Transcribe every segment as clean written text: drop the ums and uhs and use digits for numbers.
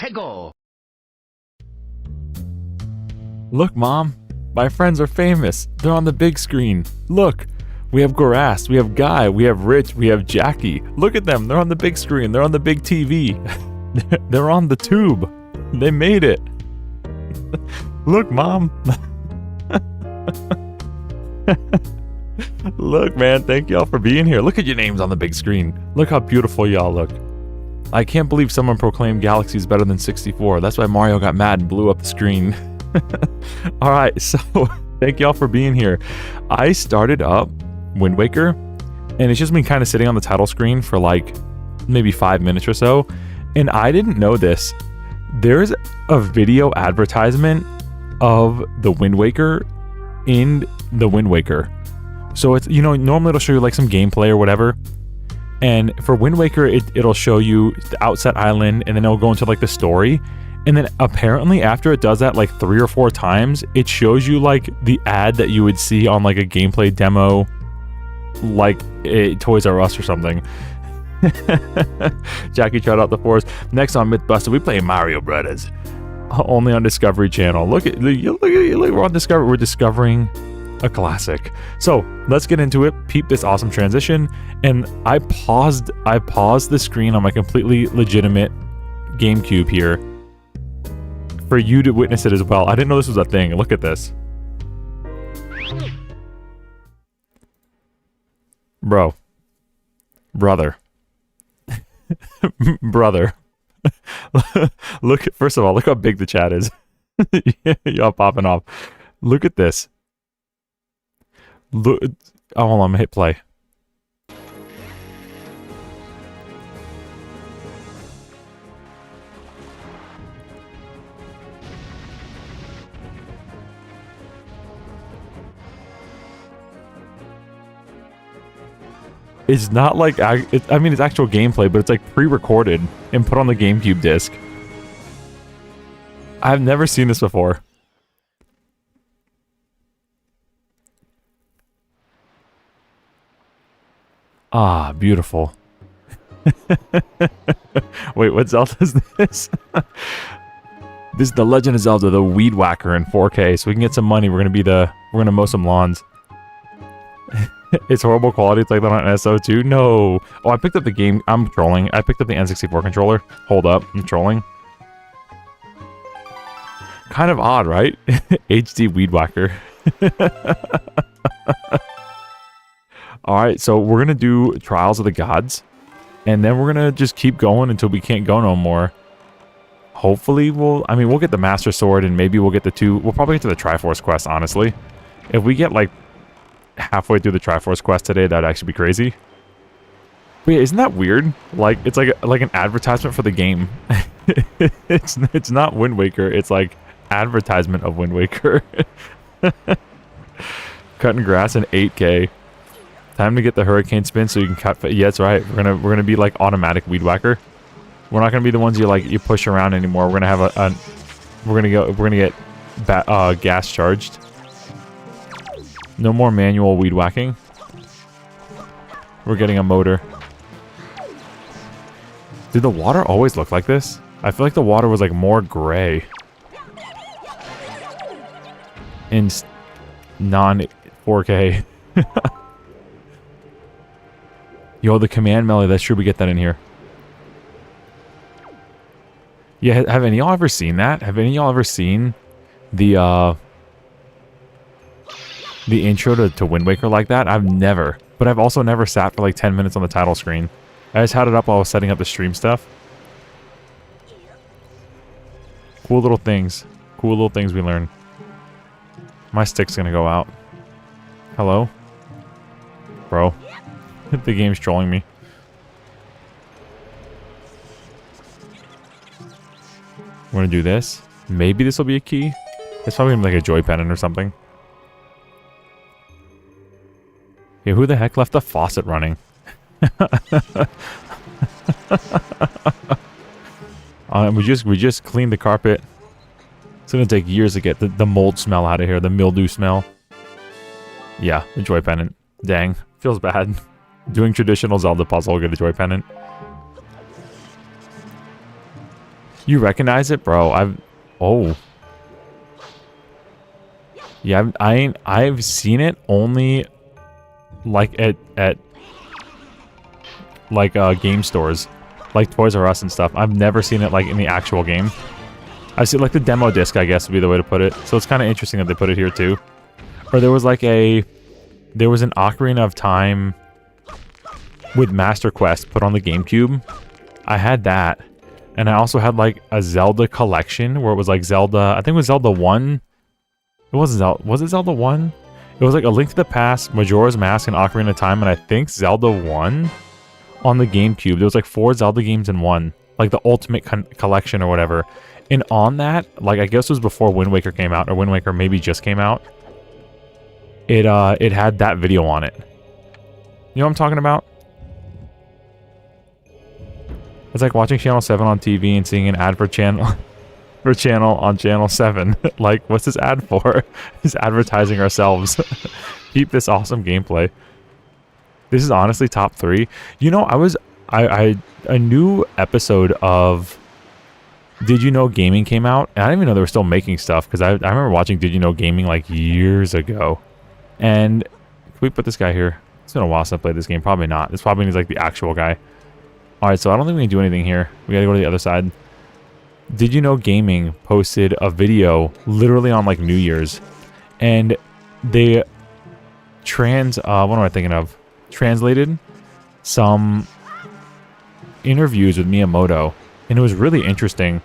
Tingle. Look, Mom. My friends are famous. They're on the big screen. Look. We have Goras, we have Guy, we have Rich, we have Jackie. Look at them. They're on the big screen. They're on the big TV. They're on the tube. They made it. Look, Mom. Look, man. Thank y'all for being here. Look at your names on the big screen. Look how beautiful y'all look. I can't believe someone proclaimed Galaxy is better than 64. That's why Mario got mad and blew up the screen. Alright, so thank y'all for being here. I started up Wind Waker, and it's just been kind of sitting on the title screen for like maybe 5 minutes or so, and I didn't know this. There's a video advertisement of the Wind Waker in the Wind Waker. So it's, you know, normally it'll show you like some gameplay or whatever, and for Wind Waker it'll show you the Outset Island, and then it'll go into like the story, and then apparently after it does that like 3 or 4 times, it shows you like the ad that you would see on like a gameplay demo like Toys R Us or something. Jackie tried out the forest. Next on Mythbuster, we play Mario Brothers. Only on Discovery Channel. Look, we're on Discovery. We're discovering a classic. So let's get into it. Peep this awesome transition. And I paused the screen on my completely legitimate GameCube here for you to witness it as well. I didn't know this was a thing. Look at this. Bro. Brother. Brother. Look, first of all, look how big the chat is. Y'all popping off. Look at this. Look. Oh, hold on, I'm gonna hit play. It's not like, I mean, it's actual gameplay, but it's like pre-recorded and put on the GameCube disc. I've never seen this before. Ah, beautiful. Wait, what Zelda is this? This is The Legend of Zelda, the Weed Whacker in 4K, so we can get some money. We're gonna mow some lawns. It's horrible quality. It's like that on SO2. No. Oh, I picked up the game. I'm trolling. I picked up the N64 controller. Hold up. I'm trolling. Kind of odd, right? HD Weed Whacker. Alright, so we're going to do Trials of the Gods. And then we're going to just keep going until we can't go no more. Hopefully we'll get the Master Sword, and maybe we'll get the 2. We'll probably get to the Triforce quest, honestly. If we get like halfway through the Triforce quest today, that'd actually be crazy. But yeah, isn't that weird? Like, it's like an advertisement for the game. It's not Wind Waker, it's like advertisement of Wind Waker. Cutting grass in 8K. Time to get the hurricane spin so you can cut. Yeah, that's right. We're gonna be like automatic Weed Whacker. We're not gonna be the ones you push around anymore. We're gonna have we're gonna get gas charged. No more manual weed whacking. We're getting a motor. Did the water always look like this? I feel like the water was like more gray. In non-4K. Yo, the command melee, that's true, we get that in here. Yeah, have any of y'all ever seen that? Have any of y'all ever seen the intro to Wind Waker like that? I've never. But I've also never sat for like 10 minutes on the title screen. I just had it up while I was setting up the stream stuff. Cool little things. Cool little things we learn. My stick's gonna go out. Hello? Bro. The game's trolling me. We're gonna do this. Maybe this will be a key. It's probably gonna be like a joy pendant or something. Yeah, who the heck left the faucet running? We just cleaned the carpet. It's gonna take years to get the mold smell out of here, the mildew smell. Yeah, the joy pendant. Dang, feels bad. Doing traditional Zelda puzzle, get a joy pendant. You recognize it, bro? Oh. Yeah, I've seen it only like at like game stores, like Toys R Us and stuff. I've never seen it like in the actual game. I've seen like the demo disc, I guess would be the way to put it. So it's kind of interesting that they put it here too. Or there was an Ocarina of Time with Master Quest put on the GameCube. I had that. And I also had like a Zelda collection where it was like Zelda, I think it was Zelda 1. It wasn't Zelda, was it Zelda 1? It was like A Link to the Past, Majora's Mask, and Ocarina of Time, and I think Zelda 1 on the GameCube. There was like 4 Zelda games in one, like the Ultimate Collection or whatever. And on that, like I guess it was before Wind Waker came out, or Wind Waker maybe just came out. It had that video on it. You know what I'm talking about? It's like watching Channel 7 on TV and seeing an ad for channel on Channel 7. Like, what's this ad for? It's advertising ourselves. Keep this awesome gameplay. This is honestly top 3. You know, a new episode of Did You Know Gaming came out, and I didn't even know they were still making stuff, because I remember watching Did You Know Gaming like years ago. And can we put this guy here? It's been a while since I played this game. Probably not. This probably needs like the actual guy. Alright, so I don't think we can do anything here. We gotta go to the other side. Did You Know Gaming posted a video literally on like New Year's, and they what am I thinking of? Translated some interviews with Miyamoto, and it was really interesting.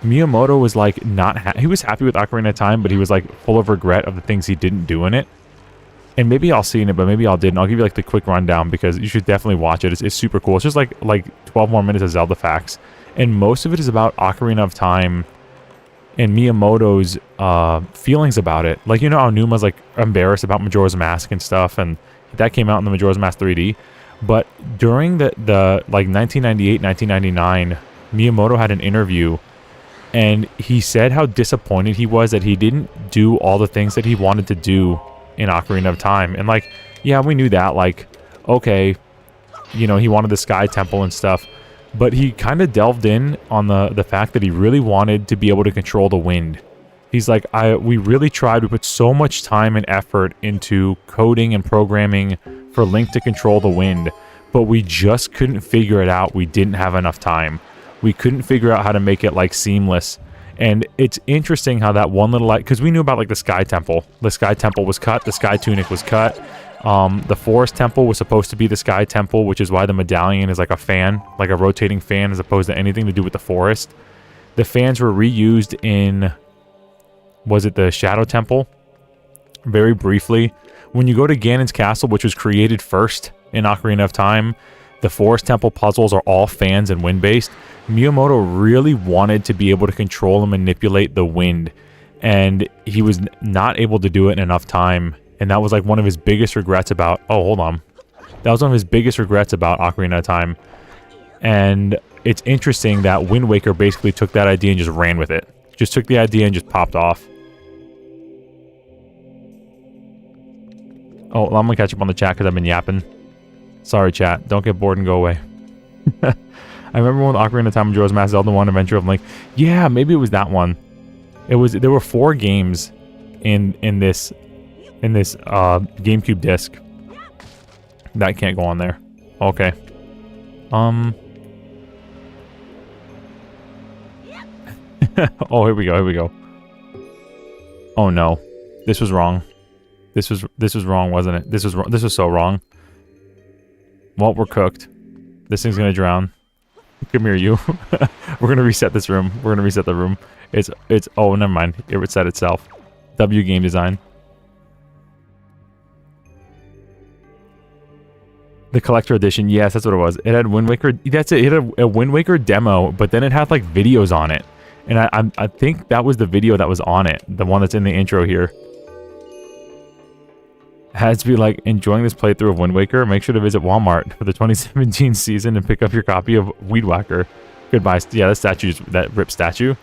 Miyamoto was like he was happy with Ocarina of Time, but he was like full of regret of the things he didn't do in it. And maybe I'll see in it, but maybe I'll didn't. I'll give you like the quick rundown because you should definitely watch it. It's super cool. It's just like 12 more minutes of Zelda facts, and most of it is about Ocarina of Time and Miyamoto's feelings about it. Like, you know how Numa's like embarrassed about Majora's Mask and stuff, and that came out in the Majora's Mask 3D. But during the like 1998, 1999, Miyamoto had an interview, and he said how disappointed he was that he didn't do all the things that he wanted to do in Ocarina of Time. And like, yeah, we knew that, like, okay, you know, he wanted the Sky Temple and stuff, but he kind of delved in on the fact that he really wanted to be able to control the wind. He's like, we really tried, we put so much time and effort into coding and programming for Link to control the wind, but we just couldn't figure it out. We didn't have enough time. We couldn't figure out how to make it like seamless. And it's interesting how that one little, like, because we knew about like the Sky Temple. The Sky Temple was cut. The Sky Tunic was cut. The Forest Temple was supposed to be the Sky Temple, which is why the medallion is like a fan, like a rotating fan, as opposed to anything to do with the forest. The fans were reused in, was it the Shadow Temple? Very briefly. When you go to Ganon's Castle, which was created first in Ocarina of Time, the Forest Temple puzzles are all fans and wind-based. Miyamoto really wanted to be able to control and manipulate the wind, and he was not able to do it in enough time, and that was like one of his biggest regrets about, oh, hold on. That was one of his biggest regrets about Ocarina of Time. And it's interesting that Wind Waker basically took that idea and just ran with it. Just took the idea and just popped off. Oh, well, I'm gonna catch up on the chat because I've been yapping. Sorry, chat. Don't get bored and go away. I remember when Ocarina of Time, Majora's Mask, Zelda 1, Adventure of Link. Yeah, maybe it was that one. There were 4 games in this GameCube disc. That can't go on there. Okay. Oh, here we go. Oh no. This was wrong. This was wrong, wasn't it? This was so wrong. Well, we're cooked. This thing's gonna drown. Come here, you. We're gonna reset this room. We're gonna reset the room. It's oh, never mind. It reset itself. W game design. The collector edition. Yes, that's what it was. It had Wind Waker. That's it. It had a Wind Waker demo, but then it had like videos on it. And I think that was the video that was on it. The one that's in the intro here. Has to be like enjoying this playthrough of Wind Waker. Make sure to visit Walmart for the 2017 season and pick up your copy of WEED WACKER. Goodbye. Yeah, that statue, that ripped statue.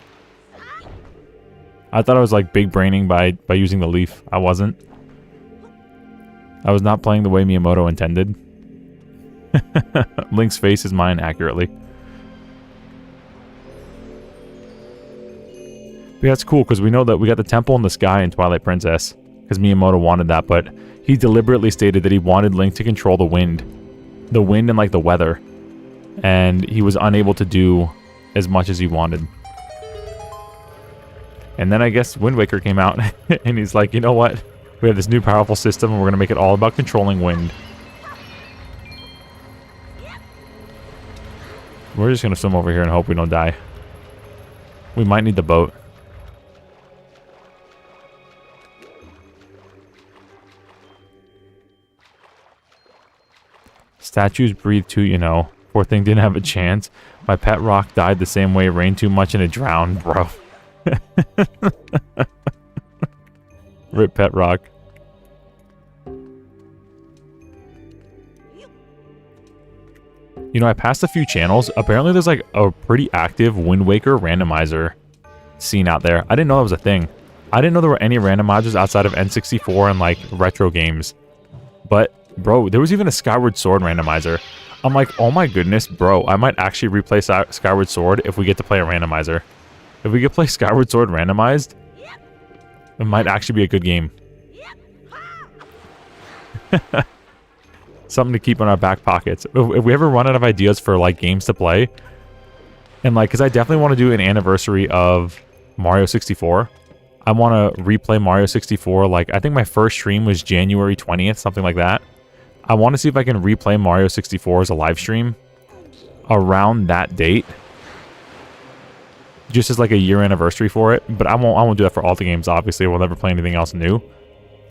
I thought I was like big braining by using the leaf. I wasn't. I was not playing the way Miyamoto intended. Link's face is mine accurately. But that's cool, because we know that we got the temple in the sky in Twilight Princess, because Miyamoto wanted that, but he deliberately stated that he wanted Link to control the wind and like the weather, and he was unable to do as much as he wanted. And then I guess Wind Waker came out, and he's like, you know what? We have this new powerful system, and we're going to make it all about controlling wind. We're just going to swim over here and hope we don't die. We might need the boat. Statues breathe too, you know. Poor thing didn't have a chance. My pet rock died the same way. It rained too much and it drowned, bro. Rip pet rock. You know, I passed a few channels. Apparently there's like a pretty active Wind Waker randomizer scene out there. I didn't know that was a thing. I didn't know there were any randomizers outside of N64 and like retro games. But bro, there was even a Skyward Sword randomizer. I'm like, oh my goodness, bro, I might actually replay Skyward Sword if we get to play a randomizer. If we could play Skyward Sword randomized, it might actually be a good game. Something to keep in our back pockets. If we ever run out of ideas for like games to play, and like, because I definitely want to do an anniversary of Mario 64. I want to replay Mario 64. Like, I think my first stream was January 20th, something like that. I want to see if I can replay Mario 64 as a live stream around that date, just as like a year anniversary for it. But I won't do that for all the games, obviously. We'll never play anything else new.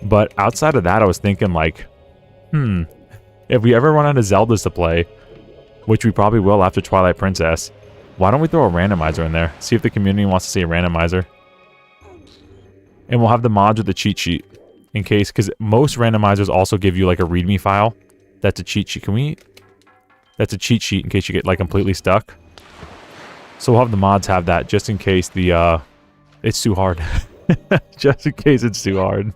But outside of that, I was thinking like, if we ever run out of Zeldas to play, which we probably will after Twilight Princess, why don't we throw a randomizer in there? See if the community wants to see a randomizer. And we'll have the mods with the cheat sheet in case, because most randomizers also give you like a readme file. That's a cheat sheet. That's a cheat sheet in case you get like completely stuck. So we'll have the mods have that just in case it's too hard. Just in case it's too hard.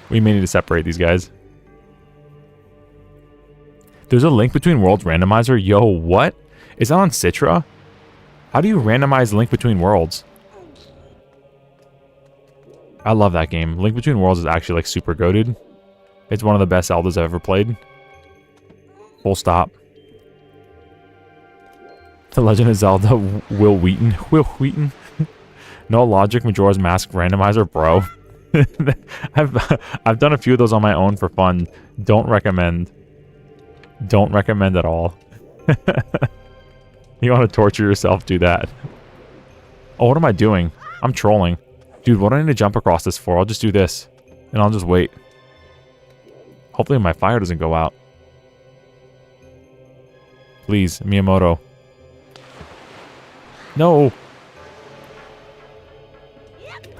We may need to separate these guys. There's a Link Between Worlds randomizer. Yo, what? Is that on Citra? How do you randomize Link Between Worlds? I love that game. Link Between Worlds is actually like super goated. It's one of the best Zeldas I've ever played. Full stop. The Legend of Zelda, Will Wheaton. No Logic, Majora's Mask randomizer, bro. I've done a few of those on my own for fun. Don't recommend. Don't recommend at all. You want to torture yourself, do that. Oh, what am I doing? I'm trolling. Dude, what do I need to jump across this for? I'll just do this. And I'll just wait. Hopefully my fire doesn't go out. Please, Miyamoto. No!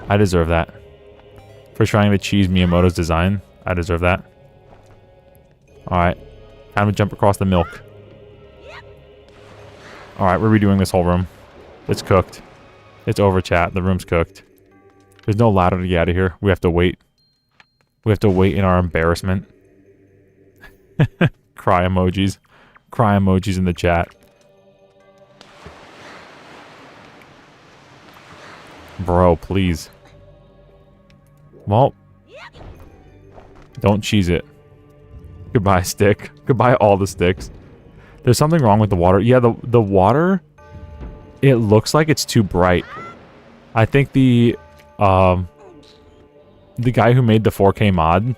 I deserve that. For trying to cheese Miyamoto's design. I deserve that. Alright. Time to jump across the milk. Alright, we're redoing this whole room. It's cooked. It's over, chat. The room's cooked. There's no ladder to get out of here. We have to wait. We have to wait in our embarrassment. Cry emojis. Cry emojis in the chat. Bro, please. Well. Don't cheese it. Goodbye, stick. Goodbye, all the sticks. There's something wrong with the water. Yeah, the water, it looks like it's too bright. I think the guy who made the 4K mod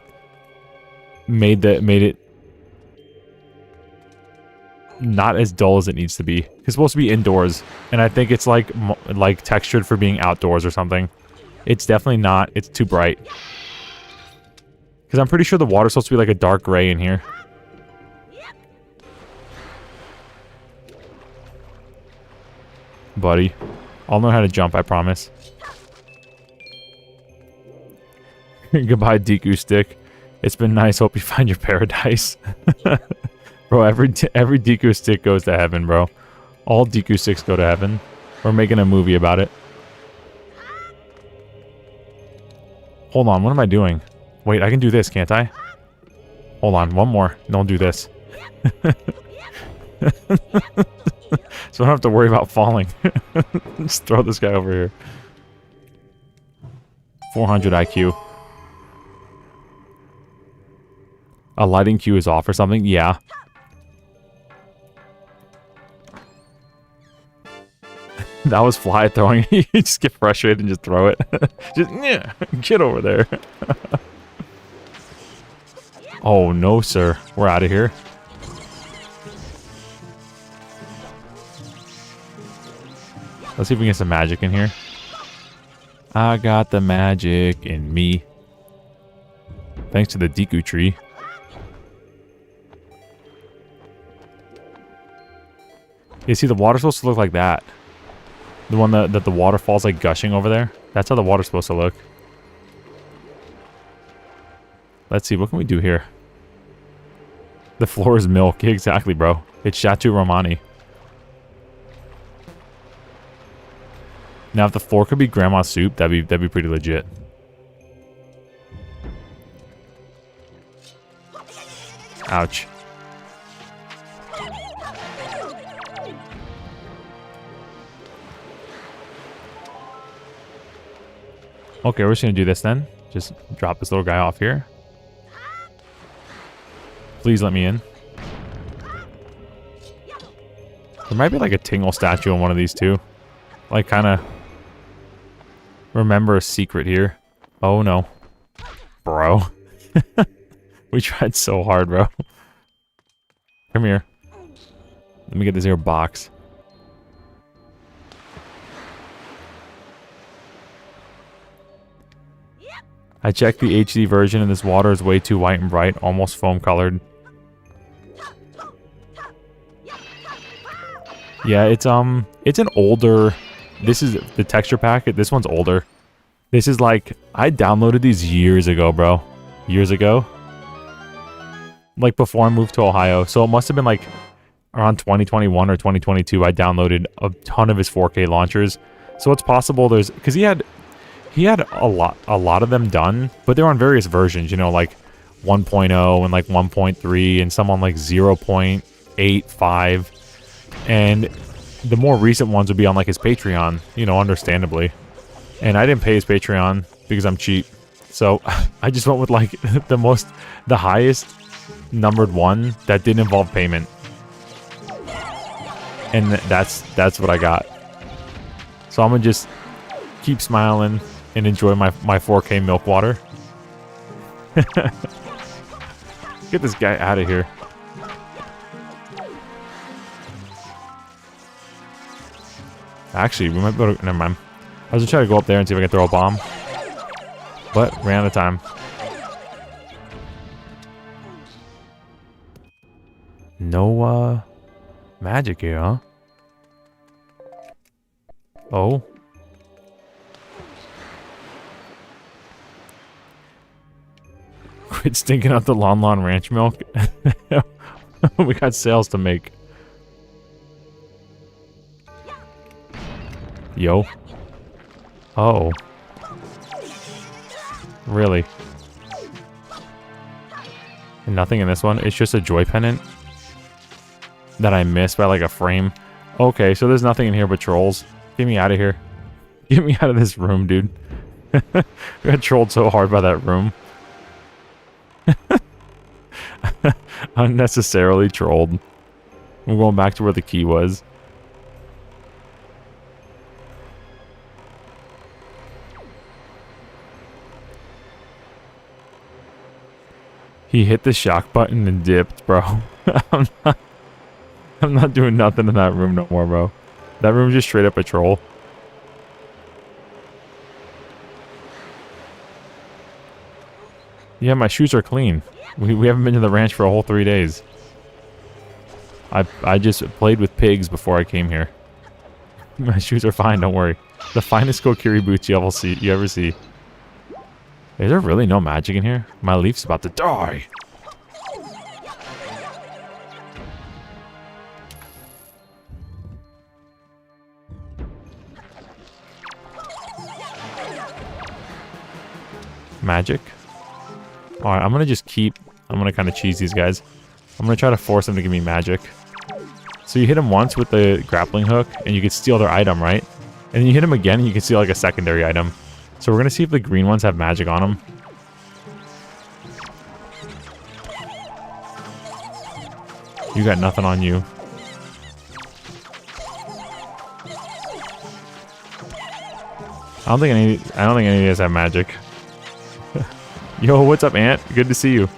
made it not as dull as it needs to be. It's supposed to be indoors, and I think it's like textured for being outdoors or something. It's definitely not. It's too bright. Because I'm pretty sure the water's supposed to be like a dark gray in here. Buddy. I'll learn how to jump, I promise. Goodbye, Deku Stick. It's been nice. Hope you find your paradise. Bro, every Deku Stick goes to heaven, bro. All Deku Sticks go to heaven. We're making a movie about it. Hold on, what am I doing? Wait, I can do this, can't I? Hold on, one more. Don't do this. So I don't have to worry about falling. Just throw this guy over here. 400 IQ. A lighting cue is off or something? Yeah. That was fly throwing. You just get frustrated and just throw it. Just, yeah, get over there. Oh, no, sir. We're out of here. Let's see if we can get some magic in here. I got the magic in me. Thanks to the Deku tree. You see, the water's supposed to look like that. The one that the waterfall's like gushing over there. That's how the water's supposed to look. Let's see, what can we do here? The floor is milk. Exactly, bro. It's Chateau Romani. Now, if the floor could be grandma's soup, that'd be pretty legit. Ouch. Okay, we're just gonna do this then. Just drop this little guy off here. Please let me in. There might be like a Tingle statue on one of these too. Like, kind of remember a secret here. Oh no. Bro. We tried so hard, bro. Come here. Let me get this here box. I checked the HD version and this water is way too white and bright, almost foam colored. Yeah, it's an older, this is the texture packet, this one's older. This is like, I downloaded these years ago, bro. Years ago. Like before I moved to Ohio, so it must have been like around 2021 or 2022, I downloaded a ton of his 4K launchers. So it's possible there's, because he had a lot of them done, but they're on various versions, you know, like 1.0 and like 1.3 and some on like 0.85. And the more recent ones would be on like his Patreon, you know, understandably. And I didn't pay his Patreon because I'm cheap. So I just went with like the highest numbered one that didn't involve payment. And that's what I got. So I'm gonna just keep smiling and enjoy my 4K milk water. Get this guy out of here. Actually, we might be able to... Never mind. I was gonna try to go up there and see if I can throw a bomb. But ran out of time. No, magic here, huh? Oh. Quit stinking out the Lon Lon Ranch milk. We got sales to make. Yo. Oh. Really? And nothing in this one? It's just a joy pendant that I missed by like a frame. Okay, so there's nothing in here but trolls. Get me out of here. Get me out of this room, dude. We got trolled so hard by that room. Unnecessarily trolled. We're going back to where the key was. He hit the shock button and dipped, bro. I'm not doing nothing in that room no more, bro. That room's just straight up a troll. Yeah, my shoes are clean. We haven't been to the ranch for a whole 3 days. I just played with pigs before I came here. My shoes are fine, don't worry. The finest Kokiri boots you ever see. Is there really no magic in here? My leaf's about to die. Magic. Alright, I'm gonna kind of cheese these guys. I'm gonna try to force them to give me magic. So you hit them once with the grappling hook, and you can steal their item, right? And then you hit them again, and you can steal like a secondary item. So we're going to see if the green ones have magic on them. You got nothing on you. I don't think any of you guys have magic. Yo, what's up, Ant? Good to see you.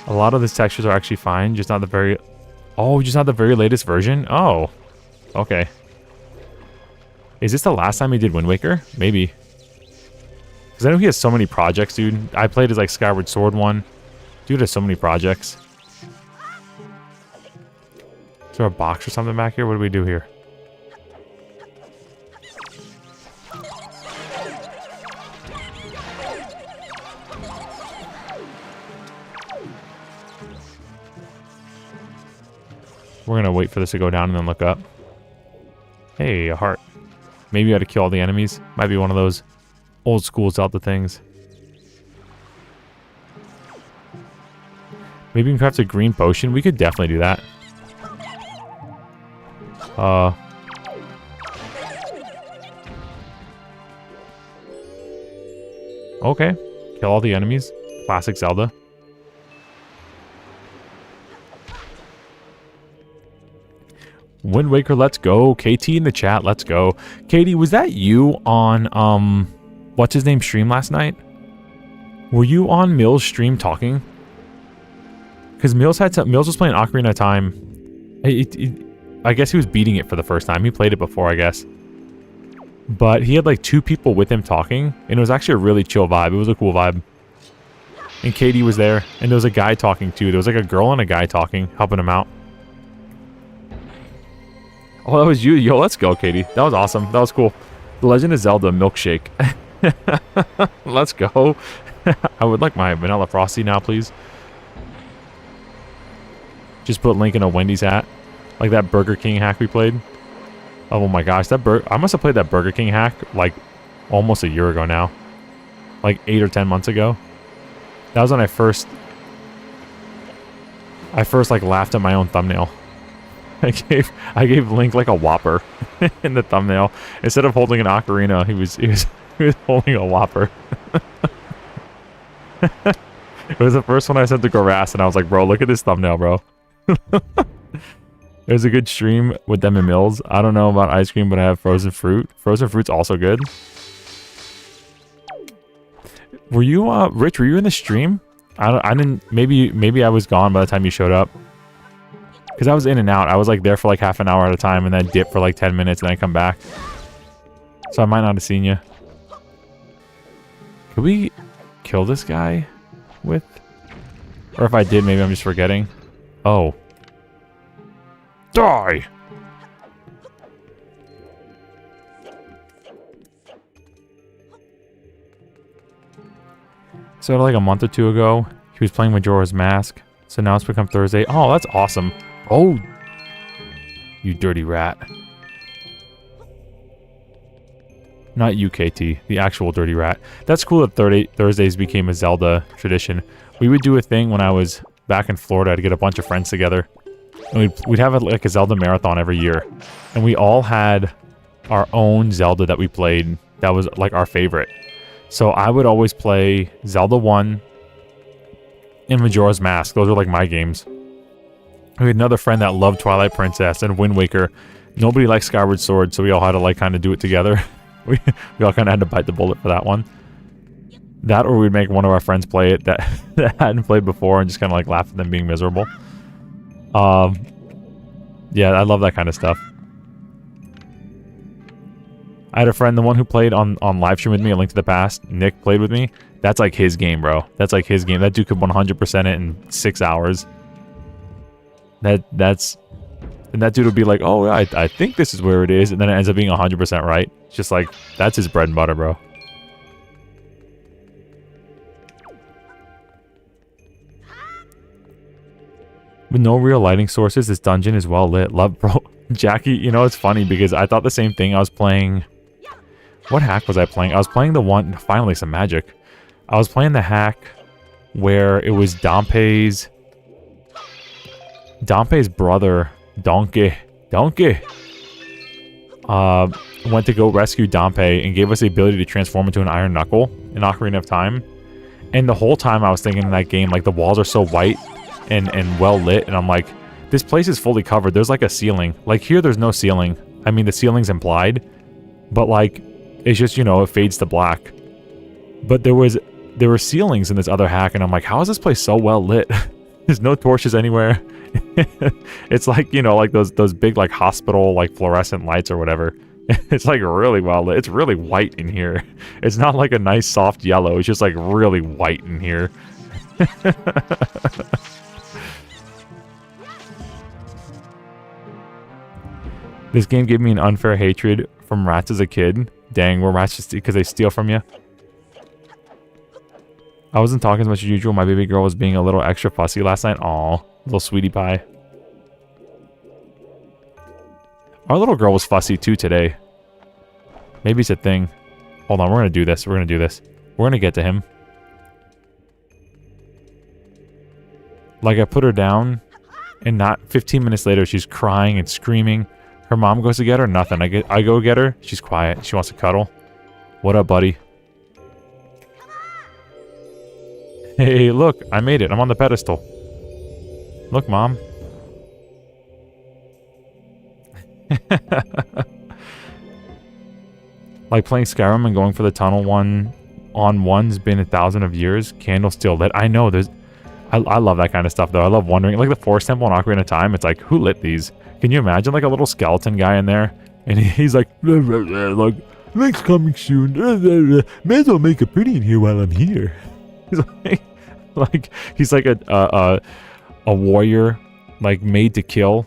A lot of these textures are actually fine, just not the very... Oh, just not the very latest version? Oh. Okay. Is this the last time he did Wind Waker? Maybe. Because I know he has so many projects, dude. I played his, like, Skyward Sword one. Dude has so many projects. Is there a box or something back here? What do we do here? We're going to wait for this to go down and then look up. Hey, a heart. Maybe you got to kill all the enemies. Might be one of those old school Zelda things. Maybe we can craft a green potion. We could definitely do that. Okay. Kill all the enemies. Classic Zelda. Wind Waker, let's go. KT in the chat, let's go. Katie, was that you on, what's his name stream last night? Were you on Mills' stream talking? Because Mills was playing Ocarina of Time. I guess he was beating it for the first time. He played it before, I guess. But he had like 2 people with him talking, and it was actually a really chill vibe. It was a cool vibe. And Katie was there, and there was a guy talking too. There was like a girl and a guy talking, helping him out. Oh, that was you. Yo, let's go, Katie. That was awesome. That was cool. The Legend of Zelda milkshake. Let's go. I would like my vanilla frosty now, please. Just put Link in a Wendy's hat. Like that Burger King hack we played. Oh my gosh, I must have played that Burger King hack like almost a year ago now. Like 8 or 10 months ago. That was when I first like laughed at my own thumbnail. I gave Link like a Whopper in the thumbnail. Instead of holding an ocarina, he was holding a Whopper. It was the first one I sent to Garas, and I was like, bro, look at this thumbnail, bro. It was a good stream with them and Mills. I don't know about ice cream, but I have frozen fruit. Frozen fruit's also good. Were you, Rich, were you in the stream? I didn't, maybe I was gone by the time you showed up. Because I was in and out. I was like there for like half an hour at a time and then dip for like 10 minutes and then I come back. So I might not have seen you. Could we kill this guy with? Or if I did, maybe I'm just forgetting. Oh. Die! So like a month or 2 ago, he was playing Majora's Mask. So now it's become Thursday. Oh, that's awesome. Oh, you dirty rat. Not you, KT. The actual dirty rat. That's cool that Thursdays became a Zelda tradition. We would do a thing when I was back in Florida to get a bunch of friends together. And we'd have like a Zelda marathon every year. And we all had our own Zelda that we played that was like our favorite. So I would always play Zelda 1 and Majora's Mask. Those were like my games. We had another friend that loved Twilight Princess and Wind Waker. Nobody liked Skyward Sword, so we all had to like kind of do it together. we all kind of had to bite the bullet for that one. That or we'd make one of our friends play it that hadn't played before and just kind of like laugh at them being miserable. Yeah, I love that kind of stuff. I had a friend, the one who played on live stream with me, A Link to the Past. Nick played with me. That's like his game, bro. That's like his game. That dude could 100% it in 6 hours. And that dude would be like, oh, I think this is where it is. And then it ends up being 100% right. It's just like, that's his bread and butter, bro. With no real lighting sources, this dungeon is well lit. Love, bro. Jackie, you know, it's funny because I thought the same thing. I was playing... What hack was I playing? I was playing the one... Finally, some magic. I was playing the hack where it was Dompe's brother, Donkey. went to go rescue Dampé and gave us the ability to transform into an Iron Knuckle in Ocarina of Time. And the whole time I was thinking in that game, like, the walls are so white and well lit, and I'm like, this place is fully covered. There's like a ceiling. Like, here there's no ceiling. I mean, the ceiling's implied, but like, it's just, you know, it fades to black. But there were ceilings in this other hack, and I'm like, how is this place so well lit? There's no torches anywhere. It's like, you know, like those big like hospital like fluorescent lights or whatever. It's like really well lit. It's really white in here. It's not like a nice soft yellow. It's just like really white in here. This game gave me an unfair hatred from rats as a kid. Dang, were rats just because they steal from you? I wasn't talking as much as usual. My baby girl was being a little extra fussy last night. Aw, little sweetie pie. Our little girl was fussy too today. Maybe it's a thing. Hold on, we're gonna do this. We're gonna do this. We're gonna get to him. Like, I put her down, and not 15 minutes later, she's crying and screaming. Her mom goes to get her. Nothing. I go get her. She's quiet. She wants to cuddle. What up, buddy? Hey, look, I made it. I'm on the pedestal. Look, Mom. Like playing Skyrim and going for the tunnel one's been 1,000 of years. Candle still lit. I know, I love that kind of stuff, though. I love wondering. Like the Forest Temple in Ocarina of Time, it's like, who lit these? Can you imagine, like, a little skeleton guy in there? And he's like, like, next coming soon. May as well make it pretty in here while I'm here. He's like a warrior, like, made to kill,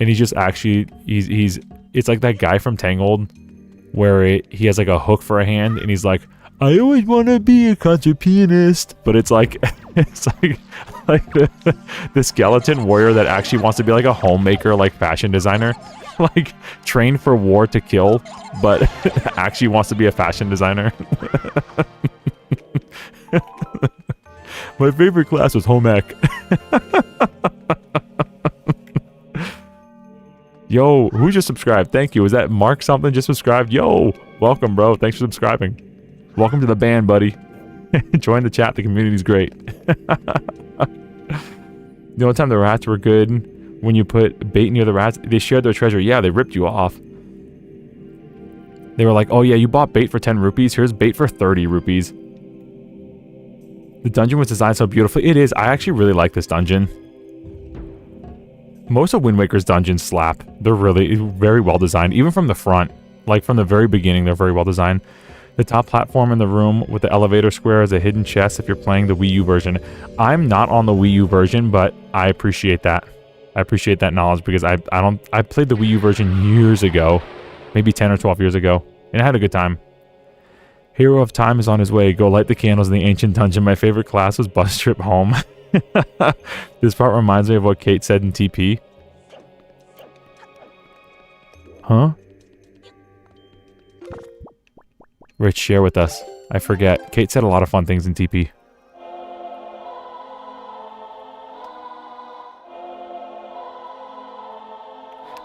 and he's just actually he's it's like that guy from Tangled, where he has like a hook for a hand, and he's like, I always want to be a concert pianist, but it's like the skeleton warrior that actually wants to be like a homemaker, like fashion designer, like trained for war to kill, but actually wants to be a fashion designer. My favorite class was home ec. Yo, who just subscribed? Thank you. Is that Mark something just subscribed? Yo, welcome, bro. Thanks for subscribing. Welcome to the band, buddy. Join the chat. The community's great. The only time the rats were good, when you put bait near the rats, they shared their treasure. Yeah, they ripped you off. They were like, oh yeah, you bought bait for 10 rupees. Here's bait for 30 rupees. The dungeon was designed so beautifully. It is. I actually really like this dungeon. Most of Wind Waker's dungeons slap. They're really very well designed. Even from the front. Like from the very beginning, they're very well designed. The top platform in the room with the elevator square is a hidden chest if you're playing the Wii U version. I'm not on the Wii U version, but I appreciate that. I appreciate that knowledge because I played the Wii U version years ago. Maybe 10 or 12 years ago. And I had a good time. Hero of Time is on his way. Go light the candles in the ancient dungeon. My favorite class was bus trip home. This part reminds me of what Kate said in TP. Huh? Rich, share with us. I forget. Kate said a lot of fun things in TP.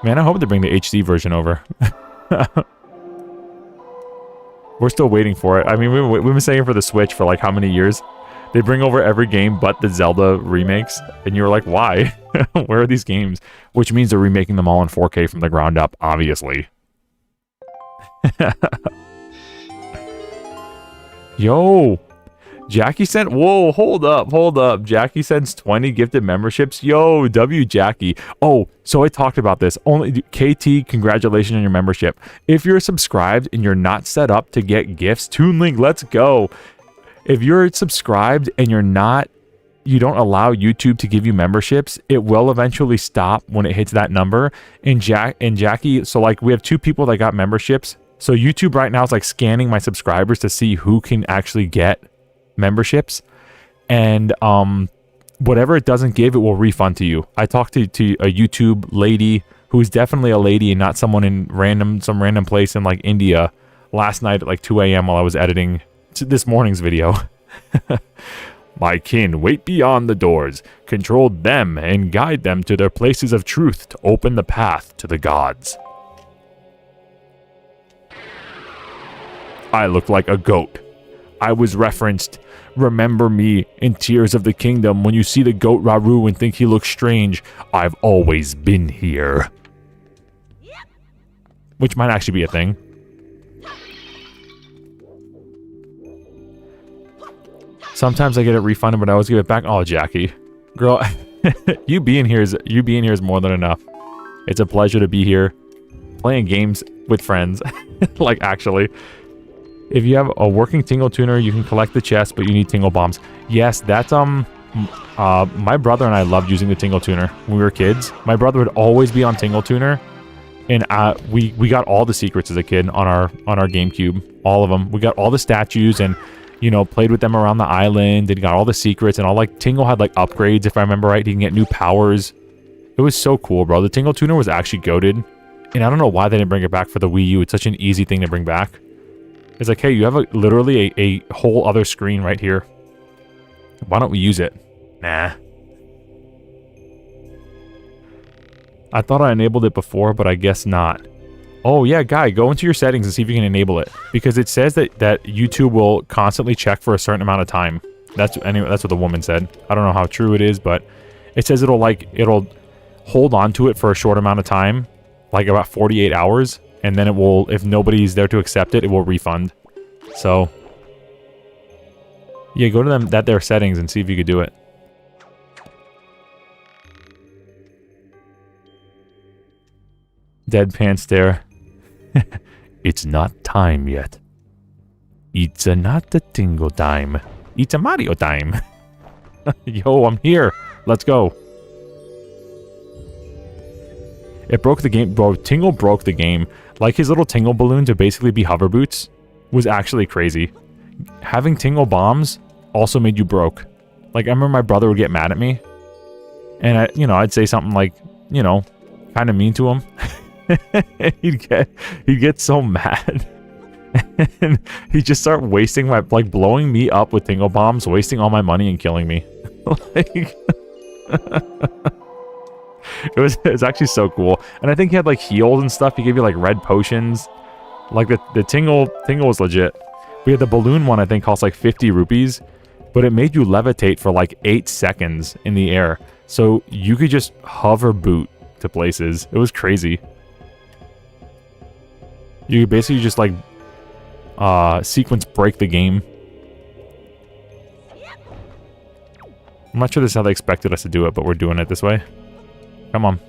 Man, I hope they bring the HD version over. We're still waiting for it. I mean, we've been saying for the Switch for like how many years? They bring over every game but the Zelda remakes. And you were like, why? Where are these games? Which means they're remaking them all in 4K from the ground up, obviously. Yo! Jackie sent... Whoa, hold up. Jackie sends 20 gifted memberships. Yo, W Jackie. Oh, so I talked about this. Only KT, congratulations on your membership. If you're subscribed and you're not set up to get gifts, Toon Link, let's go. If you're subscribed and you don't allow YouTube to give you memberships, it will eventually stop when it hits that number. And Jackie, so like we have 2 people that got memberships. So YouTube right now is like scanning my subscribers to see who can actually get memberships, and whatever it doesn't give, it will refund to you. I talked to a YouTube lady who's definitely a lady and not someone in some random place in like India last night at like 2 a.m. while I was editing this morning's video. My kin, wait beyond the doors, control them and guide them to their places of truth to open the path to the gods. I look like a goat. I was referenced. Remember me in Tears of the Kingdom when you see the goat Raru and think he looks strange. I've always been here. Which might actually be a thing. Sometimes I get it refunded, but I always give it back. Oh, Jackie. Girl, you being here is more than enough. It's a pleasure to be here. Playing games with friends. Like, actually. If you have a working Tingle tuner, you can collect the chest, but you need Tingle bombs. Yes, that's, my brother and I loved using the Tingle tuner when we were kids. My brother would always be on Tingle tuner. And we got all the secrets as a kid on our GameCube. All of them. We got all the statues and, you know, played with them around the island and got all the secrets and all, like, Tingle had, like, upgrades, if I remember right. He can get new powers. It was so cool, bro. The Tingle tuner was actually goated. And I don't know why they didn't bring it back for the Wii U. It's such an easy thing to bring back. It's like, hey, you have literally a whole other screen right here. Why don't we use it? Nah. I thought I enabled it before, but I guess not. Oh, yeah, Guy, go into your settings and see if you can enable it. Because it says that YouTube will constantly check for a certain amount of time. That's what the woman said. I don't know how true it is, but it says it'll hold on to it for a short amount of time. Like about 48 hours. And then it will, if nobody's there to accept it, it will refund. So, yeah, go to their settings and see if you could do it. Deadpan stare. It's not time yet. It's not the Tingle time. It's a Mario time. Yo, I'm here. Let's go. It broke the game, bro. Tingle broke the game. Like, his little Tingle balloon to basically be hover boots was actually crazy. Having Tingle bombs also made you broke. Like, I remember my brother would get mad at me. And I'd say something like, you know, kind of mean to him. he'd get so mad. And he'd just start wasting like, blowing me up with Tingle bombs, wasting all my money and killing me. Like... It was actually so cool. And I think he had, like, heals and stuff. He gave you, like, red potions. Like, the Tingle was legit. We had the balloon one, I think, cost, like, 50 rupees. But it made you levitate for, like, 8 seconds in the air. So you could just hover boot to places. It was crazy. You could basically just, like, sequence break the game. I'm not sure this is how they expected us to do it, but we're doing it this way. Come on.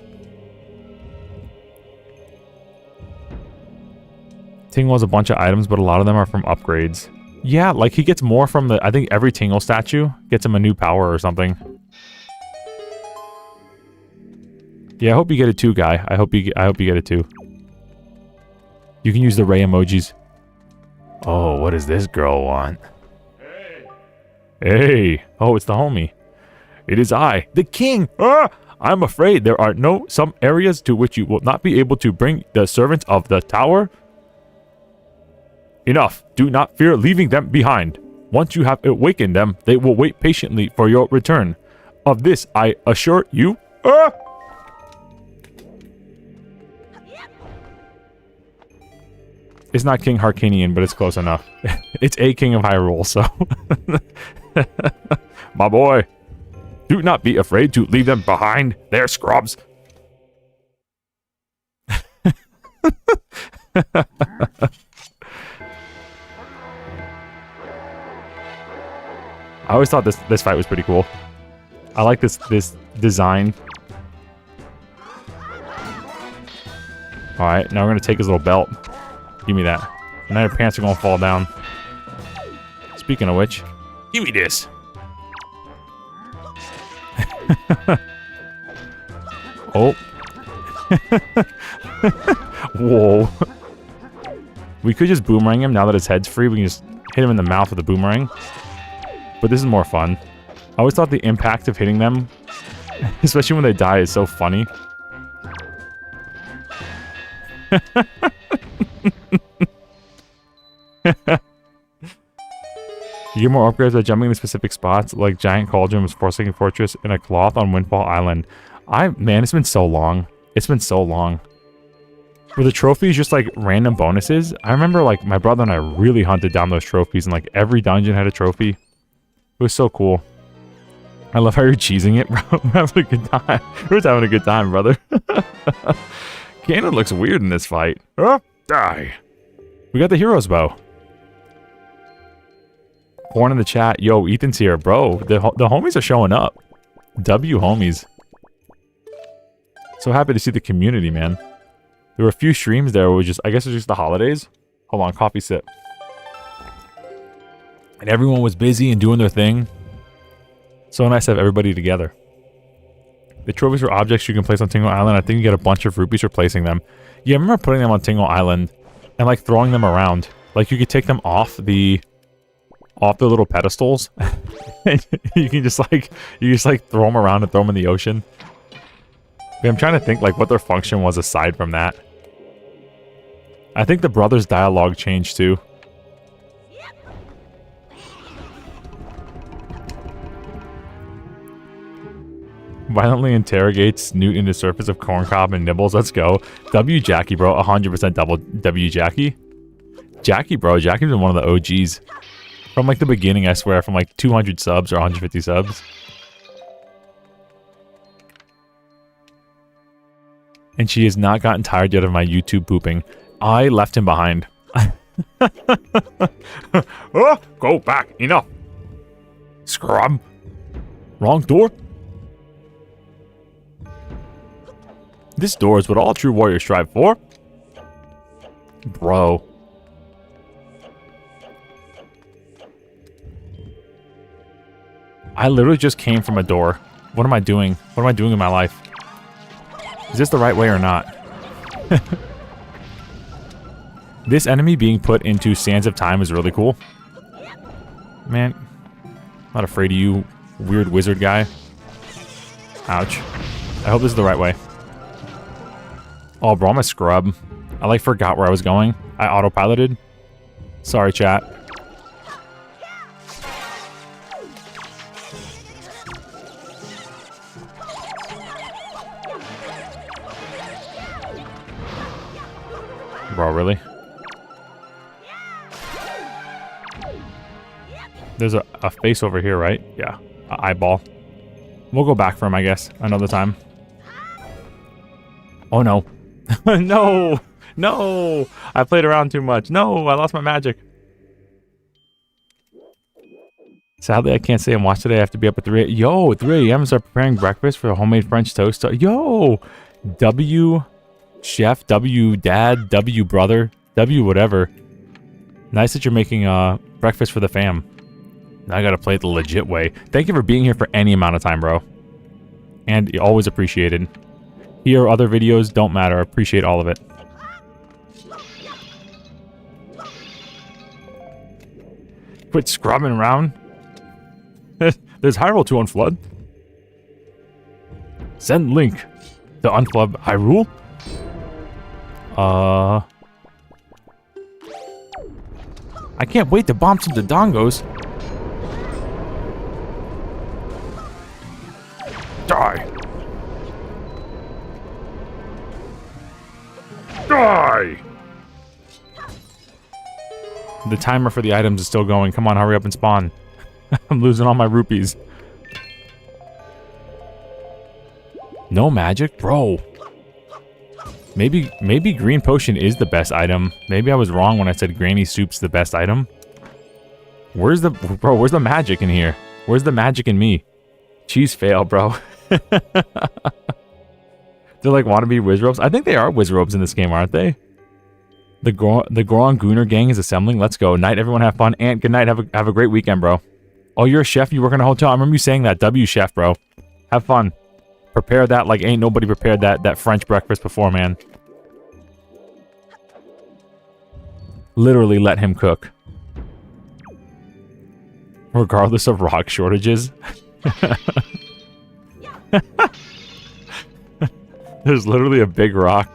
Tingle has a bunch of items, but a lot of them are from upgrades. Yeah, like he gets more from I think every Tingle statue gets him a new power or something. Yeah, I hope you get it too, Guy. I hope you get it too. You can use the ray emojis. Oh, what does this girl want? Hey! Oh, it's the homie. It is I, the king! Ah! I'm afraid there are some areas to which you will not be able to bring the servants of the tower. Enough. Do not fear leaving them behind. Once you have awakened them, they will wait patiently for your return. Of this, I assure you. Ah! It's not King Harkinian, but it's close enough. It's a King of Hyrule, so... My boy. Do not be afraid to leave them behind. They're scrubs. I always thought this fight was pretty cool. I like this design. Alright, now we're gonna take his little belt. Give me that. Now your pants are gonna fall down. Speaking of which, give me this. Oh. Whoa. We could just boomerang him now that his head's free. We can just hit him in the mouth with a boomerang. But this is more fun. I always thought the impact of hitting them, especially when they die, is so funny. You get more upgrades by jumping into specific spots, like Giant Cauldrons, Forsaken Fortress, and a cloth on Windfall Island. Man, it's been so long. It's been so long. Were the trophies just like random bonuses? I remember like my brother and I really hunted down those trophies and like every dungeon had a trophy. It was so cool. I love how you're cheesing it, bro. We're having a good time. We're just having a good time, brother. Ganon looks weird in this fight. Oh, die. We got the hero's bow. Porn in the chat. Yo, Ethan's here, bro. The homies are showing up. W homies. So happy to see the community, man. There were a few streams there where we just, I guess it was just the holidays. Hold on, coffee sip. And everyone was busy and doing their thing. So nice to have everybody together. The trophies are objects you can place on Tingle Island. I think you get a bunch of rupees for placing them. Yeah, I remember putting them on Tingle Island and like throwing them around. Like you could take them off the little pedestals. you can just like throw them around and throw them in the ocean. But I'm trying to think like what their function was aside from that. I think the brothers' dialogue changed too. Violently interrogates Newt in the surface of corncob and nibbles. Let's go. W Jackie, bro. 100% double W Jackie. Jackie, bro. Jackie's been one of the OGs. From like the beginning, I swear. From like 200 subs or 150 subs. And she has not gotten tired yet of my YouTube pooping. I left him behind. Oh, go back. Enough. Scrub. Wrong door. This door is what all true warriors strive for. Bro. I literally just came from a door. What am I doing? What am I doing in my life? Is this the right way or not? This enemy being put into Sands of Time is really cool. Man, I'm not afraid of you, weird wizard guy. Ouch. I hope this is the right way. Oh, bro, I'm a scrub. I like forgot where I was going. I autopiloted. Sorry, chat. Bro, really? There's a face over here, right? Yeah, an eyeball. We'll go back for him, I guess, another time. Oh, no. No! No! I played around too much. No, I lost my magic. Sadly, I can't stay and watch today. I have to be up at 3 a.m. Yo, 3 a.m. start preparing breakfast for a homemade French toast. Yo! W chef, W dad, W brother, W whatever. Nice that you're making breakfast for the fam. Now I gotta play it the legit way. Thank you for being here for any amount of time, bro. And always appreciated. Here, other videos don't matter. I appreciate all of it. Quit scrubbing around. There's Hyrule to unflood. Send link to unflood Hyrule. I can't wait to bomb some Dodongos. Die. Die! The timer for the items is still going. Come on, hurry up and spawn. I'm losing all my rupees. No magic? Bro. Maybe green potion is the best item. Maybe I was wrong when I said granny soup's the best item. Where's the magic in here? Where's the magic in me? Cheese fail, bro. They're like wannabe Wizrobes. I think they are Wizrobes in this game, aren't they? The Goron Gooner gang is assembling. Let's go. Night, everyone have fun. Ant, good night. Have a great weekend, bro. Oh, you're a chef? You work in a hotel? I remember you saying that. W chef, bro. Have fun. Prepare that like ain't nobody prepared that French breakfast before, man. Literally let him cook. Regardless of rock shortages. There's literally a big rock.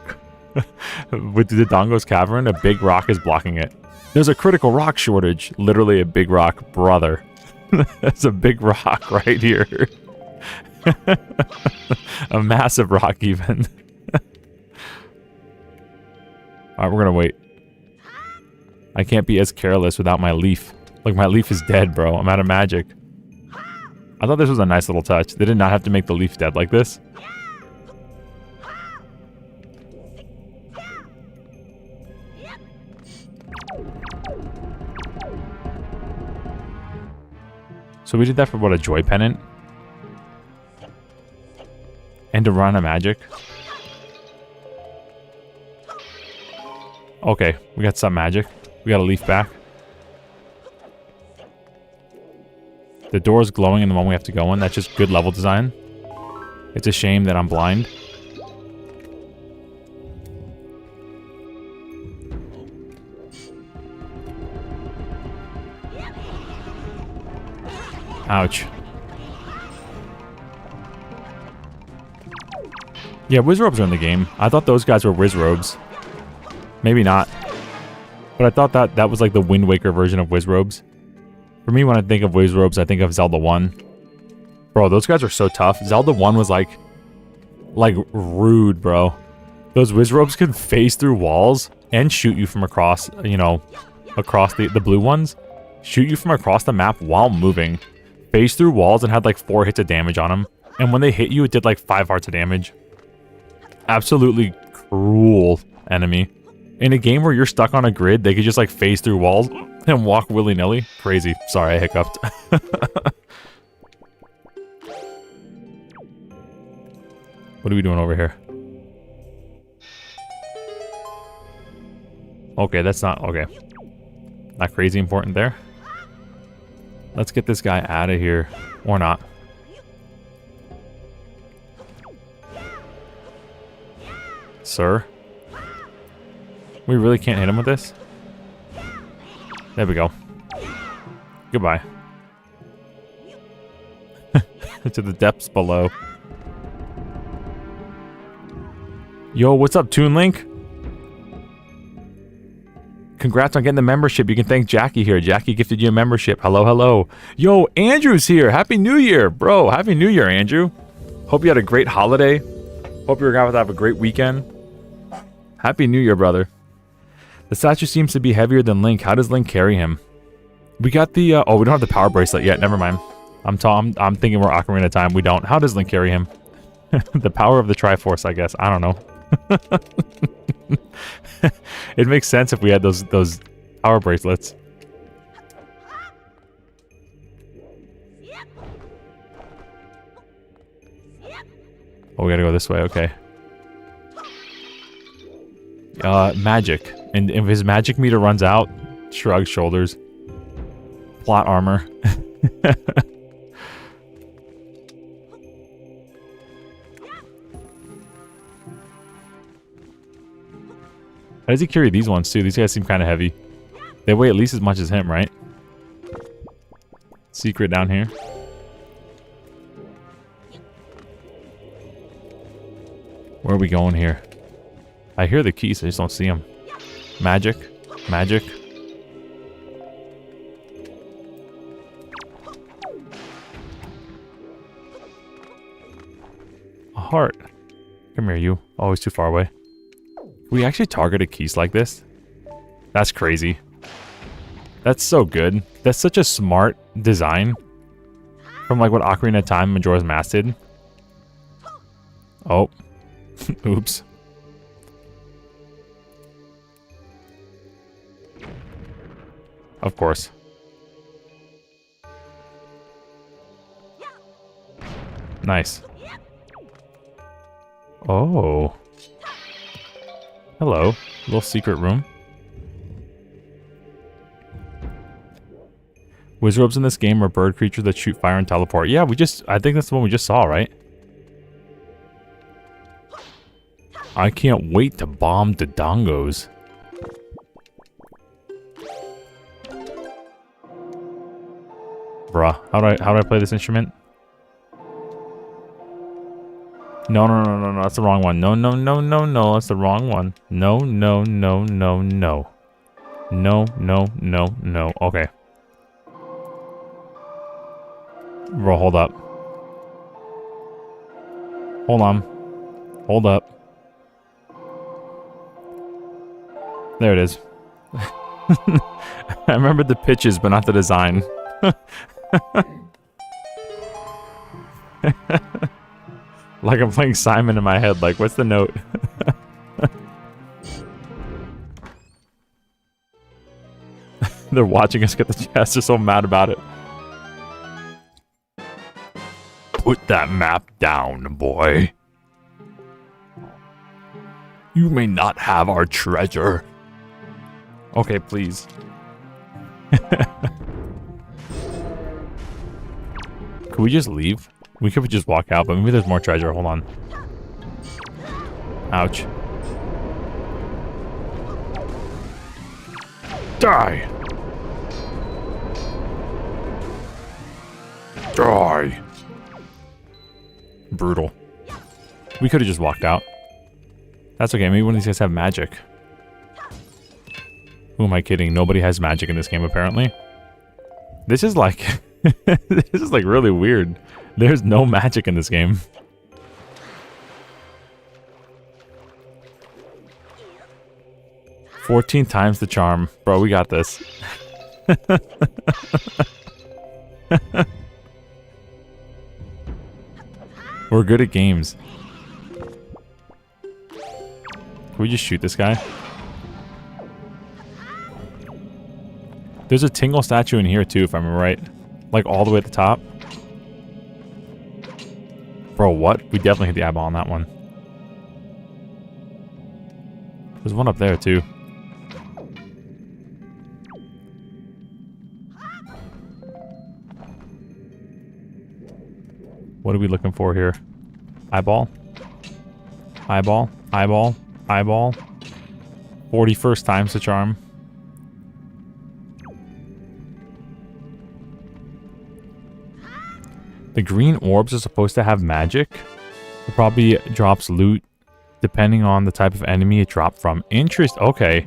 With the Dodongo's Cavern, a big rock is blocking it. There's a critical rock shortage. Literally a big rock, brother. That's a big rock right here. A massive rock even. Alright, we're gonna wait. I can't be as careless without my leaf. Like, my leaf is dead, bro. I'm out of magic. I thought this was a nice little touch. They did not have to make the leaf dead like this. So we did that for, what, a joy pennant? And to run a magic? Okay, we got some magic. We got a leaf back. The door's glowing in the one we have to go in. That's just good level design. It's a shame that I'm blind. Ouch. Yeah, Wizrobes are in the game. I thought those guys were Wizrobes. Maybe not. But I thought that was like the Wind Waker version of Wizrobes. For me, when I think of Wizrobes, I think of Zelda 1. Bro, those guys are so tough. Zelda 1 was like rude, bro. Those Wizrobes could phase through walls and shoot you from across, you know, across the blue ones. Shoot you from across the map while moving. Phase through walls and had like 4 hits of damage on them. And when they hit you, it did like 5 hearts of damage. Absolutely cruel enemy. In a game where you're stuck on a grid, they could just like phase through walls and walk willy-nilly. Crazy. Sorry, I hiccuped. What are we doing over here? Okay, that's not... Okay. Not crazy important there. Let's get this guy out of here. Or not. Sir? We really can't hit him with this? There we go. Goodbye. To the depths below. Yo, what's up, Toon Link? Congrats on getting the membership. You can thank Jackie here. Jackie gifted you a membership. Hello, hello. Yo, Andrew's here. Happy New Year, bro. Happy New Year, Andrew. Hope you had a great holiday. Hope you're going to have a great weekend. Happy New Year, brother. The statue seems to be heavier than Link. How does Link carry him? We got the... oh, we don't have the power bracelet yet. Never mind. I'm thinking we're Ocarina of Time. We don't. How does Link carry him? The power of the Triforce, I guess. I don't know. It makes sense if we had those power bracelets. Oh, we gotta go this way. Okay. Magic. And if his magic meter runs out, shrug shoulders. Plot armor. How does he carry these ones too? These guys seem kind of heavy. They weigh at least as much as him, right? Secret down here. Where are we going here? I hear the keys, I just don't see them. Magic. Magic. A heart. Come here, you. Oh, he's too far away. We actually targeted keys like this? That's crazy. That's so good. That's such a smart design. From like what Ocarina of Time Majora's Mask did. Oh. Oops. Of course. Nice. Oh. Hello. Little secret room. Wizrobes in this game are bird creatures that shoot fire and teleport. Yeah, I think that's the one we just saw, right? I can't wait to bomb the dongos. Bruh, how do I play this instrument? No, that's the wrong one. No, that's the wrong one. No. No. Okay. Bro, hold up. Hold on. Hold up. There it is. I remember the pitches, but not the design. Like I'm playing Simon in my head. Like, what's the note? They're watching us get the chest. They're so mad about it. Put that map down, boy. You may not have our treasure. Okay, please. Could we just leave? We could just walk out, but maybe there's more treasure. Hold on. Ouch. Die! Die! Brutal. We could have just walked out. That's okay. Maybe one of these guys have magic. Who am I kidding? Nobody has magic in this game, apparently. This is like... this is like really weird. There's no magic in this game. "14 times the charm. Bro, we got this. We're good at games. Can we just shoot this guy? There's a Tingle statue in here too, if I remember right. Like all the way at the top. Bro, what? We definitely hit the eyeball on that one. There's one up there too. What are we looking for here? Eyeball? Eyeball? Eyeball? Eyeball? 41st time's the charm. The green orbs are supposed to have magic. It probably drops loot depending on the type of enemy it dropped from. Okay.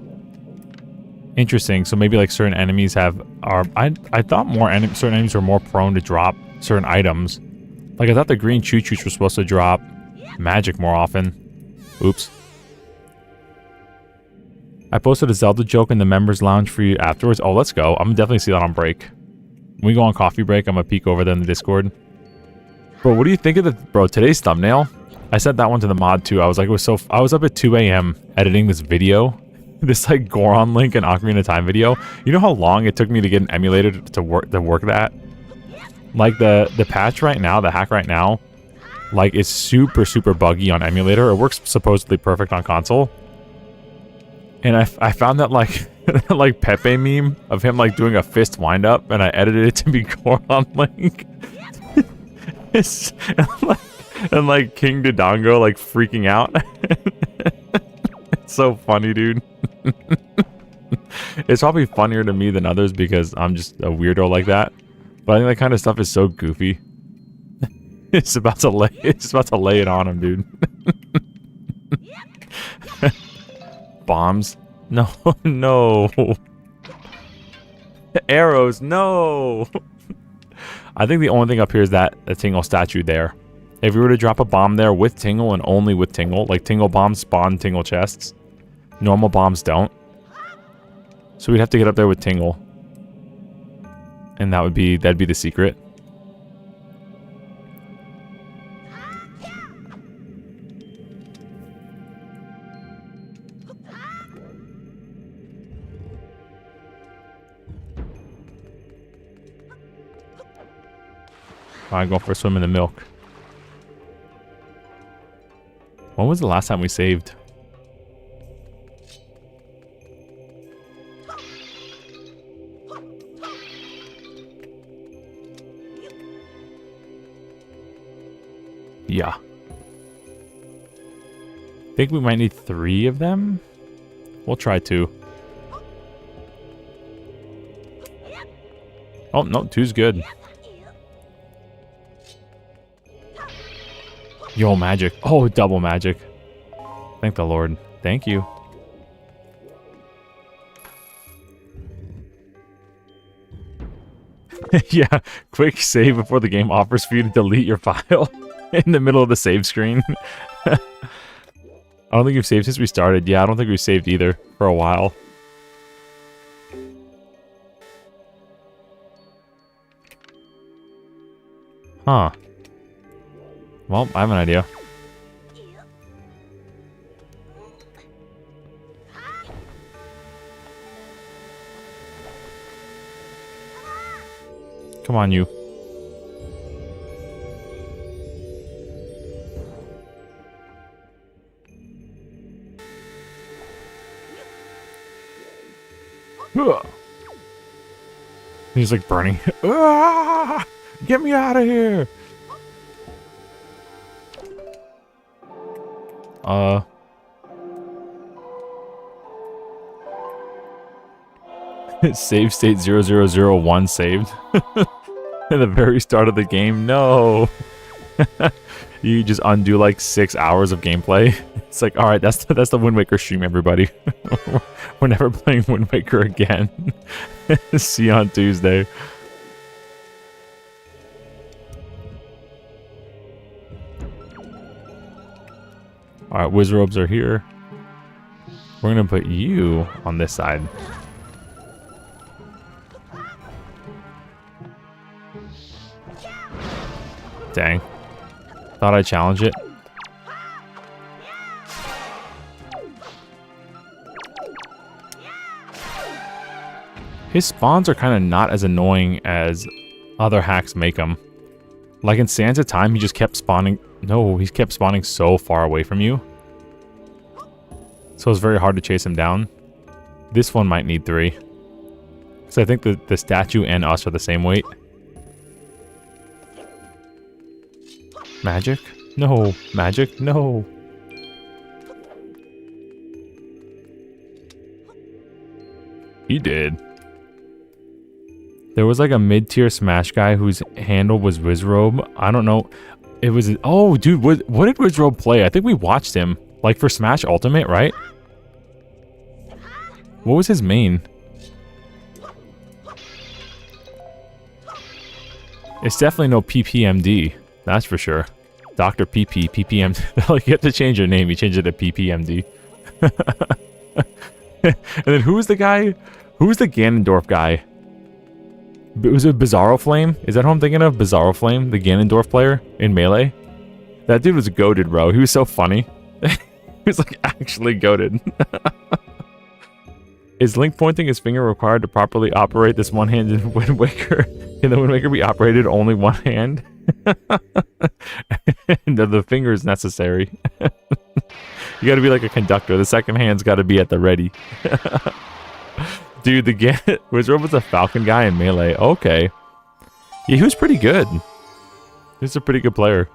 Interesting. So maybe like certain enemies have... I thought certain enemies were more prone to drop certain items. Like I thought the green choo-choos were supposed to drop magic more often. Oops. I posted a Zelda joke in the members lounge for you afterwards. Oh, let's go. I'm gonna definitely see that on break. When we go on coffee break, I'm gonna peek over there in the Discord. Bro, what do you think of the... Bro, today's thumbnail? I sent that one to the mod too. I was like, it was so... I was up at 2 a.m. editing this video. This like Goron Link and Ocarina of Time video. You know how long it took me to get an emulator to work that? Like the patch right now, the hack right now, like it's super, super buggy on emulator. It works supposedly perfect on console. And I found that like like Pepe meme of him like doing a fist wind up, and I edited it to be Goron Link. and like King Dodongo like freaking out. It's so funny, dude. It's probably funnier to me than others because I'm just a weirdo like that. But I think that kind of stuff is so goofy. It's about to lay it on him, dude. Bombs? No, no. Arrows, no. I think the only thing up here is that the Tingle statue there. If we were to drop a bomb there with Tingle and only with Tingle, like Tingle bombs spawn Tingle chests. Normal bombs don't. So we'd have to get up there with Tingle. And that'd be the secret. Alright, go for a swim in the milk. When was the last time we saved? Yeah. Think we might need 3 of them? We'll try 2. Oh, no, 2's good. Yo, magic. Oh, double magic. Thank the Lord. Thank you. Yeah, quick save before the game offers for you to delete your file in the middle of the save screen. I don't think we've saved since we started. Yeah, I don't think we've saved either for a while. Huh. Well, I have an idea. Come on, you. Ugh. He's like burning. Ah! Get me out of here! Save state 0001 saved. At the very start of the game. No! You just undo like 6 hours of gameplay. It's like, alright, that's the Wind Waker stream, everybody. We're never playing Wind Waker again. See you on Tuesday. Alright, Wizrobes are here. We're gonna put you on this side. Dang. Thought I'd challenge it. His spawns are kind of not as annoying as other hacks make them. Like in Sands of Time, he just kept spawning. No, he kept spawning so far away from you. So it's very hard to chase him down. This one might need 3. Because I think the statue and us are the same weight. Magic? No. Magic? No. He did. There was like a mid-tier Smash guy whose handle was Wizrobe. I don't know. It was... Oh, dude, what did Wizrobe play? I think we watched him. Like for Smash Ultimate, right? What was his main? It's definitely no PPMD. That's for sure. Dr. PP, PPMD. Like, you have to change your name. You change it to PPMD. And then who was the guy? Who was the Ganondorf guy? Was it Bizarro Flame? Is that who I'm thinking of? Bizarro Flame? The Ganondorf player in Melee? That dude was goated, bro. He was so funny. He was like actually goated. Is Link pointing his finger required to properly operate this one-handed Wind Waker? Can the Wind Waker be operated only one hand? The finger is necessary. You gotta be like a conductor. The second hand's gotta be at the ready. Dude, Wizard was a Falcon guy in Melee. Okay. Yeah, he was pretty good. He was a pretty good player.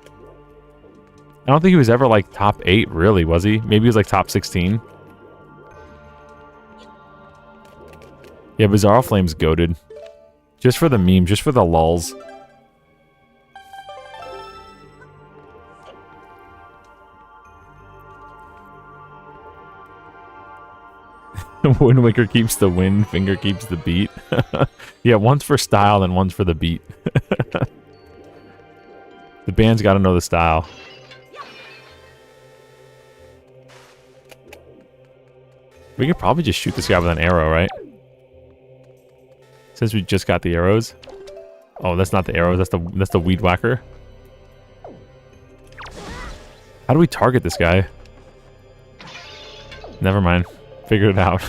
I don't think he was ever like top 8, really, was he? Maybe he was like top 16. Yeah, Bizarro Flame's goated. Just for the meme, just for the lulz. Wind Waker keeps the wind, finger keeps the beat. Yeah, one's for style and one's for the beat. The band's got to know the style. We could probably just shoot this guy with an arrow, right? Since we just got the arrows. Oh, that's not the arrows. That's the WEED WACKER. How do we target this guy? Never mind. Figured it out.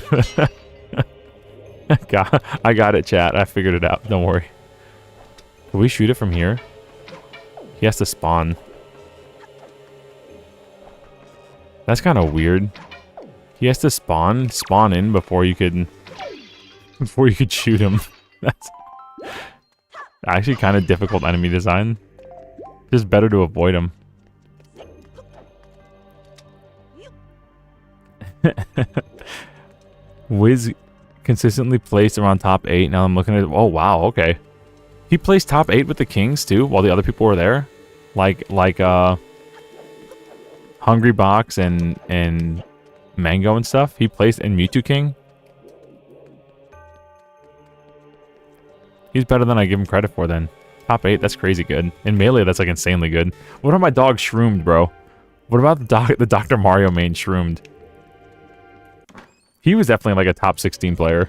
I got it, chat. I figured it out. Don't worry. Can we shoot it from here? He has to spawn. That's kind of weird. He has to spawn in before you could shoot him. That's actually kind of difficult enemy design. Just better to avoid him. Wiz consistently placed around top 8. Now I'm looking at... Oh, wow, okay. He placed top 8 with the Kings, too, while the other people were there? Like Hungry Box and Mango and stuff? He placed in Mewtwo King? He's better than I give him credit for, then. Top 8, that's crazy good. In Melee, that's, like, insanely good. What are my dogs shroomed, bro? What about the Dr. Mario main Shroomed? He was definitely like a top 16 player.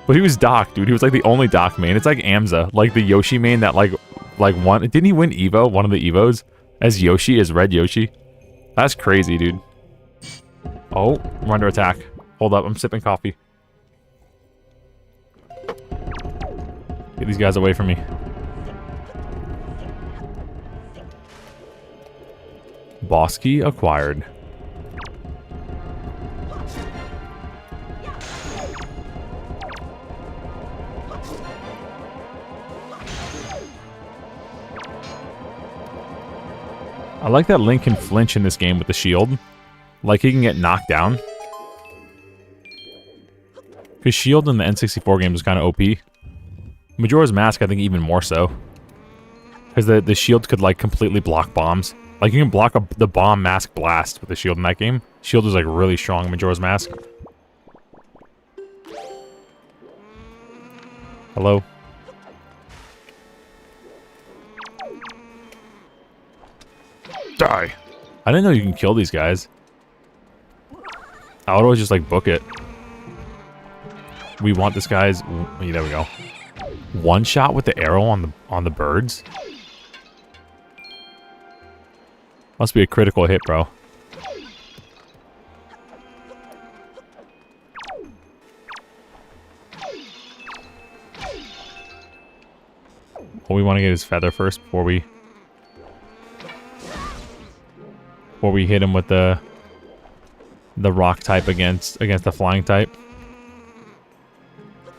But he was Doc, dude. He was like the only Doc main. It's like Amza, like the Yoshi main that like won. Didn't he win Evo? One of the Evos as Yoshi, as Red Yoshi. That's crazy, dude. Oh, we're under attack. Hold up, I'm sipping coffee. Get these guys away from me. Boss key acquired. I like that Link can flinch in this game with the shield. Like, he can get knocked down. Because shield in the N64 game is kind of OP. Majora's Mask, I think, even more so. Because the shield could, like, completely block bombs. Like, you can block the bomb mask blast with the shield in that game. Shield is, like, really strong in Majora's Mask. Hello? Die! I didn't know you can kill these guys. I would always just, like, book it. We want this guy's... There we go. One shot with the arrow on the birds? Must be a critical hit, bro. Well, we want to get his feather first before we hit him with the rock type against the flying type.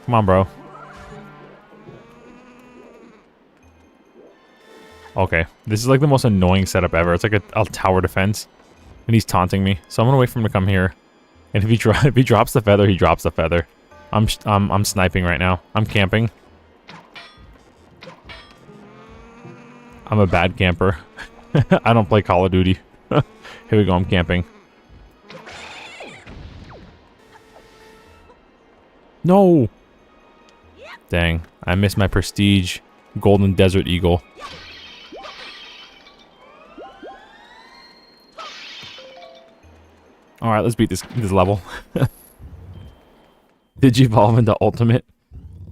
Come on, bro. Okay, this is like the most annoying setup ever. It's like a tower defense, and he's taunting me. So I'm gonna wait for him to come here. And if he drops the feather, he drops the feather. I'm sniping right now. I'm camping. I'm a bad camper. I don't play Call of Duty. Here we go. I'm camping. No. Dang, I missed my prestige golden desert eagle. Alright, let's beat this level. Did you evolve into ultimate?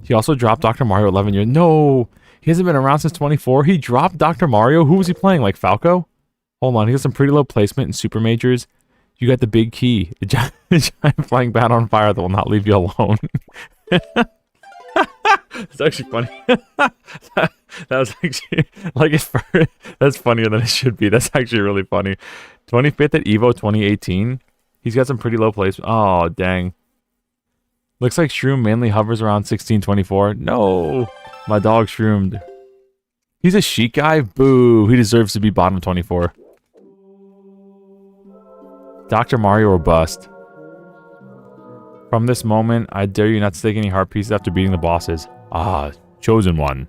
He also dropped Dr. Mario 11 years. No! He hasn't been around since 24. He dropped Dr. Mario? Who was he playing? Like Falco? Hold on, he has some pretty low placement in Super Majors. You got the big key. The giant flying bat on fire that will not leave you alone. It's actually funny. that was actually like that's funnier than it should be. That's actually really funny. 25th at Evo 2018. He's got some pretty low placement. Oh dang. Looks like Shroom mainly hovers around 1624. No, my dog Shroomed. He's a Sheik guy. Boo. He deserves to be bottom 24. Dr. Mario or bust. From this moment, I dare you not to take any heart pieces after beating the bosses. Ah, chosen one.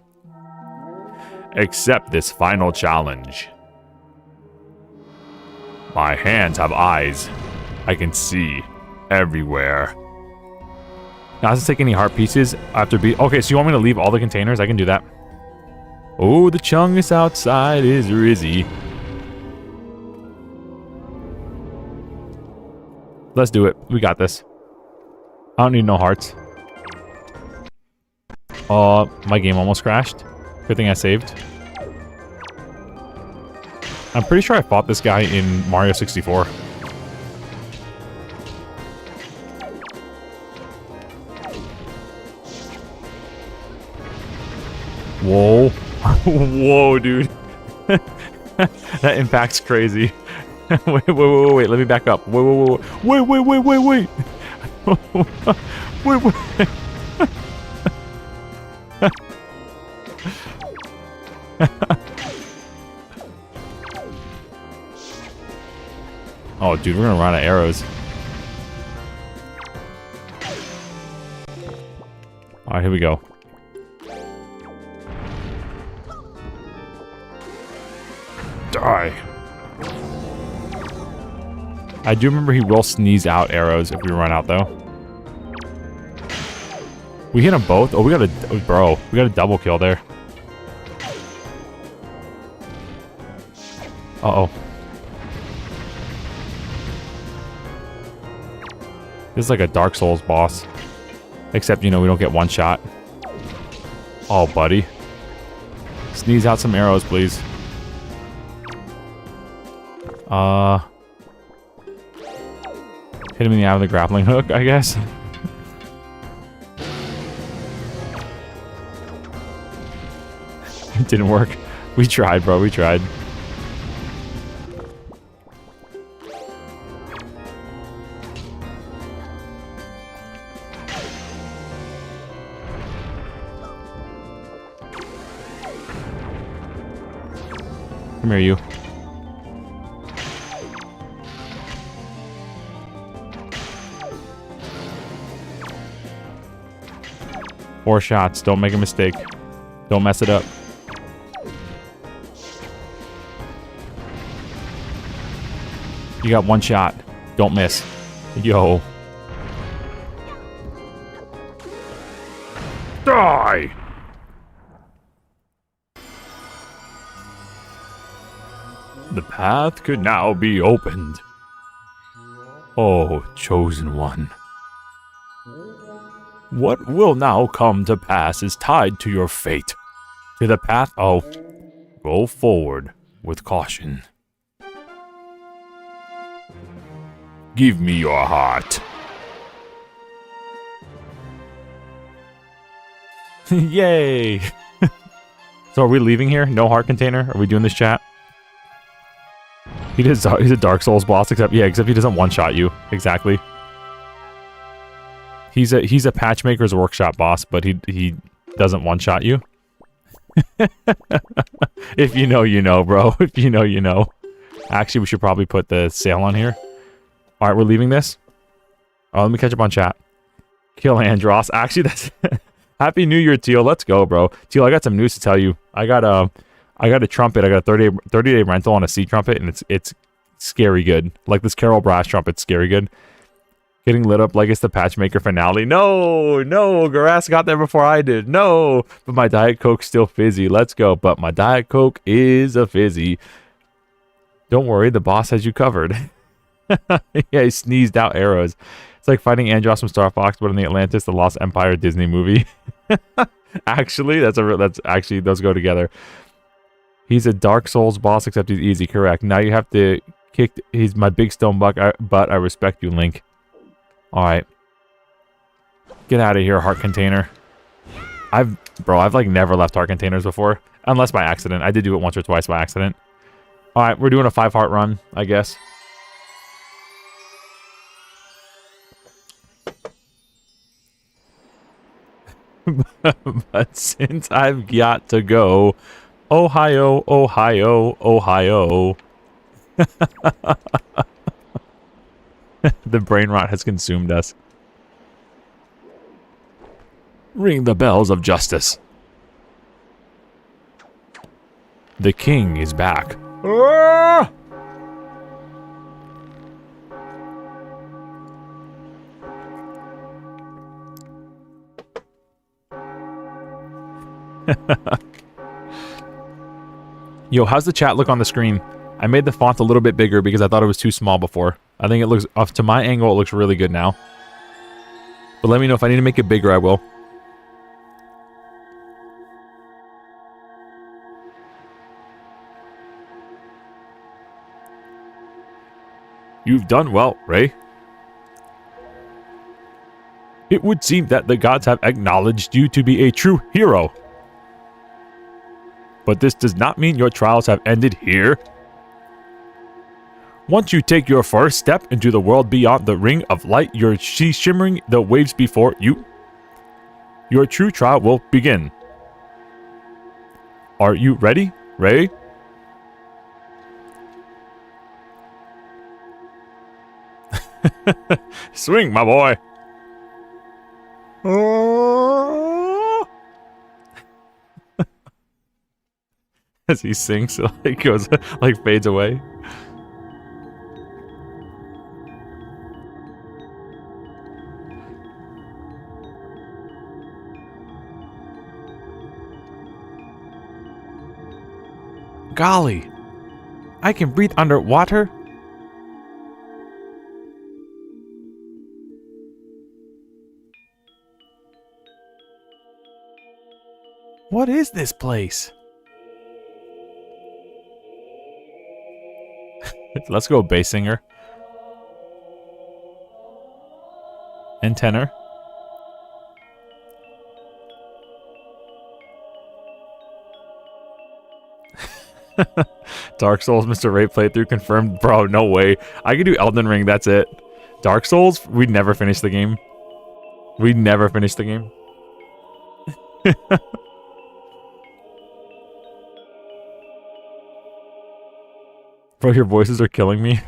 Accept this final challenge. My hands have eyes. I can see everywhere. Not to take any heart pieces after Okay, so you want me to leave all the containers? I can do that. Oh, the chungus outside is Rizzy. Let's do it. We got this. I don't need no hearts. My game almost crashed. Good thing I saved. I'm pretty sure I fought this guy in Mario 64. Whoa. Whoa, dude. That impact's crazy. Wait, let me back up. Wait. Wait. Oh, dude, we're gonna run out of arrows. Alright, here we go. Die. I do remember he will sneeze out arrows if we run out, though. We hit them both? Oh, we got a double kill there. Uh-oh. This is like a Dark Souls boss. Except, you know, we don't get one shot. Oh, buddy. Sneeze out some arrows, please. Hit him in the eye with a grappling hook, I guess. It didn't work. We tried, bro. We tried. Come here, you. Four shots. Don't make a mistake. Don't mess it up. You got one shot. Don't miss. Yo. Die! The path could now be opened. Oh, chosen one. What will now come to pass is tied to your fate. To the path, oh, go forward with caution. Give me your heart. Yay! So are we leaving here? No heart container? Are we doing this chat? He's a Dark Souls boss, except he doesn't one-shot you. Exactly. He's a Patchmaker's Workshop boss, but he doesn't one-shot you. If you know, you know, bro. If you know, you know. Actually, we should probably put the sail on here. Alright, we're leaving this. Oh, let me catch up on chat. Kill Andros. Actually, that's... Happy New Year, Teal. Let's go, bro. Teal, I got some news to tell you. I got a trumpet. I got a 30-day rental on a C trumpet, and it's scary good. Like this Carol Brass trumpet's scary good. Getting lit up like it's the Patchmaker finale. No, Garas got there before I did. No, but my Diet Coke's still fizzy. Let's go. But my Diet Coke is a fizzy. Don't worry, the boss has you covered. Yeah, he sneezed out arrows. It's like fighting Andros from Star Fox, but in the Atlantis, the Lost Empire Disney movie. Actually, actually those go together. He's a Dark Souls boss, except he's easy. Correct. Now you have to kick. He's my big stone butt. I respect you, Link. All right. Get out of here, heart container. I've like never left heart containers before, unless by accident. I did do it once or twice by accident. All right, we're doing a 5 heart run, I guess. But since I've got to go, Ohio, Ohio, Ohio. The brain rot has consumed us. Ring the bells of justice. The king is back. Ah! Yo, how's the chat look on the screen? I made the font a little bit bigger because I thought it was too small before. I think it looks, off to my angle, it looks really good now. But let me know if I need to make it bigger, I will. You've done well, Ray. It would seem that the gods have acknowledged you to be a true hero. But this does not mean your trials have ended here. Once you take your first step into the world beyond the ring of light, you're shimmering the waves before you. Your true trial will begin. Are you ready, Ray? Swing, my boy. As he sings, it like goes, like fades away. Golly, I can breathe underwater. What is this place? Let's go bass singer. And tenor. Dark Souls, Mr. Ray playthrough confirmed. Bro, no way. I could do Elden Ring, that's it. Dark Souls, we'd never finish the game. We'd never finish the game. Bro, your voices are killing me.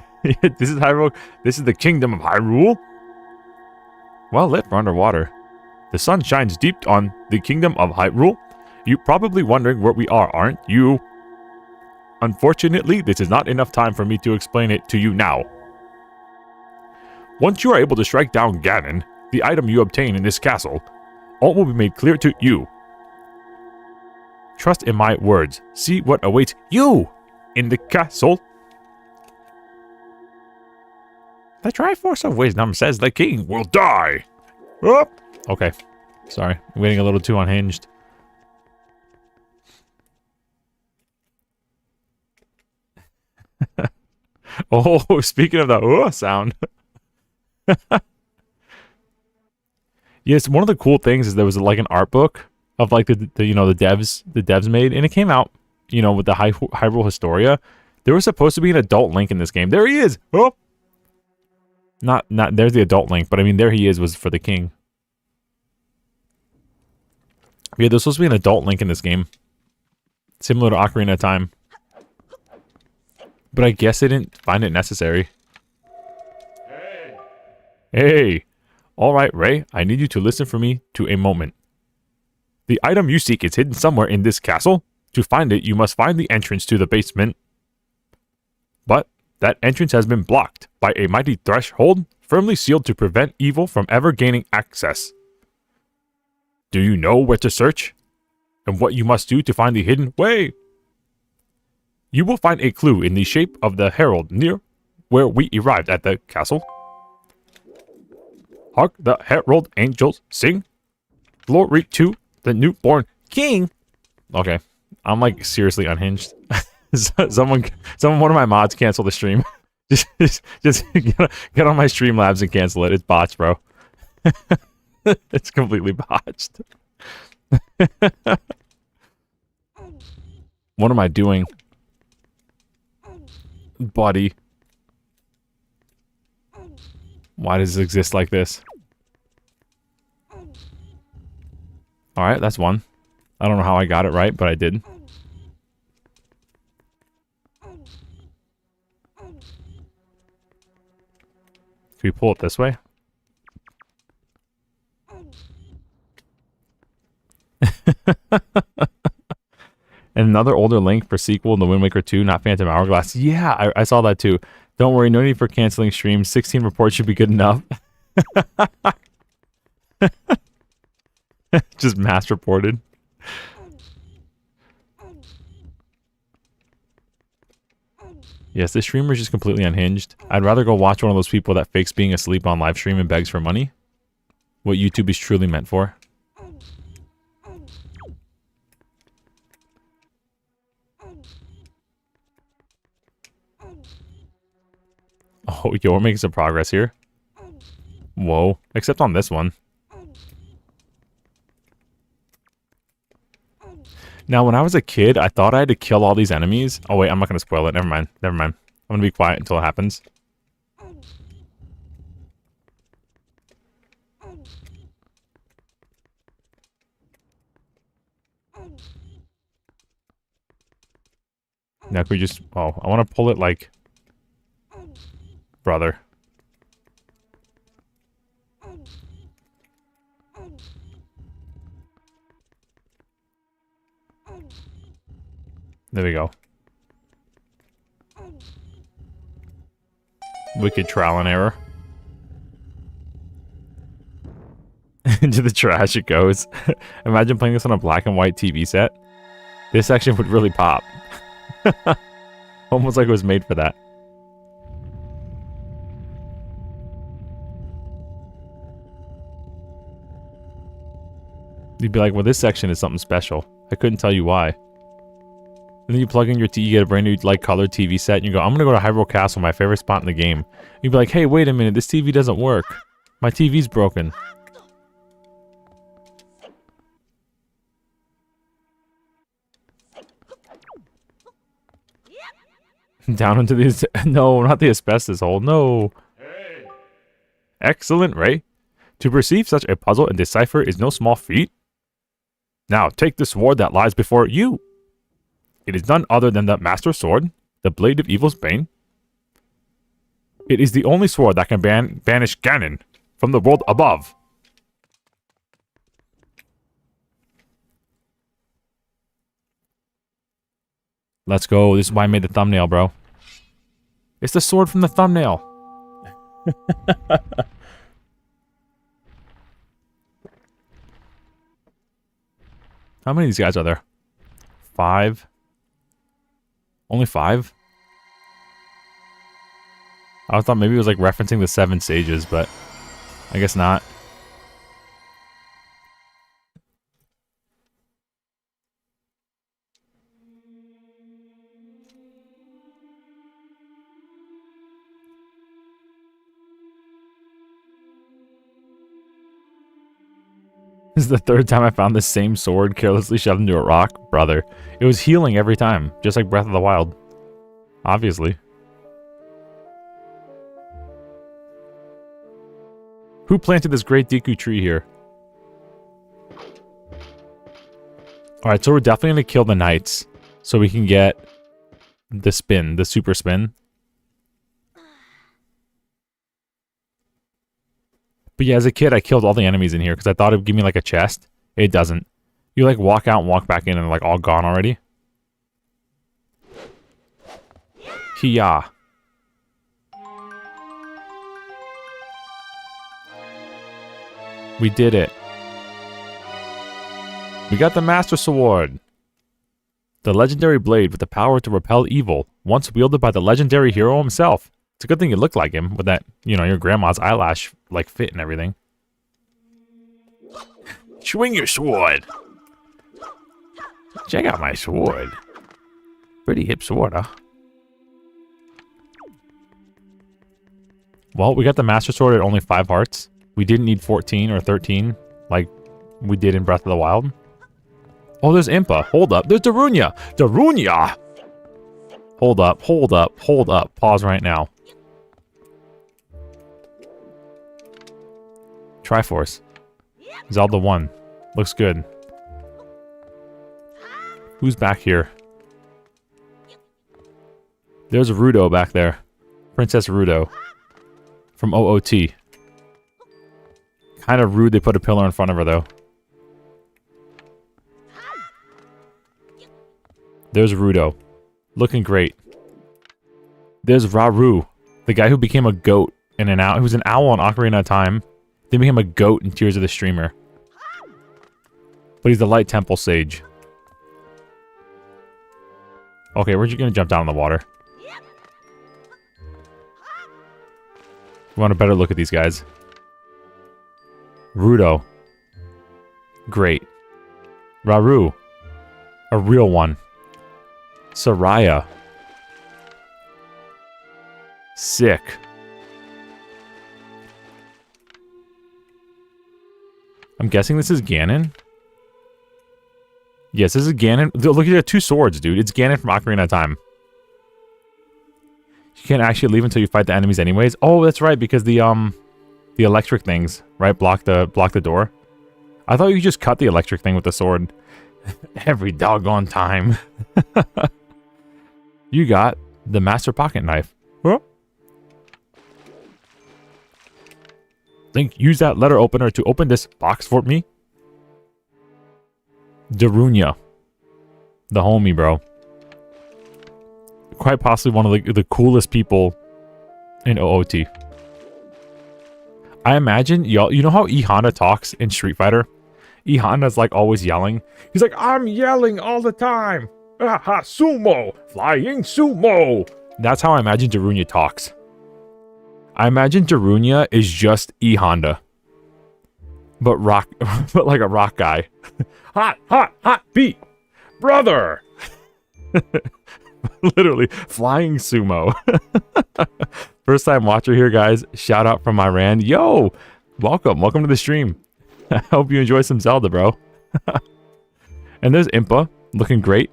This is Hyrule. This is the kingdom of Hyrule? Well lit for underwater. The sun shines deep on the kingdom of Hyrule. You're probably wondering where we are, aren't you? Unfortunately, this is not enough time for me to explain it to you now. Once you are able to strike down Ganon, the item you obtain in this castle, all will be made clear to you. Trust in my words. See what awaits you in the castle. The Triforce of Wisdom says the king will die. Oh. Okay. Sorry. I'm getting a little too unhinged. Oh, speaking of the sound. Yes, one of the cool things is there was like an art book of like the devs made, and it came out, with the Hyrule Historia. There was supposed to be an adult Link in this game. There he is. Oh. Not there's the adult Link, but I mean there he is was for the king. Yeah, there's supposed to be an adult Link in this game. Similar to Ocarina of Time. But I guess they didn't find it necessary. Hey! Alright, Ray, I need you to listen for me to a moment. The item you seek is hidden somewhere in this castle. To find it, you must find the entrance to the basement. But that entrance has been blocked by a mighty threshold, firmly sealed to prevent evil from ever gaining access. Do you know where to search? And what you must do to find the hidden way? You will find a clue in the shape of the herald near where we arrived at the castle. Hark the herald angels sing. Glory to the newborn king. Okay, I'm like seriously unhinged. Someone, one of my mods cancel the stream. just get on my Streamlabs and cancel it. It's bots, bro. It's completely botched. What am I doing? Buddy. Why does it exist like this? Alright, that's one. I don't know how I got it right, but I did. Can we pull it this way? And another older Link for sequel in the Wind Waker 2, not Phantom Hourglass. Yeah, I saw that too. Don't worry, no need for canceling streams. 16 reports should be good enough. Just mass reported. Yes, this streamer is just completely unhinged. I'd rather go watch one of those people that fakes being asleep on live stream and begs for money. What YouTube is truly meant for. Oh, yo, we're making some progress here. Whoa. Except on this one. Now, when I was a kid, I thought I had to kill all these enemies. Oh, wait, I'm not going to spoil it. Never mind. Never mind. I'm going to be quiet until it happens. Now, can we just... Oh, I want to pull it like... Brother. There we go. Wicked trial and error. Into the trash it goes. Imagine playing this on a black and white TV set. This section would really pop. Almost like it was made for that. You'd be like, well, this section is something special. I couldn't tell you why. And then you plug in your you get a brand new like colored TV set and you go, I'm gonna go to Hyrule Castle, my favorite spot in the game. You'd be like, hey, wait a minute, this TV doesn't work. My TV's broken. Down into the... No, not the asbestos hole. No. Hey. Excellent, Ray. To perceive such a puzzle and decipher is no small feat. Now, take the sword that lies before you. It is none other than the Master Sword, the Blade of Evil's Bane. It is the only sword that can banish Ganon from the world above. Let's go. This is why I made the thumbnail, bro. It's the sword from the thumbnail. How many of these guys are there? 5. Only 5? I thought maybe it was like referencing the 7 sages, but I guess not. This is the 3rd time I found the same sword carelessly shoved into a rock. Brother, it was healing every time, just like Breath of the Wild. Obviously. Who planted this great Deku tree here? Alright, so we're definitely going to kill the knights so we can get the spin, the super spin. But yeah, as a kid, I killed all the enemies in here because I thought it would give me like a chest. It doesn't. You like walk out and walk back in and they're like all gone already. Hiya. We did it. We got the Master Sword. The legendary blade with the power to repel evil, once wielded by the legendary hero himself. It's a good thing you look like him with that, you know, your grandma's eyelash, like, fit and everything. Swing your sword. Check out my sword. Pretty hip sword, huh? Well, we got the Master Sword at only 5 hearts. We didn't need 14 or 13 like we did in Breath of the Wild. Oh, there's Impa. Hold up. There's Darunia. Darunia! Hold up. Hold up. Hold up. Pause right now. Triforce. Zelda 1. Looks good. Who's back here? There's Rudo back there. Princess Rudo. From OOT. Kind of rude they put a pillar in front of her, though. There's Rudo. Looking great. There's Rauru. The guy who became a goat and an owl. He was an owl in Ocarina of Time. Then became a goat in Tears of the Streamer. But he's the Light Temple Sage. Okay, we're just gonna jump down in the water. We want a better look at these guys. Rudo. Great. Rauru. A real one. Soraya. Sick. I'm guessing this is Ganon? Yes, this is Ganon. Look, you got 2 swords, dude. It's Ganon from Ocarina of Time. You can't actually leave until you fight the enemies anyways. Oh, that's right, because the electric things, right, block the door. I thought you could just cut the electric thing with the sword. Every doggone time. You got the Master Pocket Knife. Huh? Link, use that letter opener to open this box for me. Darunia. The homie, bro. Quite possibly one of the coolest people in OOT. I imagine, y'all, you know how E Honda talks in Street Fighter? E Honda's like always yelling. He's like, I'm yelling all the time. Aha, sumo! Flying sumo! That's how I imagine Darunia talks. I imagine Darunia is just E Honda. But rock, but like a rock guy. Hot, hot, hot beat! Brother! Literally, flying sumo. First time watcher here, guys. Shout out from Iran. Yo! Welcome to the stream. I hope you enjoy some Zelda, bro. And there's Impa, looking great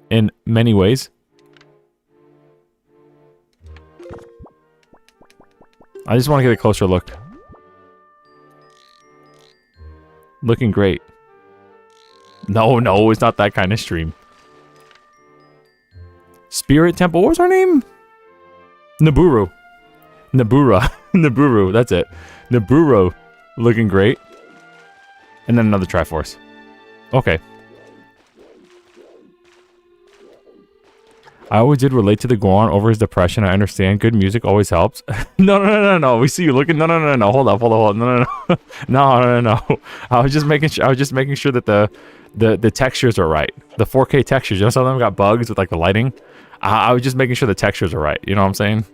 in many ways. I just want to get a closer look. Looking great. No, it's not that kind of stream. Spirit Temple, what was her name? Naburu. Naburu, that's it. Naburu, looking great. And then another Triforce. Okay. I always did relate to the Goron over his depression. I understand. Good music always helps. No. We see you looking. No. Hold up. No. No. I was just making sure that the textures are right. The 4K textures. You know, some of them got bugs with like the lighting. I was just making sure the textures are right. You know what I'm saying?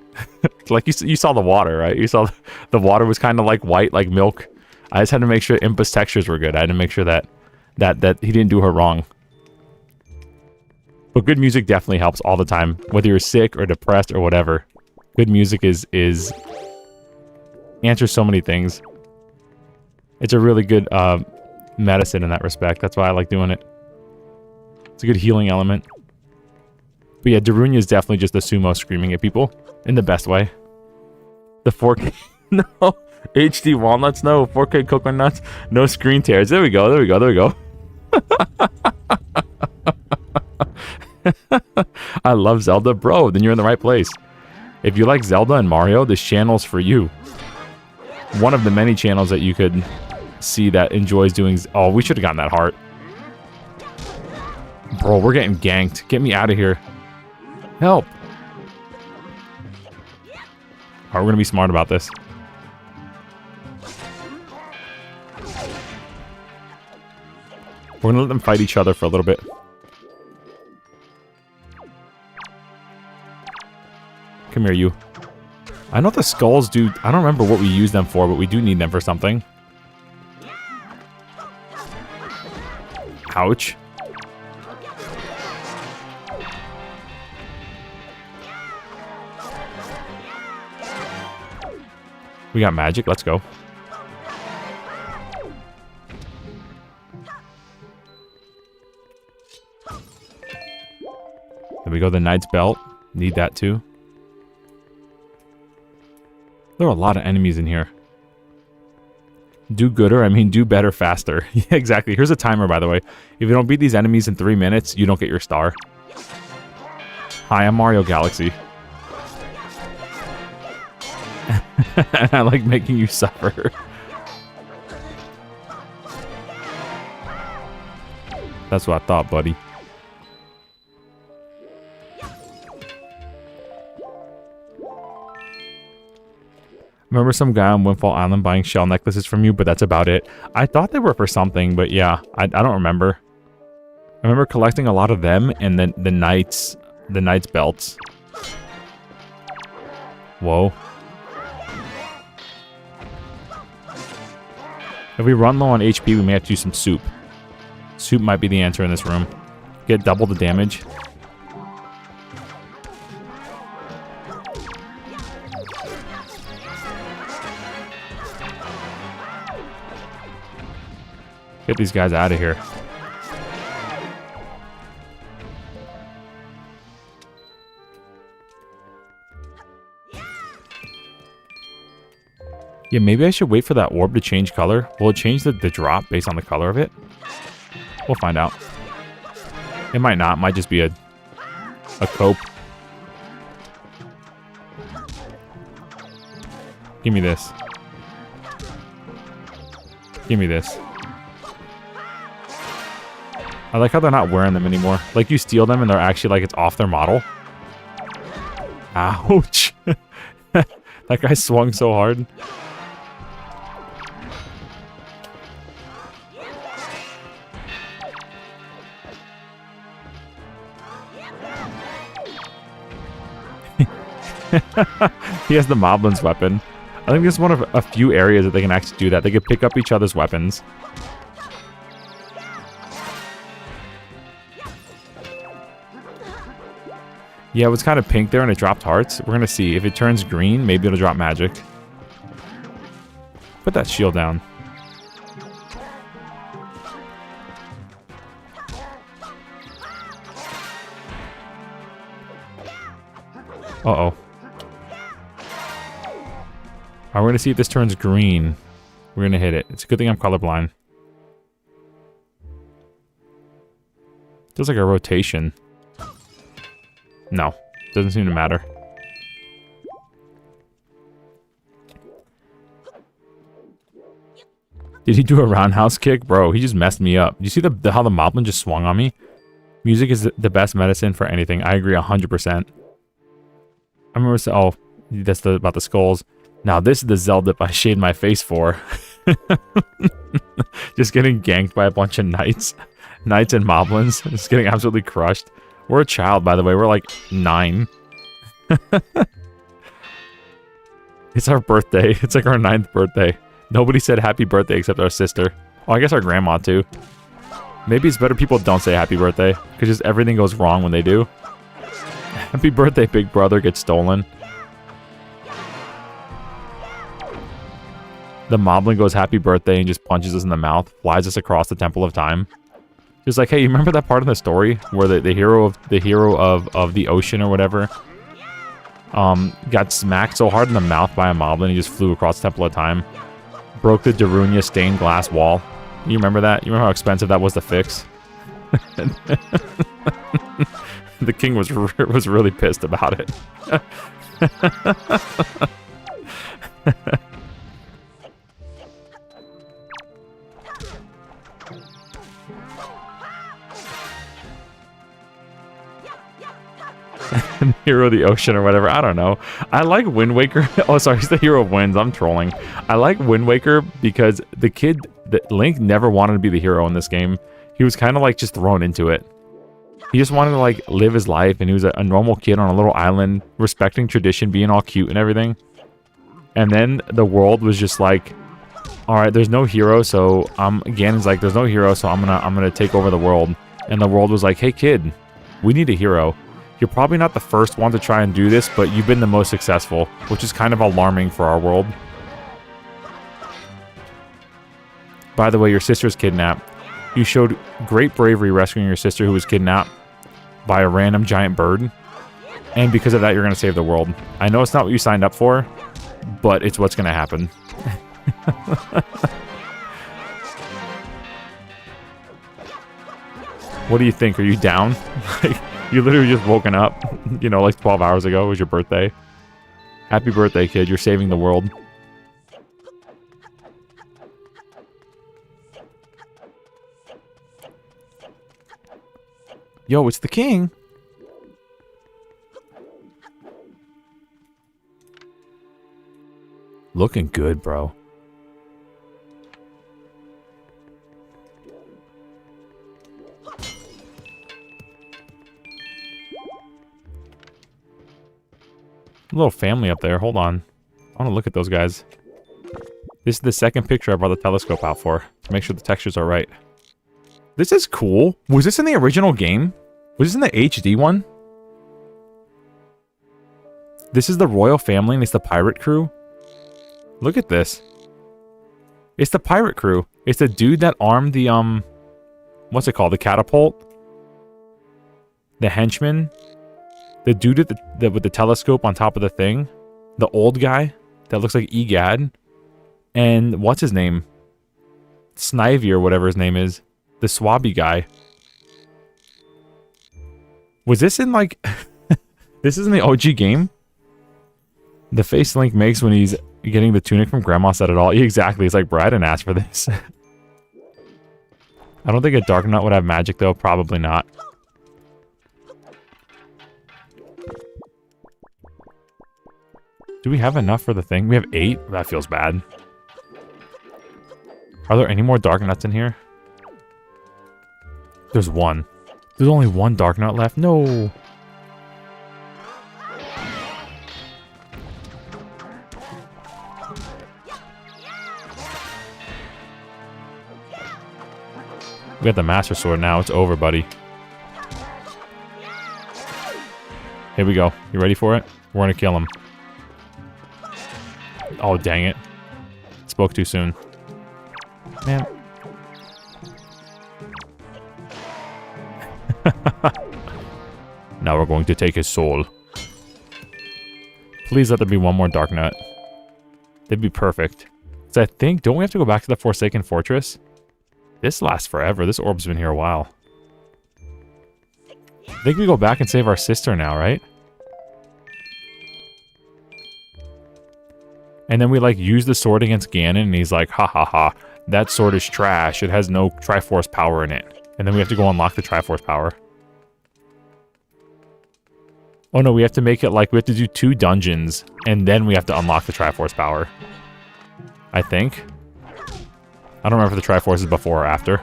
Like you saw the water, right? You saw the water was kind of like white, like milk. I just had to make sure Impa's textures were good. I had to make sure that he didn't do her wrong. But good music definitely helps all the time, whether you're sick or depressed or whatever. Good music is answers so many things. It's a really good medicine in that respect. That's why I like doing it. It's a good healing element. But yeah, Darunia is definitely just the sumo screaming at people in the best way. The 4K, no. HD walnuts, no. 4K coconut nuts, no screen tears. There we go. I love Zelda, bro. Then you're in the right place. If you like Zelda and Mario, this channel's for you. One of the many channels that you could see that enjoys doing... Oh, we should have gotten that heart. Bro, we're getting ganked. Get me out of here. Help. Alright, we're gonna be smart about this. We're gonna let them fight each other for a little bit. Come here, you. I know the skulls do... I don't remember what we use them for, but we do need them for something. Ouch. We got magic. Let's go. There we go. The Knight's Belt. Need that too. There are a lot of enemies in here. Do gooder, I mean do better faster. Yeah, exactly. Here's a timer, by the way. If you don't beat these enemies in 3 minutes, you don't get your star. Hi, I'm Mario Galaxy. I like making you suffer. That's what I thought, buddy. Remember some guy on Windfall Island buying shell necklaces from you, but that's about it. I thought they were for something, but yeah, I don't remember. I remember collecting a lot of them and then the knight's belts. Whoa. If we run low on HP, we may have to do some soup. Soup might be the answer in this room. Get double the damage. Get these guys out of here. Yeah, maybe I should wait for that orb to change color. Will it change the drop based on the color of it? We'll find out. It might not. It might just be a cope. Give me this. Give me this. I like how they're not wearing them anymore. Like, you steal them and they're actually like it's off their model. Ouch. That guy swung so hard. He has the Moblin's weapon. I think this is one of a few areas that they can actually do that. They can pick up each other's weapons. Yeah, it was kind of pink there and it dropped hearts. We're gonna see. If it turns green, maybe it'll drop magic. Put that shield down. Uh-oh. Alright, we're gonna see if this turns green. We're gonna hit it. It's a good thing I'm colorblind. Feels like a rotation. No. Doesn't seem to matter. Did he do a roundhouse kick? Bro, he just messed me up. You see how the moblin just swung on me? Music is the best medicine for anything. I agree 100%. I remember saying, oh, that's about the skulls. Now this is the Zelda I shaved my face for. Just getting ganked by a bunch of knights. Knights and moblins. Just getting absolutely crushed. We're a child, by the way. We're like 9. It's our birthday. It's like our 9th birthday. Nobody said happy birthday except our sister. Oh, I guess our grandma too. Maybe it's better people don't say happy birthday. Because just everything goes wrong when they do. Happy birthday, big brother gets stolen. The moblin goes happy birthday and just punches us in the mouth. Flies us across the Temple of Time. Just like, hey, you remember that part in the story where the hero of the ocean or whatever got smacked so hard in the mouth by a moblin he just flew across the Temple of Time. Broke the Darunia stained glass wall. You remember that? You remember how expensive that was to fix? The king was really pissed about it. Hero of the ocean or whatever. I don't know. I like Wind Waker. Oh, sorry, he's the hero of winds. I'm trolling. I like Wind Waker because Link never wanted to be the hero in this game. He was kind of like just thrown into it. He just wanted to like live his life, and he was a normal kid on a little island, respecting tradition, being all cute and everything. And then the world was just like, all right, there's no hero, so Ganon's like, there's no hero, so I'm gonna take over the world. And the world was like, hey kid, we need a hero. You're probably not the first one to try and do this, but you've been the most successful, which is kind of alarming for our world. By the way, your sister's kidnapped. You showed great bravery rescuing your sister who was kidnapped by a random giant bird. And because of that, you're going to save the world. I know it's not what you signed up for, but it's what's going to happen. What do you think? Are you down? You literally just woken up, you know, like 12 hours ago. It was your birthday. Happy birthday, kid. You're saving the world. Yo, it's the king. Looking good, bro. A little family up there. Hold on. I want to look at those guys. This is the second picture I brought the telescope out for. To make sure the textures are right. This is cool. Was this in the original game? Was this in the HD one? This is the royal family and it's the pirate crew. Look at this. It's the pirate crew. It's the dude that armed the, what's it called? The catapult? The henchman? The dude with the telescope on top of the thing. The old guy that looks like Egad. And what's his name? Snivy or whatever his name is. The swabby guy. Was this in like... This is in the OG game? The face Link makes when he's getting the tunic from Grandma said it all. Yeah, exactly. It's like, bro, I didn't ask for this. I don't think a Dark Knight would have magic though. Probably not. Do we have enough for the thing? We have 8? That feels bad. Are there any more Dark Nuts in here? There's 1. There's only 1 Dark Nut left? No! We got the Master Sword now. It's over, buddy. Here we go. You ready for it? We're gonna kill him. Oh, dang it. Spoke too soon. Man. Now we're going to take his soul. Please let there be one more Dark Nut. That'd be perfect. So I think, don't we have to go back to the Forsaken Fortress? This lasts forever. This orb's been here a while. I think we go back and save our sister now, right? And then we, like, use the sword against Ganon, and he's like, ha ha ha, that sword is trash. It has no Triforce power in it. And then we have to go unlock the Triforce power. Oh no, we have to make it like, we have to do 2 dungeons, and then we have to unlock the Triforce power. I think. I don't remember if the Triforce is before or after.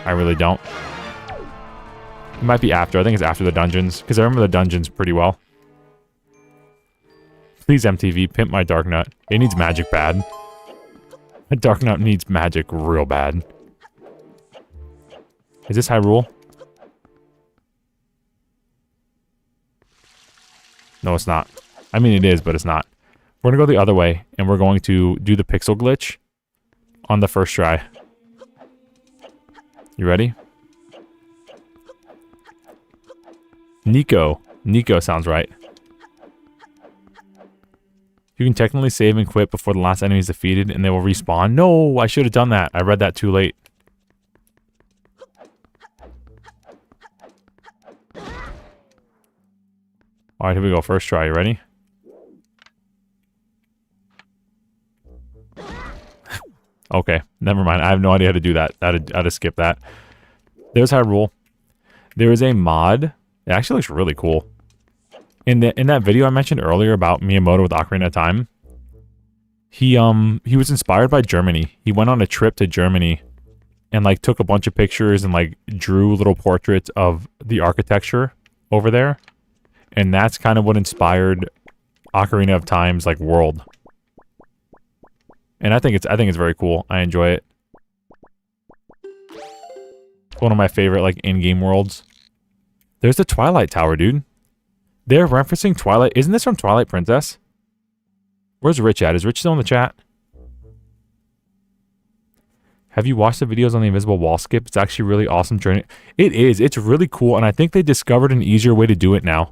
I really don't. It might be after. I think it's after the dungeons, because I remember the dungeons pretty well. Please, MTV, pimp my Dark Nut. It needs magic bad. My Dark Nut needs magic real bad. Is this Hyrule? No, it's not. I mean, it is, but it's not. We're going to go the other way, and we're going to do the pixel glitch on the first try. You ready? Nico. Nico sounds right. You can technically save and quit before the last enemy is defeated, and they will respawn. No, I should have done that. I read that too late. Alright, here we go. First try. You ready? Okay, never mind. I have no idea how to do that. I'd have skipped that. There's Hyrule. There is a mod. It actually looks really cool. In that video I mentioned earlier about Miyamoto with Ocarina of Time, he was inspired by Germany. He went on a trip to Germany and like took a bunch of pictures and like drew little portraits of the architecture over there. And that's kind of what inspired Ocarina of Time's like world. And I think it's very cool. I enjoy it. It's one of my favorite like in-game worlds. There's the Twilight Tower, dude. They're referencing Twilight. Isn't this from Twilight Princess? Where's Rich at? Is Rich still in the chat? Have you watched the videos on the invisible wall skip? It's actually really awesome journey. It is. It's really cool, and I think they discovered an easier way to do it now.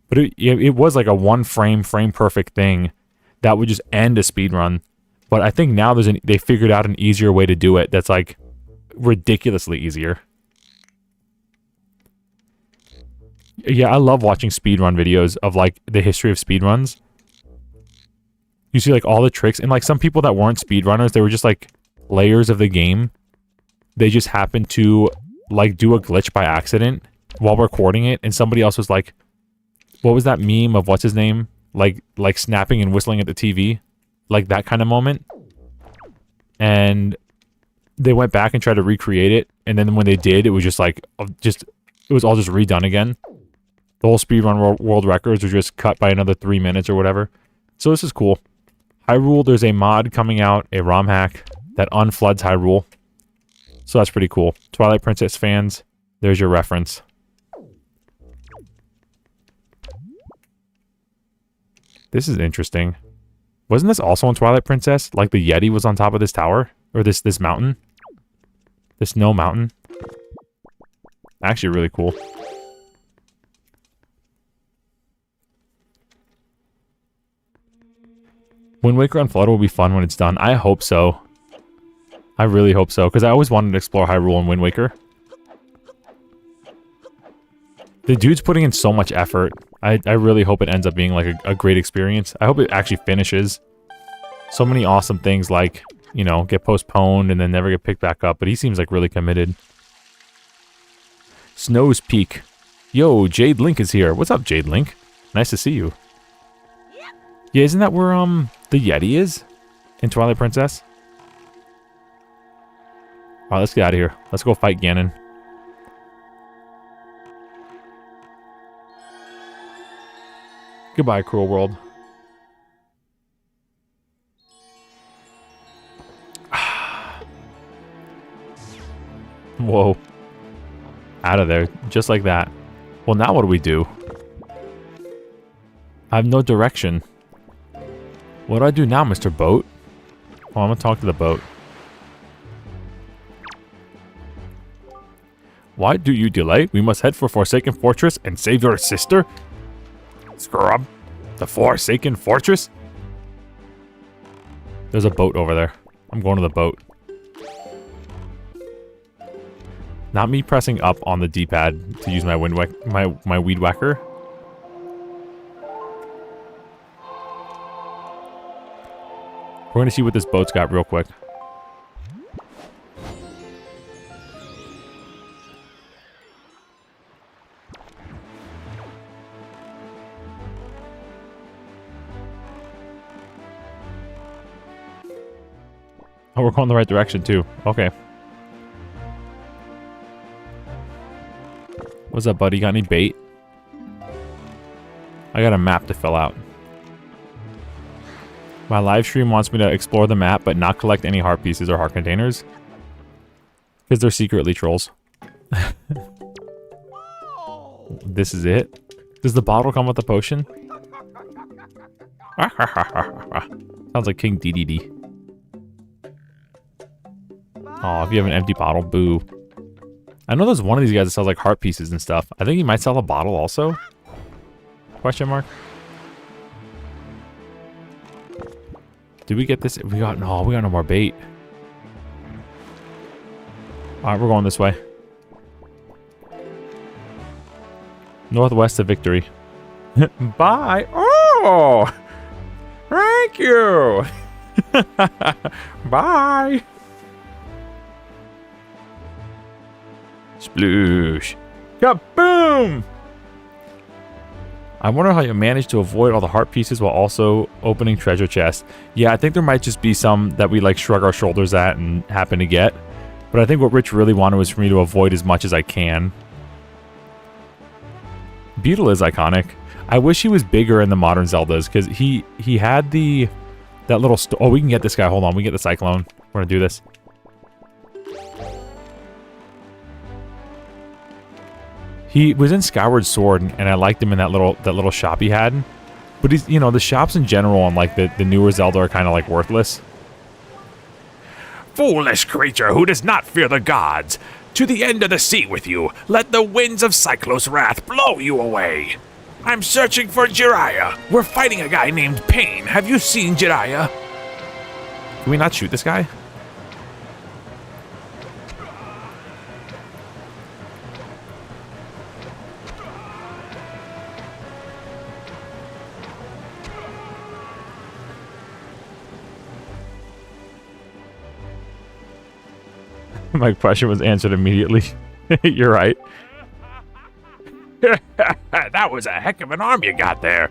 But it was like a one frame perfect thing that would just end a speed run. But I think now they figured out an easier way to do it that's like ridiculously easier. Yeah, I love watching speedrun videos of like the history of speedruns. You see like all the tricks, and like some people that weren't speedrunners, they were just like players of the game. They just happened to like do a glitch by accident while recording it, and somebody else was like, what was that meme of what's his name? Like snapping and whistling at the TV. Like that kind of moment. And they went back and tried to recreate it, and then when they did, it was just like it was all just redone again. The whole speedrun world records were just cut by another 3 minutes or whatever. So this is cool. Hyrule, there's a mod coming out, a ROM hack, that unfloods Hyrule. So that's pretty cool. Twilight Princess fans, there's your reference. This is interesting. Wasn't this also on Twilight Princess? Like the Yeti was on top of this tower? Or this mountain? This snow mountain? Actually really cool. Wind Waker Unflooded will be fun when it's done. I hope so. I really hope so, because I always wanted to explore Hyrule and Wind Waker. The dude's putting in so much effort. I really hope it ends up being like a great experience. I hope it actually finishes. So many awesome things like, you know, get postponed and then never get picked back up, but he seems like really committed. Snow's Peak. Yo, Jade Link is here. What's up, Jade Link? Nice to see you. Yeah, isn't that where the Yeti is? In Twilight Princess? Alright, let's get out of here. Let's go fight Ganon. Goodbye, cruel world. Whoa. Out of there. Just like that. Well, now what do we do? I have no direction. What do I do now, Mr. Boat? Oh, I'm gonna talk to the boat. Why do you delay? We must head for Forsaken Fortress and save your sister? Scrub. The Forsaken Fortress? There's a boat over there. I'm going to the boat. Not me pressing up on the D-pad to use my my Weed Whacker. We're going to see what this boat's got real quick. Oh, we're going the right direction too. Okay. What's up, buddy? Got any bait? I got a map to fill out. My live stream wants me to explore the map, but not collect any heart pieces or heart containers. Because they're secretly trolls. This is it? Does the bottle come with the potion? Sounds like King DDD. Oh, if you have an empty bottle, boo. I know there's one of these guys that sells like heart pieces and stuff. I think he might sell a bottle also. Question mark. Did we get this? We got no more bait. Alright, we're going this way. Northwest of victory. Bye. Oh! Thank you! Bye! Sploosh. Kaboom! I wonder how you managed to avoid all the heart pieces while also opening treasure chests. Yeah, I think there might just be some that we like shrug our shoulders at and happen to get. But I think what Rich really wanted was for me to avoid as much as I can. Beetle is iconic. I wish he was bigger in the modern Zeldas because he had that little oh, we can get this guy. Hold on, we can get the Cyclone. We're gonna do this. He was in Skyward Sword, and I liked him in that little shop he had. But he's, you know, the shops in general and like the newer Zelda are kind of like worthless. Foolish creature who does not fear the gods! To the end of the sea with you! Let the winds of Cyclos' wrath blow you away! I'm searching for Jiraiya! We're fighting a guy named Pain! Have you seen Jiraiya? Can we not shoot this guy? My question was answered immediately. You're right. That was a heck of an arm you got there.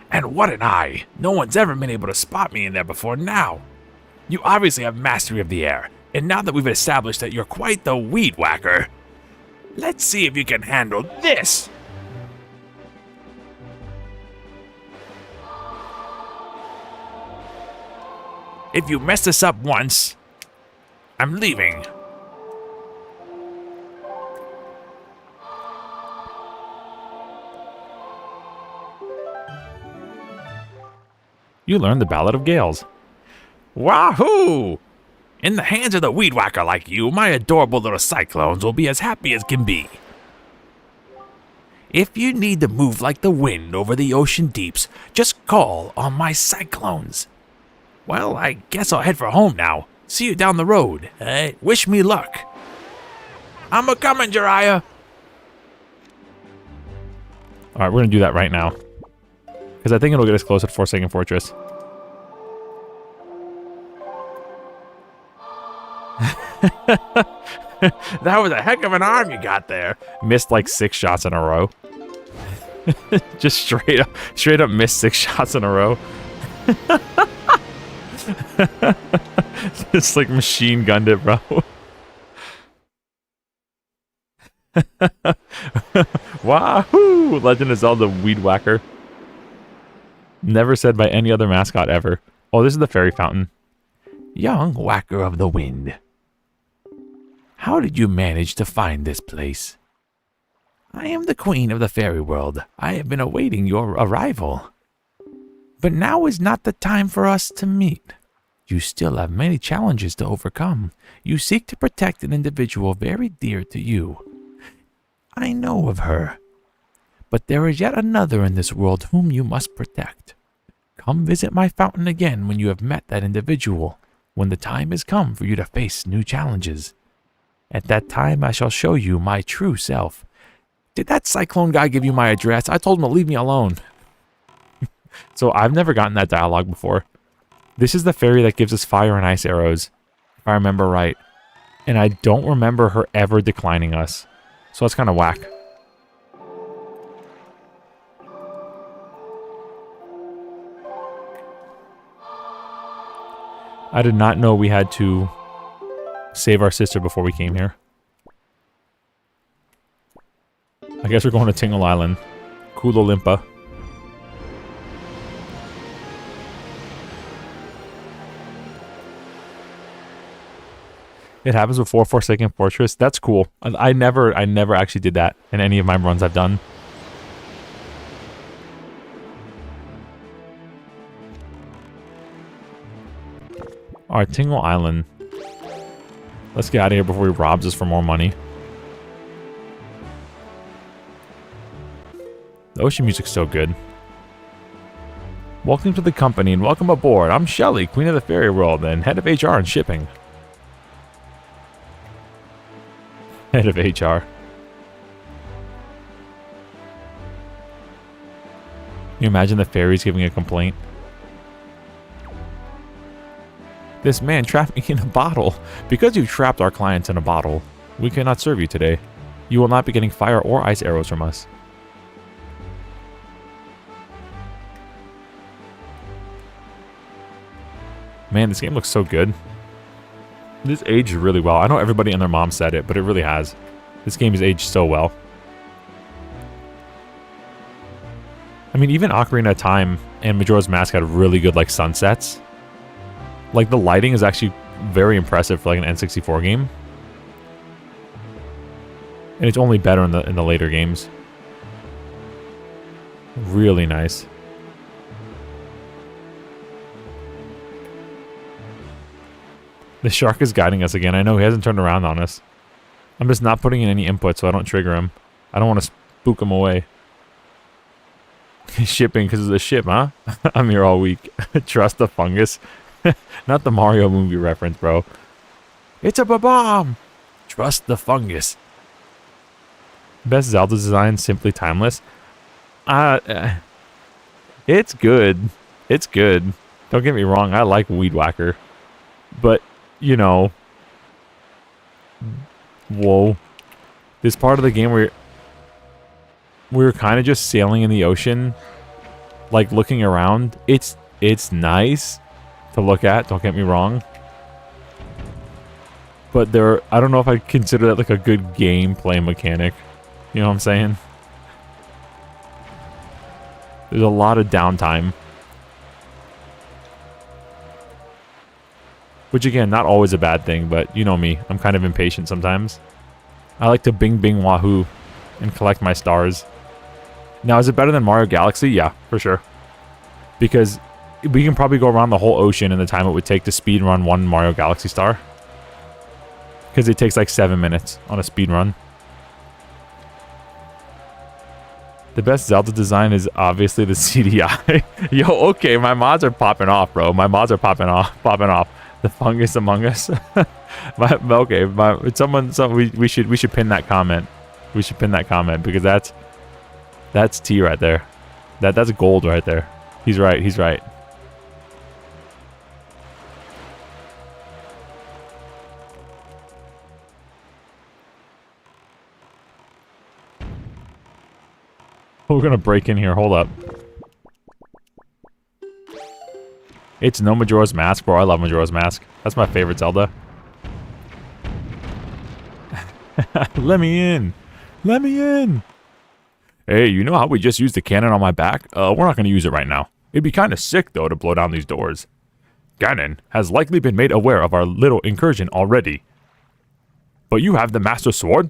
And what an eye. No one's ever been able to spot me in there before now. You obviously have mastery of the air. And now that we've established that you're quite the Weed Whacker, let's see if you can handle this. If you mess this up once, I'm leaving. You learned the Ballad of Gales. Wahoo! In the hands of the Weed Whacker like you, my adorable little cyclones will be as happy as can be. If you need to move like the wind over the ocean deeps, just call on my cyclones. Well, I guess I'll head for home now. See you down the road. Wish me luck. I'm a-comin', Jiraiya. Alright, we're gonna do that right now. Because I think it'll get us closer to Forsaken Fortress. That was a heck of an arm you got there. Missed like 6 shots in a row. Just straight up missed 6 shots in a row. Just like machine gunned it, bro. Wahoo! Legend of Zelda Weed Whacker. Never said by any other mascot ever. Oh, this is the fairy fountain. Young Whacker of the Wind. How did you manage to find this place? I am the queen of the fairy world. I have been awaiting your arrival. But now is not the time for us to meet. You still have many challenges to overcome. You seek to protect an individual very dear to you. I know of her. But there is yet another in this world whom you must protect. Come visit my fountain again when you have met that individual, when the time has come for you to face new challenges. At that time, I shall show you my true self. Did that cyclone guy give you my address? I told him to leave me alone. So I've never gotten that dialogue before. This is the fairy that gives us fire and ice arrows, if I remember right. And I don't remember her ever declining us. So that's kind of whack. I did not know we had to save our sister before we came here. I guess we're going to Tingle Island. Kula Limpa. It happens before Forsaken Fortress. That's cool. I never actually did that in any of my runs I've done. Alright, Tingle Island. Let's get out of here before he robs us for more money. The ocean music's so good. Welcome to the company and welcome aboard. I'm Shelly, Queen of the Fairy World and Head of HR and Shipping. Head of HR. Can you imagine the fairies giving a complaint? This man trapped me in a bottle. Because you trapped our clients in a bottle, we cannot serve you today. You will not be getting fire or ice arrows from us. Man, this game looks so good. This aged really well. I know everybody and their mom said it, but it really has. This game has aged so well. I mean, even Ocarina of Time and Majora's Mask had really good, like, sunsets. Like, the lighting is actually very impressive for, like, an N64 game. And it's only better in the later games. Really nice. The shark is guiding us again. I know he hasn't turned around on us. I'm just not putting in any input so I don't trigger him. I don't want to spook him away. He's shipping because of the ship, huh? I'm here all week. Trust the fungus. Not the Mario movie reference, bro. It's a bomb. Trust the fungus. Best Zelda design, simply timeless. It's good. It's good. Don't get me wrong. I like WEED WACKER. But, you know, whoa, this part of the game where we were kind of just sailing in the ocean, like looking around. It's nice to look at, don't get me wrong, but I don't know if I consider that like a good gameplay mechanic. You know what I'm saying? There's a lot of downtime. Which, again, not always a bad thing, but you know me. I'm kind of impatient sometimes. I like to bing bing wahoo and collect my stars. Now, is it better than Mario Galaxy? Yeah, for sure. Because we can probably go around the whole ocean in the time it would take to speedrun one Mario Galaxy star. Because it takes like 7 minutes on a speedrun. The best Zelda design is obviously the CDI. Yo, okay, my mods are popping off, bro. My mods are popping off. The fungus among us. We should pin that comment. We should pin that comment because that's tea right there. That's gold right there. He's right. He's right. We're gonna break in here. Hold up. It's no Majora's Mask, bro. I love Majora's Mask. That's my favorite Zelda. Let me in. Let me in. Hey, you know how we just used the cannon on my back? We're not going to use it right now. It'd be kind of sick, though, to blow down these doors. Ganon has likely been made aware of our little incursion already. But you have the Master Sword?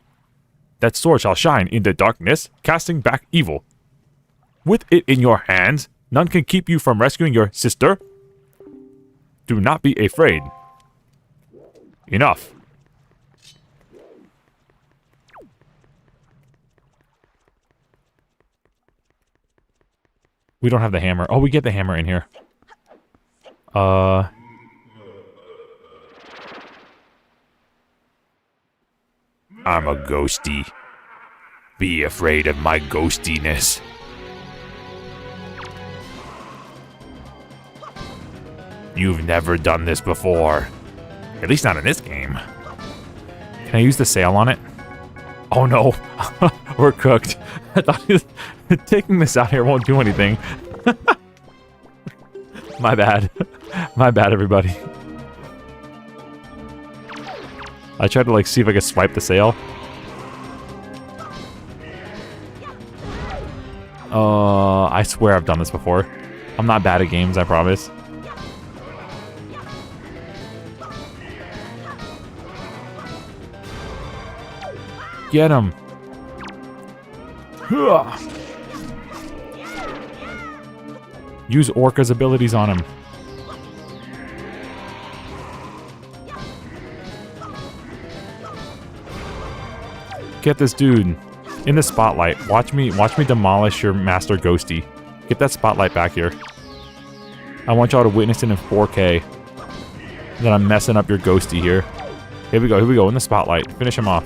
That sword shall shine in the darkness, casting back evil. With it in your hands, none can keep you from rescuing your sister. Do not be afraid. Enough. We don't have the hammer. Oh, we get the hammer in here. I'm a ghosty. Be afraid of my ghostiness. You've never done this before. At least not in this game. Can I use the sail on it? Oh no. We're cooked. I thought taking this out here won't do anything. My bad. My bad, everybody. I tried to like see if I could swipe the sail. I swear I've done this before. I'm not bad at games, I promise. Get him. Use Orca's abilities on him. Get this dude in the spotlight. Watch me demolish your master ghosty. Get that spotlight back here. I want y'all to witness it in 4K. That I'm messing up your ghosty here. Here we go, in the spotlight. Finish him off.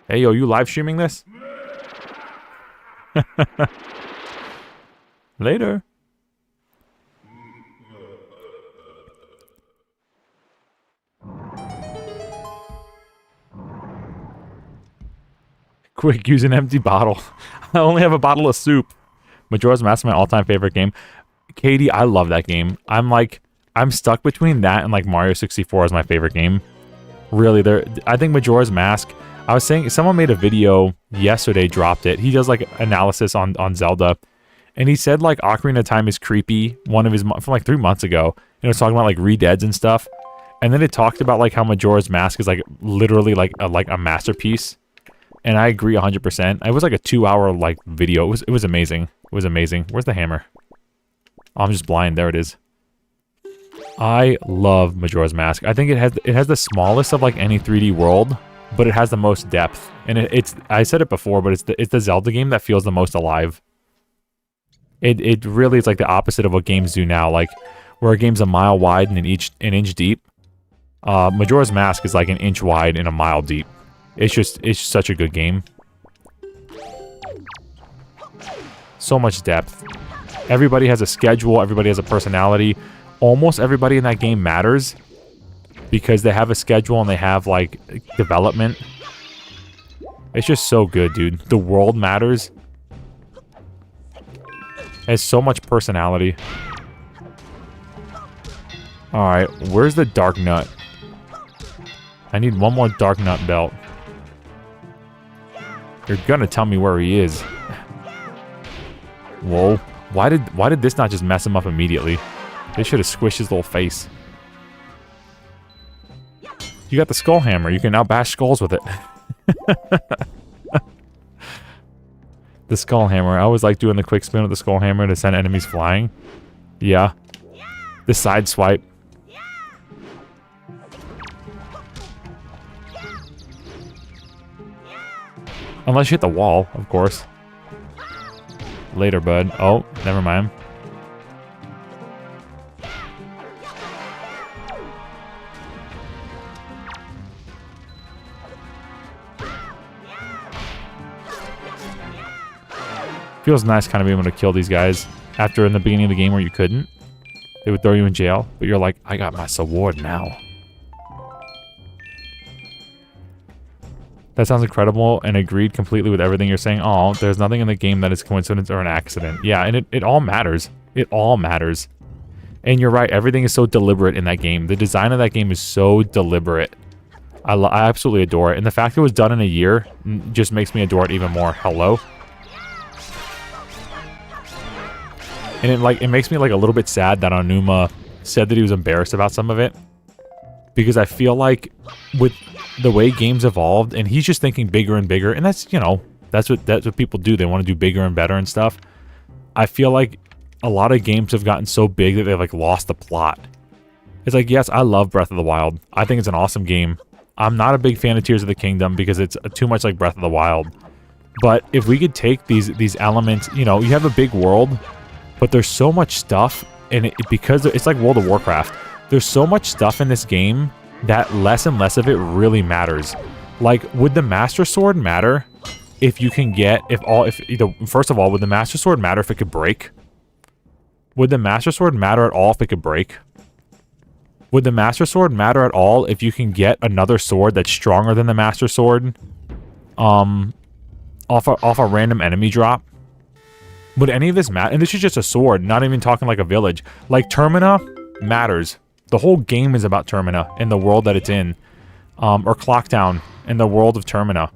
Hey, yo, you live streaming this? Later. Quick, use an empty bottle. I only have a bottle of soup. Majora's Mask is my all-time favorite game. Katie, I love that game. I'm stuck between that and like Mario 64 as my favorite game. Really, I think Majora's Mask. I was saying, someone made a video yesterday, dropped it. He does like analysis on Zelda, and he said like Ocarina of Time is creepy. One of his from like 3 months ago, and it was talking about like redeads and stuff. And then it talked about like how Majora's Mask is like literally like a masterpiece. And I agree 100%. It was like a 2-hour like video. It was amazing. It was amazing. Where's the hammer? Oh, I'm just blind. There it is. I love Majora's Mask. I think it has the smallest of like any 3D world, but it has the most depth. And it's I said it before, but it's the Zelda game that feels the most alive. It really is like the opposite of what games do now, like where a game's a mile wide and an inch deep. Majora's Mask is like an inch wide and a mile deep. It's such a good game. So much depth. Everybody has a schedule, everybody has a personality. Almost everybody in that game matters because they have a schedule and they have like development. It's just so good, dude. The world matters. It has so much personality. Alright, where's the Dark Nut? I need one more Dark Nut belt. You're gonna tell me where he is. Whoa. Why did this not just mess him up immediately? They should have squished his little face. You got the skull hammer. You can now bash skulls with it. The skull hammer. I always like doing the quick spin with the skull hammer to send enemies flying. Yeah. The side swipe. Unless you hit the wall, of course. Later, bud. Oh, never mind. Feels nice kind of being able to kill these guys after in the beginning of the game where you couldn't. They would throw you in jail, but you're like, I got my sword now. That sounds incredible and agreed completely with everything you're saying. Oh, there's nothing in the game that is coincidence or an accident. Yeah, and it all matters. It all matters. And you're right, everything is so deliberate in that game. The design of that game is so deliberate. I absolutely adore it. And the fact it was done in a year just makes me adore it even more. Hello? And it makes me like a little bit sad that Onuma said that he was embarrassed about some of it. because I feel like with the way games evolved, and he's just thinking bigger and bigger, and that's, you know, that's what people do. They want to do bigger and better and stuff. I feel like a lot of games have gotten so big that they've like lost the plot. It's like, yes, I love Breath of the Wild. I think it's an awesome game. I'm not a big fan of Tears of the Kingdom because it's too much like Breath of the Wild. But if we could take these elements, you know, you have a big world, but there's so much stuff, and because it's like World of Warcraft. There's so much stuff in this game that less and less of it really matters. Like, would the Master Sword matter if you can get, first of all, would the Master Sword matter if it could break? Would the Master Sword matter at all if it could break? Would the Master Sword matter at all if you can get another sword that's stronger than the Master Sword? Off a random enemy drop? Would any of this matter? And this is just a sword, not even talking like a village. Like, Termina matters. The whole game is about Termina in the world that it's in. Or Clocktown in the world of Termina.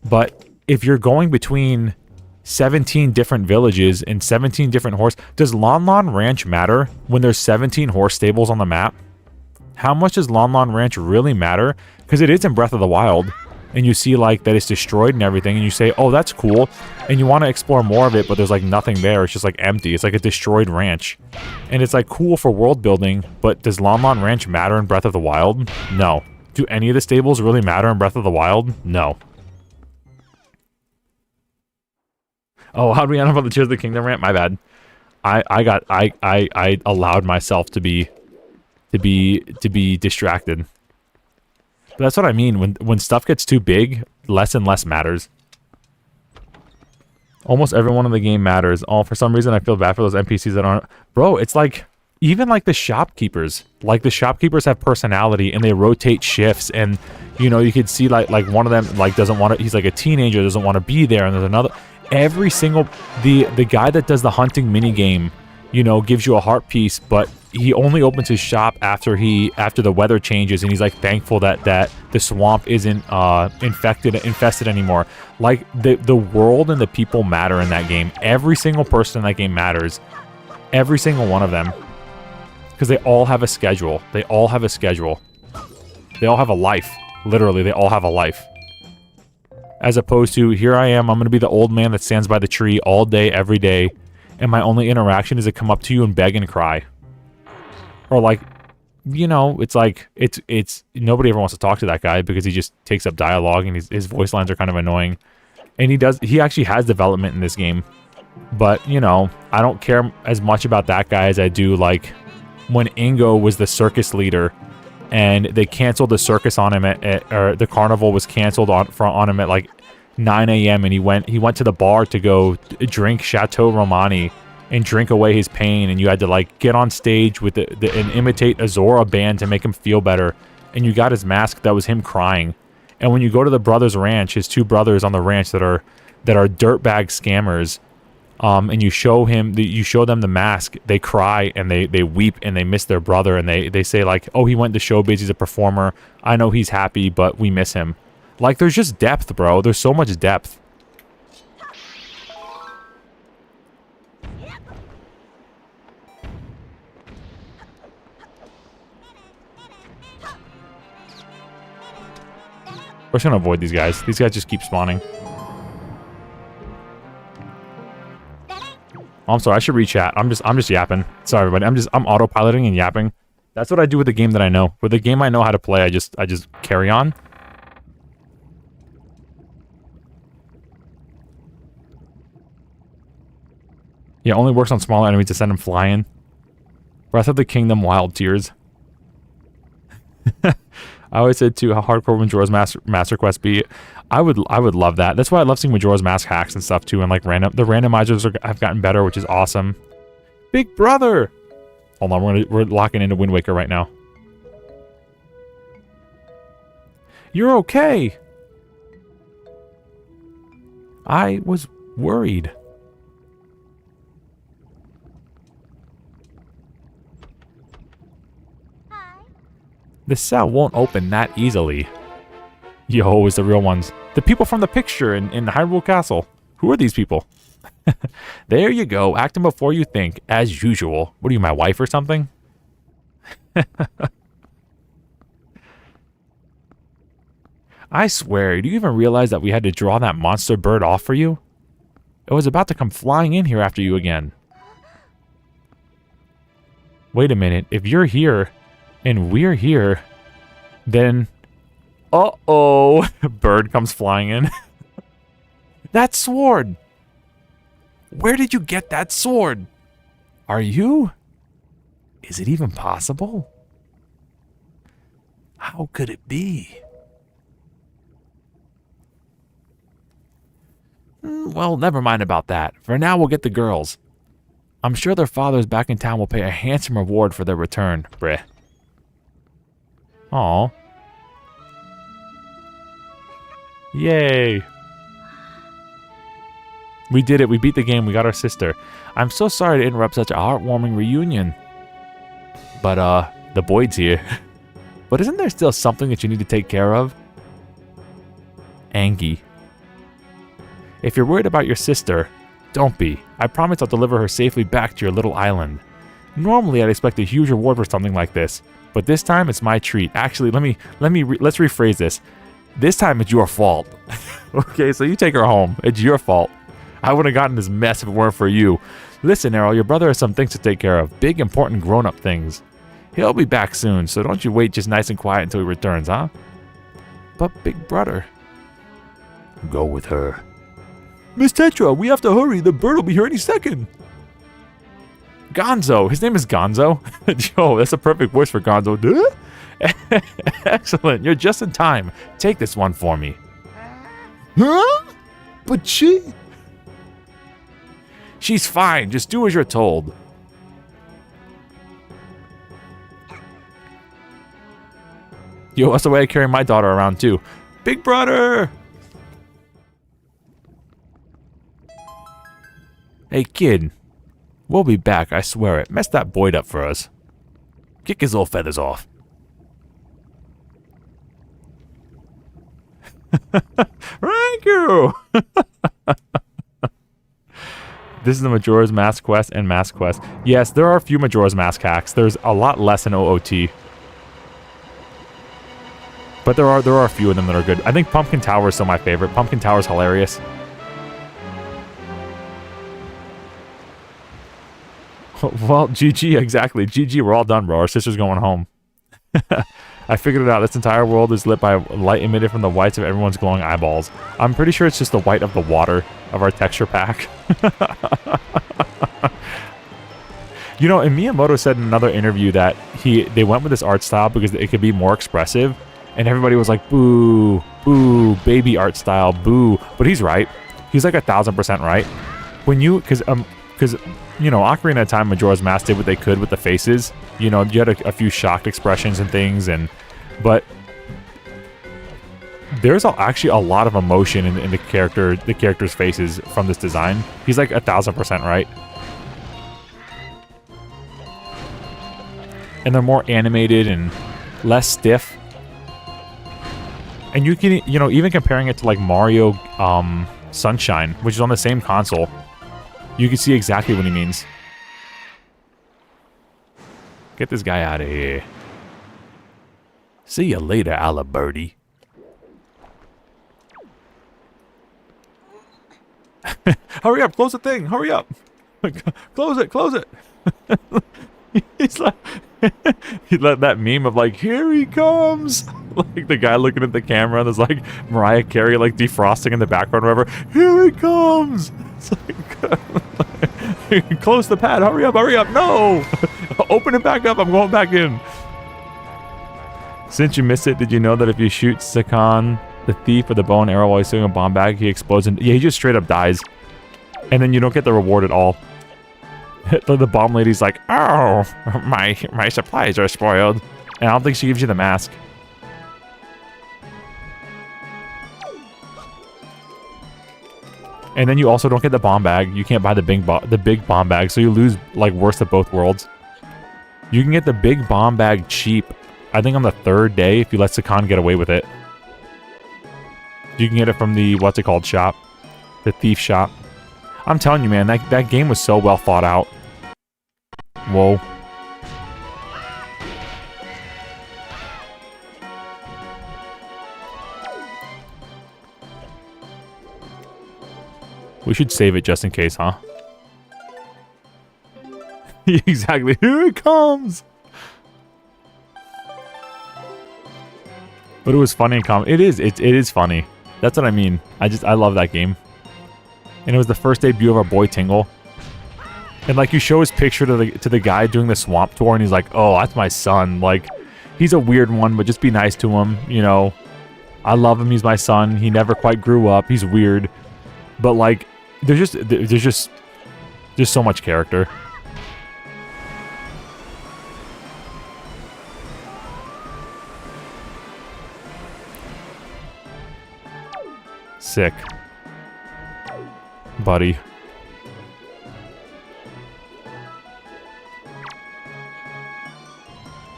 But if you're going between 17 different villages and 17 different horse... Does Lon Lon Ranch matter when there's 17 horse stables on the map? How much does Lon Lon Ranch really matter? Because it is in Breath of the Wild. And you see, like, that it's destroyed and everything. And you say, oh, that's cool. And you want to explore more of it, but there's, like, nothing there. It's just, like, empty. It's like a destroyed ranch. And it's, like, cool for world building. But does Lon Lon Ranch matter in Breath of the Wild? No. Do any of the stables really matter in Breath of the Wild? No. Oh, how'd we end up on the Tears of the Kingdom rant? My bad. I allowed myself to be distracted. But that's what I mean. When stuff gets too big, less and less matters. Almost everyone in the game matters. Oh, for some reason I feel bad for those NPCs that aren't. Bro, it's like even like the shopkeepers. Like the shopkeepers have personality and they rotate shifts, and you know, you could see like one of them like doesn't want to, he's like a teenager, doesn't want to be there, and there's another. Every single the guy that does the hunting mini game, you know, gives you a heart piece, but he only opens his shop after the weather changes, and he's like thankful that the swamp isn't infested anymore. Like the world and the people matter in that game. Every single person in that game matters. Every single one of them. Because they all have a schedule. They all have a schedule. They all have a life. Literally, they all have a life. As opposed to, here I am, I'm going to be the old man that stands by the tree all day, every day, and my only interaction is to come up to you and beg and cry. Or like, you know, it's like, it's nobody ever wants to talk to that guy because he just takes up dialogue and his voice lines are kind of annoying. And he actually has development in this game. But, you know, I don't care as much about that guy as I do, like, when Ingo was the circus leader and they canceled the circus on him or the carnival was canceled on him at like 9 a.m. and he went to the bar to go drink Chateau Romani and drink away his pain, and you had to like get on stage with and imitate a Zora band to make him feel better, and you got his mask that was him crying. And when you go to the brothers ranch, his two brothers on the ranch that are dirtbag scammers, and you show them the mask, they cry and they weep and they miss their brother, and they say like, oh, he went to showbiz, he's a performer, I know he's happy, but we miss him. Like, there's just depth, bro. There's so much depth. We're just gonna avoid these guys. These guys just keep spawning. Oh, I'm sorry, I should re-chat. I'm just yapping. Sorry, everybody. I'm autopiloting and yapping. That's what I do with the game that I know. With the game I know how to play, I just carry on. Yeah, only works on smaller enemies to send them flying. Breath of the Kingdom Wild Tears. I always said too, how hardcore would Majora's Master Quest be? I would love that. That's why I love seeing Majora's Mask hacks and stuff too, and like the randomizers have gotten better, which is awesome. Big brother. Hold on, we're locking into Wind Waker right now. You're okay. I was worried. The cell won't open that easily. Yo, it's the real ones. The people from the picture in Hyrule Castle. Who are these people? There you go. Acting before you think, as usual. What are you, my wife or something? I swear, do you even realize that we had to draw that monster bird off for you? It was about to come flying in here after you again. Wait a minute, if you're here, and we're here, then... Uh-oh! Bird comes flying in. That sword! Where did you get that sword? Are you? Is it even possible? How could it be? Well, never mind about that. For now, we'll get the girls. I'm sure their fathers back in town will pay a handsome reward for their return, Breh. Aw. Yay. We did it. We beat the game. We got our sister. I'm so sorry to interrupt such a heartwarming reunion. But, the Boyd's here. But isn't there still something that you need to take care of? Angie. If you're worried about your sister, don't be. I promise I'll deliver her safely back to your little island. Normally, I'd expect a huge reward for something like this, but this time it's my treat. Actually, let's rephrase this. This time it's your fault. Okay, so you take her home. It's your fault. I wouldn't have gotten this mess if it weren't for you. Listen, Errol, your brother has some things to take care of. Big, important, grown-up things. He'll be back soon, so don't you wait just nice and quiet until he returns, huh? But big brother. Go with her. Miss Tetra, we have to hurry. The bird will be here any second. Gonzo. His name is Gonzo. Joe, that's a perfect voice for Gonzo. Duh? Excellent. You're just in time. Take this one for me. Huh? But she's fine. Just do as you're told. Yo, that's the way I carry my daughter around too. Big brother! Hey kid, we'll be back, I swear it. Mess that Boyd up for us. Kick his little feathers off. Thank you! This is the Majora's Mask quest and Mask quest. Yes, there are a few Majora's Mask hacks. There's a lot less in OOT. But there are a few of them that are good. I think Pumpkin Tower is still my favorite. Pumpkin Tower is hilarious. Well, GG, exactly. GG, we're all done, bro. Our sister's going home. I figured it out. This entire world is lit by light emitted from the whites of everyone's glowing eyeballs. I'm pretty sure it's just the white of the water of our texture pack. You know, and Miyamoto said in another interview that they went with this art style because it could be more expressive. And everybody was like, boo, boo, baby art style, boo. But he's right. He's like 1,000% right. When you, because you know, Ocarina of Time, Majora's Mask did what they could with the faces. You know, you had a few shocked expressions and things, but there's actually a lot of emotion in the character's faces from this design. He's like 1,000% right. And they're more animated and less stiff. And you can, you know, even comparing it to like Mario Sunshine, which is on the same console, you can see exactly what he means. Get this guy out of here. See you later, Aliberti. Hurry up, close the thing, hurry up. Close it. He's like, he let that meme of like, here he comes. Like the guy looking at the camera, and there's like Mariah Carey like defrosting in the background or whatever. Here he comes. It's like, close the pad, hurry up, no. Open it back up, I'm going back in. Since you missed it, did you know that if you shoot Sakan, the thief, with a bow and arrow while he's doing a bomb bag, he explodes and yeah, he just straight up dies. And then you don't get the reward at all. The bomb lady's like, oh, my supplies are spoiled. And I don't think she gives you the mask. And then you also don't get the bomb bag. You can't buy the big bomb bag, so you lose like worst of both worlds. You can get the big bomb bag cheap, I think on the 3rd day if you let Sakan get away with it. You can get it from the, what's it called, shop. The thief shop. I'm telling you, man, that game was so well thought out. Whoa. We should save it just in case, huh? Exactly. Here it comes! But it was funny and it is funny. That's what I mean. I love that game. And it was the first debut of our boy Tingle. And like you show his picture to the guy doing the swamp tour and he's like, "Oh, that's my son." Like, he's a weird one, but just be nice to him, you know. I love him, he's my son. He never quite grew up. He's weird. But like there's just so much character. Sick. Buddy.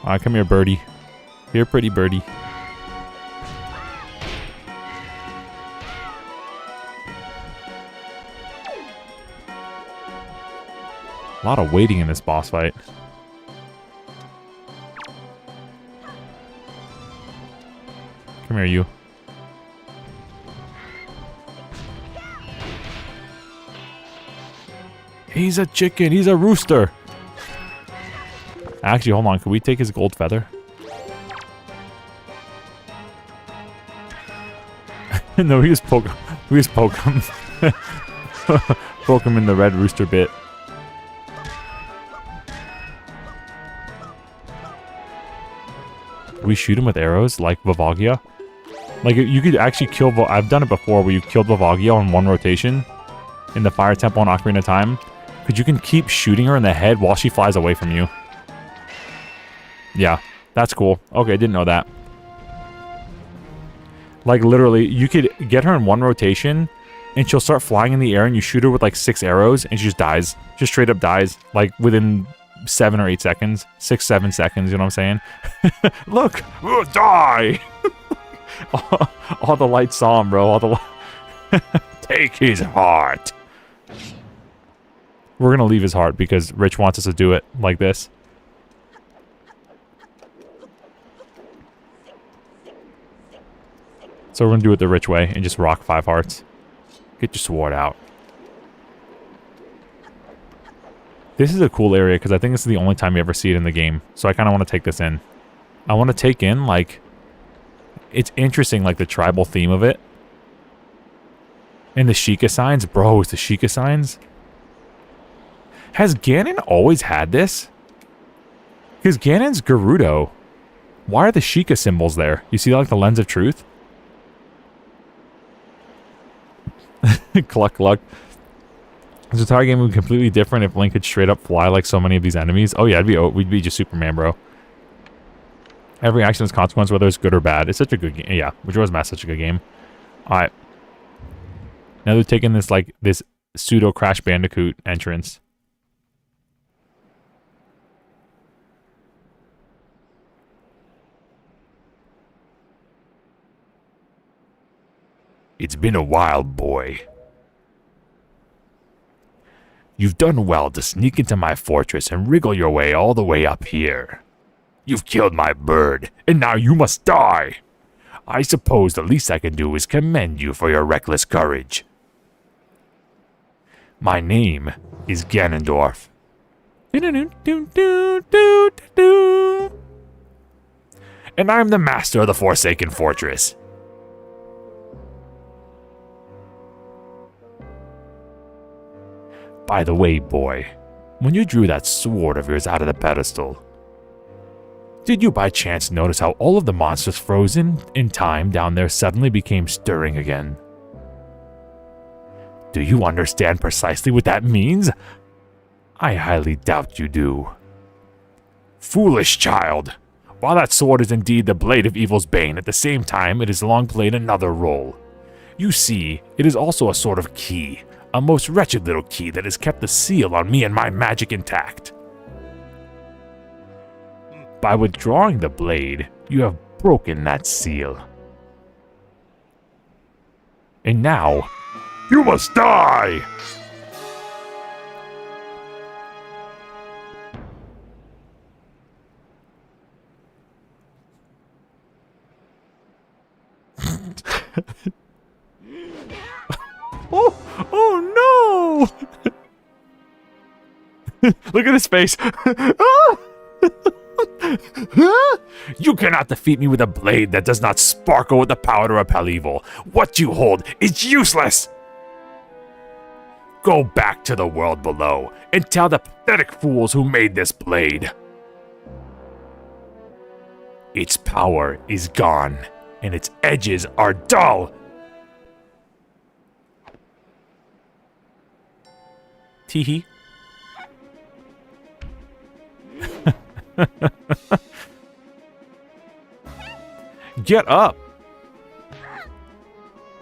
Alright, come here, birdie. Here, pretty birdie. A lot of waiting in this boss fight. Come here, you. He's a chicken. He's a rooster. Actually, hold on. Can we take his gold feather? No, we just poke him. Poke him in the red rooster bit. We shoot him with arrows like Vivagia. Like, you could actually kill... I've done it before where you killed Vivagia on one rotation in the Fire Temple and Ocarina of Time. Because you can keep shooting her in the head while she flies away from you. Yeah, that's cool. Okay, didn't know that. Like, literally, you could get her in one rotation and she'll start flying in the air and you shoot her with like 6 arrows and she just dies. Just straight up dies. Like, within 7 or 8 seconds. 6, 7 seconds, you know what I'm saying? Look! Die! all the lights saw him, bro. All the Take his heart! We're gonna leave his heart because Rich wants us to do it like this. So we're gonna do it the Rich way and just rock 5 hearts. Get your sword out. This is a cool area because I think this is the only time you ever see it in the game. So I kind of want to take this in. I want to take in, like... It's interesting, like, the tribal theme of it. And the Sheikah signs. Bro, it's the Sheikah signs. Has Ganon always had this? Because Ganon's Gerudo. Why are the Sheikah symbols there? You see, like, the Lens of Truth? Cluck, cluck. This entire game would be completely different if Link could straight up fly like so many of these enemies. Oh yeah, we'd be just Superman, bro. Every action has consequence, whether it's good or bad. It's such a good game. Yeah, Majora's Mask is such a good game. Alright. Now they're taking this, like, this pseudo Crash Bandicoot entrance. It's been a while, boy. You've done well to sneak into my fortress and wriggle your way all the way up here. You've killed my bird, and now you must die. I suppose the least I can do is commend you for your reckless courage. My name is Ganondorf. And I'm the master of the Forsaken Fortress. By the way, boy, when you drew that sword of yours out of the pedestal, did you by chance notice how all of the monsters frozen in time down there suddenly became stirring again? Do you understand precisely what that means? I highly doubt you do. Foolish child! While that sword is indeed the blade of evil's bane, at the same time it has long played another role. You see, it is also a sort of key, a most wretched little key that has kept the seal on me and my magic intact. By withdrawing the blade, you have broken that seal. And now, you must die! Oh no! Look at his face. Ah! You cannot defeat me with a blade that does not sparkle with the power to repel evil. What you hold is useless. Go back to the world below and tell the pathetic fools who made this blade. Its power is gone, and its edges are dull. Teehee. Get up!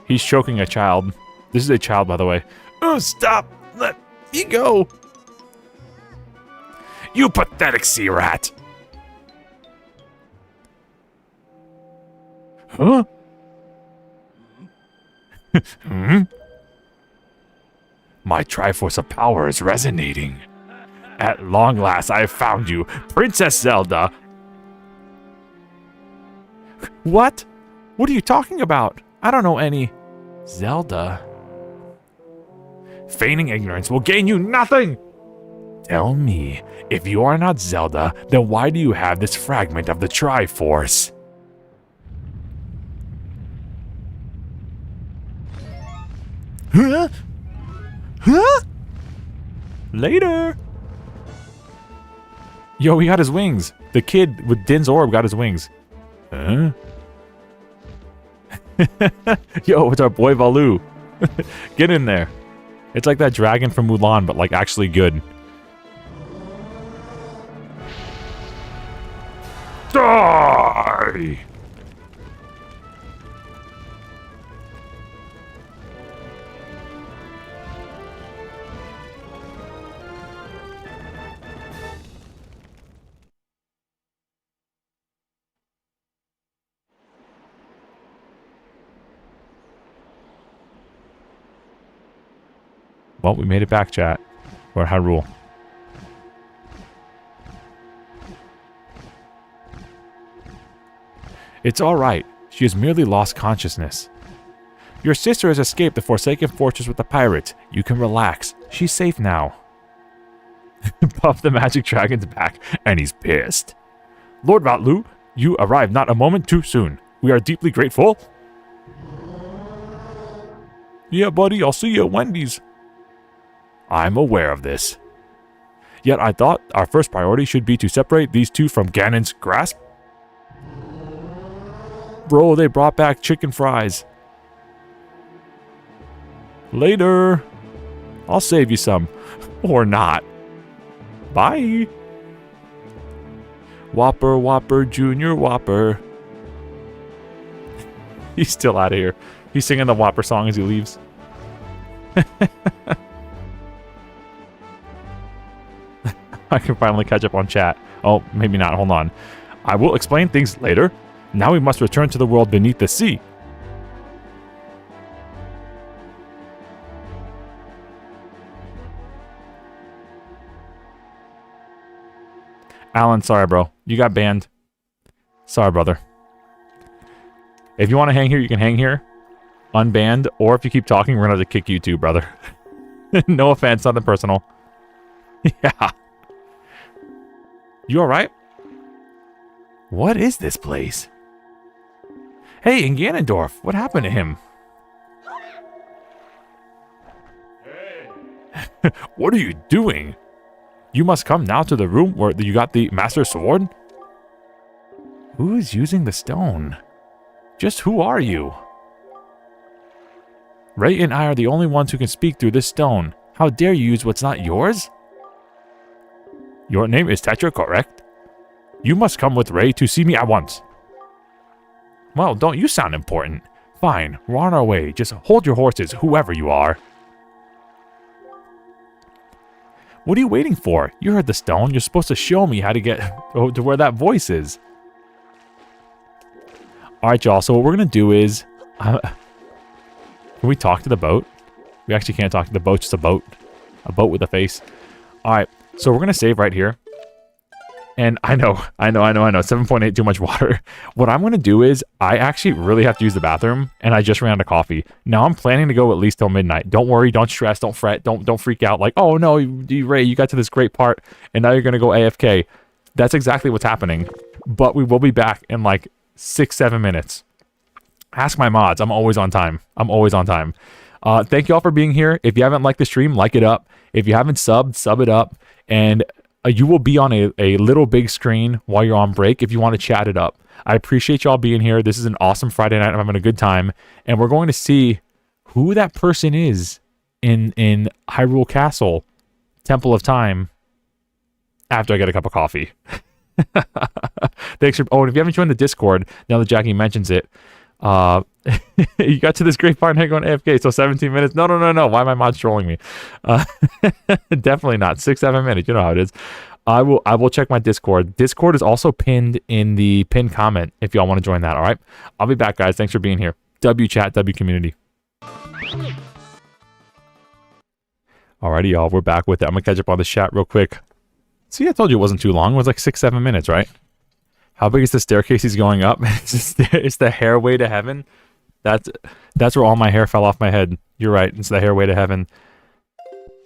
He's choking a child. This is a child, by the way. Oh, stop! Let me go! You pathetic sea rat! Huh? My Triforce of power is resonating. At long last, I have found you, Princess Zelda. What? What are you talking about? I don't know any... Zelda? Feigning ignorance will gain you nothing! Tell me, if you are not Zelda, then why do you have this fragment of the Triforce? Huh? Huh? Later! Yo, he got his wings. The kid with Din's orb got his wings. Huh? Yo, it's our boy Valu. Get in there. It's like that dragon from Mulan, but like actually good. Die! Well, we made it back, chat. We're at Hyrule. It's alright. She has merely lost consciousness. Your sister has escaped the Forsaken Fortress with the pirates. You can relax. She's safe now. Puff the magic dragon's back, and he's pissed. Lord Vatlu, you arrived not a moment too soon. We are deeply grateful. Yeah, buddy, I'll see you at Wendy's. I'm aware of this. Yet I thought our first priority should be to separate these two from Ganon's grasp. Bro, they brought back chicken fries. Later. I'll save you some. Or not. Bye. Whopper, Whopper, Junior Whopper. He's still out of here. He's singing the Whopper song as he leaves. I can finally catch up on chat. Oh, maybe not. Hold on. I will explain things later. Now we must return to the world beneath the sea. Alan, sorry, bro. You got banned. Sorry, brother. If you want to hang here, you can hang here. Unbanned. Or if you keep talking, we're going to have to kick you too, brother. No offense, nothing personal. Yeah. You alright? What is this place? Hey, in Ganondorf, what happened to him? Hey. What are you doing? You must come now to the room where you got the Master Sword? Who is using the stone? Just who are you? Ray and I are the only ones who can speak through this stone. How dare you use what's not yours? Your name is Tetra, correct? You must come with Ray to see me at once. Well, don't you sound important. Fine, we're on our way. Just hold your horses, whoever you are. What are you waiting for? You heard the stone. You're supposed to show me how to get to where that voice is. Alright, y'all. So what we're going to do is... can we talk to the boat? We actually can't talk to the boat. Just a boat. A boat with a face. Alright. So we're going to save right here. And I know. 7.8, too much water. What I'm going to do is, I actually really have to use the bathroom, and I just ran out of coffee. Now I'm planning to go at least till midnight. Don't worry, don't stress, don't fret, don't freak out. Like, oh no, Ray, you got to this great part, and now you're going to go AFK. That's exactly what's happening. But we will be back in like 6-7 minutes. Ask my mods. I'm always on time. Thank you all for being here. If you haven't liked the stream, like it up. If you haven't subbed, sub it up. And you will be on a little big screen while you're on break if you want to chat it up. I appreciate y'all being here. This is an awesome Friday night. I'm having a good time. And we're going to see who that person is in Hyrule Castle, Temple of Time, after I get a cup of coffee. Thanks for... Oh, and if you haven't joined the Discord, now that Jackie mentions it, you got to this great part and going AFK, so 17 minutes. No. Why am I mod trolling me? Definitely not. 6-7 minutes. You know how it is. I will check my Discord. Discord is also pinned in the pinned comment if y'all want to join that. All right. I'll be back, guys. Thanks for being here. W chat, W community. Alrighty, y'all. We're back with it. I'm gonna catch up on the chat real quick. See, I told you it wasn't too long. It was like 6-7 minutes, right? How big is the staircase he's going up? It's the hairway to heaven. That's where all my hair fell off my head. You're right. It's the hairway to heaven.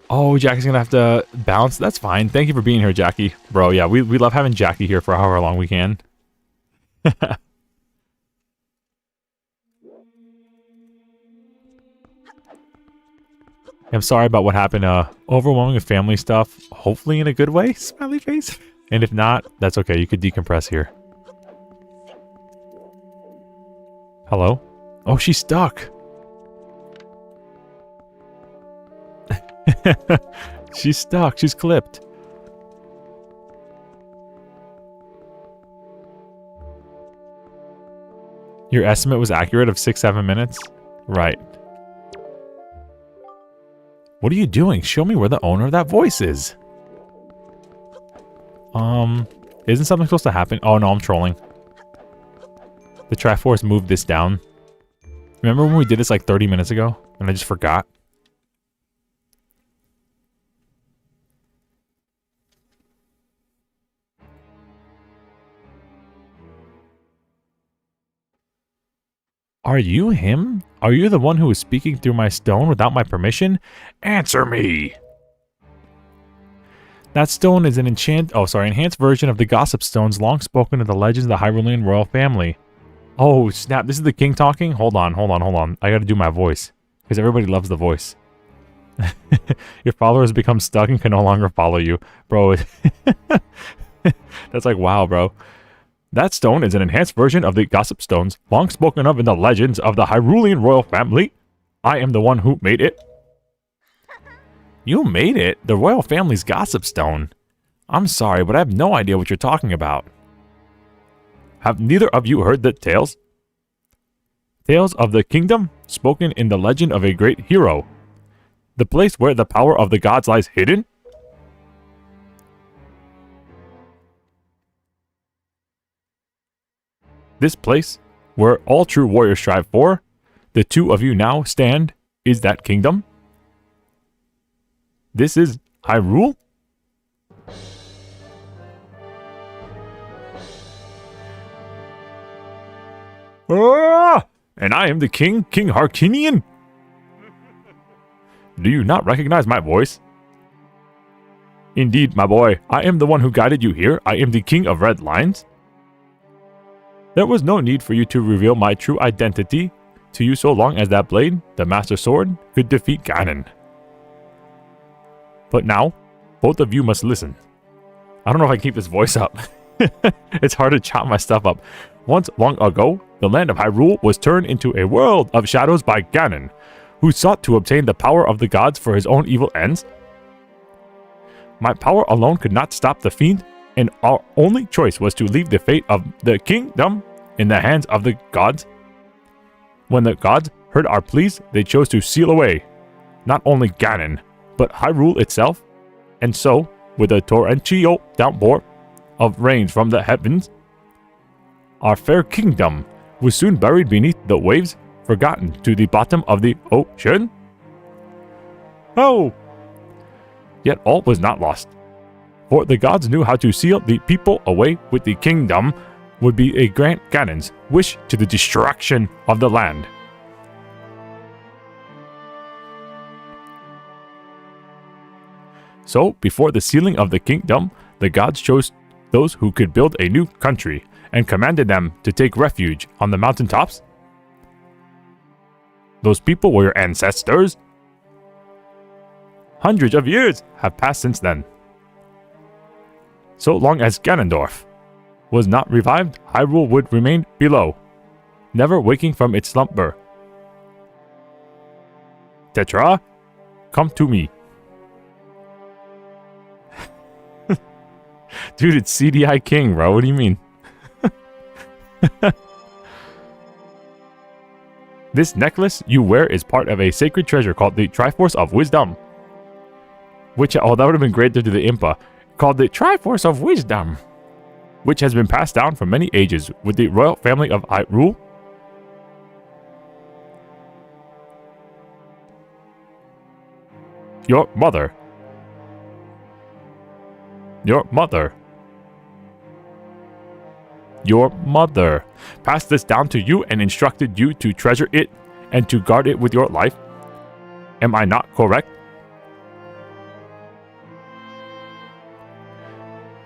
Oh, Jackie's going to have to bounce. That's fine. Thank you for being here, Jackie. Bro, yeah, we love having Jackie here for however long we can. I'm sorry about what happened. Overwhelming with family stuff. Hopefully in a good way. Smiley face. And if not, that's okay. You could decompress here. Hello? Oh, she's stuck. She's stuck. She's clipped. Your estimate was accurate of 6-7 minutes? Right. What are you doing? Show me where the owner of that voice is. Isn't something supposed to happen? Oh, no, I'm trolling. The Triforce moved this down. Remember when we did this like 30 minutes ago? And I just forgot? Are you him? Are you the one who is speaking through my stone without my permission? Answer me! That stone is an enhanced version of the gossip stones long spoken in the legends of the Hyrulean royal family. Oh, snap. This is the king talking? Hold on. I gotta do my voice. Because everybody loves the voice. Your follower has become stuck and can no longer follow you. Bro, that's like, wow, bro. That stone is an enhanced version of the gossip stones long spoken of in the legends of the Hyrulean royal family. I am the one who made it. You made it? The royal family's gossip stone? I'm sorry, but I have no idea what you're talking about. Have neither of you heard the tales? Tales of the kingdom, spoken in the legend of a great hero. The place where the power of the gods lies hidden? This place, where all true warriors strive for, the two of you now stand, is that kingdom? This is Hyrule? Ah! And I am the king, King Harkinian? Do you not recognize my voice? Indeed, my boy, I am the one who guided you here. I am the king of Red Lions. There was no need for you to reveal my true identity to you so long as that blade, the Master Sword, could defeat Ganon. But now, both of you must listen. I don't know if I can keep this voice up. It's hard to chop my stuff up. Once long ago, the land of Hyrule was turned into a world of shadows by Ganon, who sought to obtain the power of the gods for his own evil ends. My power alone could not stop the fiend, and our only choice was to leave the fate of the kingdom in the hands of the gods. When the gods heard our pleas, they chose to seal away not only Ganon, but Hyrule itself. And so, with a torrential downpour of rains from the heavens, our fair kingdom was soon buried beneath the waves, forgotten to the bottom of the ocean. Oh! Yet all was not lost. For the gods knew how to seal the people away with the kingdom would be a grant Ganon's wish to the destruction of the land. So, before the sealing of the kingdom, the gods chose those who could build a new country and commanded them to take refuge on the mountaintops. Those people were your ancestors. Hundreds of years have passed since then. So long as Ganondorf was not revived, Hyrule would remain below, never waking from its slumber. Tetra, come to me. Dude, it's CDI King, bro. What do you mean? This necklace you wear is part of a sacred treasure called the Triforce of Wisdom. Which, oh, that would have been great to do the Impa. Called the Triforce of Wisdom. Which has been passed down for many ages with the royal family of Hyrule. Your mother. Your mother. Your mother passed this down to you and instructed you to treasure it and to guard it with your life. Am I not correct?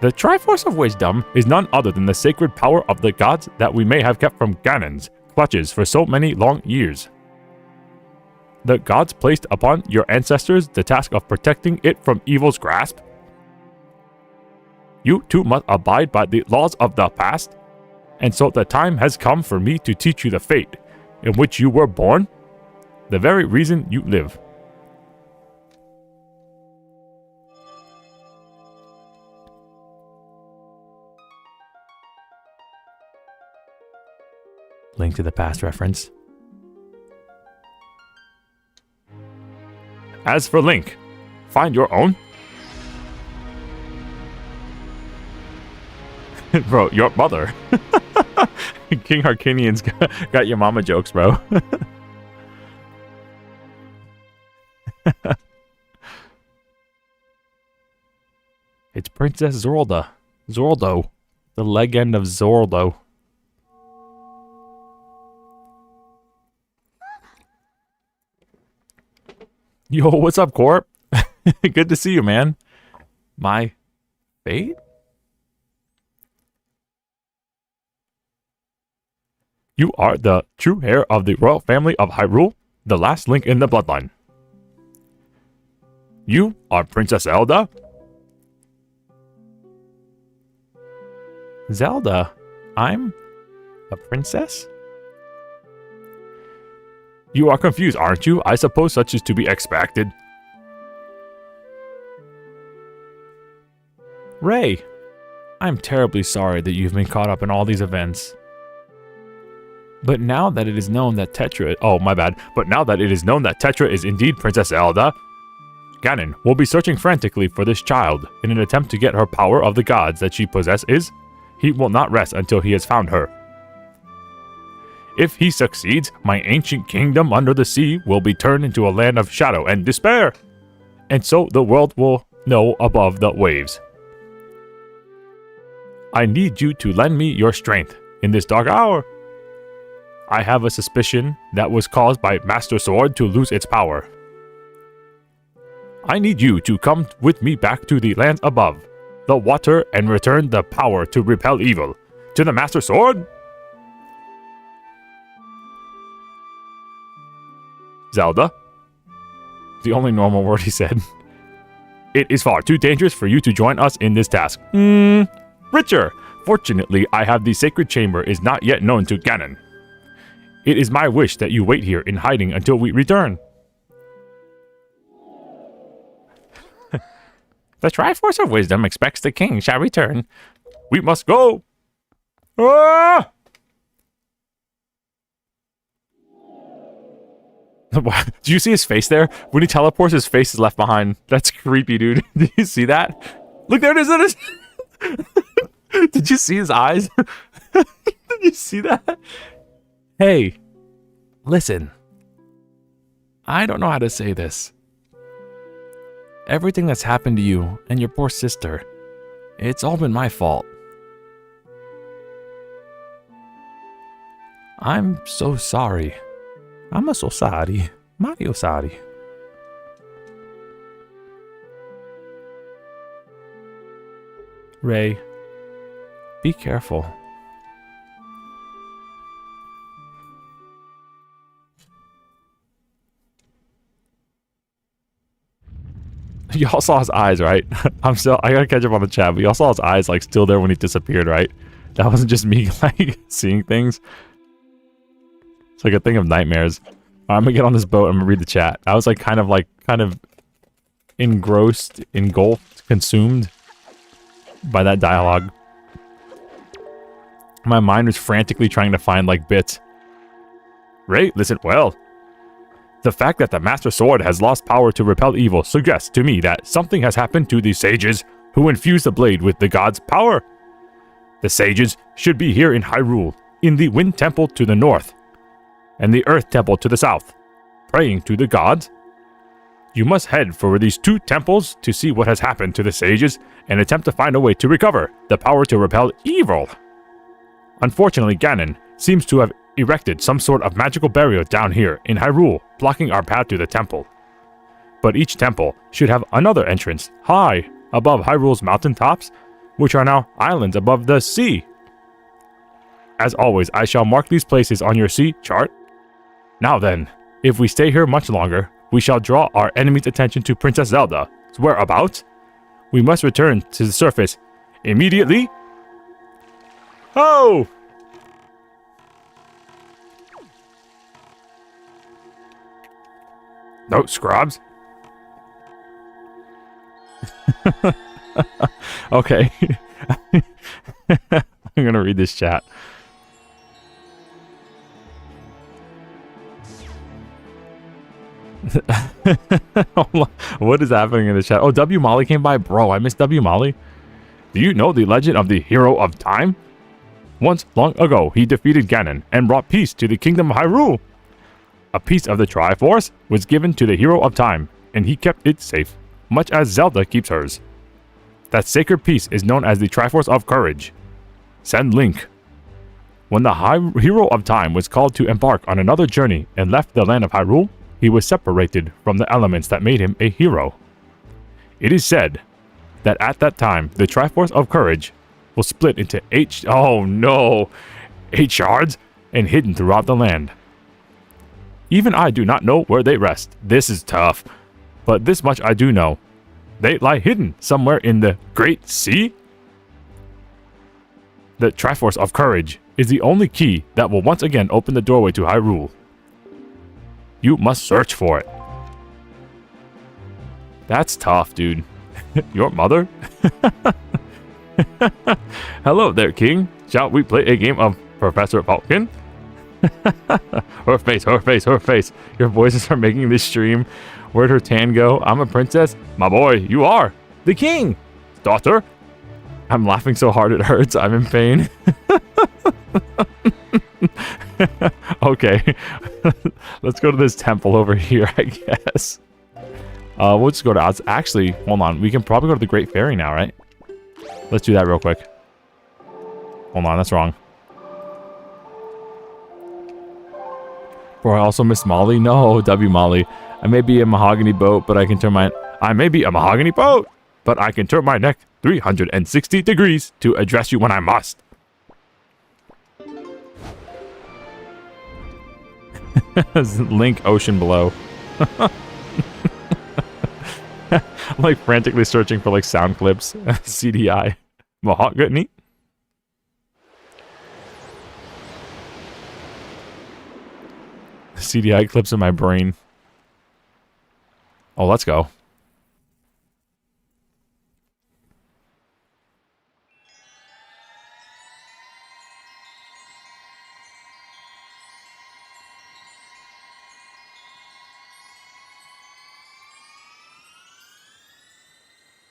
The Triforce of Wisdom is none other than the sacred power of the gods that we may have kept from Ganon's clutches for so many long years. The gods placed upon your ancestors the task of protecting it from evil's grasp. You too must abide by the laws of the past, and so the time has come for me to teach you the fate in which you were born, the very reason you live. Link to the past reference. As for Link, find your own. Bro, your mother. King Harkinian's got your mama jokes, bro. It's Princess Zelda. Zordo. The legend of Zordo. Yo, what's up, Corp? Good to see you, man. My fate? You are the true heir of the royal family of Hyrule, the last link in the bloodline. You are Princess Zelda? Zelda? I'm a princess? You are confused, aren't you? I suppose such is to be expected. Ray, I'm terribly sorry that you've been caught up in all these events. But now that it is known that Tetra... Oh, my bad. But now that it is known that Tetra is indeed Princess Zelda, Ganon will be searching frantically for this child in an attempt to get her power of the gods that she possesses. He will not rest until he has found her. If he succeeds, my ancient kingdom under the sea will be turned into a land of shadow and despair. And so the world will know above the waves. I need you to lend me your strength in this dark hour. I have a suspicion that was caused by Master Sword to lose its power. I need you to come with me back to the lands above, the water, and return the power to repel evil. To the Master Sword? Zelda? The only normal word he said. It is far too dangerous for you to join us in this task. Richer! Fortunately, I have the sacred chamber is not yet known to Ganon. It is my wish that you wait here in hiding until we return. The Triforce of Wisdom expects the king shall return. We must go! Ah! Did you see his face there? When he teleports, his face is left behind. That's creepy, dude. Did you see that? Look, there it is. There it is. Did you see his eyes? Did you see that? Hey, listen. I don't know how to say this. Everything that's happened to you and your poor sister, It's all been my fault. I'm so sorry. I'm so sorry. Mario sorry. Ray, be careful. Y'all saw his eyes, right? I gotta catch up on the chat, but y'all saw his eyes like still there when he disappeared, right? That wasn't just me like seeing things. It's like a thing of nightmares. I'm gonna get on this boat, I'm gonna read the chat. I was like kind of engrossed, engulfed, consumed by that dialogue. My mind was frantically trying to find like bits. Ray, listen well. The fact that the Master Sword has lost power to repel evil suggests to me that something has happened to the sages who infused the blade with the god's power. The sages should be here in Hyrule, in the Wind Temple to the north, and the Earth Temple to the south, praying to the gods. You must head for these two temples to see what has happened to the sages and attempt to find a way to recover the power to repel evil. Unfortunately, Ganon seems to have erected some sort of magical barrier down here in Hyrule, blocking our path to the temple. But each temple should have another entrance high above Hyrule's mountain tops, which are now islands above the sea. As always, I shall mark these places on your sea chart. Now then, if we stay here much longer, we shall draw our enemy's attention to Princess Zelda's whereabouts. We must return to the surface immediately. Oh! No, scrubs. Okay. I'm gonna read this chat. What is happening in the chat? Oh, W Molly came by. Bro, I missed W Molly. Do you know the legend of the Hero of Time? Once long ago, he defeated Ganon and brought peace to the kingdom of Hyrule. A piece of the Triforce was given to the Hero of Time, and he kept it safe, much as Zelda keeps hers. That sacred piece is known as the Triforce of Courage. Send Link. When the Hero of Time was called to embark on another journey and left the land of Hyrule, he was separated from the elements that made him a hero. It is said that at that time, the Triforce of Courage was split into 8 shards and hidden throughout the land. Even I do not know where they rest. This is tough. But this much I do know. They lie hidden somewhere in the Great Sea. The Triforce of Courage is the only key that will once again open the doorway to Hyrule. You must search for it. That's tough, dude. Your mother? Hello there, King. Shall we play a game of Professor Falcon? Her face, her face, her face. Your voices are making this stream. Where'd her tan go? I'm a princess. My boy, you are the king. Daughter. I'm laughing so hard it hurts. I'm in pain. Okay. Let's go to this temple over here, I guess. We'll just go to Outset. Actually, hold on. We can probably go to the Great Fairy now, right? Let's do that real quick. Hold on, that's wrong. Or I also miss Molly. No, W Molly. I may be a mahogany boat, but I can turn my... I may be a mahogany boat, but I can turn my neck 360 degrees to address you when I must. Link ocean below. I'm like frantically searching for like sound clips. CDI. Mahogany. CDI clips in my brain. Oh, let's go.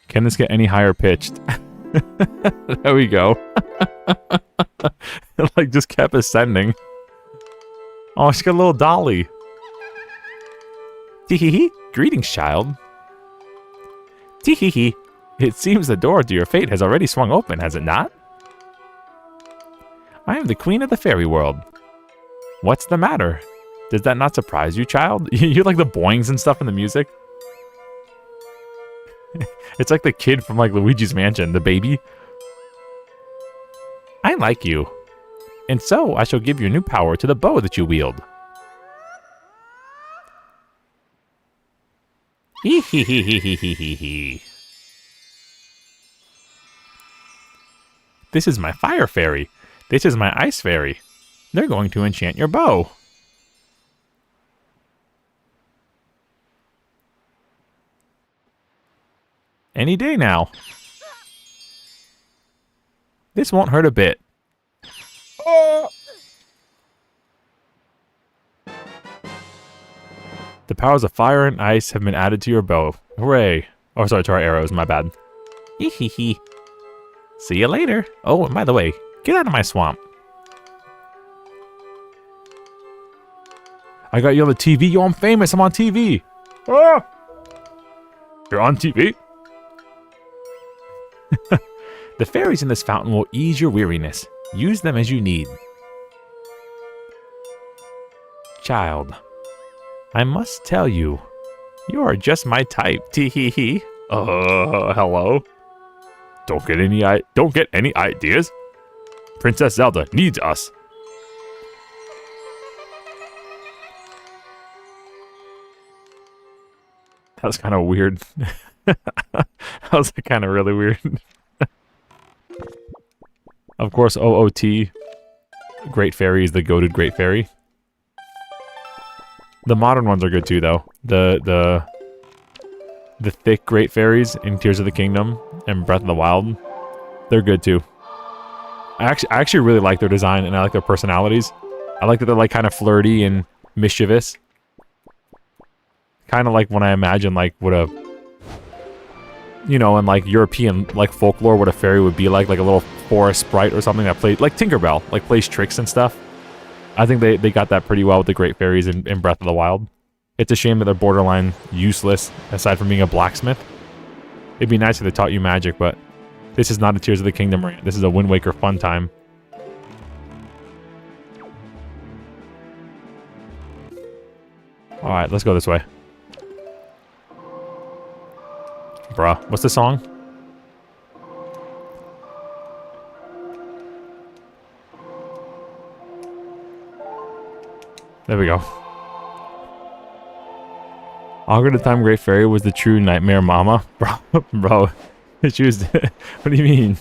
Can this get any higher pitched? There we go. It like just kept ascending. Oh, she got a little dolly. Tee-hee-hee. Greetings, child. Tee-hee-hee. It seems the door to your fate has already swung open, has it not? I am the queen of the fairy world. What's the matter? Does that not surprise you, child? You like the boings and stuff in the music? It's like the kid from like Luigi's Mansion, the baby. I like you. And so I shall give your new power to the bow that you wield. Hee hee hee hee hee hee hee hee. This is my fire fairy. This is my ice fairy. They're going to enchant your bow. Any day now. This won't hurt a bit. The powers of fire and ice have been added to your bow. Hooray. Oh, sorry, to our arrows. My bad. Hee hee hee. See you later. Oh, and by the way, get out of my swamp. I got you on the TV. Yo, I'm famous. I'm on TV. Ah! You're on TV? The fairies in this fountain will ease your weariness. Use them as you need. Child, I must tell you, you are just my type. Tee-hee-hee. Hello? Don't get any ideas? Princess Zelda needs us. That was kind of weird. That was kind of really weird. Of course, OOT, Great Fairy is the goated Great Fairy. The modern ones are good too, though. The thick Great Fairies in Tears of the Kingdom and Breath of the Wild, they're good too. I actually really like their design and I like their personalities. I like that they're like kind of flirty and mischievous. Kind of like when I imagine like what a, you know, in like European like folklore, what a fairy would be like a little forest sprite or something that played like Tinkerbell, like plays tricks and stuff. I think they got that pretty well with the Great Fairies in Breath of the Wild. It's a shame that they're borderline useless aside from being a blacksmith. It'd be nice if they taught you magic, but this is not a Tears of the Kingdom rant. This is a Wind Waker fun time. Alright, let's go this way. Bruh, what's the song? There we go. Augur the Time Great Fairy was the true nightmare mama. Bro. She was... What do you mean?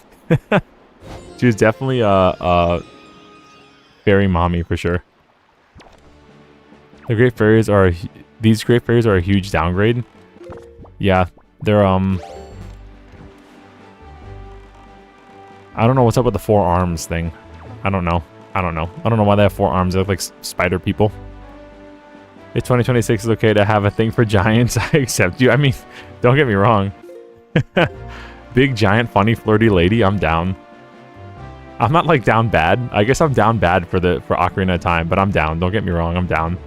She was definitely a fairy mommy for sure. The Great Fairies are... These Great Fairies are a huge downgrade. Yeah, they're I don't know what's up with the 4 arms thing. I don't know why they have 4 arms. They look like spider people. If 2026 is okay to have a thing for giants, I accept you. I mean, don't get me wrong. Big, giant, funny, flirty lady, I'm down. I'm not like down bad. I guess I'm down bad for Ocarina of Time, but I'm down. Don't get me wrong, I'm down.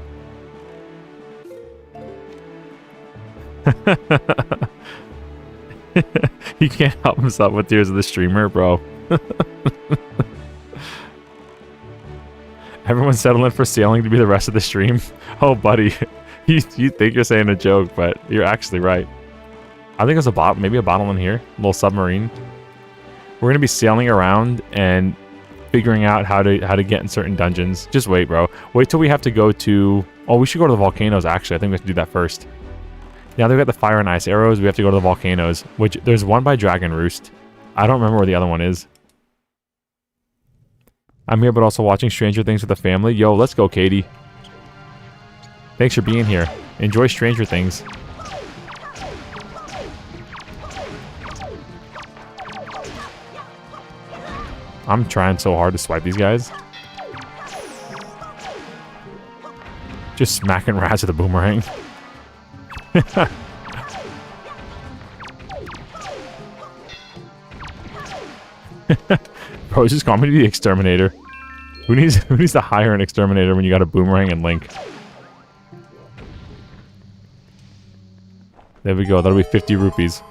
He can't help himself with Tears of the Streamer, bro. Everyone's settling for sailing to be the rest of the stream. Oh, buddy. You think you're saying a joke, but you're actually right. I think there's a bottle, maybe a bottle in here. A little submarine. We're going to be sailing around and figuring out how to get in certain dungeons. Just wait, bro. Wait till we have to go to... Oh, we should go to the volcanoes, actually. I think we have to do that first. Now they've got the fire and ice arrows. We have to go to the volcanoes, which there's one by Dragon Roost. I don't remember where the other one is. I'm here, but also watching Stranger Things with the family. Yo, let's go, Katie. Thanks for being here. Enjoy Stranger Things. I'm trying so hard to swipe these guys. Just smacking rats with a boomerang. Bro, just call me the exterminator. Who needs to hire an exterminator when you got a boomerang and Link? There we go. That'll be 50 rupees.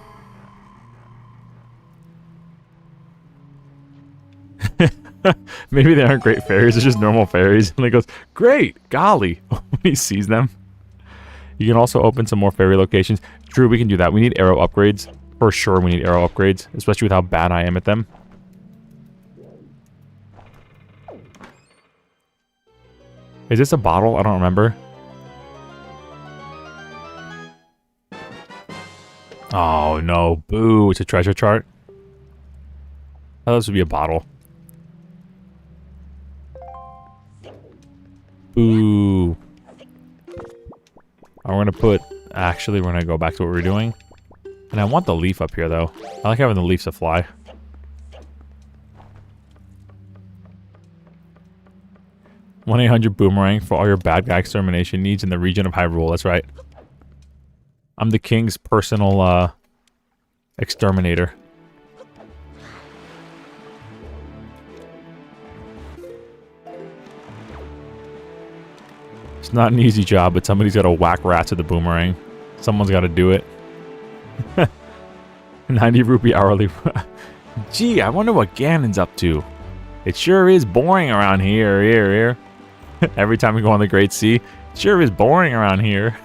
Maybe they aren't great fairies, they're just normal fairies. And he goes, great, golly, when he sees them. You can also open some more fairy locations. True, we can do that. We need arrow upgrades. For sure we need arrow upgrades, especially with how bad I am at them. Is this a bottle? I don't remember. Oh no, boo, it's a treasure chart. I thought this would be a bottle. Boo. We're gonna put, actually we're gonna go back to what we were doing. And I want the leaf up here though. I like having the leaves to fly. $1-800-BOOMERANG for all your bad guy extermination needs in the region of Hyrule. That's right. I'm the king's personal exterminator. It's not an easy job, but somebody's got to whack rats with the boomerang. Someone's got to do it. 90 rupee hourly. Gee, I wonder what Ganon's up to. It sure is boring around here. Every time we go on the Great Sea, it sure is boring around here.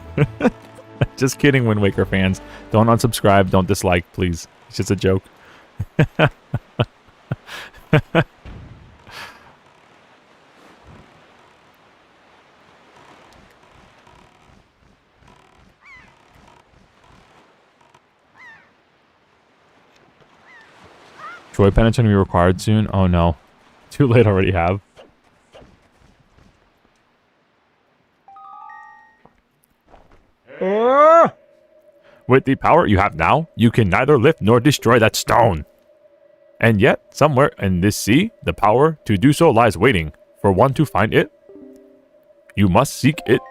Just kidding, Wind Waker fans. Don't unsubscribe, don't dislike, please. It's just a joke. Joy Penance going to be required soon? Oh no. Too late, already have. With the power you have now, you can neither lift nor destroy that stone. And yet, somewhere in this sea, the power to do so lies waiting for one to find it. You must seek it.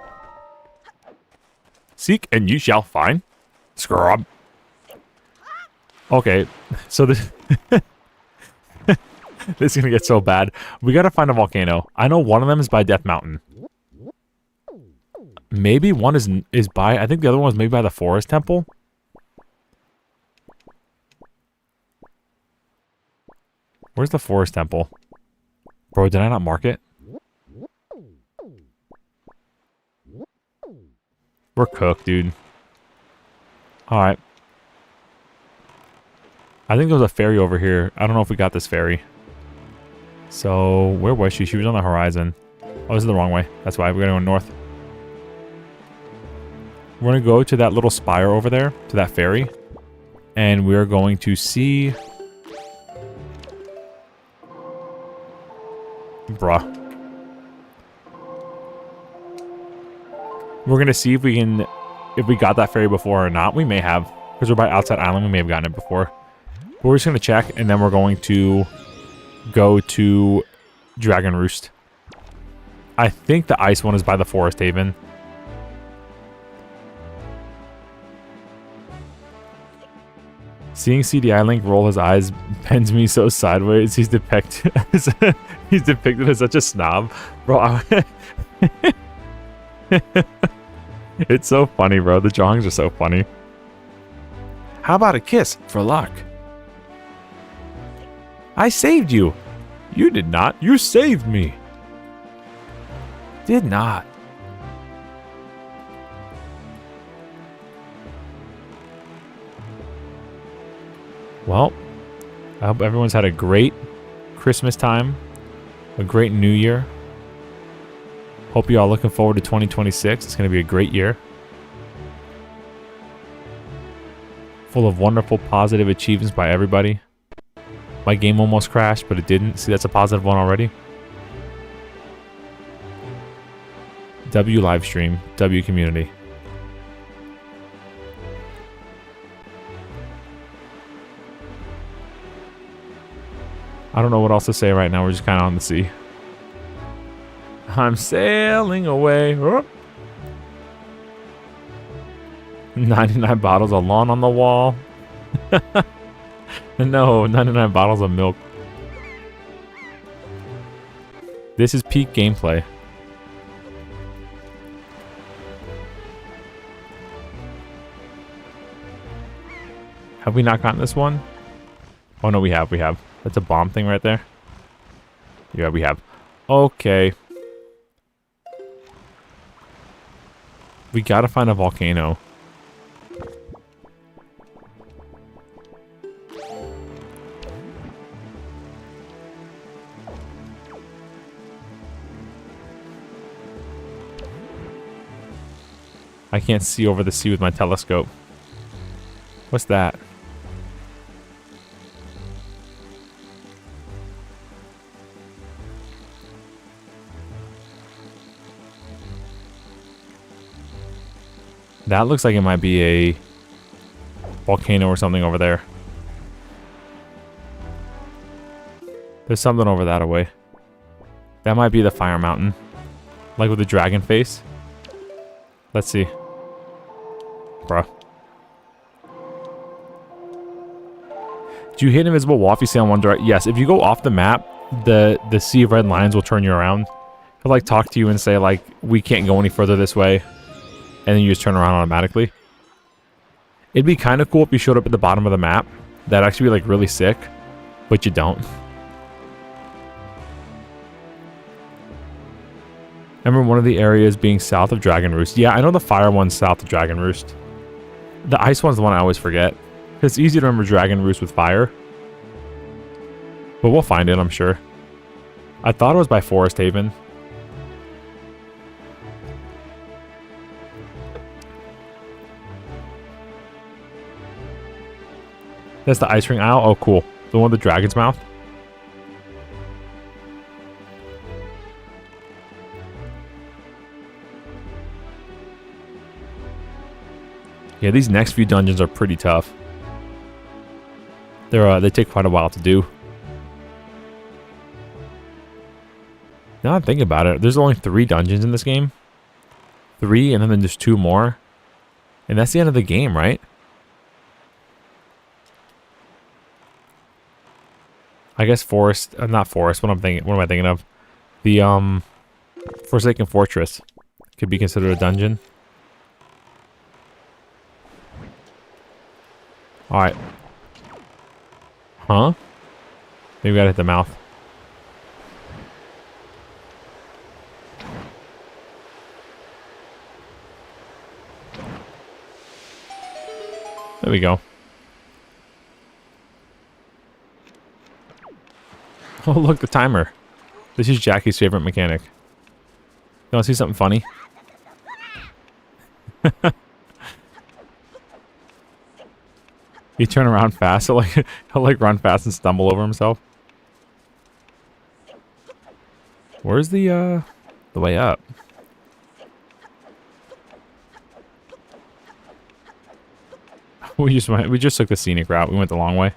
Seek and you shall find. Scrub. Okay, so this... this is gonna get so bad. We gotta find a volcano. I know one of them is by Death Mountain. Maybe one is by... I think the other one is maybe by the Forest Temple. Where's the Forest Temple? Bro, did I not mark it? We're cooked, dude. Alright. I think there was a ferry over here. I don't know if we got this ferry. So, where was she? She was on the horizon. Oh, this is the wrong way. That's why. We're going to go north. We're going to go to that little spire over there, to that ferry. And we're going to see... Bruh. We're going to see if we can... If we got that ferry before or not. We may have. Because we're by Outset Island, we may have gotten it before. But we're just going to check, and then we're going to go to Dragon Roost. I think the ice one is by the Forest Haven. Seeing CDI Link roll his eyes bends me so sideways. He's depicted as such a snob. Bro, it's so funny, bro. The drawings are so funny. How about a kiss for luck? I saved you. You did not. You saved me. Did not. Well, I hope everyone's had a great Christmas time. A great New Year. Hope you all looking forward to 2026. It's going to be a great year. Full of wonderful, positive achievements by everybody. My game almost crashed, but it didn't. See, that's a positive one already. W livestream, W community. I don't know what else to say right now. We're just kind of on the sea. I'm sailing away. 99 bottles of lawn on the wall. No, 99 bottles of milk. This is peak gameplay. Have we not gotten this one? Oh no, we have. That's a bomb thing right there. Yeah, we have. Okay. We gotta find a volcano. I can't see over the sea with my telescope. What's that? That looks like it might be a volcano or something over there. There's something over that way. That might be the fire mountain. Like with the dragon face. Let's see. Bruh. Do you hit invisible wall if you stay on one direction? Yes, if you go off the map, the sea of red lines will turn you around. He'll like talk to you and say like, we can't go any further this way. And then you just turn around automatically. It'd be kind of cool if you showed up at the bottom of the map. That'd actually be like really sick. But you don't. Remember one of the areas being south of Dragon Roost. Yeah, I know the fire one's south of Dragon Roost. The ice one's the one I always forget. It's easy to remember Dragon Roost with fire. But we'll find it, I'm sure. I thought it was by Forest Haven. That's the Ice Ring Isle? Oh, cool. The one with the Dragon's Mouth? Yeah, these next few dungeons are pretty tough. They take quite a while to do. Now I'm thinking about it, there's only 3 dungeons in this game. 3, and then there's 2 more. And that's the end of the game, right? I guess Forest, not Forest, what am I thinking of? The, Forsaken Fortress could be considered a dungeon. Alright. Huh? Maybe we gotta hit the mouth. There we go. Oh, look, the timer. This is Jackie's favorite mechanic. You want to see something funny? He turn around fast. He'll like run fast and stumble over himself. Where's the way up? We just took the scenic route. We went the long way.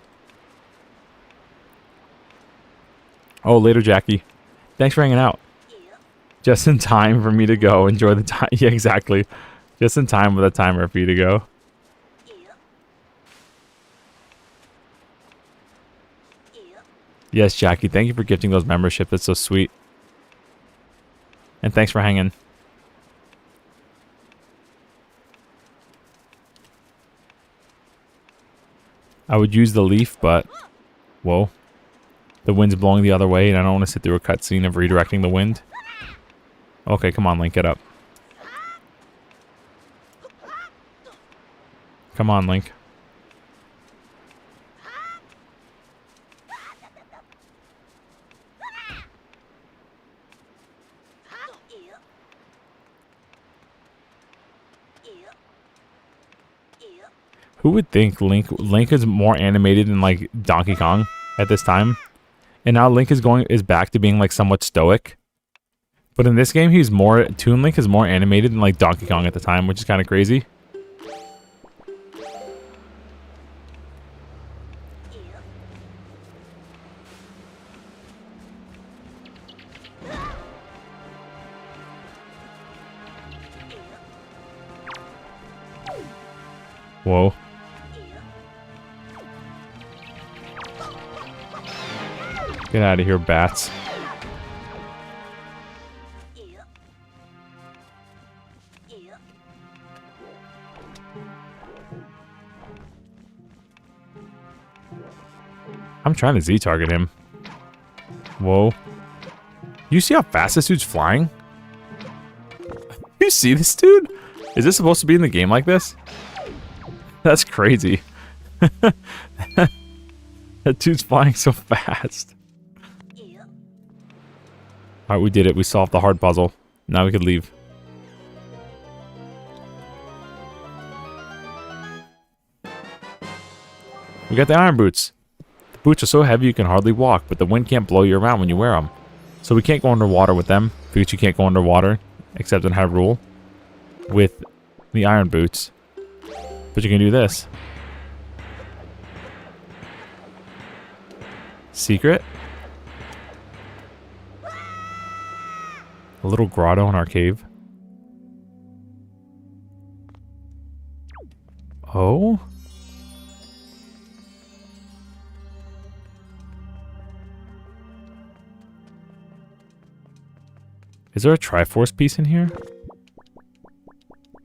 Oh, later, Jackie. Thanks for hanging out. Just in time for me to go. Enjoy the time. Yeah, exactly. Just in time with a timer for you to go. Yes, Jackie. Thank you for gifting those memberships. That's so sweet. And thanks for hanging. I would use the leaf, but... Whoa. The wind's blowing the other way, and I don't want to sit through a cutscene of redirecting the wind. Okay, come on, Link, get up. Come on, Link. Who would think Link is more animated than like Donkey Kong at this time? And now Link is back to being like somewhat stoic. But in this game Toon Link is more animated than like Donkey Kong at the time, which is kind of crazy. Whoa. Get out of here, bats. I'm trying to Z-target him. Whoa. You see how fast this dude's flying? You see this dude? Is this supposed to be in the game like this? That's crazy. That dude's flying so fast. Alright, we did it. We solved the hard puzzle. Now we could leave. We got the iron boots. The boots are so heavy you can hardly walk, but the wind can't blow you around when you wear them. So we can't go underwater with them, because you can't go underwater, except in Hyrule, with the iron boots. But you can do this. Secret? A little grotto in our cave. Oh? Is there a Triforce piece in here?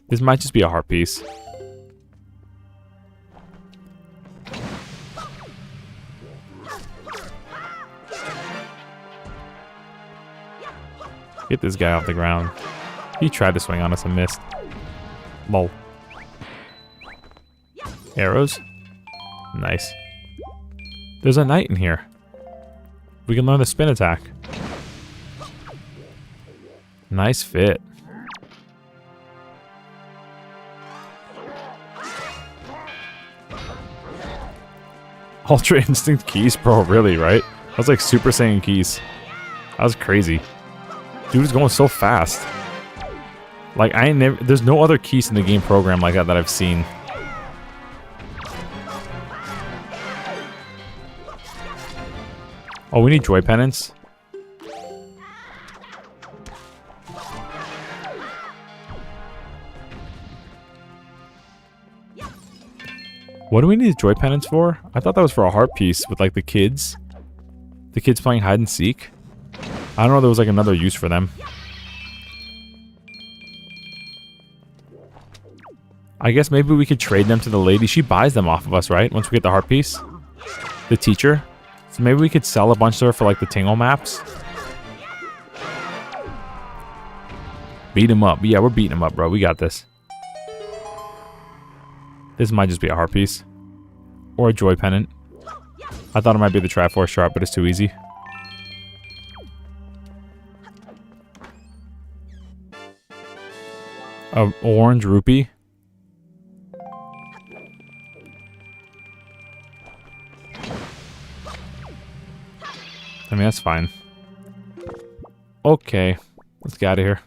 This might just be a heart piece. Get this guy off the ground. He tried to swing on us and missed. Lol. Arrows? Nice. There's a knight in here. We can learn the spin attack. Nice fit. Ultra Instinct keys? Bro, really, right? That was like Super Saiyan keys. That was crazy. Dude was going so fast. Like, there's no other keys in the game program like that I've seen. Oh, we need joy pennants. What do we need joy pennants for? I thought that was for a heart piece with like the kids. The kids playing hide and seek. I don't know, there was like another use for them. I guess maybe we could trade them to the lady. She buys them off of us, right? Once we get the heart piece. The teacher. So maybe we could sell a bunch to her for like the Tingle maps. Beat him up. Yeah, we're beating him up, bro. We got this. This might just be a heart piece. Or a joy pennant. I thought it might be the Triforce shard, but it's too easy. An orange rupee. I mean, that's fine. Okay. Let's get out of here.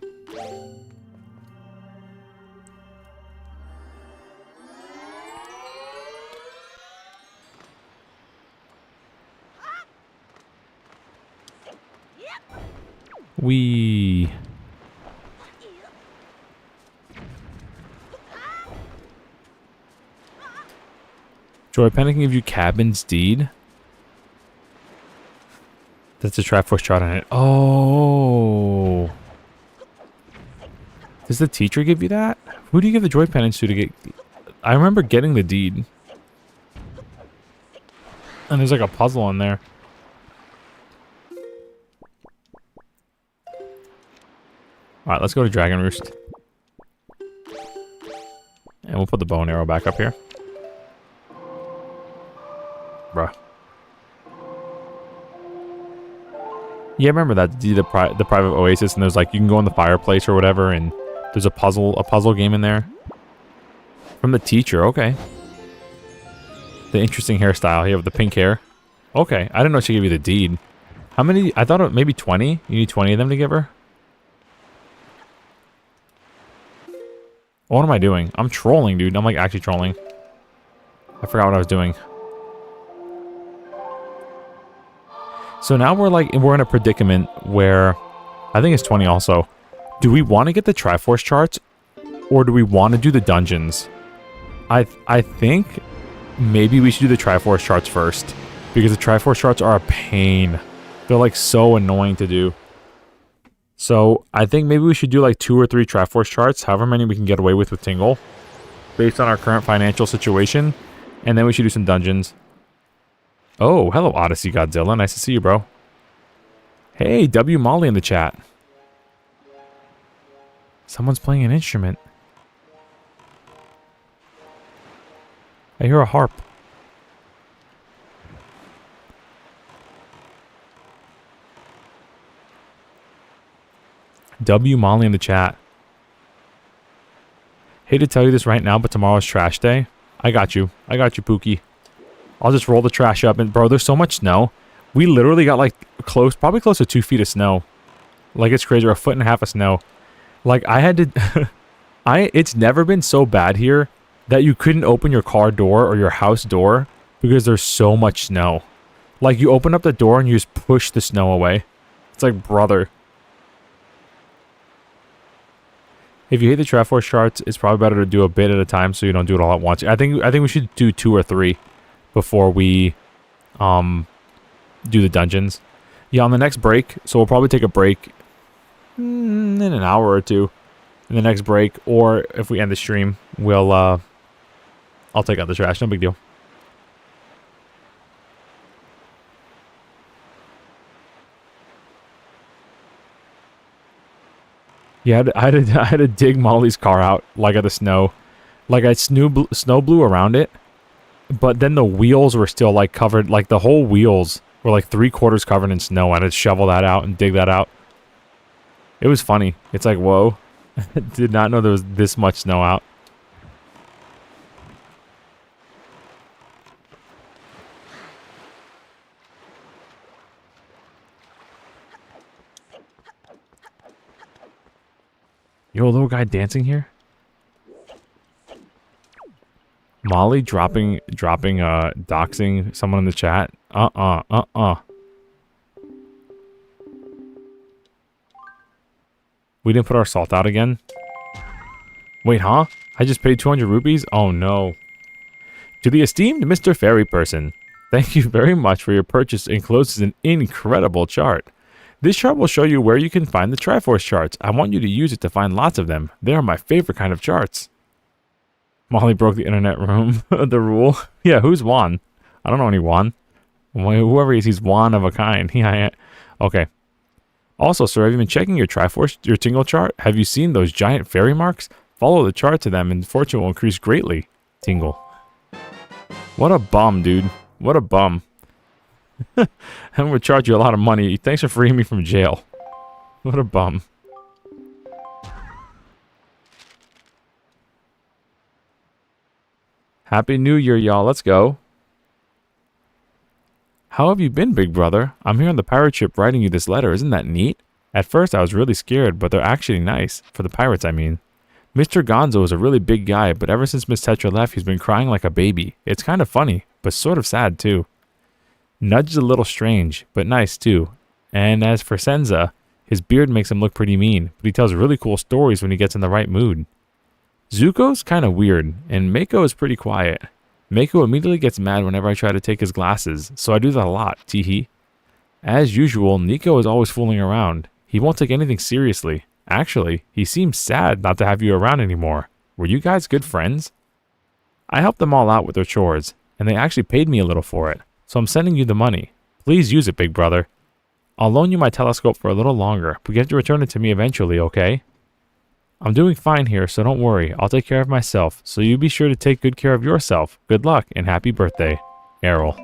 Wee. Joy Pennant can give you Cabin's Deed. That's a Triforce shot on it. Oh. Does the teacher give you that? Who do you give the Joy Pennants to get... I remember getting the deed. And there's like a puzzle in there. Alright, let's go to Dragon Roost. And we'll put the bow and arrow back up here. Bruh. Yeah, I remember that, the private oasis, and there's like, you can go in the fireplace or whatever, and there's a puzzle game in there. From the teacher, okay. The interesting hairstyle here with the pink hair. Okay, I didn't know she gave you the deed. How many? I thought it maybe 20. You need 20 of them to give her? What am I doing? I'm trolling, dude. I'm like actually trolling. I forgot what I was doing. So now we're in a predicament where I think it's 20 also. Do we want to get the Triforce charts or do we want to do the dungeons? I think maybe we should do the Triforce charts first because the Triforce charts are a pain. They're like so annoying to do. So I think maybe we should do like 2 or 3 Triforce charts, however many we can get away with Tingle, based on our current financial situation, and then we should do some dungeons. Oh, hello Odyssey Godzilla. Nice to see you, bro. Hey, W Molly in the chat. Someone's playing an instrument. I hear a harp. W Molly in the chat. Hate to tell you this right now, but tomorrow's trash day. I got you. I got you, Pookie. I'll just roll the trash up. And bro, there's so much snow. We literally got like probably close to 2 feet of snow. Like it's crazy, or a foot and a half of snow. Like I had to, it's never been so bad here that you couldn't open your car door or your house door because there's so much snow. Like you open up the door and you just push the snow away. It's like, brother. If you hate the Triforce charts, it's probably better to do a bit at a time so you don't do it all at once. I think we should do 2 or 3 before we do the dungeons. Yeah, on the next break, so we'll probably take a break in an hour or 2 in the next break, or if we end the stream, we'll I'll take out the trash, no big deal. Yeah, I had to dig Molly's car out, like at the snow. Like I snow blew around it, but then the wheels were still like covered, like the whole wheels were like 3/4 covered in snow. I had to shovel that out and dig that out. It was funny. It's like, whoa. Did not know there was this much snow out. Yo, little guy dancing here? Molly dropping, doxing someone in the chat? We didn't put our salt out again? Wait, huh? I just paid 200 rupees? Oh no. To the esteemed Mr. Fairy Person, thank you very much for your purchase. Encloses an incredible chart. This chart will show you where you can find the Triforce charts. I want you to use it to find lots of them. They are my favorite kind of charts. Molly broke the internet room. The rule. Yeah, who's Juan? I don't know any Juan. Whoever he is, he's Juan of a kind. Yeah. Okay. Also, sir, have you been checking your Triforce, your Tingle chart? Have you seen those giant fairy marks? Follow the chart to them and fortune will increase greatly. Tingle. What a bum, dude. What a bum. I'm going to charge you a lot of money. Thanks for freeing me from jail. What a bum. Happy New Year, y'all. Let's go. How have you been, big brother? I'm here on the pirate ship writing you this letter. Isn't that neat? At first, I was really scared, but they're actually nice. For the pirates, I mean. Mr. Gonzo is a really big guy, but ever since Miss Tetra left, he's been crying like a baby. It's kind of funny, but sort of sad, too. Nudge is a little strange, but nice, too. And as for Senza, his beard makes him look pretty mean, but he tells really cool stories when he gets in the right mood. Zuko's kind of weird, and Mako is pretty quiet. Mako immediately gets mad whenever I try to take his glasses, so I do that a lot, teehee. As usual, Nico is always fooling around. He won't take anything seriously. Actually, he seems sad not to have you around anymore. Were you guys good friends? I helped them all out with their chores, and they actually paid me a little for it, so I'm sending you the money. Please use it, big brother. I'll loan you my telescope for a little longer, but you have to return it to me eventually, okay? I'm doing fine here, so don't worry. I'll take care of myself, so you be sure to take good care of yourself. Good luck, and happy birthday, Errol.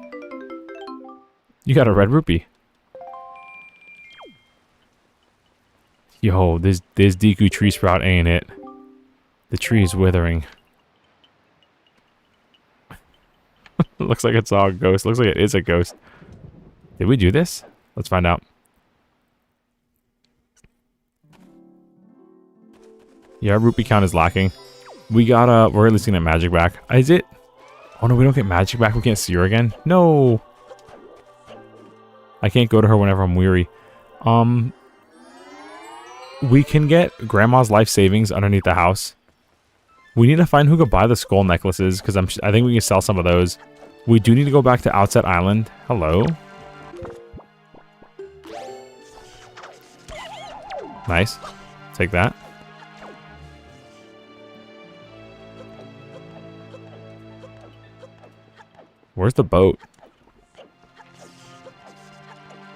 You got a red rupee. Yo, this Deku tree sprout ain't it. The tree is withering. Looks like it's all a ghost. Looks like it is a ghost. Did we do this? Let's find out. Yeah, our rupee count is lacking. We got we're at least gonna get magic back. Is it? Oh no, we don't get magic back. We can't see her again. No. I can't go to her whenever I'm weary. We can get Grandma's life savings underneath the house. We need to find who could buy the skull necklaces because I think we can sell some of those. We do need to go back to Outset Island. Hello. Nice. Take that. Where's the boat?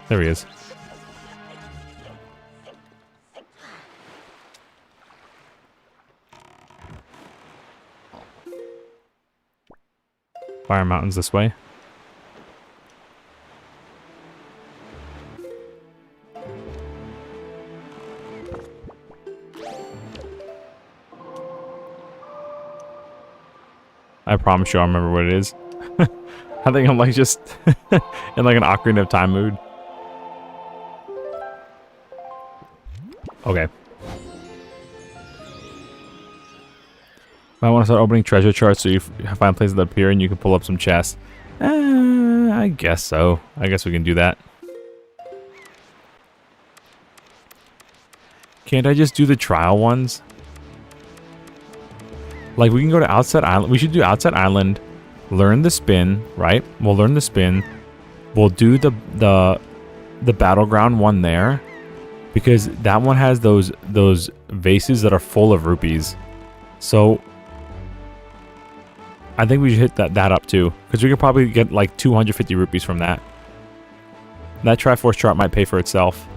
There he is. Fire Mountain's this way. I promise you I'll remember what it is. I think I'm like just in like an Ocarina of Time mood. Okay. I want to start opening treasure charts so you find places that appear and you can pull up some chests. I guess so. I guess we can do that. Can't I just do the trial ones? Like, we can go to Outset Island. We should do Outset Island. Learn the spin, right? We'll learn the spin. We'll do the battleground one there. Because that one has those vases that are full of rupees. So I think we should hit that up too. Because we could probably get like 250 rupees from that. That Triforce chart might pay for itself.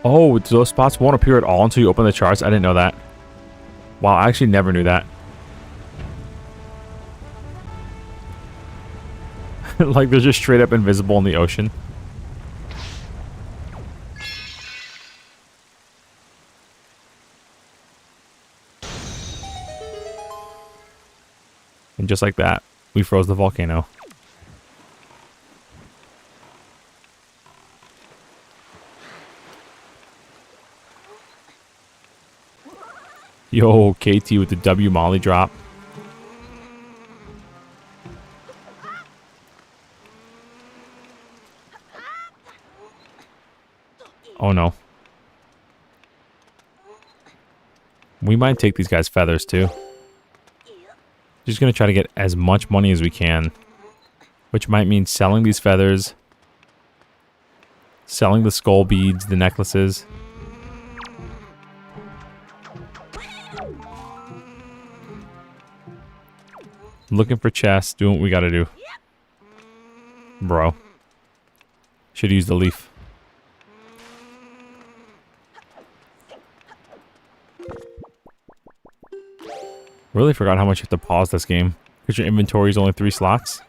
Oh, those spots won't appear at all until you open the charts? I didn't know that. Wow, I actually never knew that. Like, they're just straight up invisible in the ocean. And just like that, we froze the volcano. Yo, KT with the W Molly drop. Oh no. We might take these guys' feathers too. Just gonna try to get as much money as we can. Which might mean selling these feathers. Selling the skull beads, the necklaces. Looking for chests, doing what we gotta do. Bro. Should use the leaf. Really forgot how much you have to pause this game. Because your inventory is only 3 slots.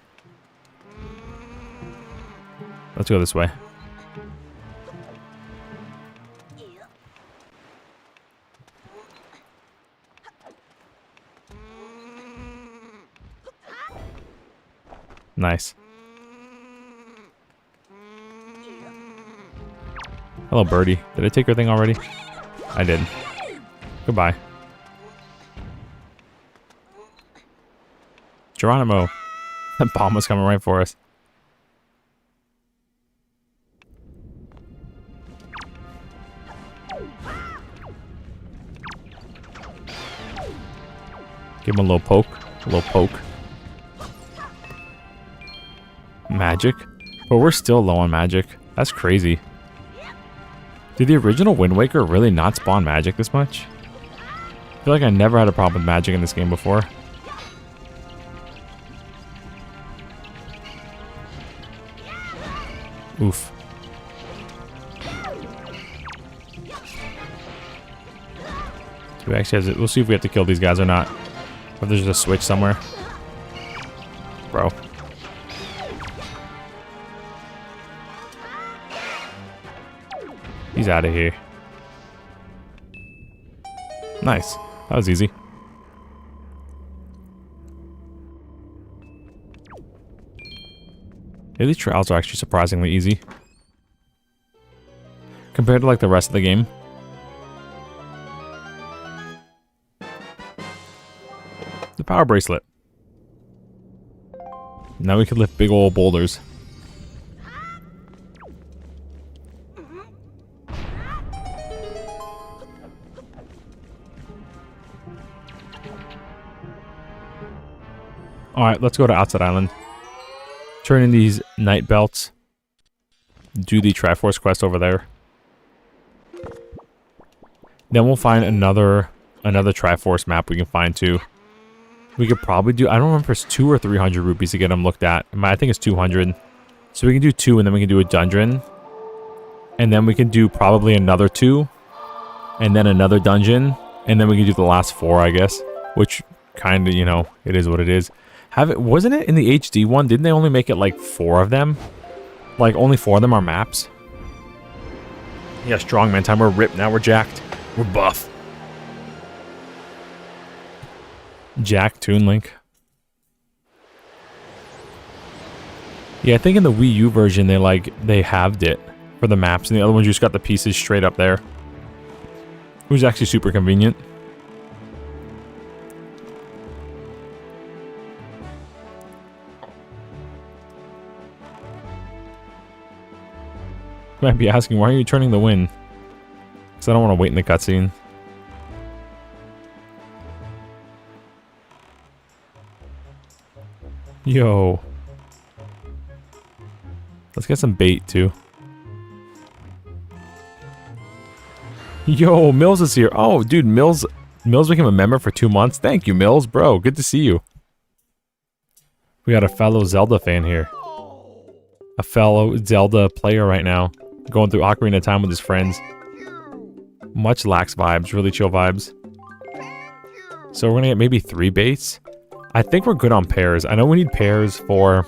Let's go this way. Nice. Hello, birdie. Did I take her thing already? I did. Goodbye. Geronimo. That bomb was coming right for us. Give him a little poke. A little poke. Magic? But we're still low on magic. That's crazy. Did the original Wind Waker really not spawn magic this much? I feel like I never had a problem with magic in this game before. Oof. We actually have to, we'll see if we have to kill these guys or not. Or if there's just a switch somewhere. Bro. He's out of here. Nice. That was easy. Yeah, these trials are actually surprisingly easy. Compared to like the rest of the game. The power bracelet. Now we can lift big old boulders. Alright, let's go to Outset Island. Turn in these night belts. Do the Triforce quest over there. Then we'll find another Triforce map we can find too. We could probably do, I don't remember if it's 200 or 300 rupees to get them looked at. I think it's 200. So we can do 2 and then we can do a dungeon. And then we can do probably another 2. And then another dungeon. And then we can do the last 4, I guess. Which kind of, you know, it is what it is. Wasn't it in the HD one? Didn't they only make it like 4 of them? Like only 4 of them are maps? Yeah, strongman time. We're ripped now. We're jacked. We're buff. Jack Toon Link. Yeah, I think in the Wii U version they halved it for the maps, and the other ones you just got the pieces straight up there. It was actually super convenient. You might be asking, why are you turning the wind? Because I don't want to wait in the cutscene. Yo. Let's get some bait, too. Yo, Mills is here. Oh, dude, Mills became a member for 2 months. Thank you, Mills. Bro, good to see you. We got a fellow Zelda fan here. A fellow Zelda player right now. Going through Ocarina of Time with his friends. Much lax vibes, really chill vibes. So we're gonna get maybe 3 baits. I think we're good on pairs. I know we need pairs for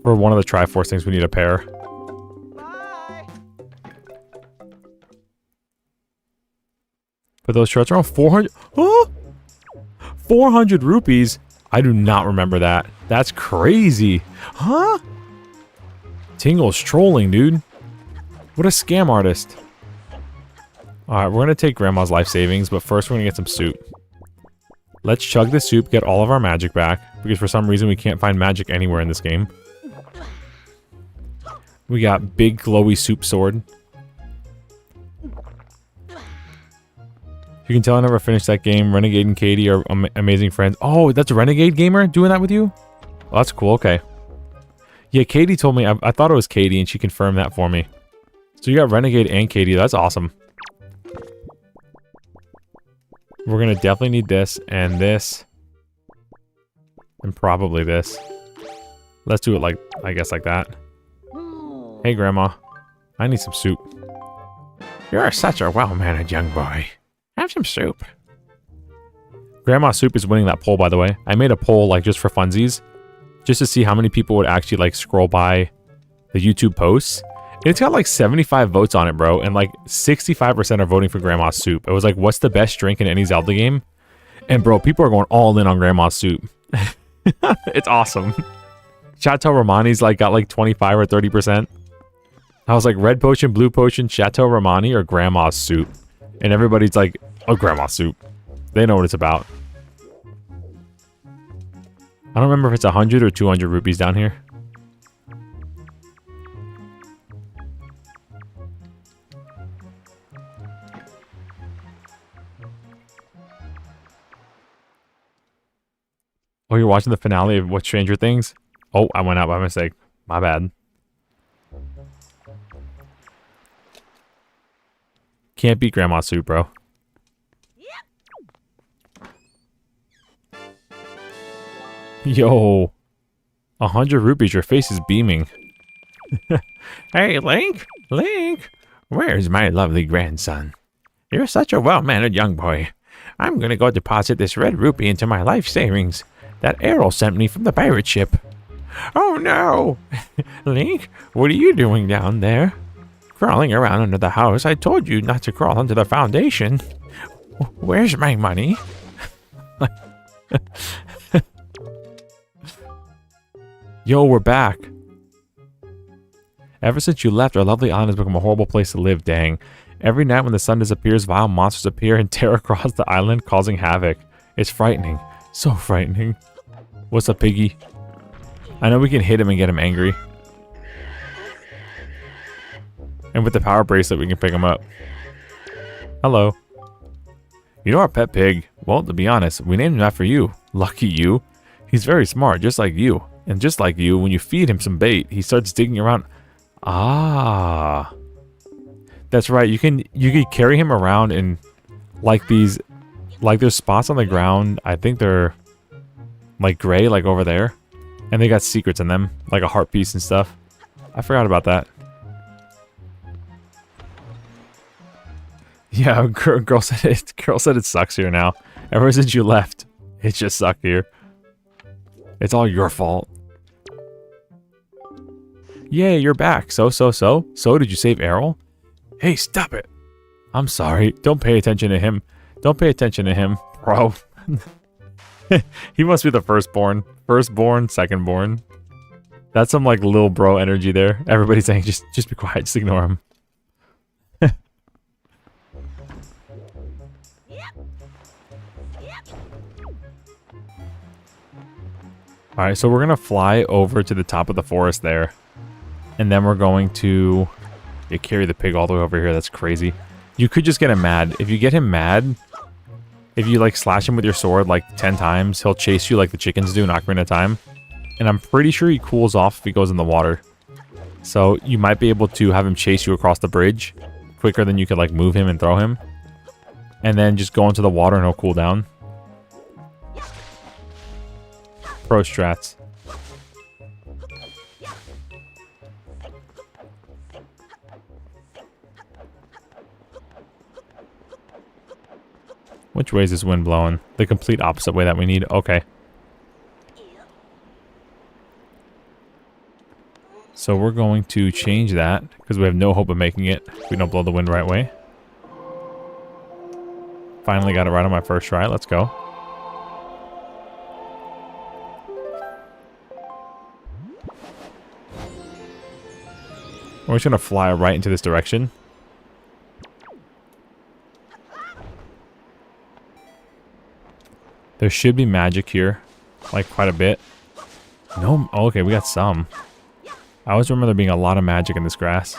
one of the Triforce things. We need a pair. But those shirts are on 400. Oh! 400 rupees. I do not remember that. That's crazy. Huh? Tingle's trolling, dude. What a scam artist. Alright, we're going to take Grandma's life savings, but first we're going to get some soup. Let's chug the soup, get all of our magic back, because for some reason we can't find magic anywhere in this game. We got big glowy soup sword. You can tell I never finished that game. Renegade and Katie are amazing friends. Oh, that's a Renegade gamer doing that with you? Oh, that's cool, okay. Yeah, Katie told me, I thought it was Katie, and she confirmed that for me. So you got Renegade and Katie, that's awesome. We're gonna definitely need this, and probably this. Let's do it like, I guess like that. Hey, Grandma. I need some soup. You're such a well-mannered young boy. Have some soup. Grandma Soup is winning that poll, by the way. I made a poll, like, just for funsies. Just to see how many people would actually, like, scroll by the YouTube posts. And it's got, like, 75 votes on it, bro. And, like, 65% are voting for Grandma Soup. It was like, what's the best drink in any Zelda game? And, bro, people are going all in on Grandma Soup. It's awesome. Chateau Romani's, like, got, like, 25 or 30%. I was like, red potion, blue potion, Chateau Romani, or Grandma's Soup? And everybody's like, oh, Grandma Soup. They know what it's about. I don't remember if it's 100 or 200 rupees down here. Oh, you're watching the finale of What Stranger Things? Oh, I went out by mistake. My bad. Can't beat Grandma Soup, bro. Yo. 100 rupees, your face is beaming. Hey, Link! Link! Where's my lovely grandson? You're such a well-mannered young boy. I'm gonna go deposit this red rupee into my life savings. That Errol sent me from the pirate ship. Oh no! Link, what are you doing down there? Crawling around under the house. I told you not to crawl under the foundation. Where's my money? Yo, we're back. Ever since you left, our lovely island has become a horrible place to live, dang. Every night when the sun disappears, vile monsters appear and tear across the island, causing havoc. It's frightening. So frightening. What's up, Piggy? I know we can hit him and get him angry. And with the power bracelet, we can pick him up. Hello. You know our pet pig? Well, to be honest, we named him after you. Lucky you. He's very smart, just like you. And just like you, when you feed him some bait, he starts digging around. Ah. That's right. You can carry him around in like these, like there's spots on the ground. I think they're like gray, like over there. And they got secrets in them, like a heart piece and stuff. I forgot about that. Yeah, girl said it. Girl said it sucks here now. Ever since you left, it just sucked here. It's all your fault. Yay, you're back. So, did you save Errol? Hey, stop it. I'm sorry. Don't pay attention to him. Don't pay attention to him, bro. He must be the firstborn. Firstborn, secondborn. That's some like little bro energy there. Everybody's saying just be quiet, just ignore him. Alright, so we're gonna fly over to the top of the forest there. And then we're going to carry the pig all the way over here. That's crazy. You could just get him mad. If you get him mad, if you like slash him with your sword like 10 times, he'll chase you like the chickens do in Ocarina of Time. And I'm pretty sure he cools off if he goes in the water. So you might be able to have him chase you across the bridge quicker than you could like move him and throw him. And then just go into the water and he'll cool down. Pro strats. Which way is this wind blowing? The complete opposite way that we need. Okay. So we're going to change that because we have no hope of making it if we don't blow the wind the right way. Finally got it right on my first try. Let's go. We're just going to fly right into this direction. There should be magic here. Like quite a bit. No, oh, okay, we got some. I always remember there being a lot of magic in this grass.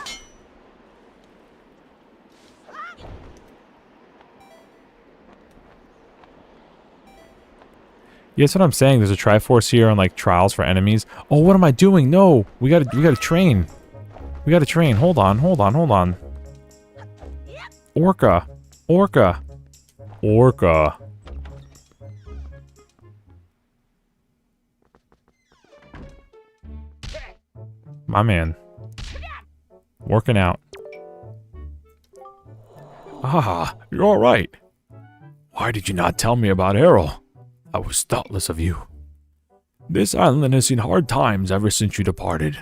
Yeah, that's what I'm saying. There's a Triforce here on like trials for enemies. Oh, what am I doing? No, we gotta train. We gotta train. Hold on. Orca. My man. Working out. Ah, you're alright. Why did you not tell me about Errol? I was thoughtless of you. This island has seen hard times ever since you departed.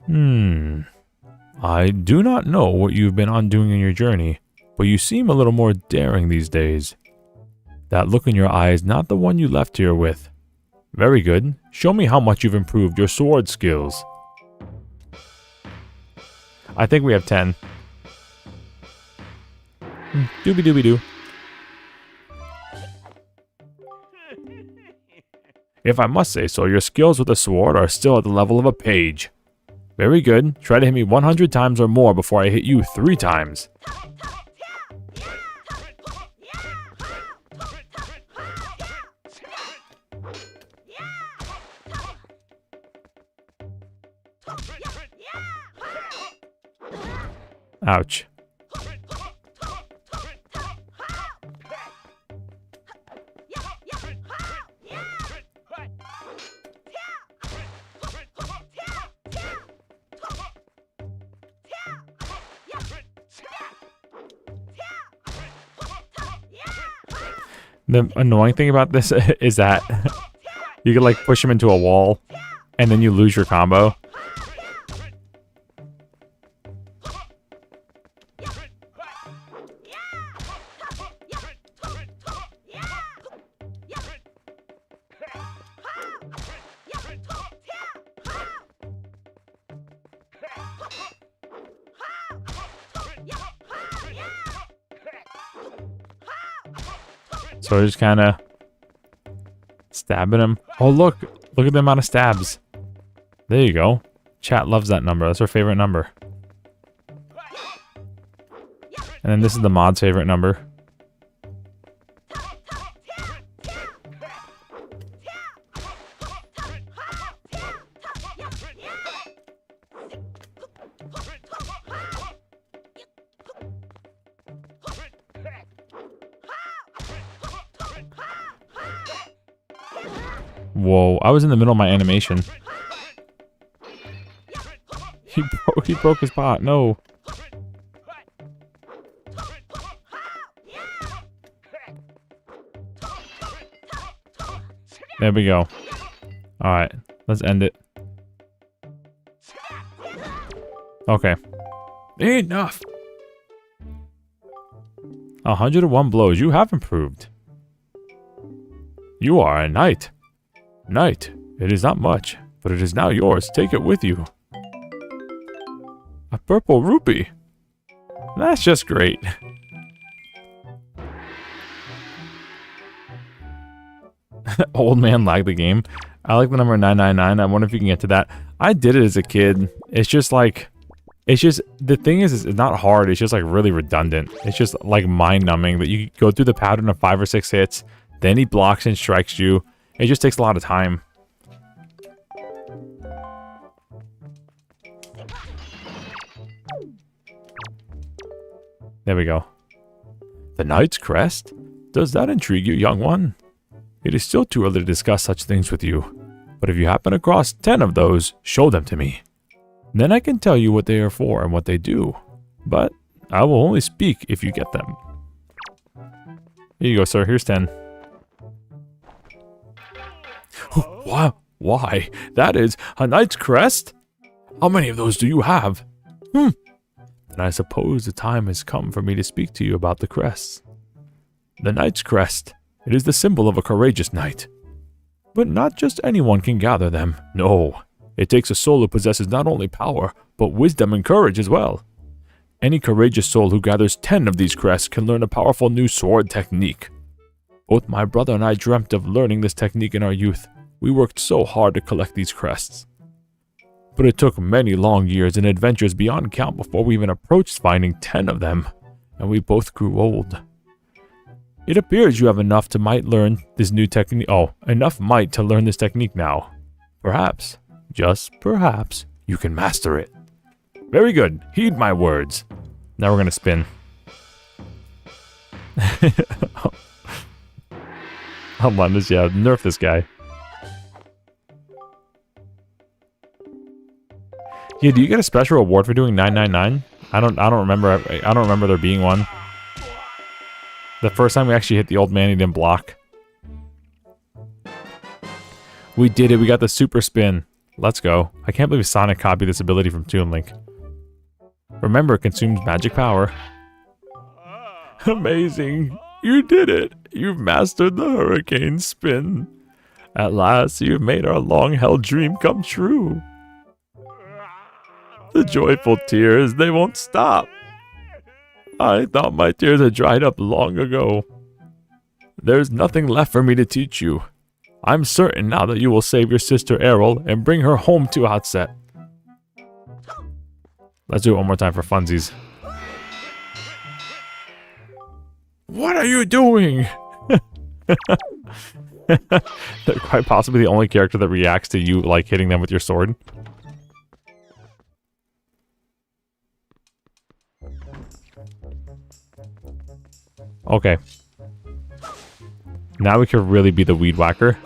I do not know what you've been on doing in your journey, but you seem a little more daring these days. That look in your eye is not the one you left here with. Very good. Show me how much you've improved your sword skills. I think we have 10. Doobie-doobie-doo. If I must say so, your skills with the sword are still at the level of a page. Very good. Try to hit me 100 times or more before I hit you 3 times. Ouch. The annoying thing about this is that you can like push him into a wall and then you lose your combo. So we're just kind of stabbing him. Oh, look at the amount of stabs. There you go. Chat loves that number. That's our favorite number. And then this is the mod's favorite number. Whoa, I was in the middle of my animation. He broke his pot. No. There we go. Alright, let's end it. Okay. Enough. 101 blows. You have improved. You are a knight. Knight, it is not much, but it is now yours. Take it with you. A purple rupee. That's just great. Old man lagged the game. I like the number 999. I wonder if you can get to that. I did it as a kid. It's just like... the thing is, it's not hard. It's just like really redundant. It's just like mind-numbing that you go through the pattern of 5 or 6 hits, then he blocks and strikes you. It just takes a lot of time. There we go. The Knight's Crest? Does that intrigue you, young one? It is still too early to discuss such things with you, but if you happen across 10 of those, show them to me. Then I can tell you what they are for and what they do. But I will only speak if you get them. Here you go, sir. Here's 10. Why? That is a Knight's Crest? How many of those do you have? Then I suppose the time has come for me to speak to you about the crests. The Knight's Crest. It is the symbol of a courageous knight. But not just anyone can gather them. No. It takes a soul who possesses not only power, but wisdom and courage as well. Any courageous soul who gathers 10 of these crests can learn a powerful new sword technique. Both my brother and I dreamt of learning this technique in our youth. We worked so hard to collect these crests. But it took many long years and adventures beyond count before we even approached finding 10 of them, and we both grew old. It appears you have enough to learn this new technique. Oh, enough might to learn this technique now. Perhaps, just perhaps, you can master it. Very good. Heed my words. Now we're gonna spin. Hold on, nerf this guy. Yeah, do you get a special reward for doing 999? I don't remember there being one. The first time we actually hit the old man, he didn't block. We did it. We got the super spin. Let's go. I can't believe Sonic copied this ability from Toon Link. Remember, it consumes magic power. Amazing. You did it. You've mastered the hurricane spin. At last, you've made our long-held dream come true. The joyful tears, they won't stop. I thought my tears had dried up long ago. There's nothing left for me to teach you. I'm certain now that you will save your sister Errol and bring her home to Outset. Let's do it one more time for funsies. What are you doing? They're quite possibly the only character that reacts to you like hitting them with your sword. Okay. Now we could really be the Weed Whacker.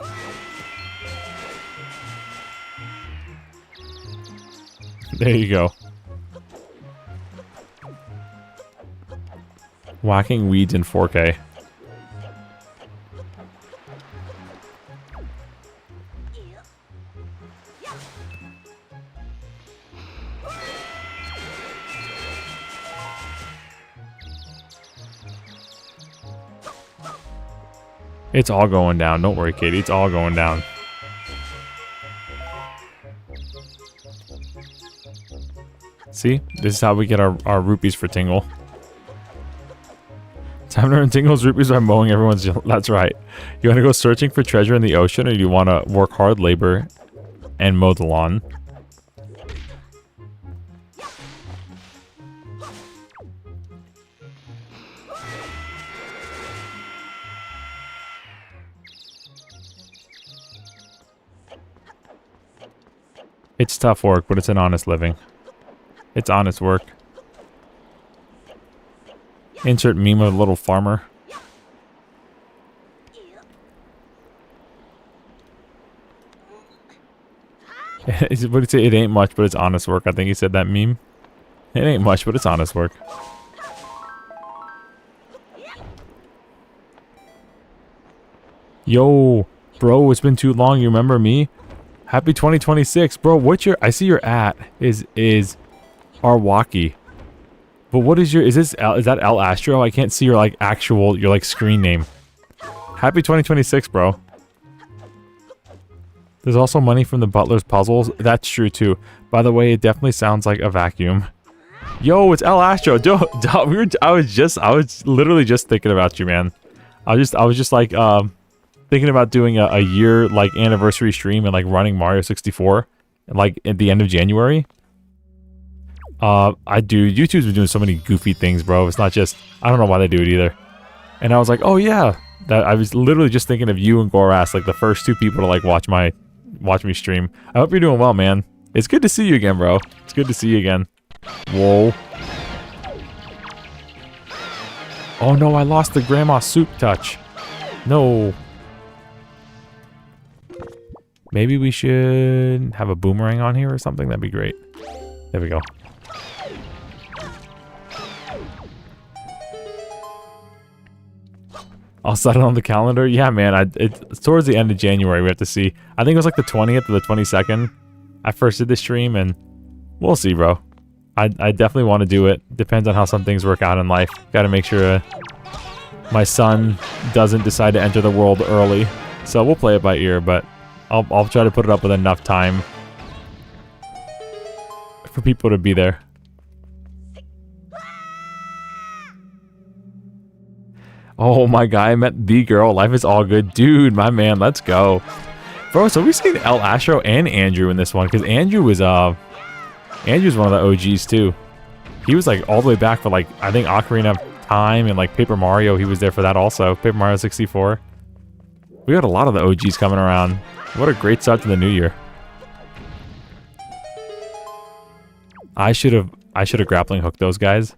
There you go. Whacking weeds in 4K. It's all going down. Don't worry, Katie. It's all going down. See? This is how we get our rupees for Tingle. Time to earn Tingle's rupees by mowing everyone's... That's right. You want to go searching for treasure in the ocean, or do you want to work hard labor and mow the lawn? It's tough work, but it's an honest living. It's honest work. Insert meme of a little farmer. What did he say? It ain't much, but it's honest work. I think he said that meme. It ain't much, but it's honest work. Yo, Bro, it's been too long. You remember me? Happy 2026. Bro, what's your... I see your at is Arwaki. But what is your... Is that El Astro? I can't see your, like, actual... Your, like, screen name. Happy 2026, bro. There's also money from the Butler's puzzles. That's true, too. By the way, it definitely sounds like a vacuum. Yo, it's El Astro. I was literally just thinking about you, man. I was just like, thinking about doing a year, like, anniversary stream and, like, running Mario 64, like, at the end of January. YouTube's been doing so many goofy things, bro. It's not just, I don't know why they do it either. And I was like, oh yeah. I was literally just thinking of you and Goras, like, the first two people to, like, watch me stream. I hope you're doing well, man. It's good to see you again, bro. It's good to see you again. Whoa. Oh no, I lost the grandma soup touch. No. Maybe we should have a boomerang on here or something. That'd be great. There we go. I'll set it on the calendar. Yeah, man. It's towards the end of January. We have to see. I think it was like the 20th or the 22nd. I first did the stream, and we'll see, bro. I definitely want to do it. Depends on how some things work out in life. Got to make sure my son doesn't decide to enter the world early. So we'll play it by ear, but I'll try to put it up with enough time for people to be there. Oh my god, I met the girl. Life is all good. Dude, my man, let's go. Bro, so we seen El Astro and Andrew in this one, because Andrew was Andrew's one of the OGs too. He was like all the way back for like, I think Ocarina of Time and like Paper Mario. He was there for that also. Paper Mario 64. We got a lot of the OGs coming around. What a great start to the new year. I should have grappling hooked those guys.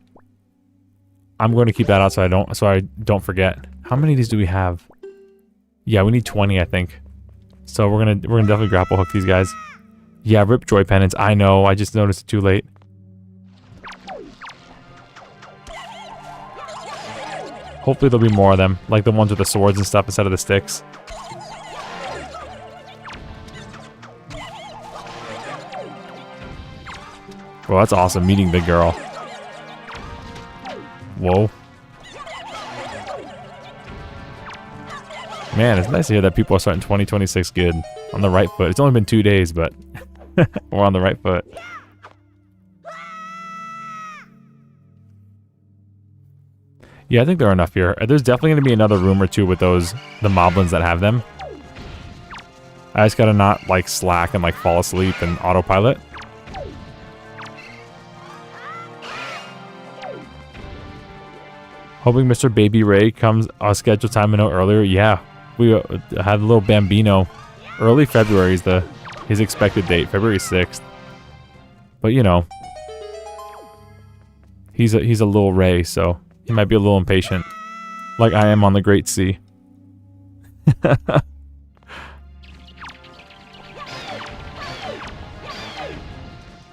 I'm going to keep that out so I don't forget. How many of these do we have? Yeah, we need 20, I think. So we're gonna definitely grapple hook these guys. Yeah, rip joy pendants. I know. I just noticed it too late. Hopefully there'll be more of them, like the ones with the swords and stuff instead of the sticks. Well, that's awesome, meeting the girl. Whoa. Man, it's nice to hear that people are starting 2026 good. On the right foot. It's only been 2 days, but we're on the right foot. Yeah, I think there are enough here. There's definitely going to be another room or two with the moblins that have them. I just gotta not, like, slack and, like, fall asleep and autopilot. Hoping Mr. Baby Ray comes scheduled time a note earlier. Yeah, we had a little Bambino. Early February is his expected date, February 6th. But you know, he's a little Ray, so he might be a little impatient, like I am on the Great Sea.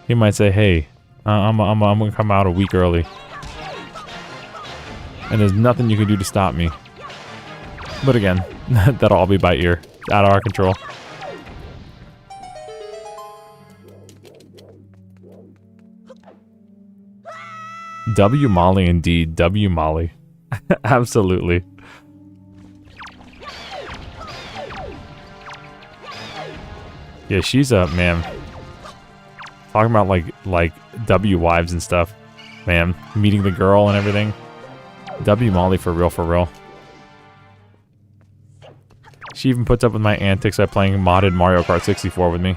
He might say, "Hey, I'm gonna come out a week early." And there's nothing you can do to stop me. But again, that'll all be by ear. It's out of our control. W Molly indeed. W Molly. Absolutely. Yeah, she's a man. Talking about like W wives and stuff. Man, meeting the girl and everything. W Molly for real, for real. She even puts up with my antics by playing modded Mario Kart 64 with me.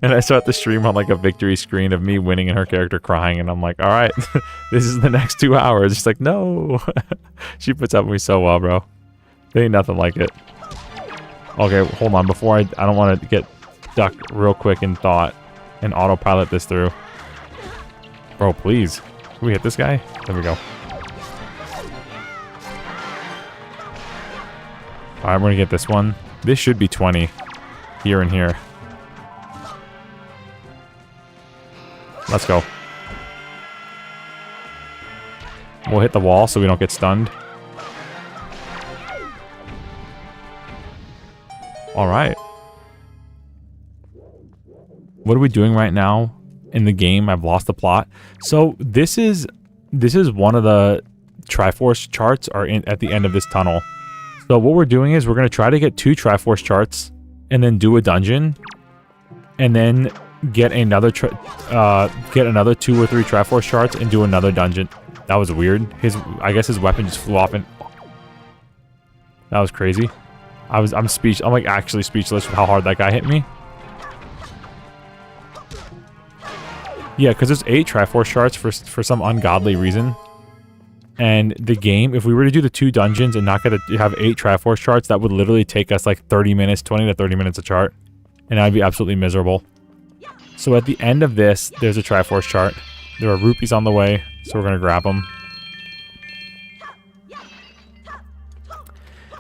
And I start the stream on like a victory screen of me winning and her character crying, and I'm like, alright, this is the next 2 hours. She's like, no. She puts up with me so well, bro. There ain't nothing like it. Okay, hold on. Before I don't want to get stuck real quick in thought and autopilot this through. Bro, please. Can we hit this guy? There we go. Alright, we're gonna get this one. This should be 20. Here and here. Let's go. We'll hit the wall so we don't get stunned. Alright. What are we doing right now in the game? I've lost the plot. So this is one of the Triforce charts are at the end of this tunnel. So what we're doing is we're going to try to get 2 Triforce charts and then do a dungeon and then get another 2 or 3 Triforce charts and do another dungeon. That was weird. I guess his weapon just flew off and that was crazy. I'm like actually speechless with how hard that guy hit me. Yeah, because there's 8 Triforce charts for some ungodly reason. And the game, if we were to do the 2 dungeons and not have 8 Triforce charts, that would literally take us like 30 minutes, 20 to 30 minutes a chart. And I'd be absolutely miserable. So at the end of this, there's a Triforce chart. There are rupees on the way, so we're going to grab them.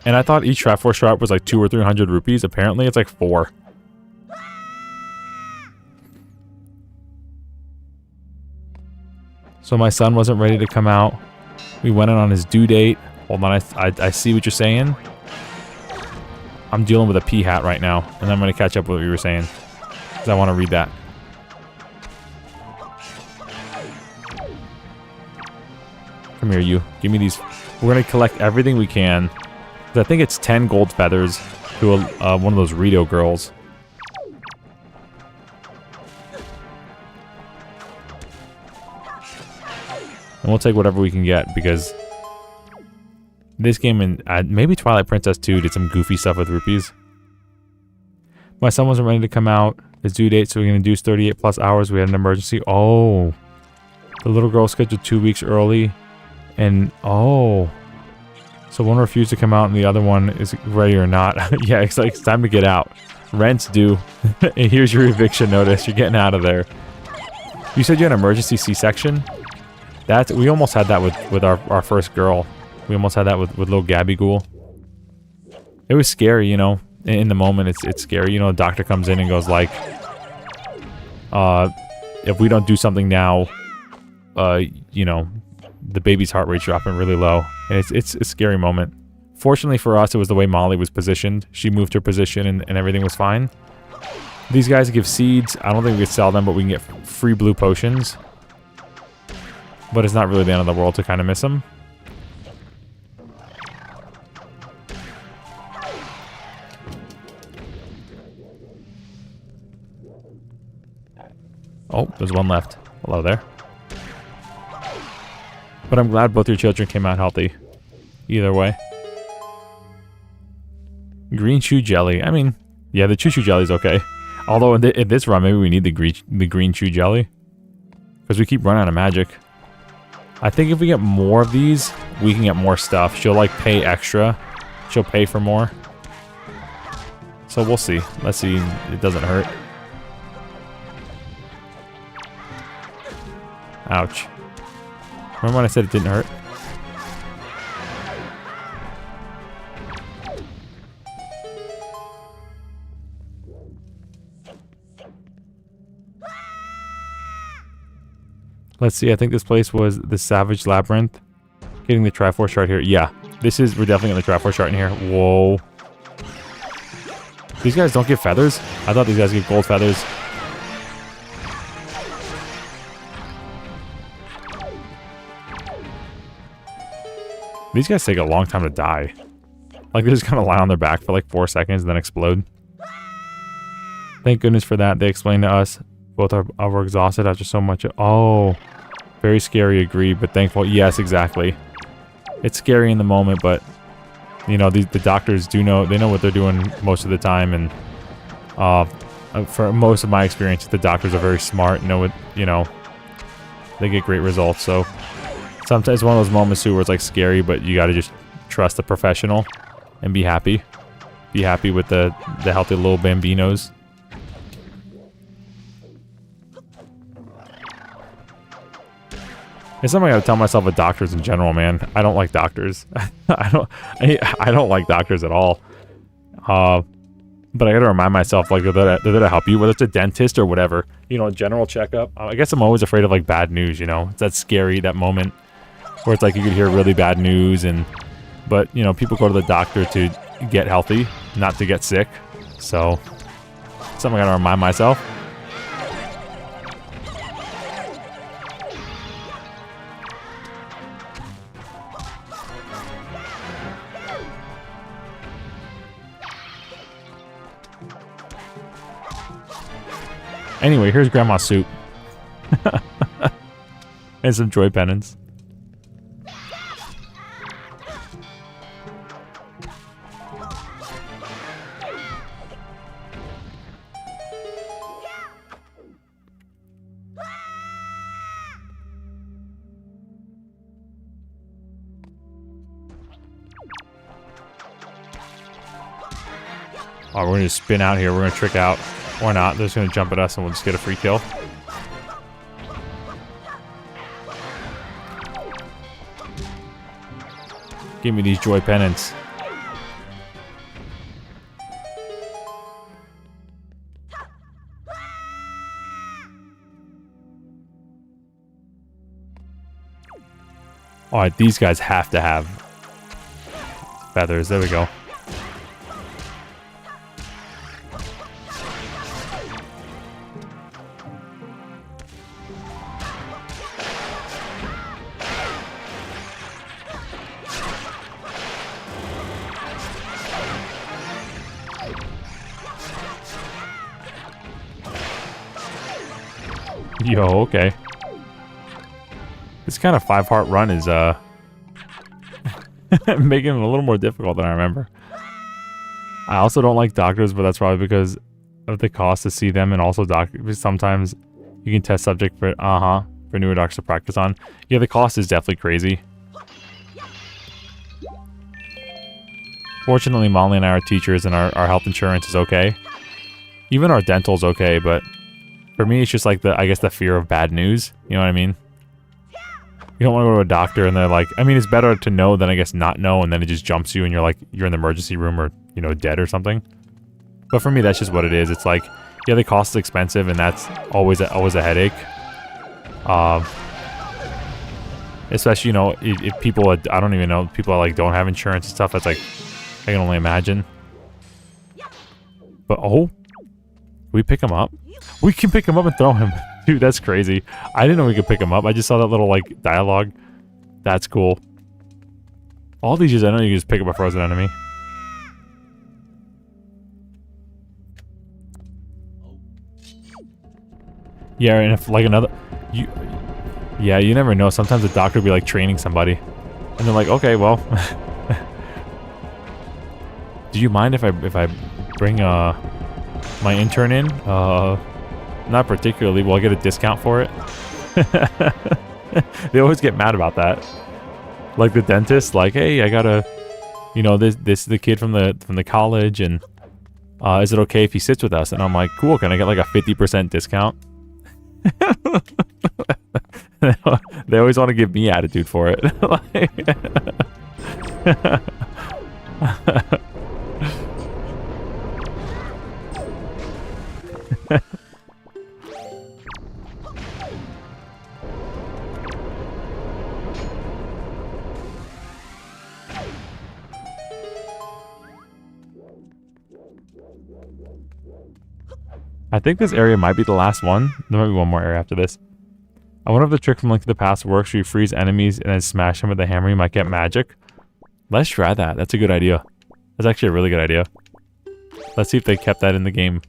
And I thought each Triforce chart was like 200 or 300 rupees. Apparently it's like 4. So my son wasn't ready to come out. We went in on his due date. Hold on, I see what you're saying. I'm dealing with a pea hat right now, and I'm going to catch up with what you were saying. Because I want to read that. Come here, you. Give me these. We're going to collect everything we can. I think it's 10 gold feathers to one of those Rito girls. And we'll take whatever we can get, because this game and maybe Twilight Princess 2 did some goofy stuff with rupees. My son wasn't ready to come out. His due date, so we're going to do 38 plus hours. We had an emergency. Oh. The little girl scheduled 2 weeks early. And, oh. So one refused to come out and the other one is ready or not. Yeah, it's like it's time to get out. Rent's due. And here's your eviction notice. You're getting out of there. You said you had an emergency C-section? We almost had that with our first girl. We almost had that with little Gabby Ghoul. It was scary, you know. In the moment, it's scary. You know, the doctor comes in and goes like, if we don't do something now, you know, the baby's heart rate's dropping really low. And it's a scary moment. Fortunately for us, it was the way Molly was positioned. She moved her position and everything was fine. These guys give seeds. I don't think we could sell them, but we can get free blue potions. But it's not really the end of the world to kind of miss them. Oh, there's one left. Hello there. But I'm glad both your children came out healthy. Either way. Green chew jelly. I mean, yeah, the choo-choo jelly's okay. Although in this run, maybe we need the green chew jelly. Because we keep running out of magic. I think if we get more of these, we can get more stuff. She'll like pay extra. She'll pay for more. So we'll see. Let's see. It doesn't hurt. Ouch. Remember when I said it didn't hurt? Let's see, I think this place was the Savage Labyrinth. Getting the Triforce chart here. Yeah, we're definitely getting the Triforce chart in here. Whoa. These guys don't get feathers? I thought these guys get gold feathers. These guys take a long time to die. Like, they just kind of lie on their back for like 4 seconds and then explode. Thank goodness for that. They explained to us. Both are exhausted after so much. Oh, very scary, agreed, but thankful. Yes, exactly. It's scary in the moment, but, you know, the doctors do know. They know what they're doing most of the time, and for most of my experience, the doctors are very smart. Know what, you know, they get great results, so... Sometimes it's one of those moments too where it's like scary, but you gotta just trust the professional and be happy. Be happy with the healthy little bambinos. It's something I gotta tell myself with doctors in general, man. I don't like doctors. I don't like doctors at all. But I gotta remind myself, like, they're there to help you, whether it's a dentist or whatever. You know, a general checkup. I guess I'm always afraid of like bad news, you know? It's that scary, that moment. Where it's like you could hear really bad news but, you know, people go to the doctor to get healthy, not to get sick. So, something I gotta remind myself. Anyway, here's Grandma's soup. And some joy pennants. Alright, we're gonna just spin out here. We're gonna trick out. Or not. They're just gonna jump at us and we'll just get a free kill. Give me these joy pennants. Alright, these guys have to have feathers. There we go. Yo, okay. This kind of 5-heart run is making it a little more difficult than I remember. I also don't like doctors, but that's probably because of the cost to see them, and also doctors. Sometimes you can test subject for newer doctors to practice on. Yeah, the cost is definitely crazy. Fortunately, Molly and I are teachers, and our health insurance is okay. Even our dental's okay, but for me, it's just like I guess the fear of bad news. You know what I mean? You don't want to go to a doctor and they're like, I mean, it's better to know than I guess not know, and then it just jumps you and you're like, you're in the emergency room or, you know, dead or something. But for me, that's just what it is. It's like, yeah, the cost is expensive and that's always a headache. Especially, you know, if people, I don't even know, people like don't have insurance and stuff. That's like, I can only imagine. But, oh, can we pick him up? We can pick him up and throw him. Dude, that's crazy. I didn't know we could pick him up. I just saw that little, like, dialogue. That's cool. All these years, I know you can just pick up a frozen enemy. Yeah, and if, like, yeah, you never know. Sometimes the doctor will be, like, training somebody. And they're like, okay, well. Do you mind if I bring, my intern in? Not particularly. Will I get a discount for it? They always get mad about that. Like the dentist, like, hey, I gotta, you know, this is the kid from the college, and is it okay if he sits with us? And I'm like, cool. Can I get like a 50% discount? They always want to give me attitude for it. I think this area might be the last one. There might be one more area after this. I wonder if the trick from Link to the Past works where you freeze enemies and then smash them with a hammer. You might get magic. Let's try that. That's a good idea. That's actually a really good idea. Let's see if they kept that in the game.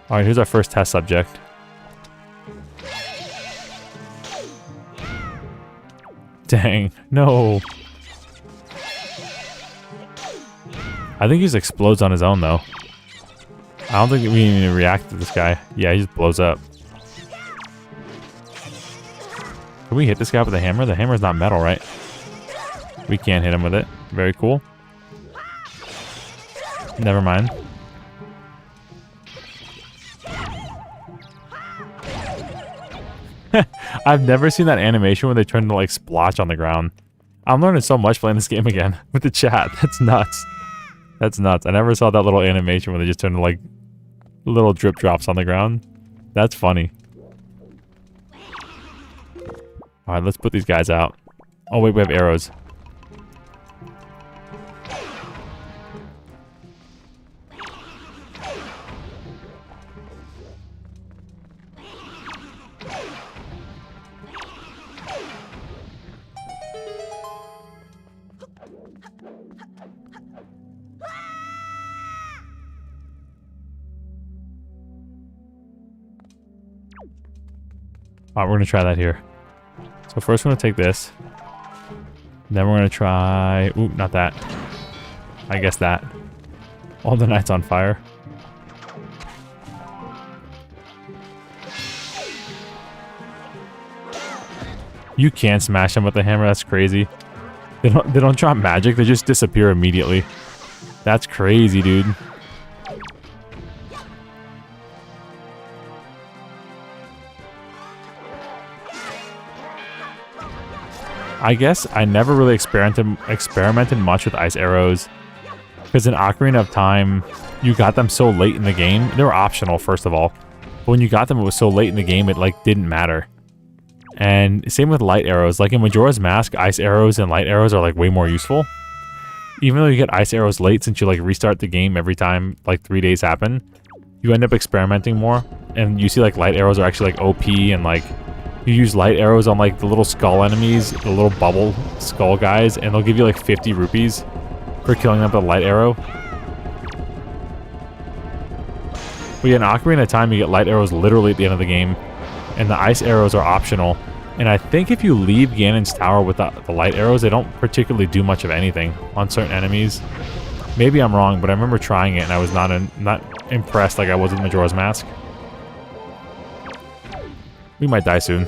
Alright, here's our first test subject. Dang. No. I think he just explodes on his own, though. I don't think we even react to this guy. Yeah, he just blows up. Can we hit this guy with a hammer? The hammer's not metal, right? We can't hit him with it. Very cool. Never mind. I've never seen that animation where they turn to, like, splotch on the ground. I'm learning so much playing this game again with the chat. That's nuts. That's nuts. I never saw that little animation where they just turn to, like, little drip drops on the ground. That's funny. Alright, let's put these guys out. Oh, wait, we have arrows. Alright, we're gonna try that here. So first we're gonna take this. Then we're gonna try... Ooh, not that. I guess that. All the knights on fire. You can't smash them with the hammer, that's crazy. They don't drop magic, they just disappear immediately. That's crazy, dude. I guess I never really experimented much with ice arrows. Because in Ocarina of Time, you got them so late in the game. They were optional, first of all. But when you got them, it was so late in the game, it like didn't matter. And same with light arrows. Like in Majora's Mask, ice arrows and light arrows are like way more useful. Even though you get ice arrows late, since you like restart the game every time like 3 days happen, you end up experimenting more. And you see like light arrows are actually like OP, and like you use light arrows on like the little skull enemies, the little bubble skull guys, and they'll give you like 50 rupees for killing them with a light arrow. But yeah, in Ocarina of Time, you get light arrows literally at the end of the game, and the ice arrows are optional. And I think if you leave Ganon's tower with the light arrows, they don't particularly do much of anything on certain enemies. Maybe I'm wrong, but I remember trying it and I was not impressed like I was with Majora's Mask. We might die soon.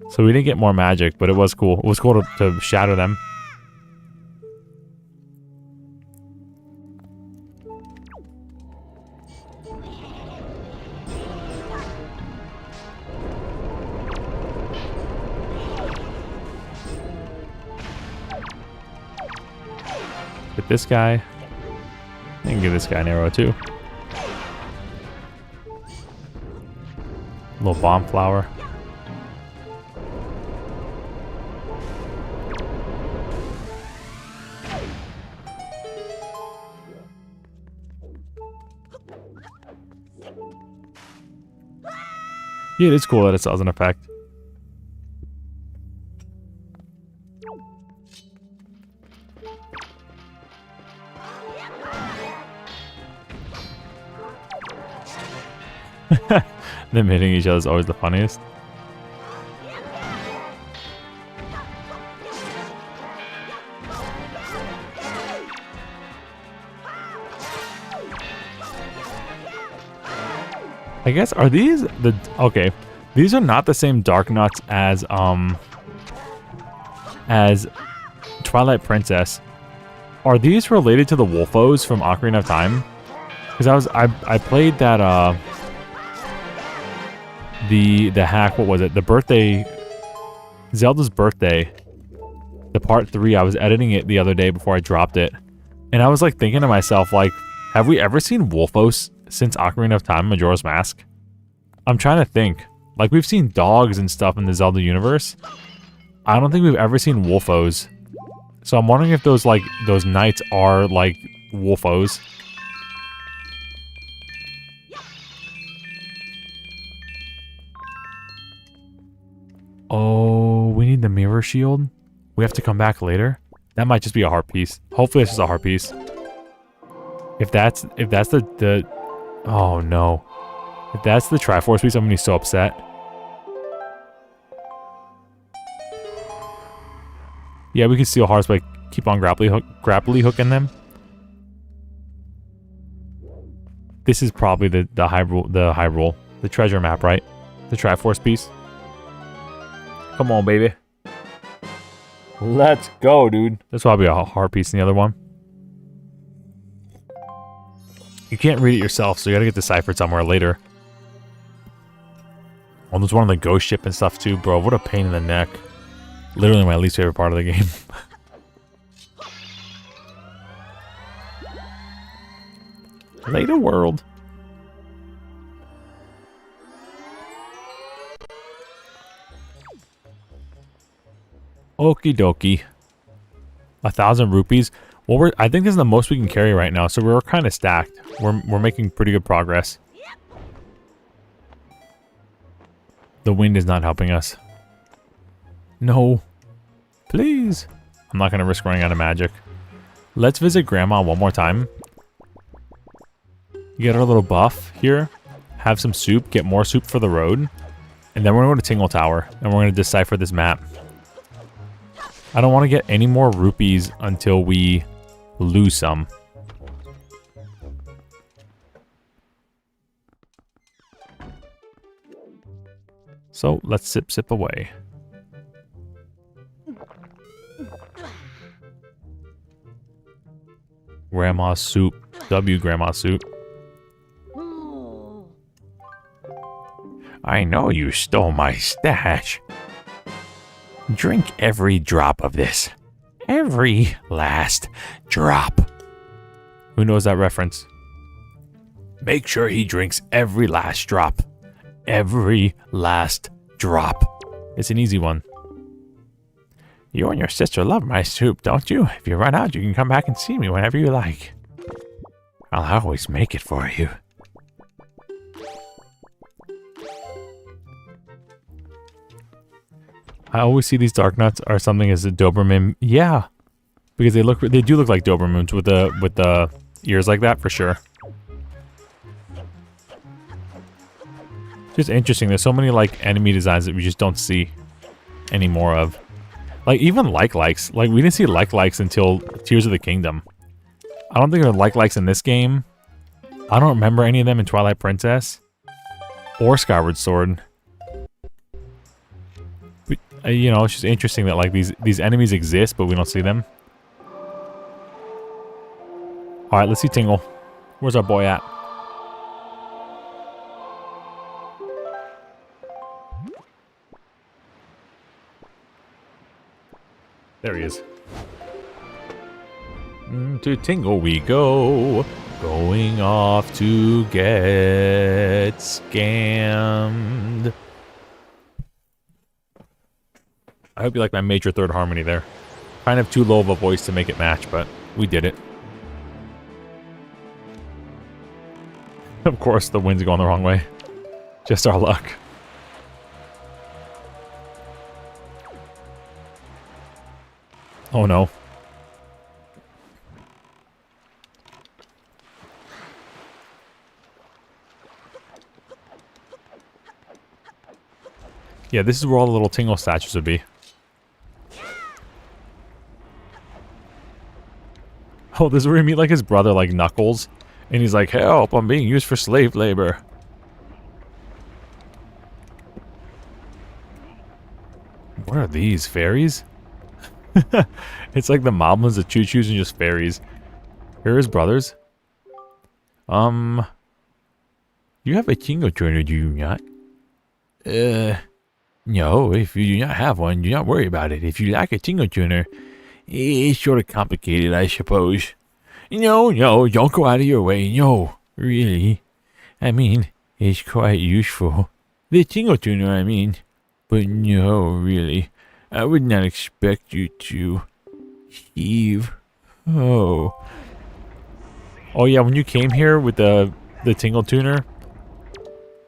So we didn't get more magic, but it was cool. It was cool to shatter them. Get this guy. And give this guy an arrow too. Little bomb flower. Yeah, it is cool that it still has an effect. Them hitting each other is always the funniest. I guess, are these the... Okay. These are not the same Dark Nuts as Twilight Princess. Are these related to the Wolfos from Ocarina of Time? Because I played that, the hack, what was it? The birthday... Zelda's birthday. The part 3, I was editing it the other day before I dropped it. And I was like thinking to myself, like, have we ever seen Wolfos since Ocarina of Time, Majora's Mask? I'm trying to think. Like, we've seen dogs and stuff in the Zelda universe. I don't think we've ever seen Wolfos. So I'm wondering if those, like, those knights are, like, Wolfos. Oh, we need the mirror shield? We have to come back later? That might just be a heart piece. Hopefully it's just a heart piece. If that's the oh no. If that's the Triforce piece, I'm gonna be so upset. Yeah, we can steal hearts, but keep on grapply hooking them. This is probably the Hyrule, the treasure map, right? The Triforce piece. Come on, baby. Let's go, dude. There's probably a heart piece in the other one. You can't read it yourself, so you gotta get deciphered somewhere later. Oh, there's one on the ghost ship and stuff too, bro. What a pain in the neck. Literally my least favorite part of the game. Later world. Okie dokie. 1,000 rupees. Well, I think this is the most we can carry right now, so we're kind of stacked. We're making pretty good progress. The wind is not helping us. No. Please. I'm not going to risk running out of magic. Let's visit Grandma one more time. Get our little buff here. have some soup, get more soup for the road, and then we're going to go to Tingle Tower, and we're going to decipher this map. I don't want to get any more rupees until we lose some. So let's sip away. Grandma's soup. Grandma's soup. I know you stole my stash. Drink every drop of this. Every last drop. Who knows that reference? Make sure he drinks every last drop. Every last drop. It's an easy one. You and your sister love my soup, don't you? If you run out, you can come back and see me whenever you like. I'll always make it for you. I always see these dark nuts are something as a Doberman. Yeah, because they do look like Dobermans with the ears like that for sure. Just interesting. There's so many like enemy designs that we just don't see any more of. Like even likes. Like we didn't see likes until Tears of the Kingdom. I don't think there are likes in this game. I don't remember any of them in Twilight Princess or Skyward Sword. But, you know, it's just interesting that like these enemies exist, but we don't see them. All right, let's see Tingle. Where's our boy at? There he is. To Tingle we go. Going off to get scammed. I hope you like my major third harmony there. Kind of too low of a voice to make it match, but we did it. Of course, the wind's going the wrong way. Just our luck. Oh no. Yeah, this is where all the little Tingle statues would be. Oh, this is where we meet like his brother, like Knuckles. And he's like, help, I'm being used for slave labor. What are these, fairies? It's like the moblins, the choo-choos, and just fairies. Here are his brothers. You have a Tingle tuner, do you not? No, if you do not have one, do not worry about it. If you lack a Tingle tuner, it's sort of complicated, I suppose. No, don't go out of your way. No, really. I mean, it's quite useful. The Tingle tuner, I mean. But no, really. I would not expect you to. Eve. Oh. Oh yeah, when you came here with the Tingle tuner,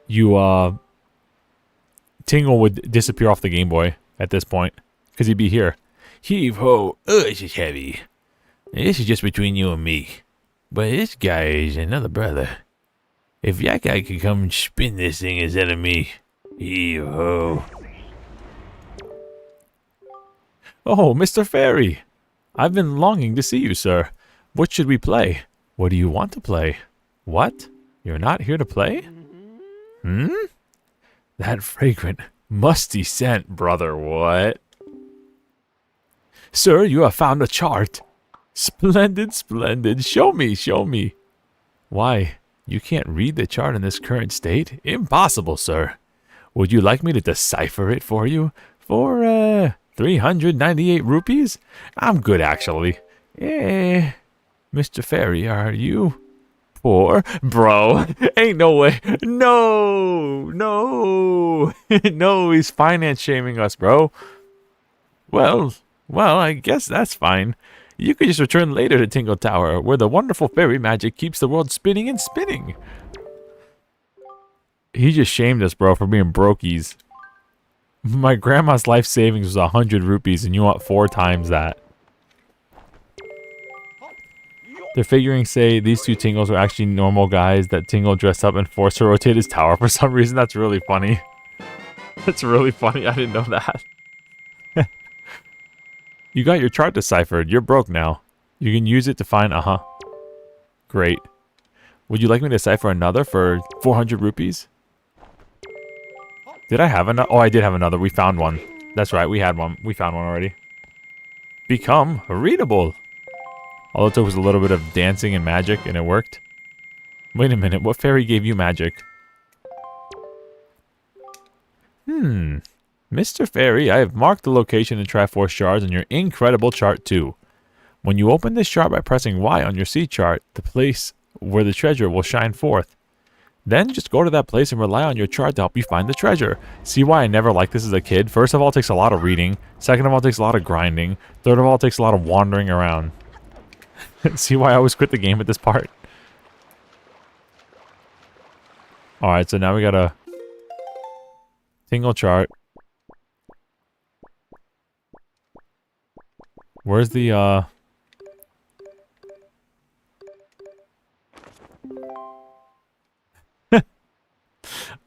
you, Tingle would disappear off the Game Boy at this point. Because he'd be here. Heave ho. Oh, this is heavy. This is just between you and me. But this guy is another brother. If that guy could come and spin this thing instead of me. Heave ho. Oh, Mr. Fairy. I've been longing to see you, sir. What should we play? What do you want to play? What? You're not here to play? That fragrant, musty scent, brother, what? Sir, you have found a chart. Splendid, splendid. Show me, show me. Why, you can't read the chart in this current state? Impossible, sir. Would you like me to decipher it for you? For, 398 rupees? I'm good, actually. Mr. Fairy, are you poor? Bro, ain't no way. No, no. No, he's finance shaming us, bro. Well, I guess that's fine. You could just return later to Tingle Tower, where the wonderful fairy magic keeps the world spinning and spinning. He just shamed us, bro, for being brokies. My grandma's life savings was 100 rupees, and you want 4 times that. They're figuring, say, these two Tingles are actually normal guys that Tingle dressed up and forced to rotate his tower for some reason. That's really funny. That's really funny. I didn't know that. You got your chart deciphered. You're broke now. You can use it to find... Great. Would you like me to decipher another for 400 rupees? Did I have another? Oh, I did have another. We found one. That's right. We had one. We found one already. Become readable. All it took was a little bit of dancing and magic, and it worked. Wait a minute. What fairy gave you magic? Mr. Fairy, I have marked the location in Triforce shards on your incredible chart too. When you open this chart by pressing Y on your C chart, the place where the treasure will shine forth. Then just go to that place and rely on your chart to help you find the treasure. See why I never liked this as a kid? First of all, it takes a lot of reading. Second of all, it takes a lot of grinding. Third of all, it takes a lot of wandering around. See why I always quit the game at this part? Alright, so now we got a Tingle chart. Where's the,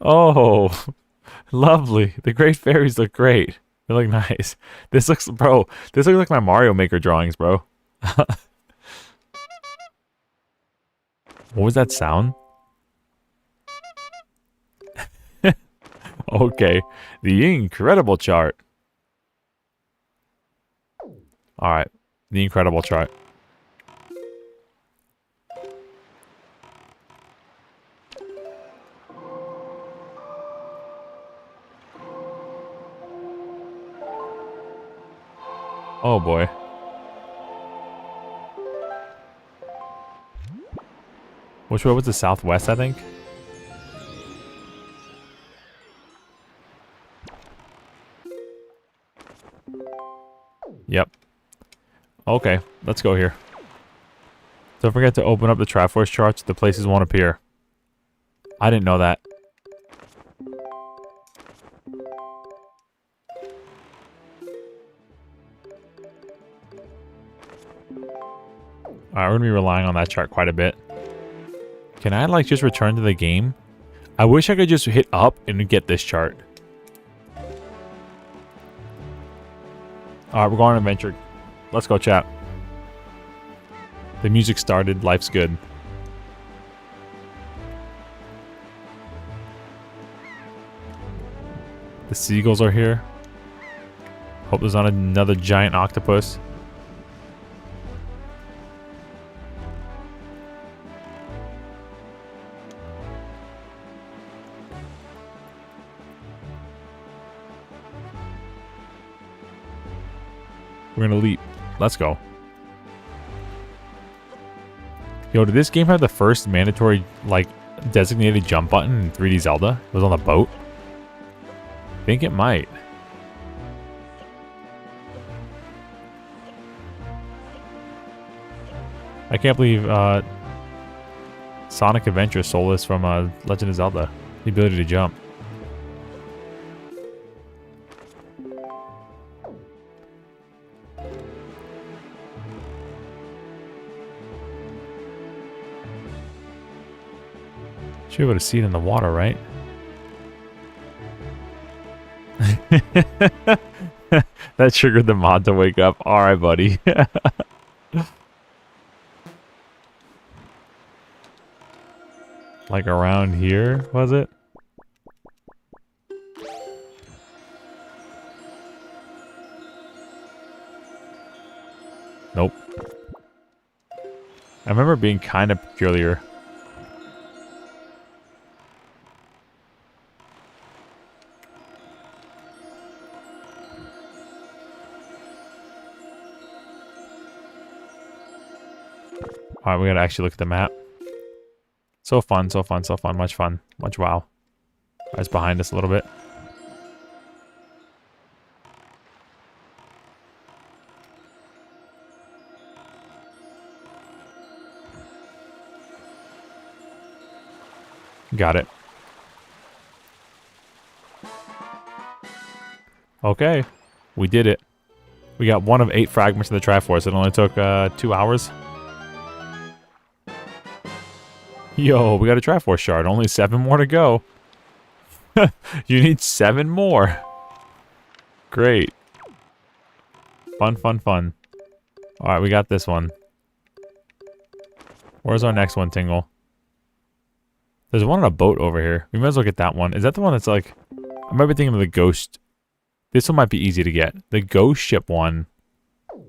Oh, lovely. The great fairies look great. They look nice. This looks, bro, this looks like my Mario Maker drawings, bro. What was that sound? Okay, the incredible chart. Alright, the incredible chart. Oh boy. Which way was the southwest, I think? Yep. Okay, let's go here. Don't forget to open up the Triforce charts. The places won't appear. I didn't know that. Alright, we're gonna be relying on that chart quite a bit. Can I, like, just return to the game? I wish I could just hit up and get this chart. Alright, we're going on an adventure. Let's go, chat. The music started. Life's good. The seagulls are here. Hope there's not another giant octopus. We're gonna leap. Let's go. Yo, did this game have the first mandatory, like, designated jump button in 3D Zelda? It was on the boat? I think it might. I can't believe Sonic Adventure stole this from Legend of Zelda. The ability to jump. Should be able to see it in the water, right? That triggered the mod to wake up. Alright, buddy. Like around here, was it? Nope. I remember it being kind of peculiar. Alright, we gotta actually look at the map. So fun, so fun, so fun. Much fun. Much wow. It's behind us a little bit. Got it. Okay. We did it. We got one of 8 fragments of the Triforce. It only took 2 hours. Yo, we got a Triforce shard. Only 7 more to go. You need 7 more. Great. Fun, fun, fun. Alright, we got this one. Where's our next one, Tingle? There's one on a boat over here. We might as well get that one. Is that the one that's like... I might be thinking of the ghost. This one might be easy to get. The ghost ship one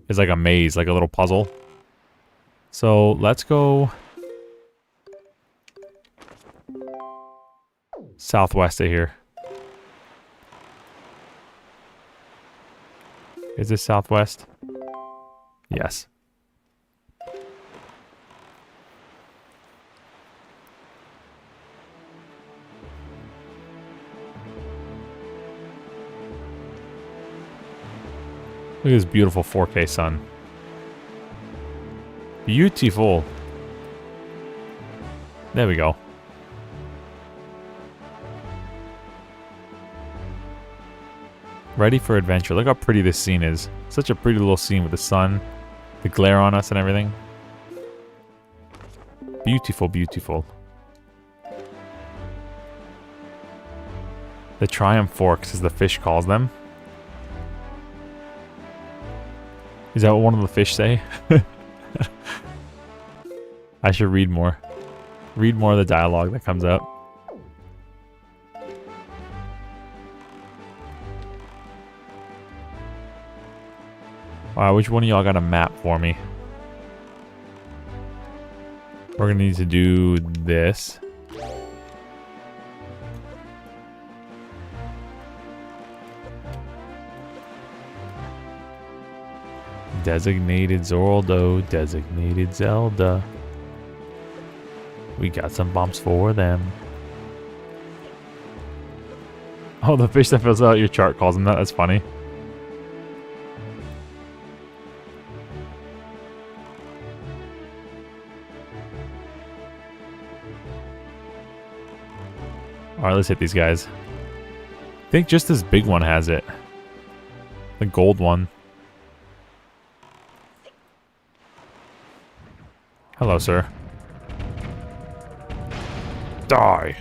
is like a maze, like a little puzzle. So, let's go... southwest of here. Is this southwest? Yes. Look at this beautiful 4K sun. Beautiful. There we go. Ready for adventure. Look how pretty this scene is. Such a pretty little scene with the sun, the glare on us and everything. Beautiful, beautiful. The Triumph Forks, as the fish calls them. Is that what one of the fish say? I should read more. Read more of the dialogue that comes up. Alright, which one of y'all got a map for me? We're gonna need to do this. Designated Zorldo, designated Zelda. We got some bumps for them. Oh, the fish that fills out your chart calls them that. That's funny. Alright, let's hit these guys. I think just this big one has it. The gold one. Hello, sir. Die!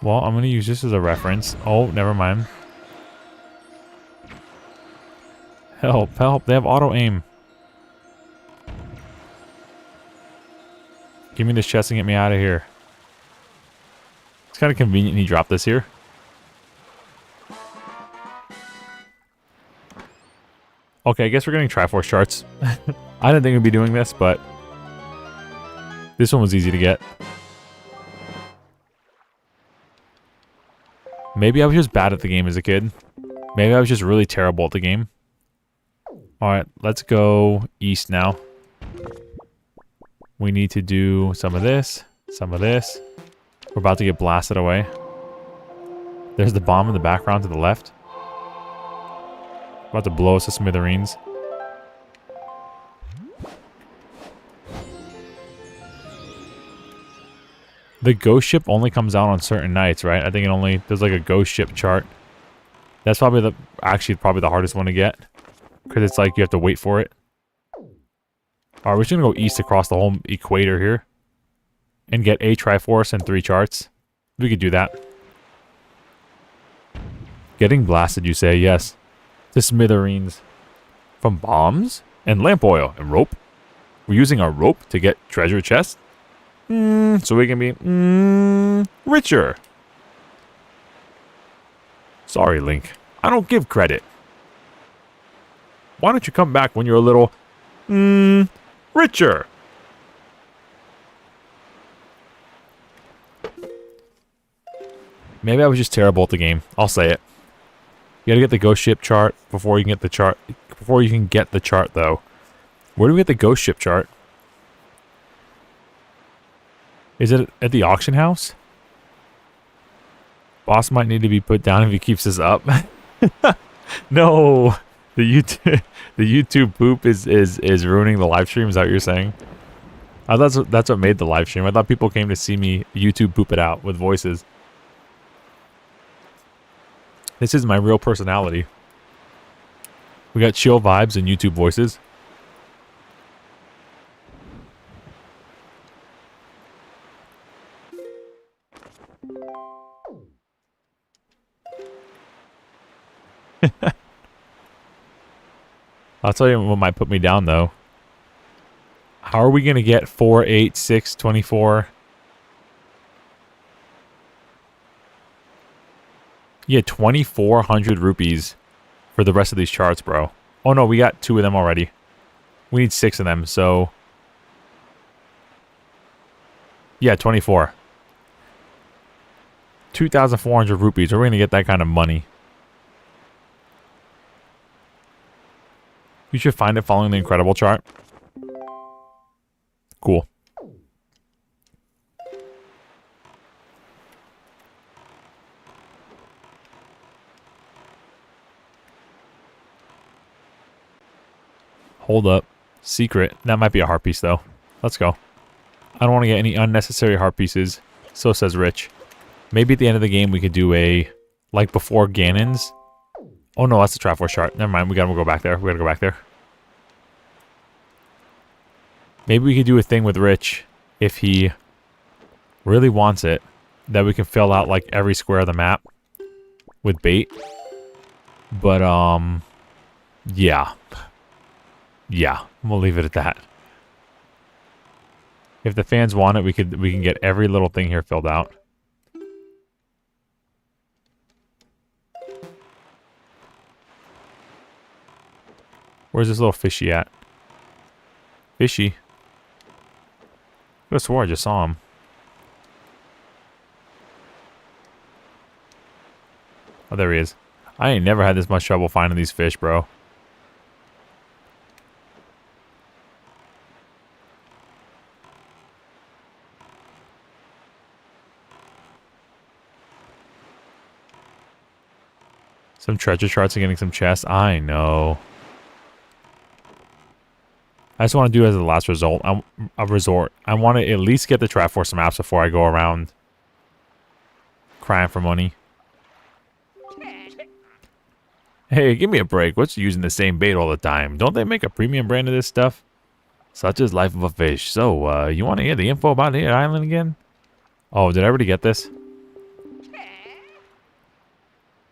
Well, I'm gonna use this as a reference. Oh, never mind. Help, help, they have auto-aim. Give me this chest and get me out of here. It's kind of convenient he dropped this here. Okay, I guess we're getting Triforce charts. I didn't think we'd be doing this, but this one was easy to get. Maybe I was just bad at the game as a kid. Maybe I was just really terrible at the game. Alright, let's go east now. We need to do some of this, some of this. We're about to get blasted away. There's the bomb in the background to the left. About to blow us to smithereens. The ghost ship only comes out on certain nights, right? I think it only... There's like a ghost ship chart. That's probably the... Actually, probably the hardest one to get. Because it's like you have to wait for it. Alright, we're just going to go east across the whole equator here. And get a Triforce and 3 charts. We could do that. Getting blasted, you say? Yes. To smithereens. From bombs and lamp oil and rope. We're using our rope to get treasure chests. So we can be richer. Sorry, Link. I don't give credit. Why don't you come back when you're a little richer? Maybe I was just terrible at the game. I'll say it. You gotta get the ghost ship chart before you can get the chart. Before you can get the chart, though. Where do we get the ghost ship chart? Is it at the auction house? Boss might need to be put down if he keeps this up. No, the YouTube poop is ruining the live stream. Is that what you're saying? That's what made the live stream. I thought people came to see me YouTube poop it out with voices. This is my real personality. We got chill vibes and YouTube voices. I'll tell you what might put me down, though. How are we going to get 4, 8, 6, 24? Yeah, 2,400 rupees for the rest of these charts, bro. Oh, no, we got 2 of them already. We need 6 of them, so... Yeah, 24. 2,400 rupees. We're going to get that kind of money. You should find it following the incredible chart. Cool. Hold up. Secret. That might be a heart piece, though. Let's go. I don't want to get any unnecessary heart pieces. So says Rich. Maybe at the end of the game we could do a... Like before Ganon's. Oh no, that's the Triforce chart. Never mind, we gotta go back there. We gotta go back there. Maybe we could do a thing with Rich, if he really wants it, that we can fill out like every square of the map with bait. But yeah. Yeah, we'll leave it at that. If the fans want it, we can get every little thing here filled out. Where's this little fishy at? Fishy? I could have swore I just saw him. Oh, there he is. I ain't never had this much trouble finding these fish, bro. Some treasure charts and getting some chests. I know. I just want to do it as the last result. A resort. I want to at least get the Triforce maps before I go around crying for money. Hey, give me a break. What's using the same bait all the time? Don't they make a premium brand of this stuff? Such is life of a fish. So, you want to hear the info about the island again? Oh, did I already get this?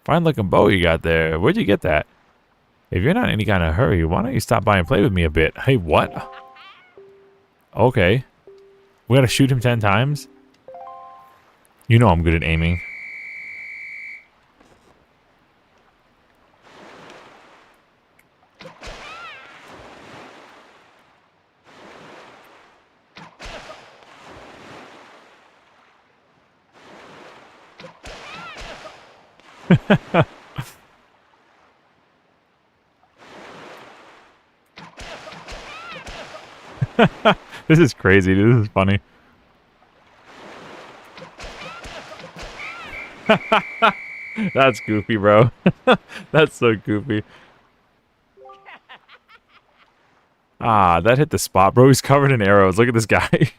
Fine looking bow you got there. Where'd you get that? If you're not in any kind of hurry, why don't you stop by and play with me a bit? Hey, what? Okay. We gotta shoot him 10 times? You know I'm good at aiming. This is crazy. This is funny. That's goofy, bro. That's so goofy. Ah, that hit the spot, bro. He's covered in arrows. Look at this guy.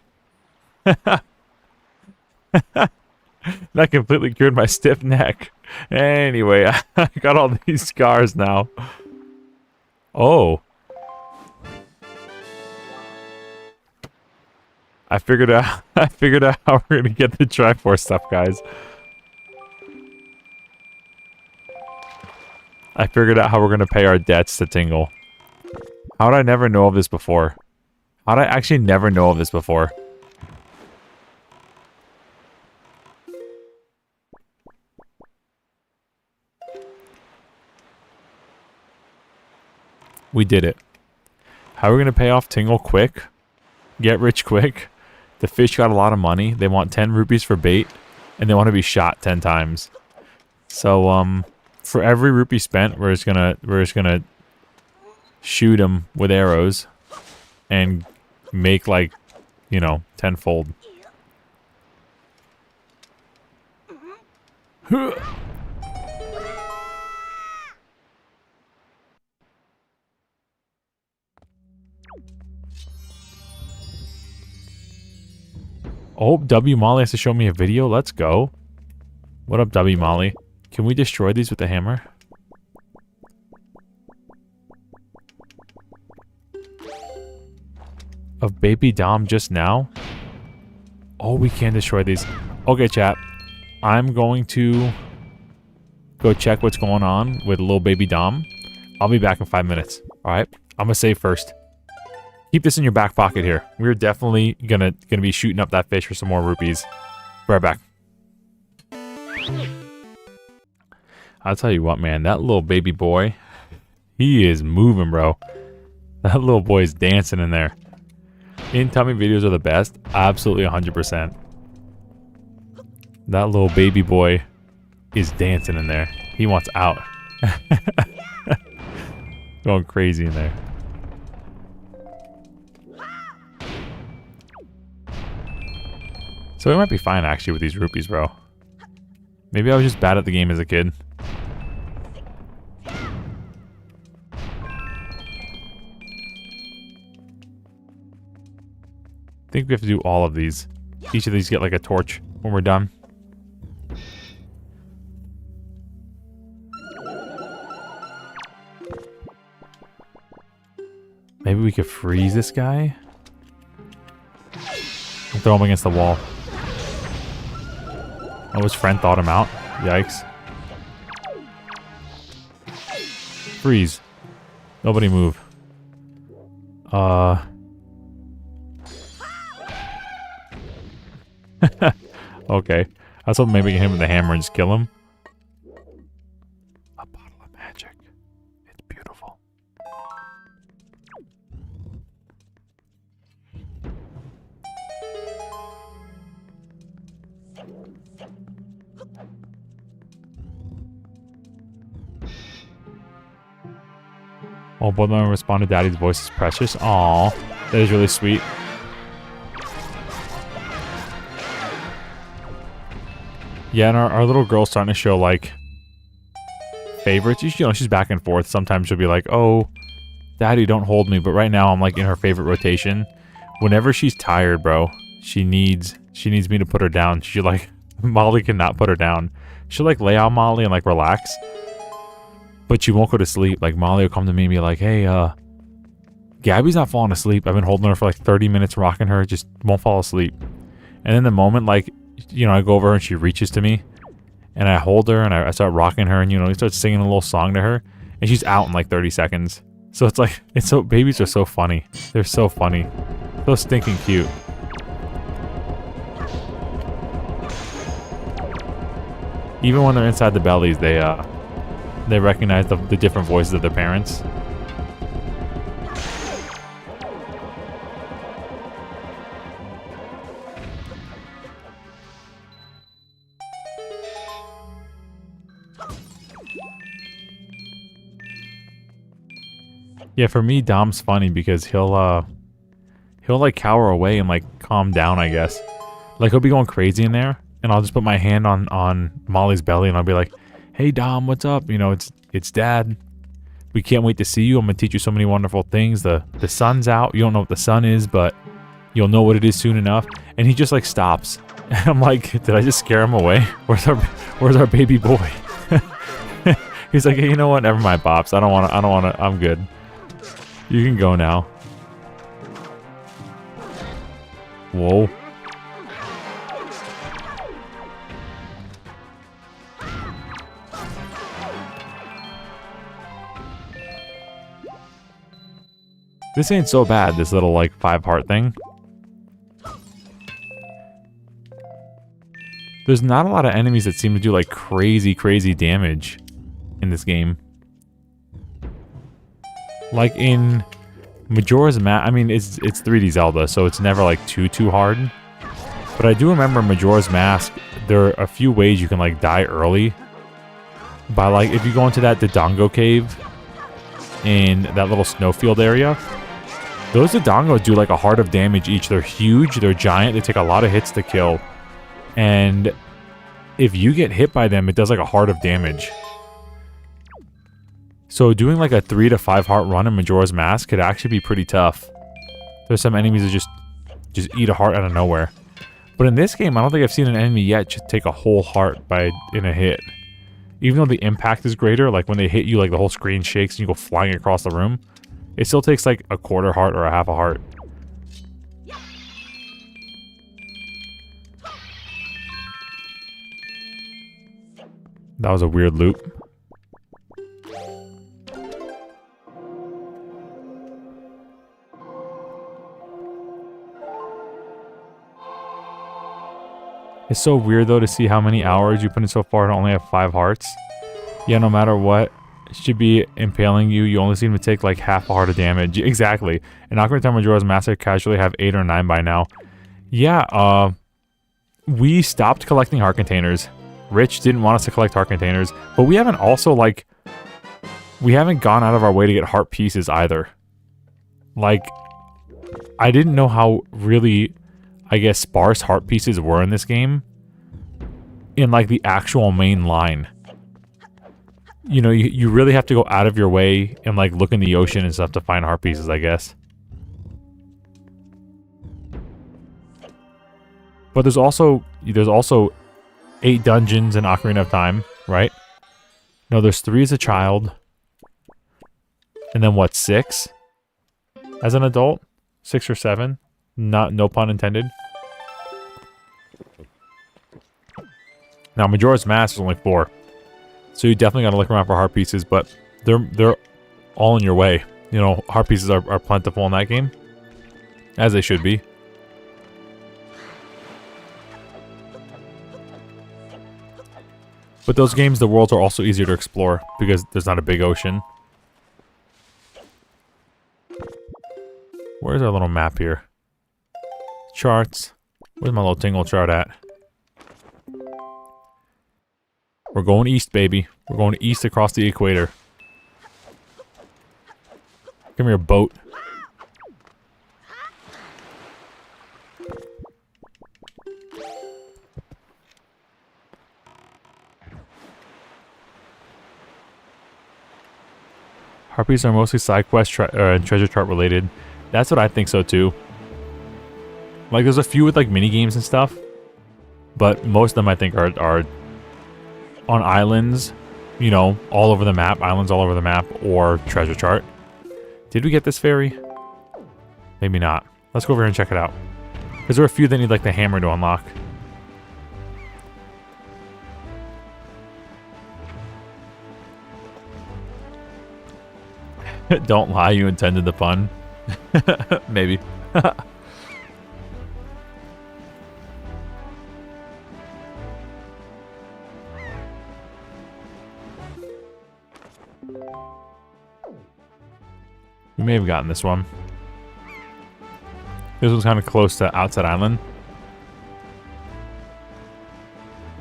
That completely cured my stiff neck. Anyway, I got all these scars now. Oh. I figured out how we're gonna get the Triforce stuff, guys. I figured out how we're gonna pay our debts to Tingle. How did I never know of this before? How did I actually never know of this before? We did it. How are we gonna pay off Tingle quick? Get rich quick? The fish got a lot of money. They want 10 rupees for bait, and they want to be shot 10 times. So, for every rupee spent, we're just gonna shoot them with arrows and make, like, you know, tenfold. Oh, W Molly has to show me a video. Let's go. What up, W Molly? Can we destroy these with the hammer? Of Baby Dom just now? Oh, we can destroy these. Okay, chat. I'm going to go check what's going on with little baby Dom. I'll be back in 5 minutes. All right, I'm gonna save first. Keep this in your back pocket here. We're definitely gonna be shooting up that fish for some more rupees. Be right back. I'll tell you what, man. That little baby boy, he is moving, bro. That little boy is dancing in there. In tummy videos are the best. Absolutely 100%. That little baby boy is dancing in there. He wants out. Going crazy in there. So we might be fine actually with these rupees, bro. Maybe I was just bad at the game as a kid. I think we have to do all of these. Each of these get like a torch when we're done. Maybe we could freeze this guy and throw him against the wall. Oh, his friend thought him out. Yikes. Freeze. Nobody move. Okay. I was hoping maybe we can hit him with the hammer and just kill him. A bottle of magic. It's beautiful. Oh, both of them respond to Daddy's voice is precious. Aw, that is really sweet. Yeah, and our little girl's starting to show, like, favorites. You know, she's back and forth. Sometimes she'll be like, oh, Daddy, don't hold me. But right now, I'm, like, in her favorite rotation. Whenever she's tired, bro, she needs me to put her down. She, like, Molly cannot put her down. She'll, like, lay on Molly and, like, relax. But she won't go to sleep. Like, Molly will come to me and be like, hey, Gabby's not falling asleep. I've been holding her for, like, 30 minutes, rocking her. Just won't fall asleep. And in the moment, like, you know, I go over and she reaches to me and I hold her and I start rocking her and, you know, I start singing a little song to her and she's out in like 30 seconds. So it's like, babies are so funny. They're so funny. So stinking cute. Even when they're inside the bellies, they recognize the different voices of their parents. Yeah, for me, Dom's funny because he'll like cower away and like calm down, I guess. Like he'll be going crazy in there, and I'll just put my hand on Molly's belly, and I'll be like, "Hey Dom, what's up? You know, it's Dad. We can't wait to see you. I'm gonna teach you so many wonderful things. The sun's out. You don't know what the sun is, but you'll know what it is soon enough." And he just like stops. And I'm like, "Did I just scare him away? Where's our baby boy?" He's like, "Hey, you know what? Never mind, Pops. I don't wanna. I'm good. You can go now." Whoa. This ain't so bad, this little, like, 5-heart thing. There's not a lot of enemies that seem to do, like, crazy damage in this game. Like in Majora's Mask, I mean, it's 3D Zelda, so it's never like too hard. But I do remember Majora's Mask, there are a few ways you can like die early. By like, if you go into that Dodongo cave in that little snowfield area, those Dodongos do like a heart of damage each. They're huge, they're giant, they take a lot of hits to kill. And if you get hit by them, it does like a heart of damage. So doing like a 3 to 5 heart run in Majora's Mask could actually be pretty tough. There's some enemies that just eat a heart out of nowhere. But in this game, I don't think I've seen an enemy yet just take a whole heart in a hit. Even though the impact is greater, like when they hit you, like the whole screen shakes and you go flying across the room, it still takes like a quarter heart or a half a heart. That was a weird loop. It's so weird though to see how many hours you put in so far and only have 5 hearts. Yeah, no matter what, it should be impaling you. You only seem to take like half a heart of damage. Exactly. And Ocarina of Time Majora's Mask I casually have 8 or 9 by now. Yeah, we stopped collecting heart containers. Rich didn't want us to collect heart containers, but we haven't also like, we haven't gone out of our way to get heart pieces either. Like, I didn't know how really, I guess, sparse heart pieces were in this game. In like the actual main line. You know, you really have to go out of your way and like look in the ocean and stuff to find heart pieces, I guess. But there's also 8 dungeons in Ocarina of Time, right? No, there's 3 as a child. And then what, 6? As an adult? 6 or 7? No pun intended. Now Majora's Mask is only 4. So you definitely gotta look around for heart pieces, but they're all in your way. You know, heart pieces are plentiful in that game. As they should be. But those games, the worlds are also easier to explore because there's not a big ocean. Where's our little map here? Charts. Where's my little Tingle chart at? We're going east, baby. We're going east across the equator. Come here, boat. Harpies are mostly side quest and treasure chart related. That's what I think so too. Like there's a few with like mini games and stuff, but most of them I think are on islands, you know, all over the map, islands all over the map, or treasure chart. Did we get this fairy? Maybe not. Let's go over here and check it out. Because there are a few that need like the hammer to unlock. Don't lie, you intended the pun. Maybe. We may have gotten this one. This one's kind of close to Outset Island.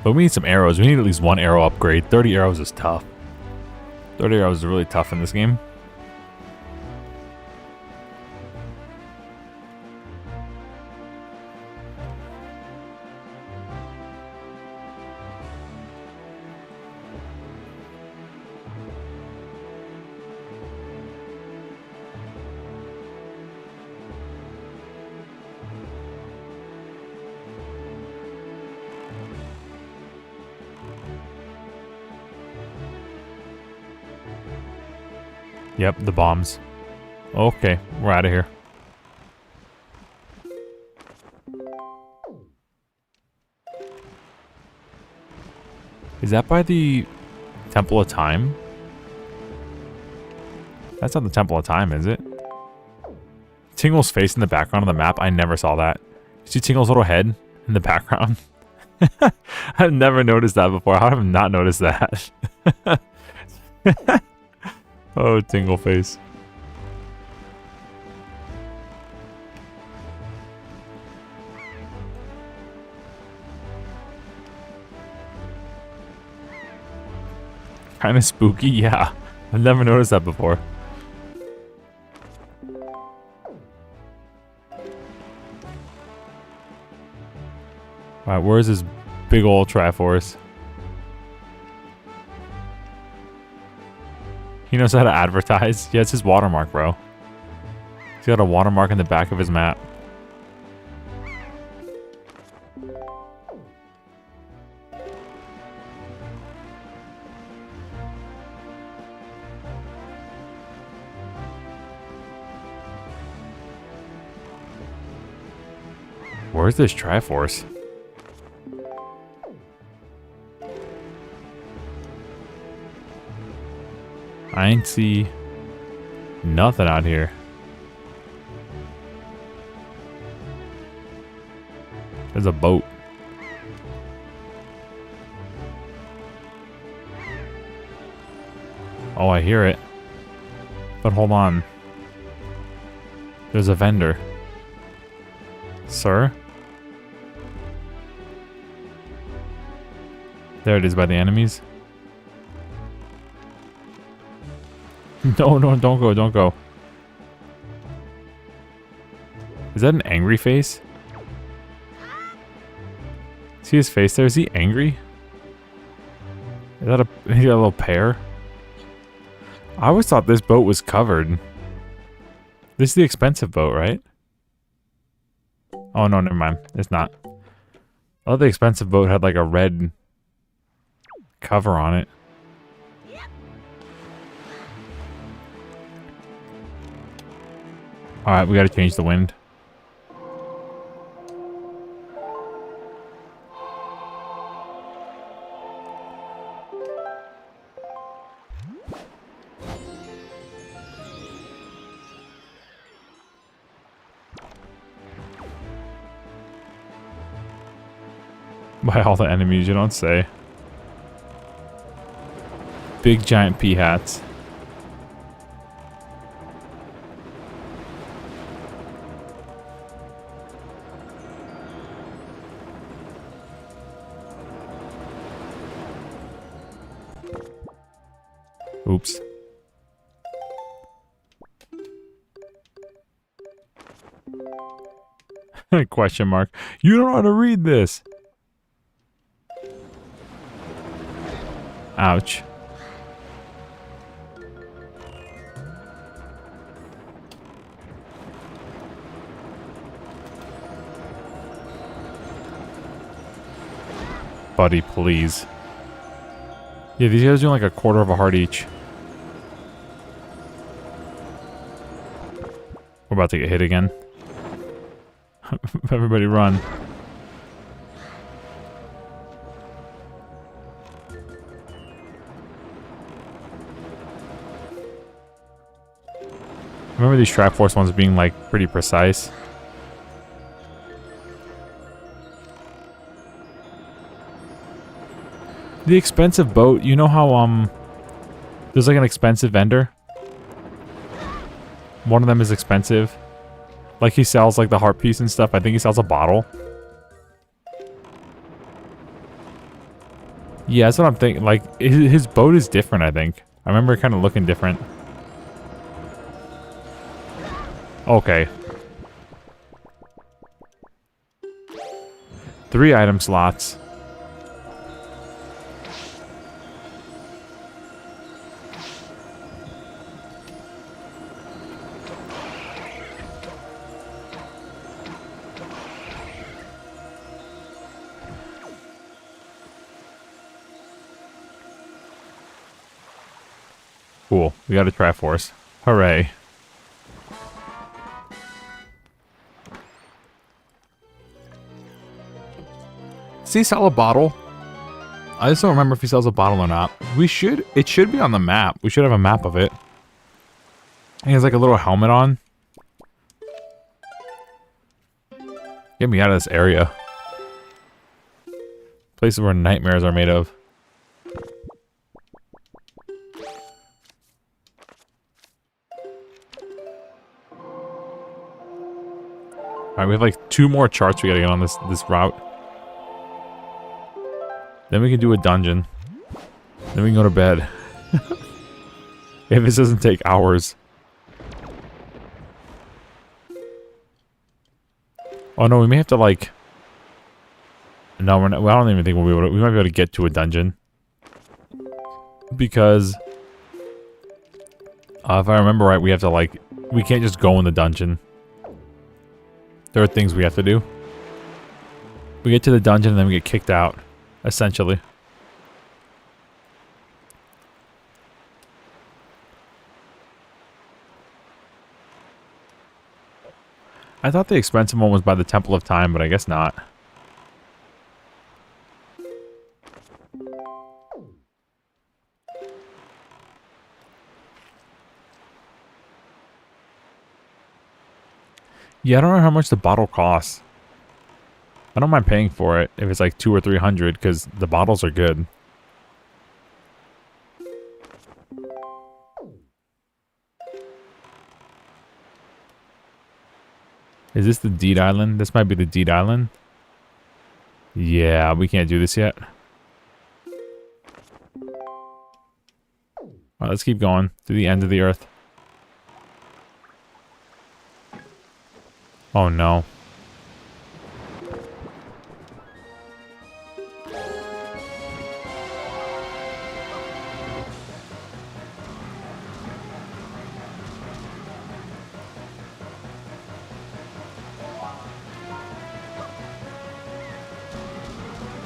But we need some arrows. We need at least 1 arrow upgrade. 30 arrows is tough. 30 arrows is really tough in this game. Yep, the bombs. Okay, we're out of here. Is that by the Temple of Time? That's not the Temple of Time, is it? Tingle's face in the background of the map, I never saw that. You see Tingle's little head in the background? I've never noticed that before. How have I not noticed that? Oh, Tingle face. Kind of spooky, yeah. I've never noticed that before. Alright, where's this big old Triforce? He knows how to advertise. Yeah, it's his watermark, bro. He's got a watermark in the back of his map. Where's this Triforce? I ain't see nothing out here. There's a boat. Oh, I hear it. But hold on. There's a vendor. Sir? There it is by the enemies. No, no, don't go, don't go. Is that an angry face? See his face there? Is he angry? Is that a little pear? I always thought this boat was covered. This is the expensive boat, right? Oh no, never mind. It's not. I thought the expensive boat had like a red cover on it. Alright, we gotta change the wind. By all the enemies, you don't say. Big giant pea hats. Oops. Question mark. You don't know how to read this. Ouch. Buddy, please. Yeah, these guys are doing like a quarter of a heart each. We're about to get hit again. Everybody run. I remember these Triforce ones being like pretty precise. The expensive boat, you know how there's like an expensive vendor? One of them is expensive. Like he sells like the heart piece and stuff. I think he sells a bottle. Yeah, that's what I'm thinking. Like his boat is different, I think. I remember it kind of looking different. Okay. 3 item slots. Cool. We got a Triforce. Hooray. Does he sell a bottle? I just don't remember if he sells a bottle or not. It should be on the map. We should have a map of it. He has like a little helmet on. Get me out of this area. Places where nightmares are made of. Alright, we have like 2 more charts we gotta get on this route. Then we can do a dungeon. Then we can go to bed. If this doesn't take hours. Oh no, we may have to like... No, we're not, well, I don't even think we'll be able to... We might be able to get to a dungeon. Because... if I remember right, we have to like... We can't just go in the dungeon. There are things we have to do. We get to the dungeon and then we get kicked out. Essentially. I thought the expensive one was by the Temple of Time, but I guess not. Yeah, I don't know how much the bottle costs. I don't mind paying for it if it's like 200 or 300 because the bottles are good. Is this the Deed Island? This might be the Deed Island. Yeah, we can't do this yet. Alright, let's keep going to the end of the earth. Oh no.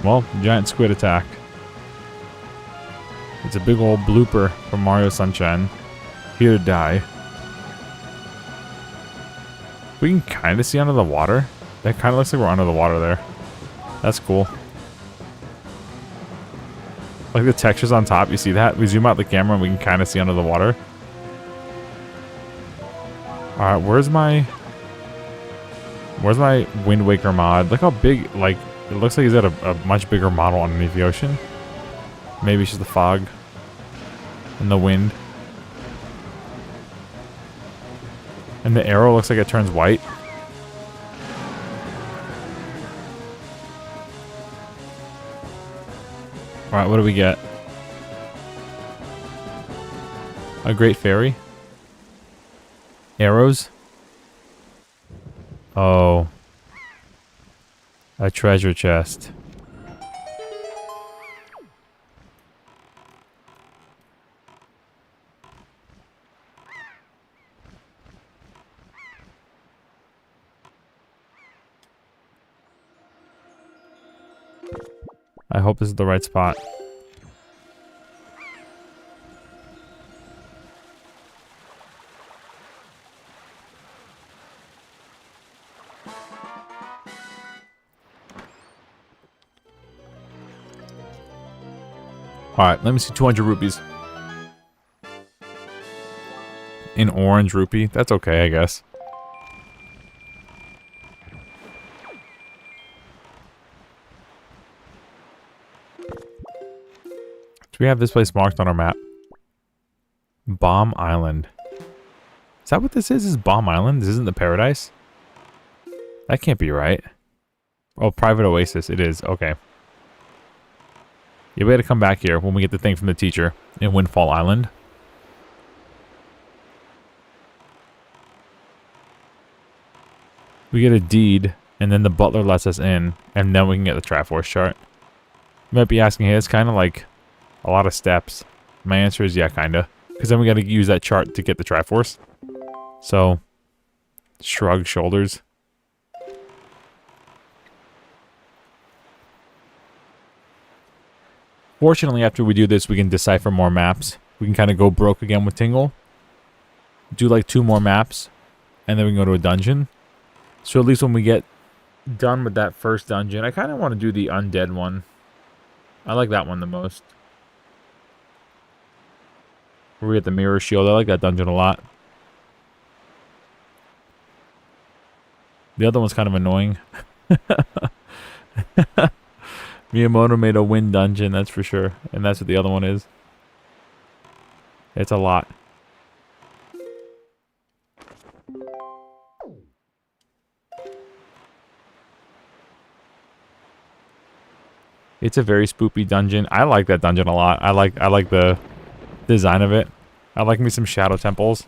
Well, giant squid attack. It's a big old blooper from Mario Sunshine. Here to die. We can kind of see under the water. That kind of looks like we're under the water there. That's cool. Like the textures on top, you see that? We zoom out the camera and we can kind of see under the water. Alright, where's my Wind Waker mod? Look how big, like, it looks like he's got a much bigger model underneath the ocean. Maybe it's just the fog and the wind. And the arrow looks like it turns white. Alright, what do we get? A great fairy? Arrows? Oh. A treasure chest. I hope this is the right spot. Alright, let me see 200 rupees. An orange rupee. That's okay, I guess. Do we have this place marked on our map? Bomb Island. Is that what this is? Is Bomb Island? This isn't the paradise? That can't be right. Oh, private oasis. It is. Okay. Yeah, we had to come back here when we get the thing from the teacher in Windfall Island. We get a deed, and then the butler lets us in, and then we can get the Triforce chart. You might be asking, hey, it's kind of like a lot of steps. My answer is yeah, kind of. Because then we got to use that chart to get the Triforce. So, shrug shoulders. Fortunately, after we do this, we can decipher more maps. We can kind of go broke again with Tingle. Do like 2 more maps. And then we can go to a dungeon. So at least when we get done with that first dungeon, I kind of want to do the undead one. I like that one the most. Where we get the mirror shield. I like that dungeon a lot. The other one's kind of annoying. Miyamoto made a wind dungeon, that's for sure. And that's what the other one is. It's a lot. It's a very spoopy dungeon. I like that dungeon a lot. I like the design of it. I like me some shadow temples.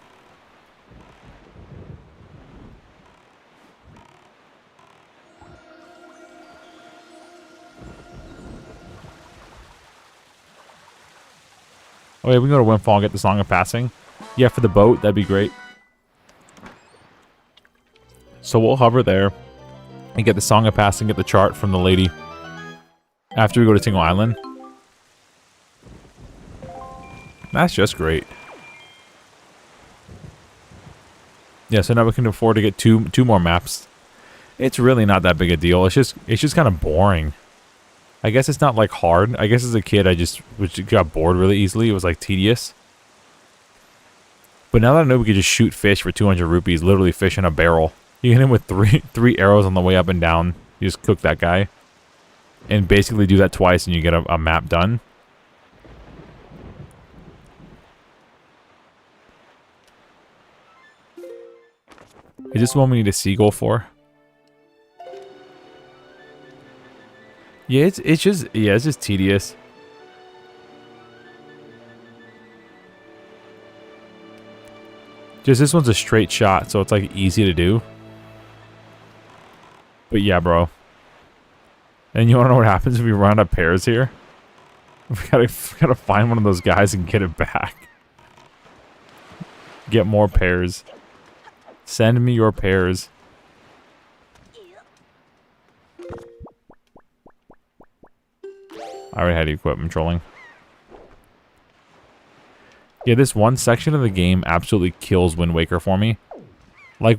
Oh yeah, we can go to Windfall and get the Song of Passing. Yeah, for the boat, that'd be great. So we'll hover there and get the Song of Passing, get the chart from the lady. After we go to Tingle Island. That's just great. Yeah, so now we can afford to get two more maps. It's really not that big a deal. It's just kind of boring. I guess it's not like hard. I guess as a kid I just got bored really easily. It was like tedious. But now that I know we could just shoot fish for 200 rupees, literally fish in a barrel, You hit him with three arrows on the way up and down. You just cook that guy. And basically do that twice and you get a map done. Is this one we need a seagull for? Yeah, it's just tedious. Just this one's a straight shot, so it's like easy to do. But yeah, bro. And you wanna know what happens if we run out of pairs here? We gotta find one of those guys and get it back. Get more pairs. Send me your pairs. I already had you equip. I'm trolling. Yeah, this one section of the game absolutely kills Wind Waker for me. Like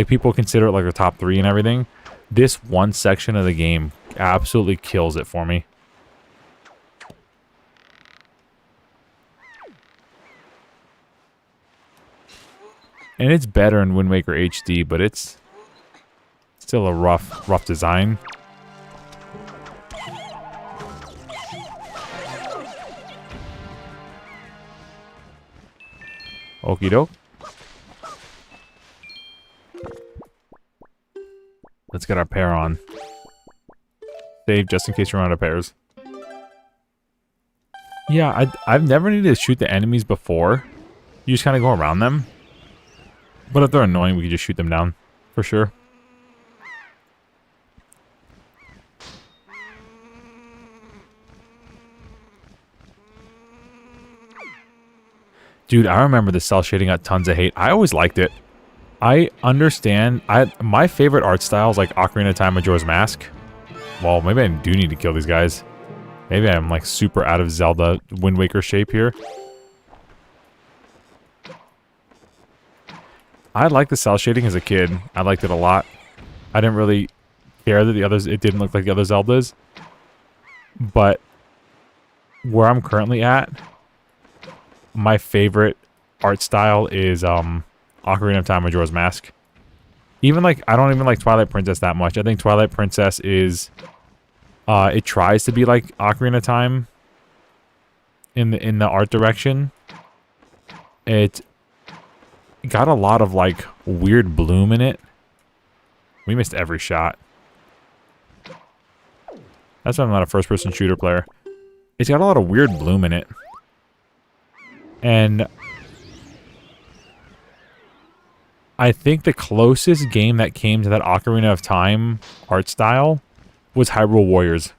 people consider it like the top 3 and everything. This one section of the game absolutely kills it for me. And it's better in Wind Waker HD, but it's still a rough design. Okie doke. Let's get our pair on. Save just in case we run out of pairs. Yeah, I've never needed to shoot the enemies before. You just kind of go around them. But if they're annoying, we can just shoot them down. For sure. Dude, I remember the cell shading got tons of hate. I always liked it. I understand. My favorite art style is like Ocarina of Time, Majora's Mask. Well, maybe I do need to kill these guys. Maybe I'm like super out of Zelda Wind Waker shape here. I liked the cell shading as a kid. I liked it a lot. I didn't really care that it didn't look like the other Zeldas. But where I'm currently at, my favorite art style is Ocarina of Time, Majora's Mask. Even like, I don't even like Twilight Princess that much. I think Twilight Princess is, it tries to be like Ocarina of Time in the art direction. It got a lot of like weird bloom in it. We missed every shot. That's why I'm not a first-person shooter player. It's got a lot of weird bloom in it. And I think the closest game that came to that Ocarina of Time art style was Hyrule Warriors.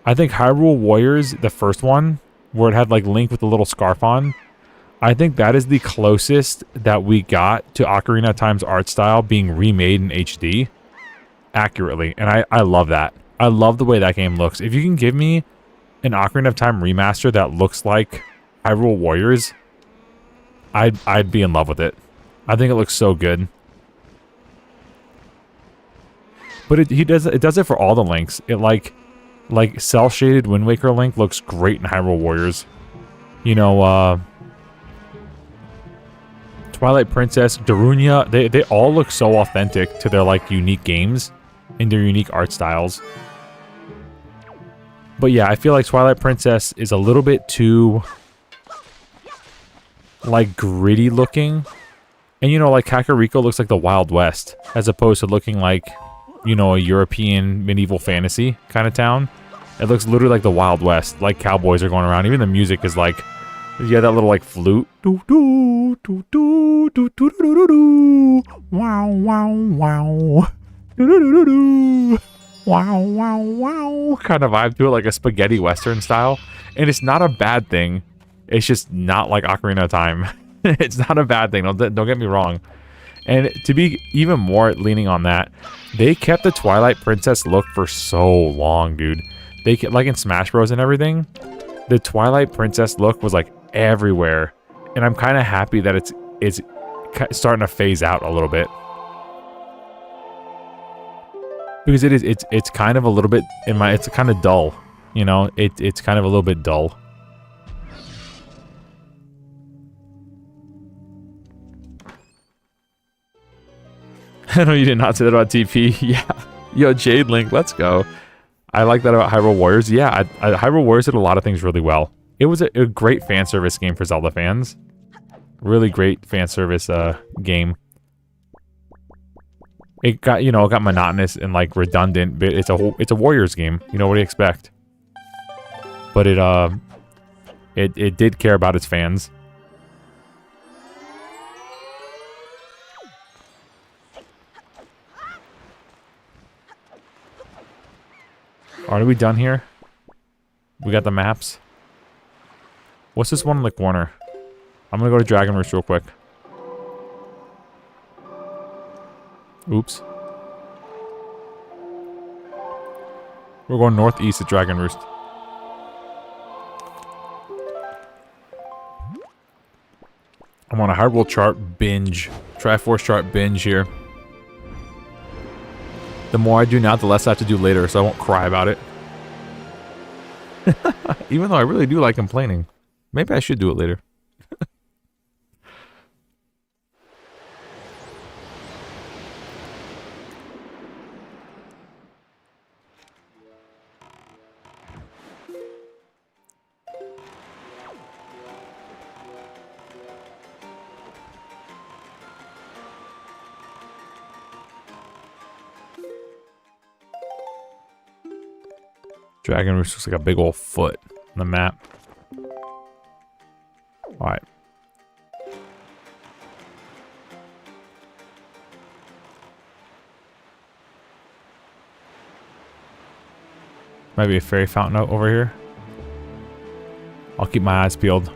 I think Hyrule Warriors, the first one, where it had like Link with the little scarf on, I think that is the closest that we got to Ocarina of Time's art style being remade in HD accurately. And I love that. I love the way that game looks. If you can give me an Ocarina of Time remaster that looks like Hyrule Warriors, I'd be in love with it. I think it looks so good. But it does it for all the Links. It like cell shaded Wind Waker Link looks great in Hyrule Warriors. You know, Twilight Princess, Darunia, they all look so authentic to their like unique games and their unique art styles. But yeah, I feel like Twilight Princess is a little bit too like gritty looking. And you know, like Kakariko looks like the Wild West as opposed to looking like, you know, a European medieval fantasy kind of town. It looks literally like the Wild West, like cowboys are going around. Even the music is like, you have that little like flute. Do do do do do do do do do. Wow wow wow. Do do do do do. Wow wow wow. Kind of vibe to it, like a spaghetti western style. And it's not a bad thing. It's just not like Ocarina of Time. It's not a bad thing. Don't get me wrong. And to be even more leaning on that, they kept the Twilight Princess look for so long, dude. They kept, like in Smash Bros and everything, the Twilight Princess look was like everywhere, and I'm kind of happy that it's starting to phase out a little bit, because it's kind of a little bit it's kind of dull, you know. It's kind of a little bit dull. I know you did not say that about TP. Yeah. Yo, Jade Link, let's go. I like that about Hyrule Warriors. Yeah, Hyrule Warriors did a lot of things really well. It was a great fan service game for Zelda fans. Really great fan service game. It got, you know, it got monotonous and like redundant, but it's a Warriors game. You know, what do you expect? But it did care about its fans. Are we done here? We got the maps. What's this one in the corner? I'm gonna go to Dragon Roost real quick. Oops. We're going northeast at Dragon Roost. I'm on a Hyrule chart binge. Triforce chart binge here. The more I do now, the less I have to do later, so I won't cry about it. Even though I really do like complaining. Maybe I should do it later. Dragon Roost looks like a big old foot on the map. Alright. Might be a fairy fountain out over here. I'll keep my eyes peeled.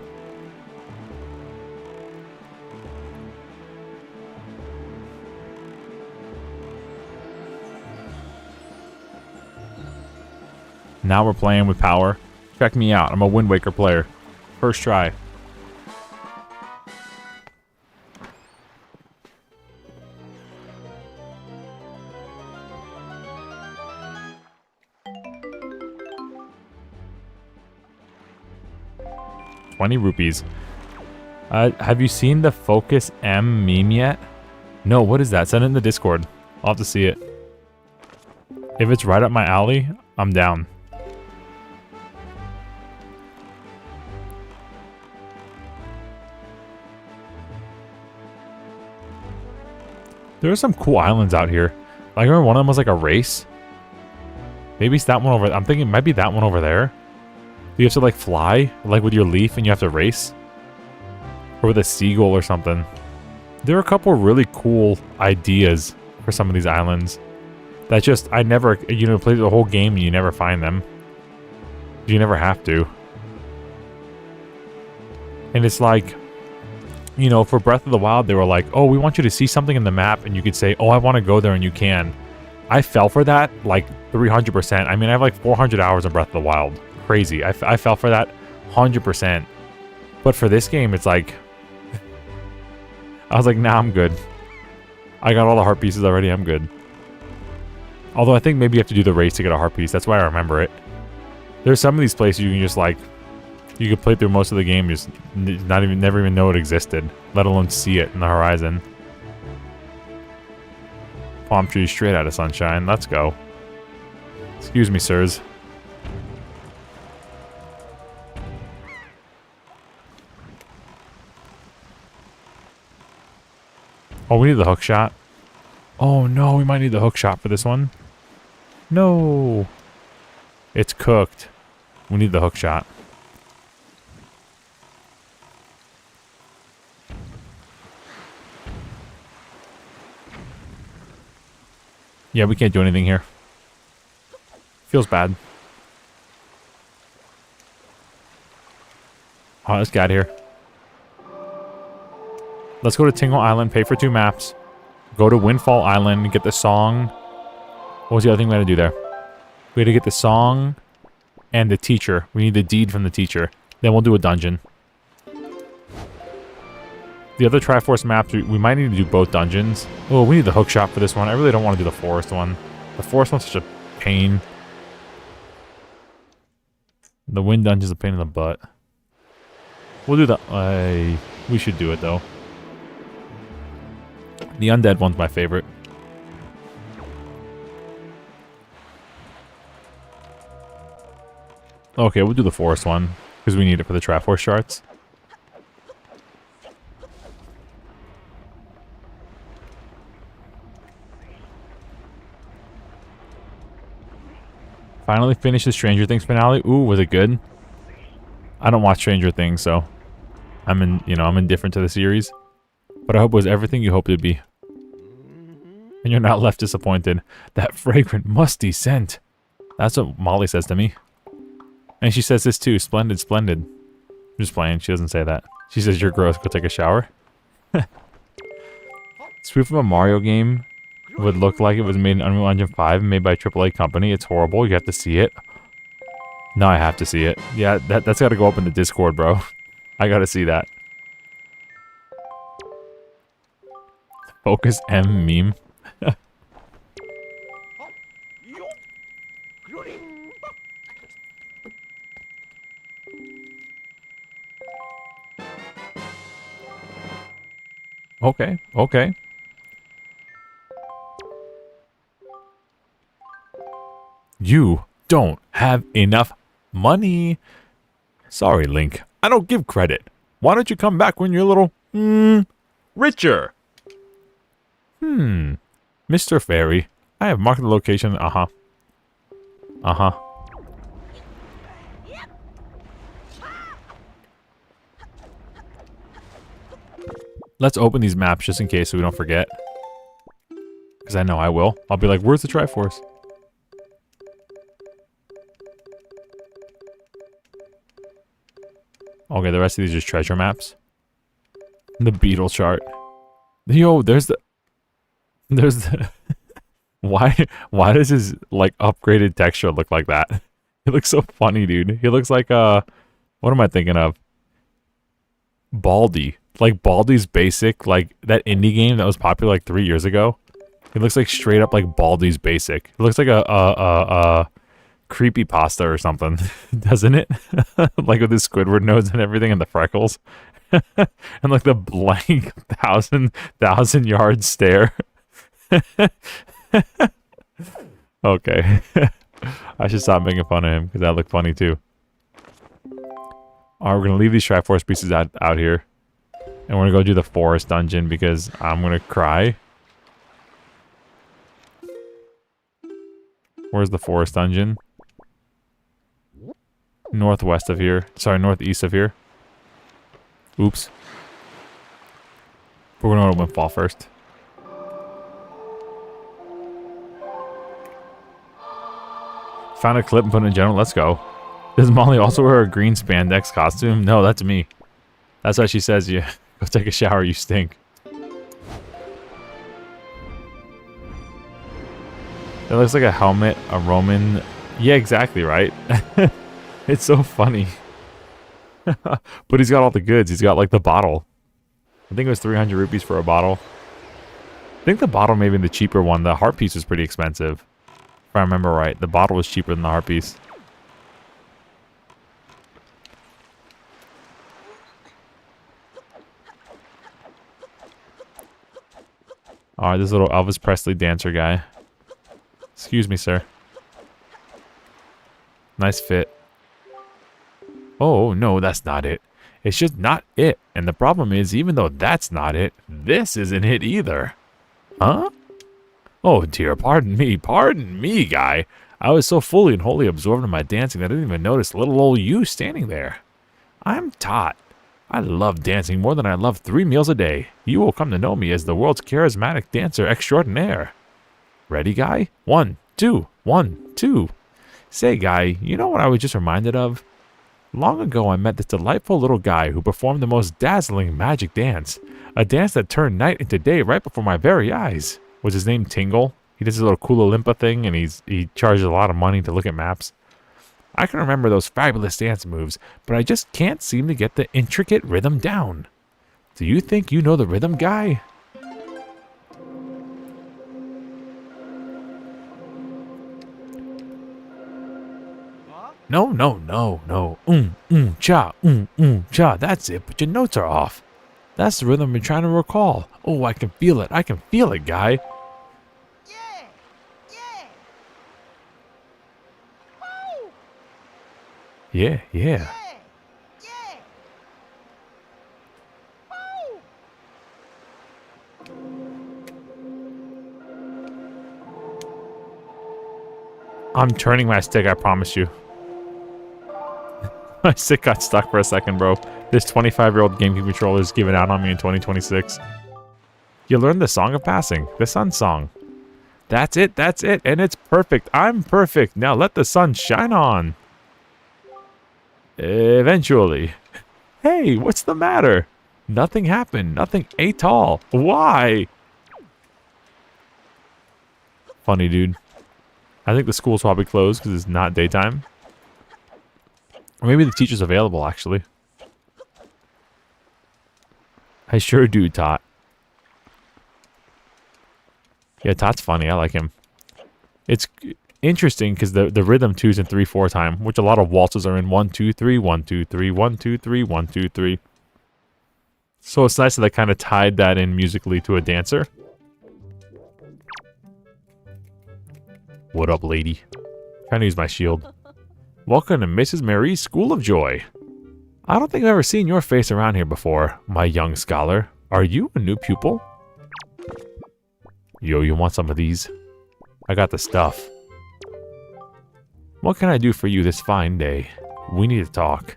Now we're playing with power. Check me out. I'm a Wind Waker player. First try. ₹20. Have you seen the Focus M meme yet? No, what is that? Send it in the Discord. I'll have to see it. If it's right up my alley, I'm down. There are some cool islands out here. I remember one of them was like a race. Maybe it's that one over. I'm thinking it might be that one over there. You have to like fly, like with your leaf, and you have to race. Or with a seagull or something. There are a couple of really cool ideas for some of these islands. That just, I never, you know, play the whole game and you never find them. You never have to. And it's like, you know, for Breath of the Wild, they were like, oh, we want you to see something in the map, and you could say, oh, I want to go there, and you can. I fell for that, like, 300%. I mean, I have like 400 hours in Breath of the Wild. Crazy. I fell for that 100%. But for this game, it's like, I was like, nah, I'm good. I got all the heart pieces already, I'm good. Although I think maybe you have to do the race to get a heart piece. That's why I remember it. There's some of these places you can just like, you could play through most of the game, just never even know it existed, let alone see it in the horizon. Palm trees straight out of sunshine. Let's go. Excuse me, sirs. Oh, we need the hook shot. Oh no, we might need the hook shot for this one. No. It's cooked. We need the hook shot. Yeah, we can't do anything here. Feels bad. Oh, let's get out of here. Let's go to Tingle Island, pay for 2 maps. Go to Windfall Island, get the song. What was the other thing we had to do there? We had to get the song and the teacher. We need the deed from the teacher. Then we'll do a dungeon. The other Triforce maps, we might need to do both dungeons. Oh, we need the hook shot for this one. I really don't want to do the forest one. The forest one's such a pain. The wind dungeon's a pain in the butt. We'll do the... we should do it, though. The undead one's my favorite. Okay, we'll do the forest one because we need it for the Triforce charts. Finally finished the Stranger Things finale. Ooh, was it good? I don't watch Stranger Things, so I'm indifferent to the series. But I hope it was everything you hoped it'd be. And you're not left disappointed. That fragrant, musty scent. That's what Molly says to me. And she says this too. Splendid, splendid. I'm just playing. She doesn't say that. She says you're gross. Go take a shower. Spoof of a Mario game would look like it was made in Unreal Engine 5, made by a AAA company. It's horrible. You have to see it. No, I have to see it. Yeah, that's got to go up in the Discord, bro. I got to see that. Focus M meme. Okay, okay. You don't have enough money. Sorry, Link. I don't give credit. Why don't you come back when you're a little, richer? Mr. Fairy, I have marked the location. Uh-huh. Let's open these maps just in case so we don't forget. Because I know I will. I'll be like, where's the Triforce? Okay, the rest of these are just treasure maps. The beetle chart. Yo, there's the... Why does his, like, upgraded texture look like that? He looks so funny, dude. He looks like, what am I thinking of? Baldi. Like, Baldi's Basic, like, that indie game that was popular, like, 3 years ago. He looks like straight up, like, Baldi's Basic. It looks like a creepypasta or something, doesn't it? Like, with his Squidward nose and everything and the freckles. And, like, the blank thousand yard stare. Okay. I should stop making fun of him, because that looked funny, too. Alright, we're going to leave these Triforce pieces out here. And we're going to go do the forest dungeon, because I'm going to cry. Where's the forest dungeon? Northwest of here. Sorry, northeast of here. Oops. We're going to Windfall first. Found a clip and put it in general. Let's go. Does Molly also wear a green spandex costume? No, that's me. That's why she says, you go take a shower, you stink. It looks like a helmet, a Roman. Yeah, exactly, right? It's so funny. But he's got all the goods. He's got, like, the bottle. I think it was 300 rupees for a bottle. I think the bottle may be the cheaper one. The heart piece was pretty expensive. If I remember right. The bottle was cheaper than the heart piece. Alright, this little Elvis Presley dancer guy. Excuse me, sir. Nice fit. Oh, no, that's not it. It's just not it. And the problem is, even though that's not it, this isn't it either. Huh? Oh, dear, pardon me, guy. I was so fully and wholly absorbed in my dancing that I didn't even notice little old you standing there. I'm Tot. I love dancing more than I love 3 meals a day. You will come to know me as the world's charismatic dancer extraordinaire. Ready, guy? 1, 2, 1, 2. Say, guy, you know what I was just reminded of? Long ago, I met this delightful little guy who performed the most dazzling magic dance. A dance that turned night into day right before my very eyes. Was his name Tingle? He does his little Kula Limpa thing, and he charges a lot of money to look at maps. I can remember those fabulous dance moves, but I just can't seem to get the intricate rhythm down. Do you think you know the rhythm, guy? No. Cha. That's it, but your notes are off. That's the rhythm I'm trying to recall. Oh, I can feel it. I can feel it, guy. Yeah, yeah. I'm turning my stick, I promise you. My stick got stuck for a second, bro. This 25-year-old GameCube controller is giving out on me in 2026. You learned the Song of Passing, the Sun Song. That's it, and it's perfect. I'm perfect. Now let the sun shine on. Eventually. Hey, what's the matter? Nothing happened. Nothing at all. Why? Funny, dude. I think the school's probably closed because it's not daytime. Or maybe the teacher's available, actually. I sure do, Tot. Yeah, Tot's funny. I like him. It's interesting because the rhythm 2's in 3/4 time, which a lot of waltzes are in 1 2 3 1 2 3 1 2 3 1 2 3. So it's nice that they kind of tied that in musically to a dancer. What up, lady? Trying to use my shield. Welcome to Mrs. Marie's School of Joy. I don't think I've ever seen your face around here before, my young scholar. Are you a new pupil? Yo, you want some of these? I got the stuff. What can I do for you this fine day? We need to talk.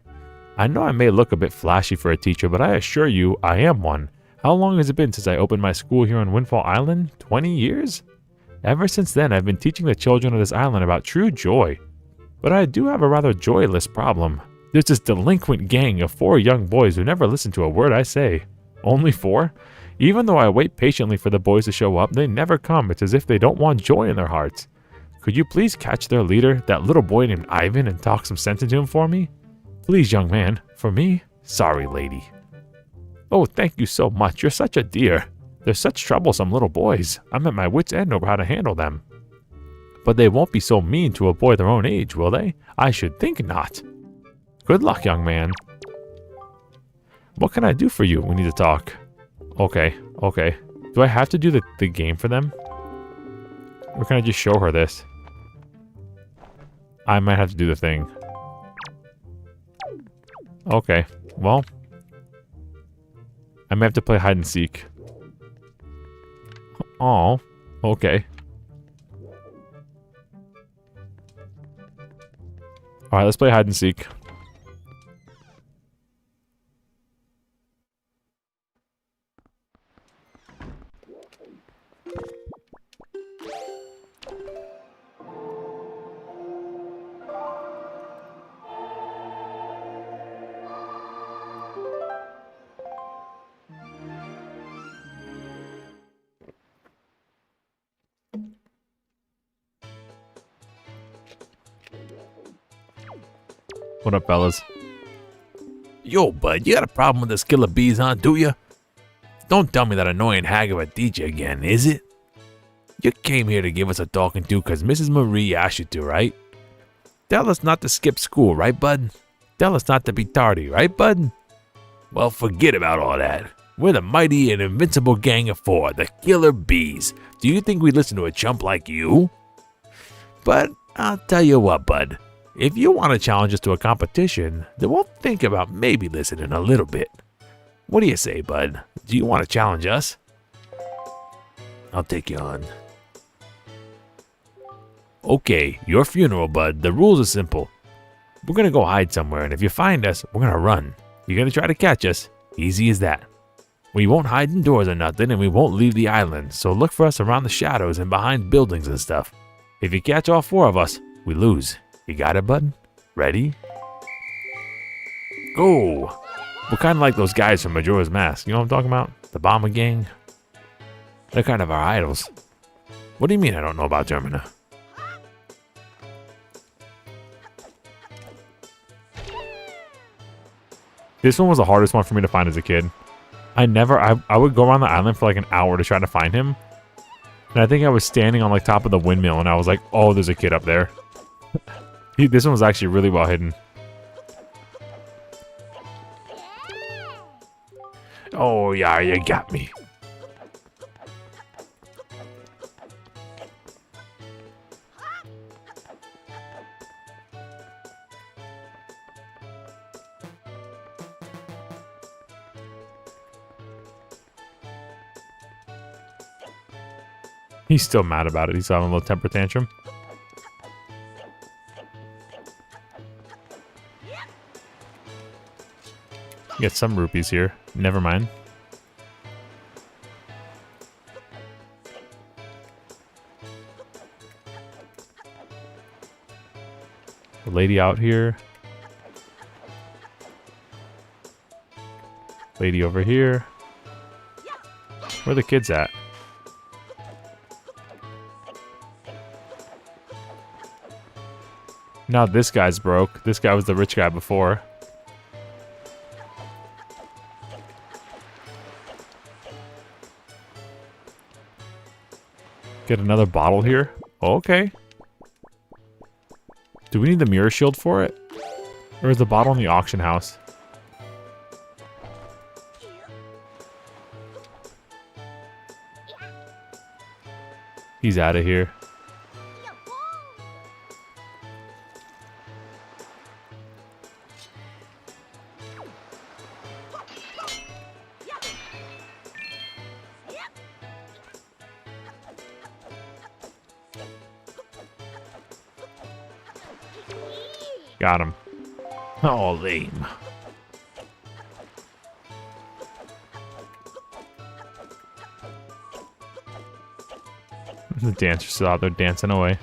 I know I may look a bit flashy for a teacher, but I assure you I am one. How long has it been since I opened my school here on Windfall Island? 20 years? Ever since then, I've been teaching the children of this island about true joy. But I do have a rather joyless problem. There's this delinquent gang of 4 young boys who never listen to a word I say. Only 4? Even though I wait patiently for the boys to show up, they never come. It's as if they don't want joy in their hearts. Could you please catch their leader, that little boy named Ivan, and talk some sense into him for me? Please, young man. For me? Sorry, lady. Oh, thank you so much. You're such a dear. They're such troublesome little boys. I'm at my wit's end over how to handle them. But they won't be so mean to a boy their own age, will they? I should think not. Good luck, young man. What can I do for you? We need to talk. Okay. Do I have to do the game for them? Or can I just show her this? I might have to do the thing. Okay, well. I may have to play hide and seek. Oh, okay. Alright, let's play hide and seek. What up, fellas? Yo, bud, you got a problem with this killer bees, huh, do ya? Don't tell me that annoying hag of a DJ again, is it? You came here to give us a talking to because Mrs. Marie asked you to, right? Tell us not to skip school, right, bud? Tell us not to be tardy, right, bud? Well, forget about all that. We're the mighty and invincible gang of 4, the killer bees. Do you think we listen to a chump like you? But I'll tell you what, bud. If you want to challenge us to a competition, then we'll think about maybe listening a little bit. What do you say, bud? Do you want to challenge us? I'll take you on. Okay, your funeral, bud. The rules are simple. We're gonna go hide somewhere, and if you find us, we're gonna run. You're gonna try to catch us. Easy as that. We won't hide indoors or nothing, and we won't leave the island, so look for us around the shadows and behind buildings and stuff. If you catch all 4 of us, we lose. You got it, bud? Ready? Go! We're kind of like those guys from Majora's Mask. You know what I'm talking about? The Bomber Gang? They're kind of our idols. What do you mean I don't know about Termina? This one was the hardest one for me to find as a kid. I would go around the island for like an hour to try to find him. And I think I was standing on like top of the windmill and I was like, oh, there's a kid up there. This one was actually really well hidden. Oh, yeah, you got me. He's still mad about it. He's having a little temper tantrum. Get some rupees here. Never mind. The lady out here. Lady over here. Where are the kids at? Now this guy's broke. This guy was the rich guy before. Get another bottle here. Okay. Do we need the mirror shield for it? Or is the bottle in the auction house? He's out of here. Got him. Oh, lame. The dancer's still out there dancing away.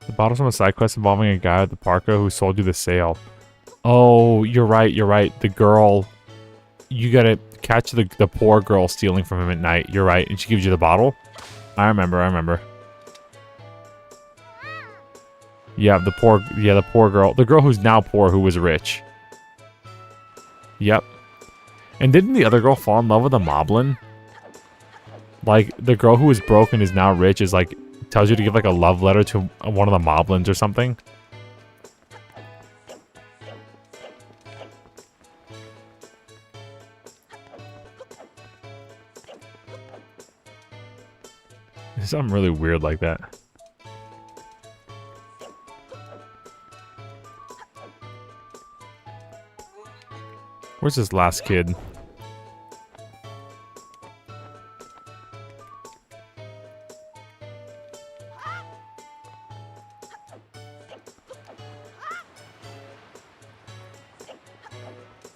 The bottle's from a side quest involving a guy at the parka who sold you the sail. Oh, you're right, you're right. The girl... You gotta catch the poor girl stealing from him at night. You're right. And she gives you the bottle? I remember. Yeah, the poor girl. The girl who's now poor who was rich. Yep. And didn't the other girl fall in love with a moblin? Like, the girl who was broken is now rich is like, tells you to give like a love letter to one of the moblins or something. Something really weird like that. Where's this last kid?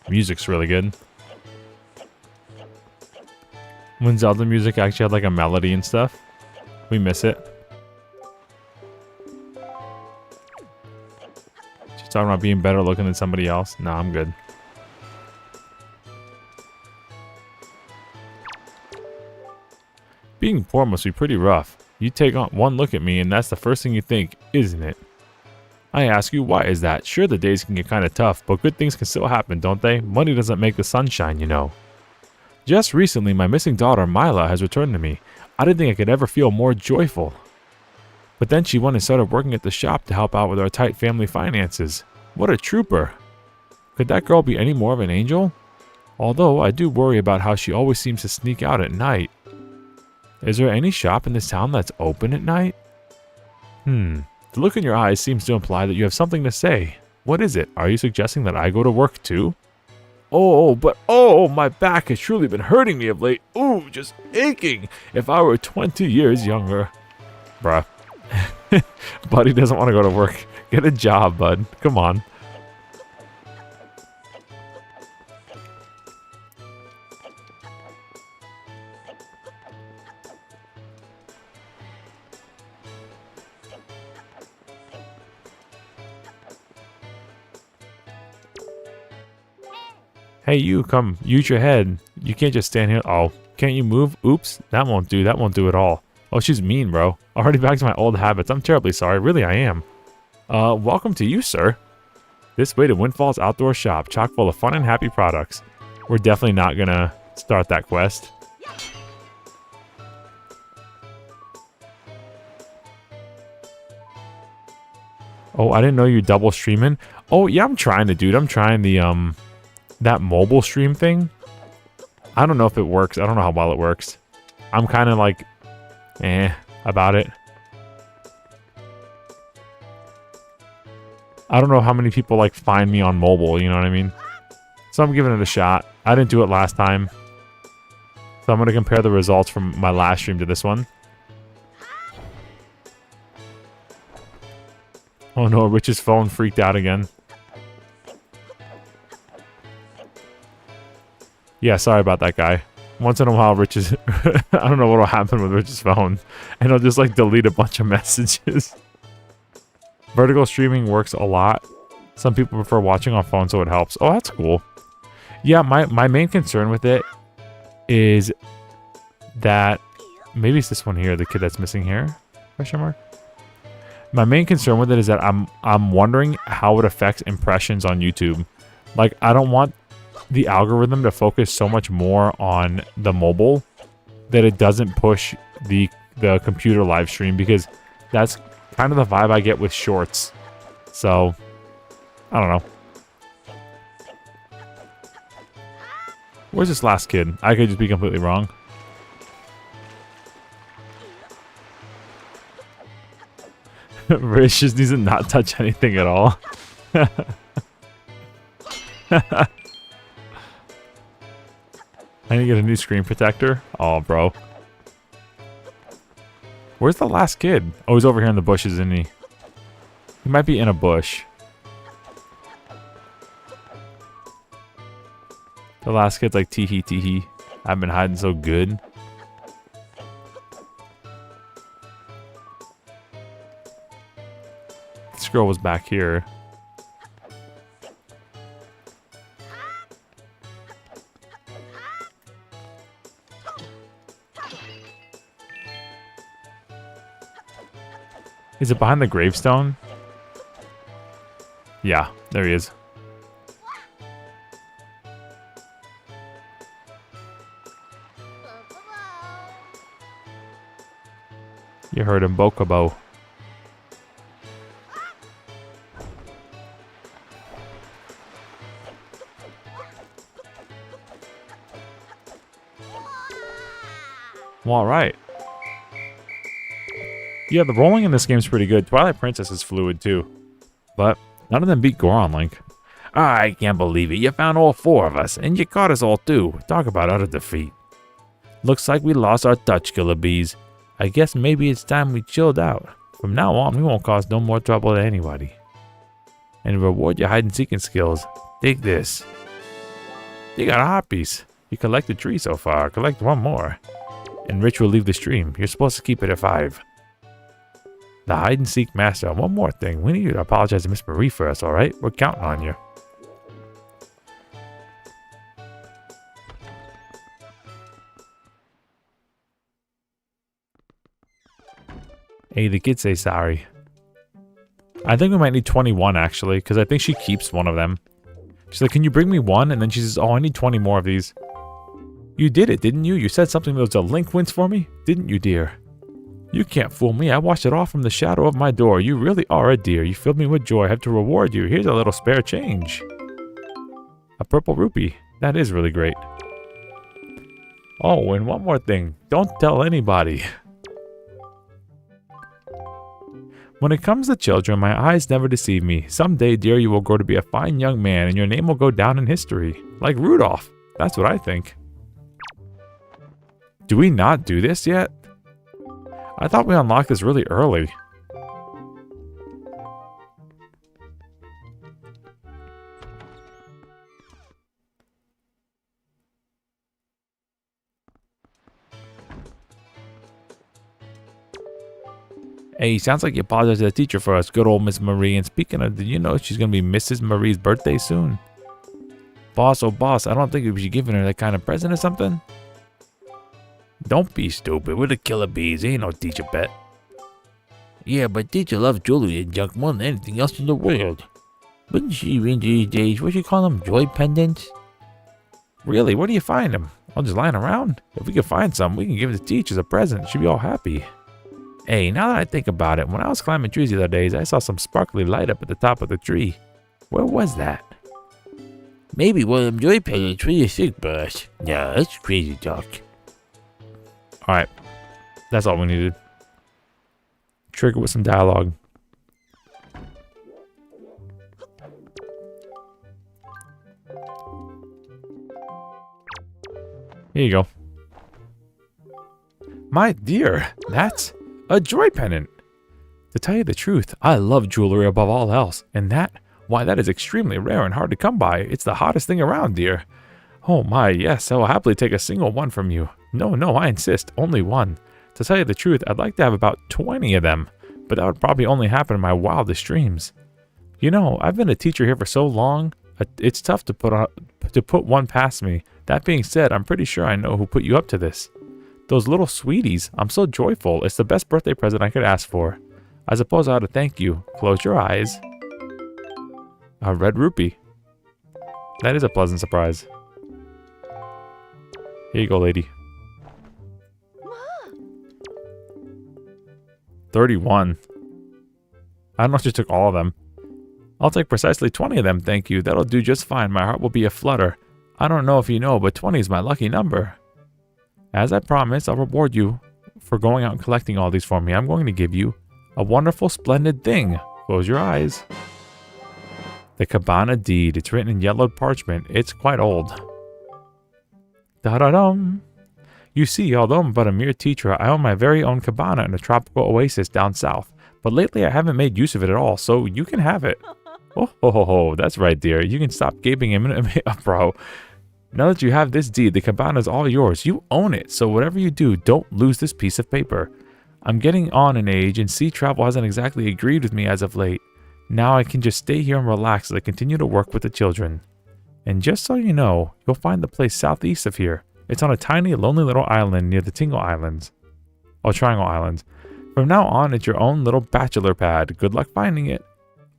Music's really good. When Zelda music actually had like a melody and stuff. We miss it. She's talking about being better looking than somebody else. No, I'm good. Being poor must be pretty rough. You take on one look at me and that's the first thing you think, isn't it? I ask you, why is that? Sure, the days can get kind of tough, but good things can still happen, don't they? Money doesn't make the sun shine, you know. Just recently, my missing daughter, Mila, has returned to me. I didn't think I could ever feel more joyful. But then she went and started working at the shop to help out with our tight family finances. What a trooper. Could that girl be any more of an angel? Although, I do worry about how she always seems to sneak out at night. Is there any shop in this town that's open at night? The look in your eyes seems to imply that you have something to say. What is it? Are you suggesting that I go to work too? Oh, my back has truly been hurting me of late. Ooh, just aching. If I were 20 years younger. Bruh. Buddy doesn't want to go to work. Get a job, bud. Come on. Hey, you, come, use your head. You can't just stand here. Oh, can't you move? Oops, that won't do at all. Oh, she's mean, bro. Already back to my old habits. I'm terribly sorry. Really, I am. Welcome to you, sir. This way to Windfall's outdoor shop, chock full of fun and happy products. We're definitely not gonna start that quest. Oh, I didn't know you double streaming. Oh, yeah, I'm trying to, dude. I'm trying the, that mobile stream thing. I don't know if it works. I don't know how well it works. I'm kind of like, about it. I don't know how many people like find me on mobile, you know what I mean? So I'm giving it a shot. I didn't do it last time. So I'm going to compare the results from my last stream to this one. Oh no, Rich's phone freaked out again. Yeah, sorry about that, guy. Once in a while, Rich's... I don't know what will happen with Rich's phone. And he'll just, like, delete a bunch of messages. Vertical streaming works a lot. Some people prefer watching on phone, so it helps. Oh, that's cool. Yeah, my main concern with it is that... Maybe it's this one here, the kid that's missing here? Question mark? My main concern with it is that I'm wondering how it affects impressions on YouTube. Like, I don't want the algorithm to focus so much more on the mobile that it doesn't push the computer live stream, because that's kind of the vibe I get with shorts. So, I don't know. Where's this last kid? I could just be completely wrong. Rich just needs to not touch anything at all. I need to get a new screen protector. Oh, bro. Where's the last kid? Oh, he's over here in the bushes, isn't he? He might be in a bush. The last kid's like, tee-hee, tee-hee. I've been hiding so good. This girl was back here. Is it behind the gravestone? Yeah, there he is. You heard him, Bokobo. Well, all right. Yeah, the rolling in this game is pretty good. Twilight Princess is fluid too. But none of them beat Goron Link. I can't believe it. You found all 4 of us, and you caught us all too. Talk about utter defeat. Looks like we lost our touch, Killer Bees. I guess maybe it's time we chilled out. From now on, we won't cause no more trouble to anybody. And reward your hide-and-seeking skills. Take this. You got a heart piece. You collected 3 so far. Collect 1 more. And Rich will leave the stream. You're supposed to keep it at 5. The hide-and-seek master. One more thing. We need you to apologize to Miss Marie first, alright? We're counting on you. Hey, the kids say sorry. I think we might need 21, actually, because I think she keeps one of them. She's like, can you bring me 1? And then she says, oh, I need 20 more of these. You did it, didn't you? You said something that was delinquents for me? Didn't you, dear? You can't fool me. I watched it all from the shadow of my door. You really are a dear. You filled me with joy. I have to reward you. Here's a little spare change. A purple rupee. That is really great. Oh, and one more thing. Don't tell anybody. When it comes to children, my eyes never deceive me. Someday, dear, you will grow to be a fine young man, and your name will go down in history. Like Rudolph. That's what I think. Do we not do this yet? I thought we unlocked this really early. Hey, sounds like you apologized to the teacher for us, good old Miss Marie. And speaking of, did you know she's going to be Mrs. Marie's birthday soon? Boss, oh boss, I don't think we should give her that kind of present or something. Don't be stupid. We're the Killer Bees. Ain't no teacher pet. Yeah, but teacher loves jewelry and junk more than anything else in the world. Wouldn't she into these days? What do you call them? Joy pendants? Really? Where do you find them? All just lying around? If we can find some, we can give it to teachers as a present. She'll be all happy. Hey, now that I think about it, when I was climbing trees the other days, I saw some sparkly light up at the top of the tree. Where was that? Maybe one of them joy pendants for your sick boss. Nah, that's crazy talk. Alright. That's all we needed. Trigger with some dialogue. Here you go. My dear, that's a joy pendant. To tell you the truth, I love jewelry above all else, and why, that is extremely rare and hard to come by. It's the hottest thing around, dear. Oh my, yes, I will happily take a single one from you. No, I insist, only one. To tell you the truth, I'd like to have about 20 of them, but that would probably only happen in my wildest dreams. You know, I've been a teacher here for so long, it's tough to put one past me. That being said, I'm pretty sure I know who put you up to this. Those little sweeties, I'm so joyful. It's the best birthday present I could ask for. I suppose I ought to thank you. Close your eyes. A red rupee. That is a pleasant surprise. Here you go, lady. 31. I don't know if you took all of them. I'll take precisely 20 of them, thank you. That'll do just fine. My heart will be aflutter. I don't know if you know, but 20 is my lucky number. As I promised, I'll reward you for going out and collecting all these for me. I'm going to give you a wonderful, splendid thing. Close your eyes. The Cabana Deed. It's written in yellowed parchment. It's quite old. Da-da-dum. You see, although I'm but a mere teacher, I own my very own cabana in a tropical oasis down south. But lately I haven't made use of it at all, so you can have it. Oh, ho, ho, ho. That's right, dear. You can stop gaping a minute, bro. Now that you have this deed, the cabana is all yours. You own it, so whatever you do, don't lose this piece of paper. I'm getting on in age, and sea travel hasn't exactly agreed with me as of late. Now I can just stay here and relax as I continue to work with the children. And just so you know, you'll find the place southeast of here. It's on a tiny, lonely little island near the Tingle Islands. Oh, Triangle Islands. From now on, it's your own little bachelor pad. Good luck finding it.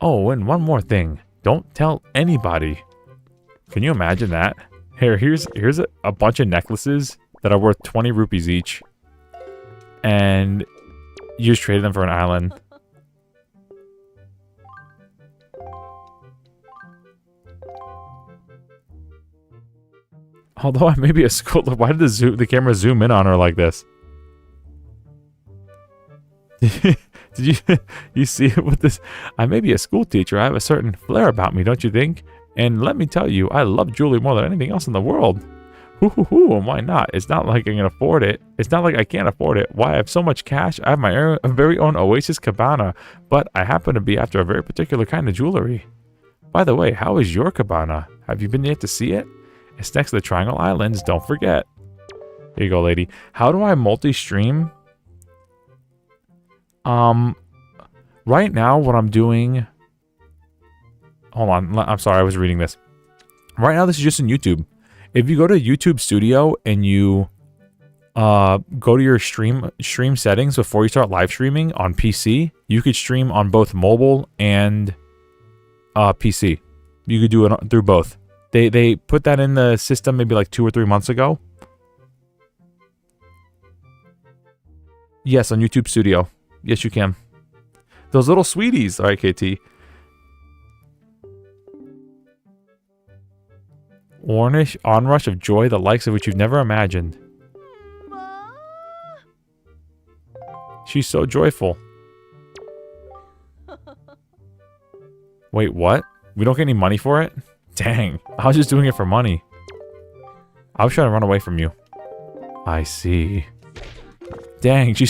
Oh, and one more thing. Don't tell anybody. Can you imagine that? Here's a bunch of necklaces that are worth 20 rupees each. And you just traded them for an island. Although I may be a school... Why did the camera zoom in on her like this? Did you see it with this? I may be a school teacher. I have a certain flair about me, don't you think? And let me tell you, I love jewelry more than anything else in the world. Hoo, and why not? It's not like I can afford it. It's not like I can't afford it. Why, I have so much cash. I have my very own oasis cabana, but I happen to be after a very particular kind of jewelry. By the way, how is your cabana? Have you been yet to see it? It's next to the Triangle Islands, don't forget. Here you go, lady. How do I multi-stream? Right now what I'm doing... Hold on, I'm sorry, I was reading this. Right now this is just in YouTube. If you go to YouTube Studio and you go to your stream settings before you start live streaming on PC, you could stream on both mobile and PC. You could do it through both. They put that in the system maybe like 2 or 3 months ago. Yes, on YouTube Studio. Yes, you can. Those little sweeties. All right, KT. Onrush of joy, the likes of which you've never imagined. She's so joyful. Wait, what? We don't get any money for it? Dang, I was just doing it for money. I was trying to run away from you. I see. Dang, she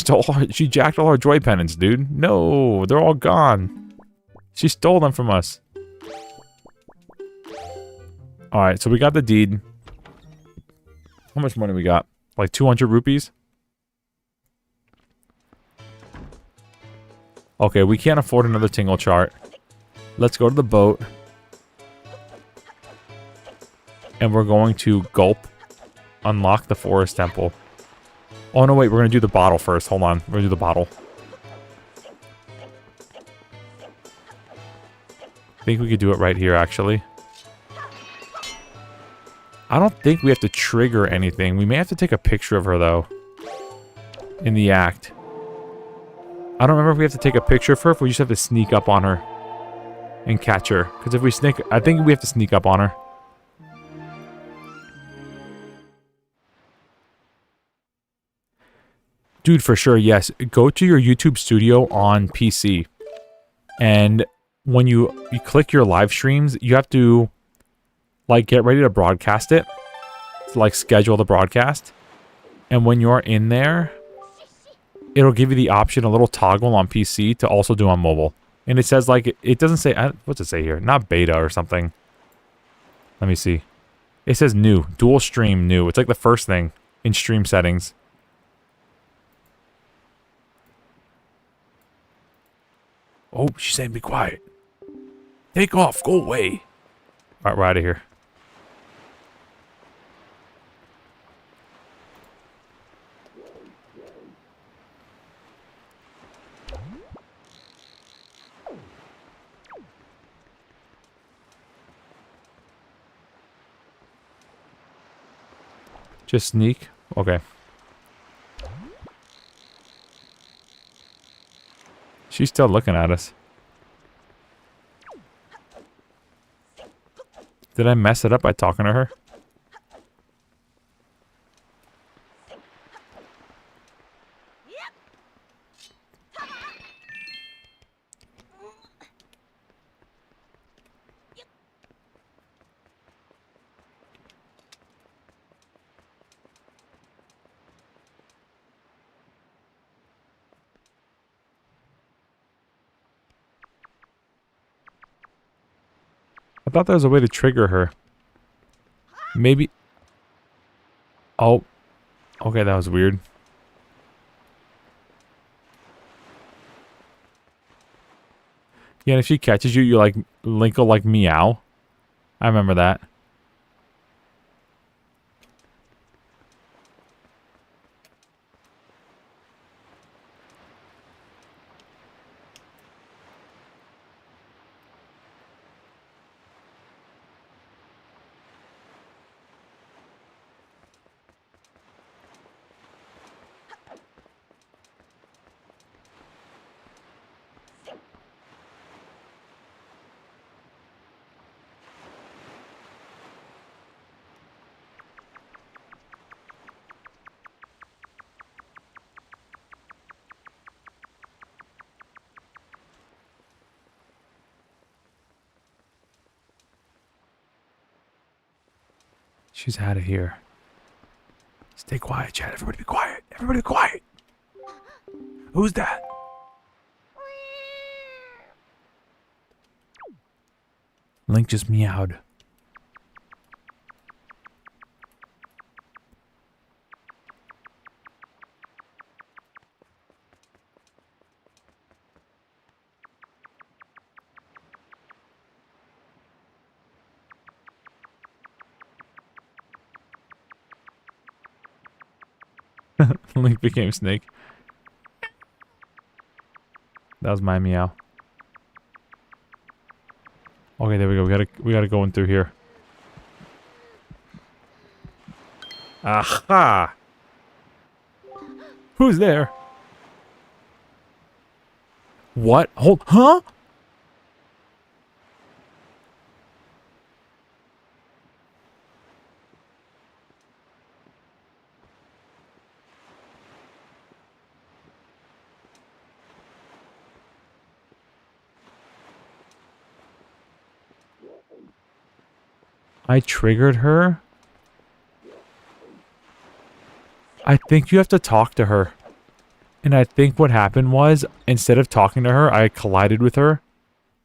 jacked all our joy pendants, dude. No, they're all gone. She stole them from us. Alright, so we got the deed. How much money we got? Like 200 rupees? Okay, we can't afford another Tingle chart. Let's go to the boat. And we're going to gulp. Unlock the forest temple. Oh no, wait, we're going to do the bottle first. Hold on, we're going to do the bottle. I think we could do it right here, actually. I don't think we have to trigger anything. We may have to take a picture of her, though. In the act. I don't remember if we have to take a picture of her, if we just have to sneak up on her. And catch her. Because if we sneak... I think we have to sneak up on her. Dude, for sure, yes. Go to your YouTube Studio on PC. And when you click your live streams, you have to... like, get ready to broadcast it. to like schedule the broadcast. And when you're in there, it'll give you the option, a little toggle on PC to also do on mobile. And it says like, it doesn't say, what's it say here? Not beta or something. Let me see. It says new, dual stream new. It's like the first thing in stream settings. Oh, she's saying be quiet. Take off, go away. All right, we're out of here. Just sneak? Okay. She's still looking at us. Did I mess it up by talking to her? I thought there was a way to trigger her. Maybe... Oh. Okay, that was weird. Yeah, and if she catches you, you like... Link will like meow. I remember that. She's out of here. Stay quiet, Chad. Everybody be quiet. Everybody be quiet. Who's that? Link just meowed. Link became Snake. That was my meow. Okay, there we go. We gotta go in through here. Aha! Who's there? What? Hold, huh? I triggered her? I think you have to talk to her. And I think what happened was, instead of talking to her, I collided with her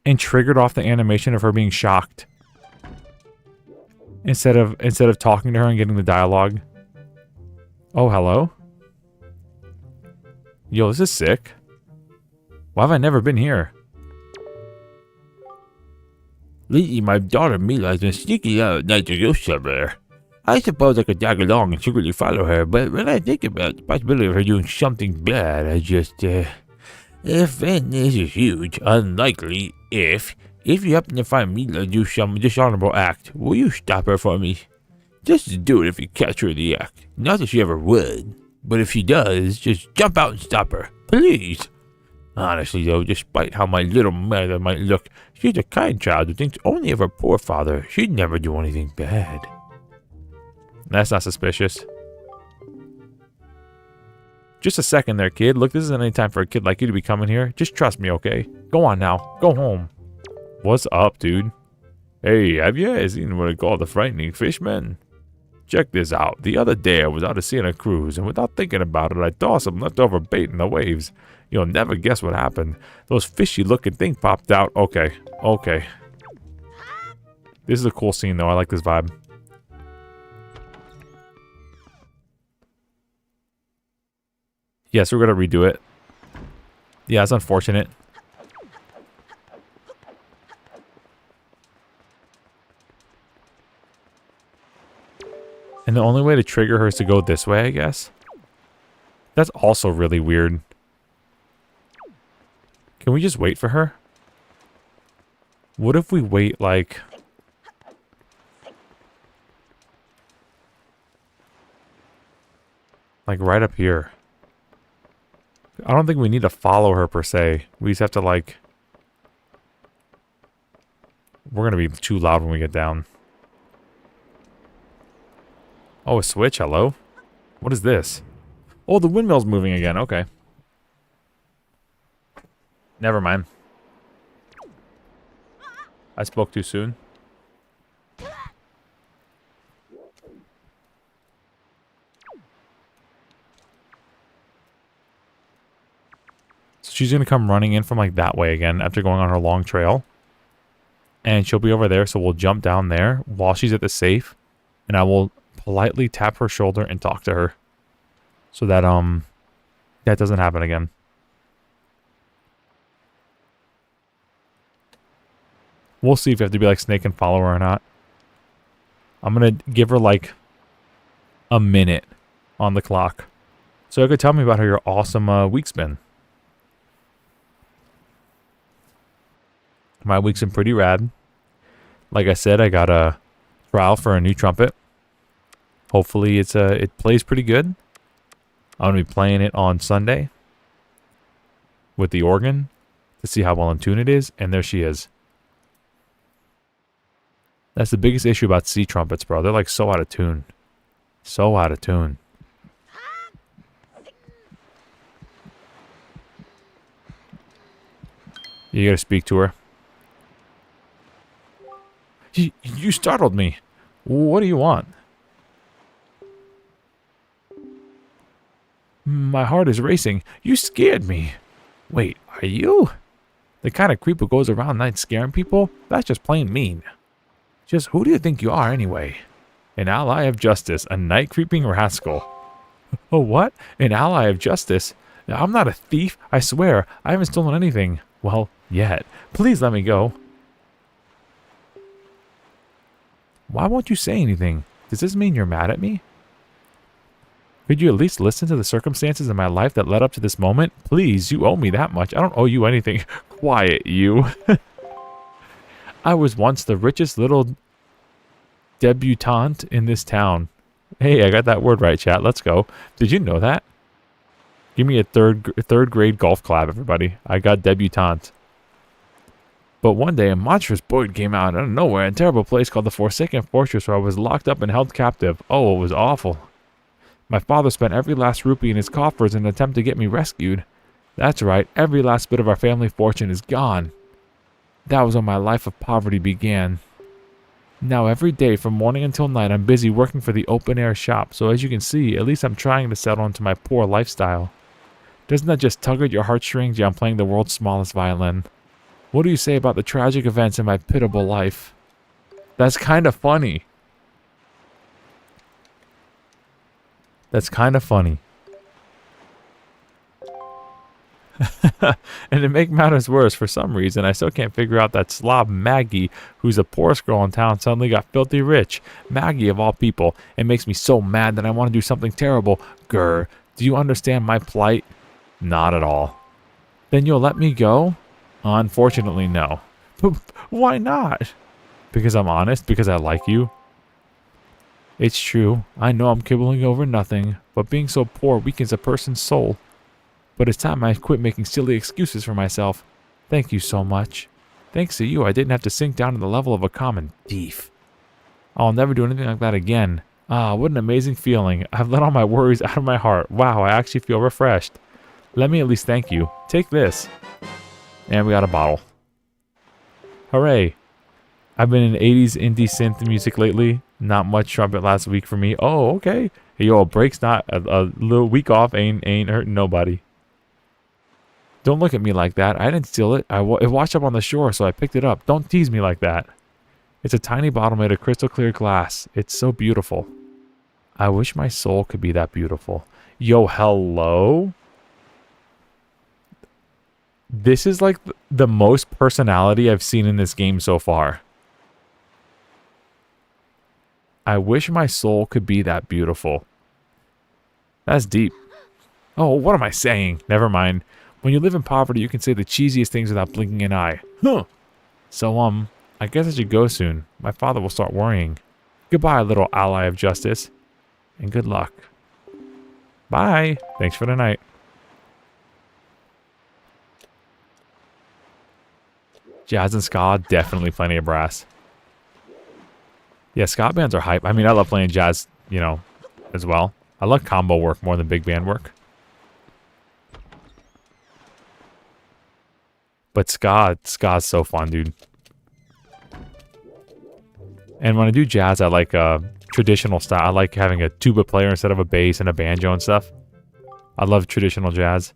and triggered off the animation of her being shocked. Instead of talking to her and getting the dialogue. Oh, hello? Yo, this is sick. Why have I never been here? Lately, my daughter Mila has been sneaking out at night to go somewhere. I suppose I could tag along and secretly follow her, but when I think about the possibility of her doing something bad, I just, if, and this is huge, unlikely, if you happen to find Mila do some dishonorable act, will you stop her for me? Just do it if you catch her in the act. Not that she ever would, but if she does, just jump out and stop her, please. Honestly, though, despite how my little mother might look, she's a kind child who thinks only of her poor father. She'd never do anything bad. That's not suspicious. Just a second there, kid. Look, this isn't any time for a kid like you to be coming here. Just trust me, okay? Go on now. Go home. What's up, dude? Hey, have you seen what I call the frightening fishman? Check this out. The other day I was out at sea on a cruise, and without thinking about it, I tossed some leftover bait in the waves. You'll never guess what happened. Those fishy-looking things popped out. Okay. This is a cool scene, though. I like this vibe. Yes, we're going to redo it. Yeah, it's unfortunate. And the only way to trigger her is to go this way, I guess. That's also really weird. Can we just wait for her? What if we wait, like... like, right up here? I don't think we need to follow her, per se. We just have to, like... we're going to be too loud when we get down. Oh, a switch? Hello? What is this? Oh, the windmill's moving again. Okay. Never mind. I spoke too soon. So she's going to come running in from like that way again after going on her long trail. And she'll be over there, so we'll jump down there while she's at the safe. And I will politely tap her shoulder and talk to her. So that, that doesn't happen again. We'll see if you have to be like Snake and follow her or not. I'm going to give her like a minute on the clock. So you could tell me about how your awesome week's been. My week's been pretty rad. Like I said, I got a trial for a new trumpet. Hopefully it plays pretty good. I'm going to be playing it on Sunday with the organ to see how well in tune it is. And there she is. That's the biggest issue about C trumpets, bro. They're like so out of tune. So out of tune. You gotta speak to her. You startled me. What do you want? My heart is racing. You scared me. Wait, are you? The kind of creep who goes around night scaring people? That's just plain mean. Just who do you think you are anyway? An ally of justice, a night creeping rascal. Oh, what? An ally of justice? I'm not a thief, I swear. I haven't stolen anything. Well, yet. Please let me go. Why won't you say anything? Does this mean you're mad at me? Could you at least listen to the circumstances in my life that led up to this moment? Please, you owe me that much. I don't owe you anything. Quiet, you. I was once the richest little debutante in this town. Hey, I got that word right, chat. Let's go. Did you know that? Give me a third grade golf clap, everybody. I got debutante. But one day, a monstrous bird came out of nowhere in a terrible place called the Forsaken Fortress, where I was locked up and held captive. Oh, it was awful. My father spent every last rupee in his coffers in an attempt to get me rescued. That's right, every last bit of our family fortune is gone. That was when my life of poverty began. Now every day from morning until night I'm busy working for the open-air shop, so as you can see, at least I'm trying to settle into my poor lifestyle. Doesn't that just tug at your heartstrings? Yeah, I'm playing the world's smallest violin. What do you say about the tragic events in my pitiable life? That's kind of funny. That's kind of funny. And to make matters worse, for some reason, I still can't figure out that slob Maggie, who's the poorest girl in town, suddenly got filthy rich. Maggie, of all people. It makes me so mad that I want to do something terrible. Grr. Do you understand my plight? Not at all. Then you'll let me go? Unfortunately, no. But why not? Because I'm honest? Because I like you? It's true. I know I'm quibbling over nothing, but being so poor weakens a person's soul. But it's time I quit making silly excuses for myself. Thank you so much. Thanks to you, I didn't have to sink down to the level of a common thief. I'll never do anything like that again. Ah, what an amazing feeling. I've let all my worries out of my heart. Wow, I actually feel refreshed. Let me at least thank you. Take this. And we got a bottle. Hooray. I've been in 80s indie synth music lately. Not much trumpet last week for me. Oh, okay. Hey, yo, a break's not a little week off ain't hurting nobody. Don't look at me like that. I didn't steal it. It washed up on the shore, so I picked it up. Don't tease me like that. It's a tiny bottle made of crystal clear glass. It's so beautiful. I wish my soul could be that beautiful. Yo, hello? This is like the most personality I've seen in this game so far. I wish my soul could be that beautiful. That's deep. Oh, what am I saying? Never mind. When you live in poverty, you can say the cheesiest things without blinking an eye. Huh. So, I guess I should go soon. My father will start worrying. Goodbye, little ally of justice. And good luck. Bye. Thanks for the night. Jazz and ska, definitely plenty of brass. Yeah, ska bands are hype. I mean, I love playing jazz, you know, as well. I love combo work more than big band work. But ska's so fun, dude. And when I do jazz, I like traditional style. I like having a tuba player instead of a bass and a banjo and stuff. I love traditional jazz.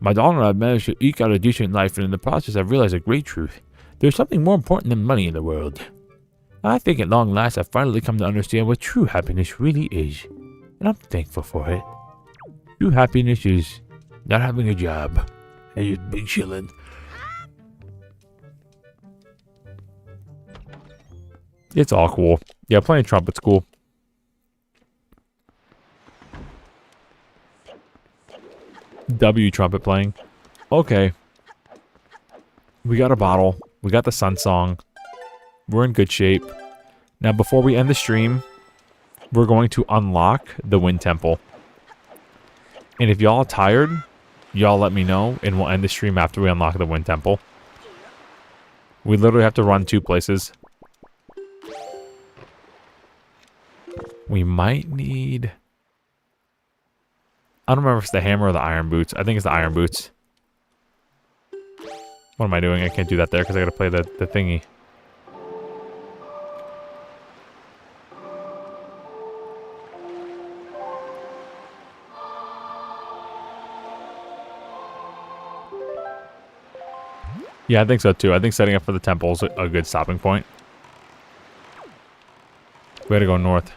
My daughter and I managed to eke out a decent life, and in the process I've realized a great truth. There's something more important than money in the world. I think at long last I've finally come to understand what true happiness really is. And I'm thankful for it. True happiness is not having a job. And just be chilling. It's all cool. Yeah, playing trumpet's cool. W trumpet playing. Okay. We got a bottle. We got the sun song. We're in good shape. Now, before we end the stream, we're going to unlock the Wind Temple. And if y'all are tired, y'all let me know, and we'll end the stream after we unlock the Wind Temple. We literally have to run 2 places. We might need... I don't remember if it's the hammer or the iron boots. I think it's the iron boots. What am I doing? I can't do that there because I gotta play the thingy. Yeah, I think so too. I think setting up for the temple is a good stopping point. We gotta go north.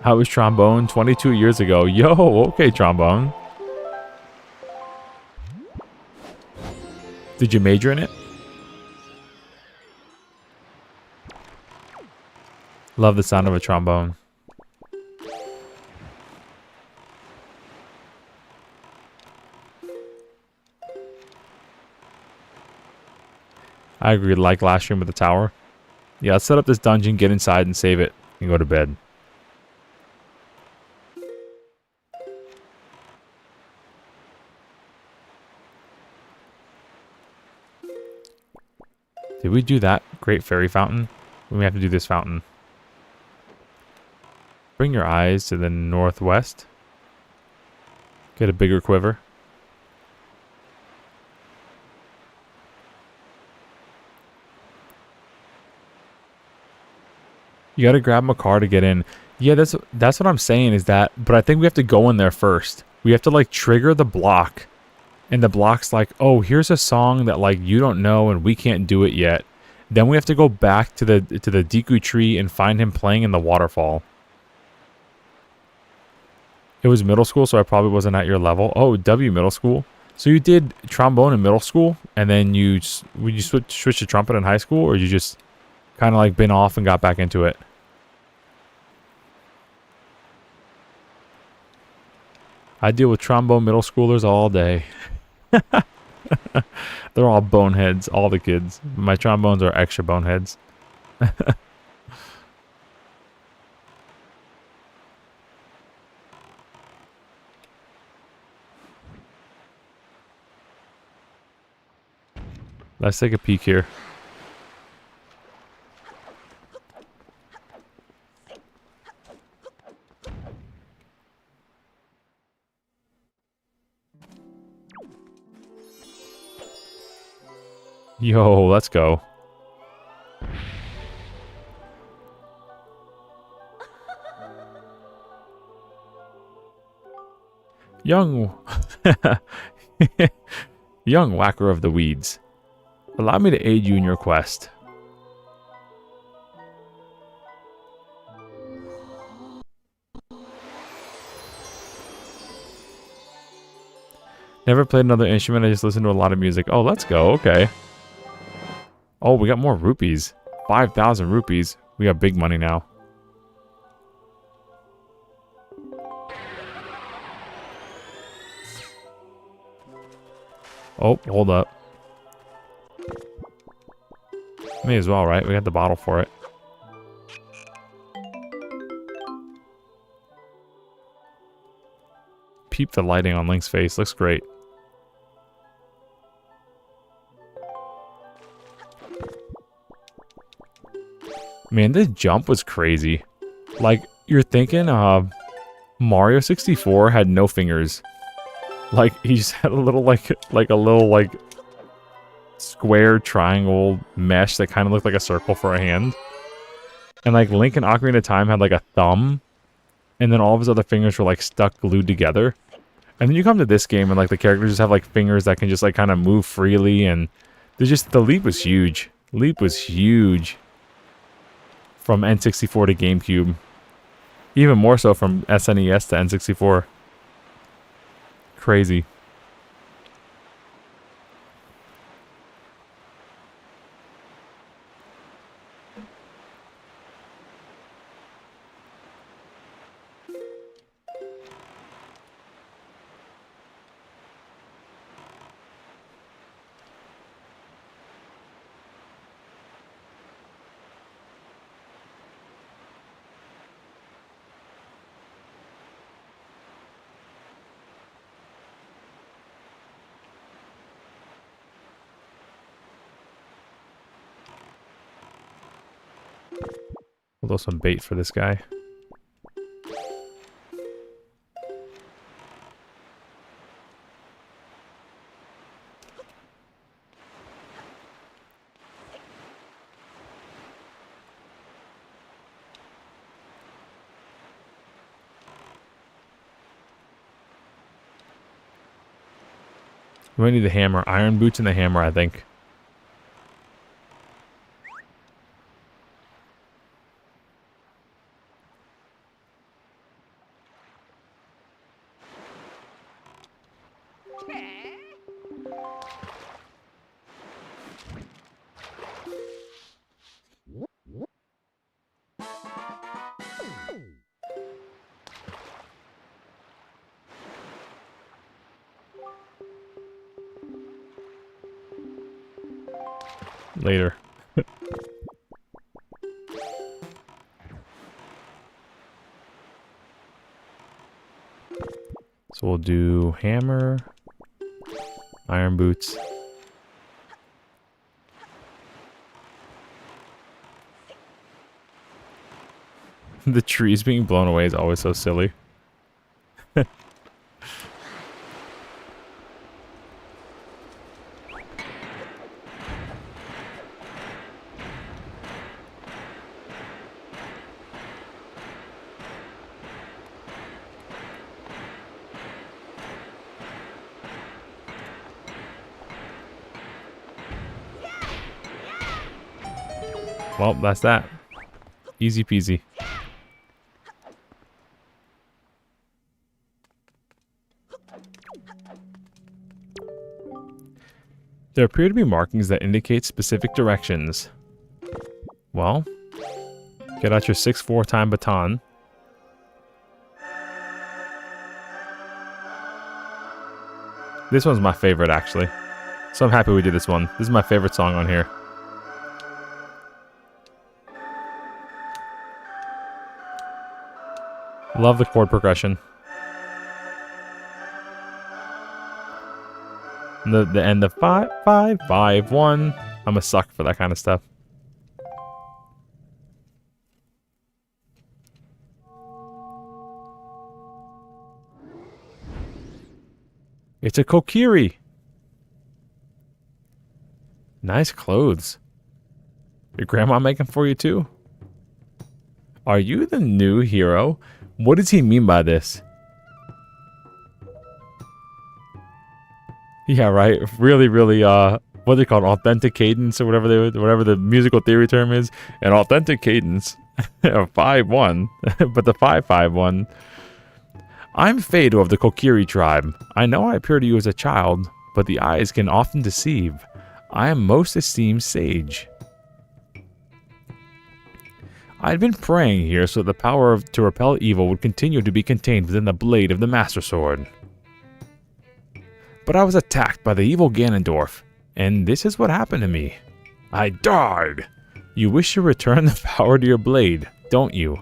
How was trombone 22 years ago? Yo, okay, trombone. Did you major in it? Love the sound of a trombone. I agree, like last stream with the tower. Yeah, let's set up this dungeon, get inside and save it, and go to bed. Did we do that great fairy fountain? We may have to do this fountain. Bring your eyes to the northwest. Get a bigger quiver. You gotta grab a car to get in. Yeah, that's what I'm saying is that, but I think we have to go in there first. We have to like trigger the block. And the block's like, oh, here's a song that like you don't know and we can't do it yet. Then we have to go back to the Deku tree and find him playing in the waterfall. It was middle school, so I probably wasn't at your level. Oh, W middle school. So you did trombone in middle school, and then you switch to trumpet in high school, or you just kind of like been off and got back into it? I deal with trombone middle schoolers all day. They're all boneheads, all the kids. My trombones are extra boneheads. Let's take a peek here. Yo, let's go. Young... Young Whacker of the Weeds. Allow me to aid you in your quest. Never played another instrument, I just listened to a lot of music. Oh, let's go, okay. Oh, we got more rupees. 5,000 rupees. We got big money now. Oh, hold up. May as well, right? We got the bottle for it. Peep the lighting on Link's face. Looks great. Man, this jump was crazy. Like, you're thinking, Mario 64 had no fingers. Like, he just had a little, like a little, square triangle mesh that kind of looked like a circle for a hand. And, like, Link in Ocarina of Time had, like, a thumb. And then all of his other fingers were, like, stuck, glued together. And then you come to this game and, like, the characters just have, like, fingers that can just, like, kind of move freely. And there's just, the leap was huge. Leap was huge. From N64 to GameCube. Even more so from SNES to N64. Crazy. A little some bait for this guy. We might need the hammer. Iron boots and the hammer, I think. Later. So we'll do hammer, iron boots. The trees being blown away is always so silly. Well, that's that. Easy peasy. There appear to be markings that indicate specific directions. Well, get out your 6-4 time baton. This one's my favorite, actually. So I'm happy we did this one. This is my favorite song on here. Love the chord progression. The end of 5, 5, 5, 1. I'm a sucker for that kind of stuff. It's a Kokiri. Nice clothes. Your grandma making for you too? Are you the new hero? What does he mean by this? Yeah, right. Really, really, what do they call it? Authentic cadence or whatever the musical theory term is. An authentic cadence. 5-1. But the 5-5-1. I'm Fado of the Kokiri tribe. I know I appear to you as a child, but the eyes can often deceive. I am most esteemed sage. I had been praying here so that the power to repel evil would continue to be contained within the blade of the Master Sword. But I was attacked by the evil Ganondorf, and this is what happened to me. I died! You wish to return the power to your blade, don't you?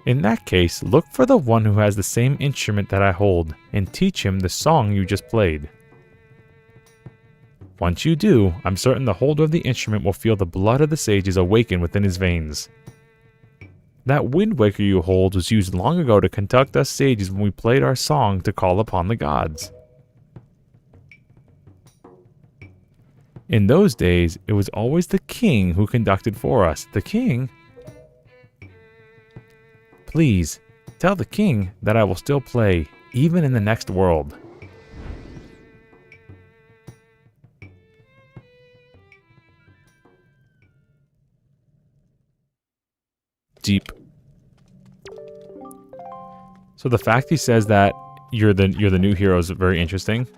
In that case, look for the one who has the same instrument that I hold, and teach him the song you just played. Once you do, I'm certain the holder of the instrument will feel the blood of the sages awaken within his veins. That Wind Waker you hold was used long ago to conduct us sages when we played our song to call upon the gods. In those days, it was always the king who conducted for us. The king? Please, tell the king that I will still play, even in the next world. Deep. So the fact he says that you're the new hero is very interesting.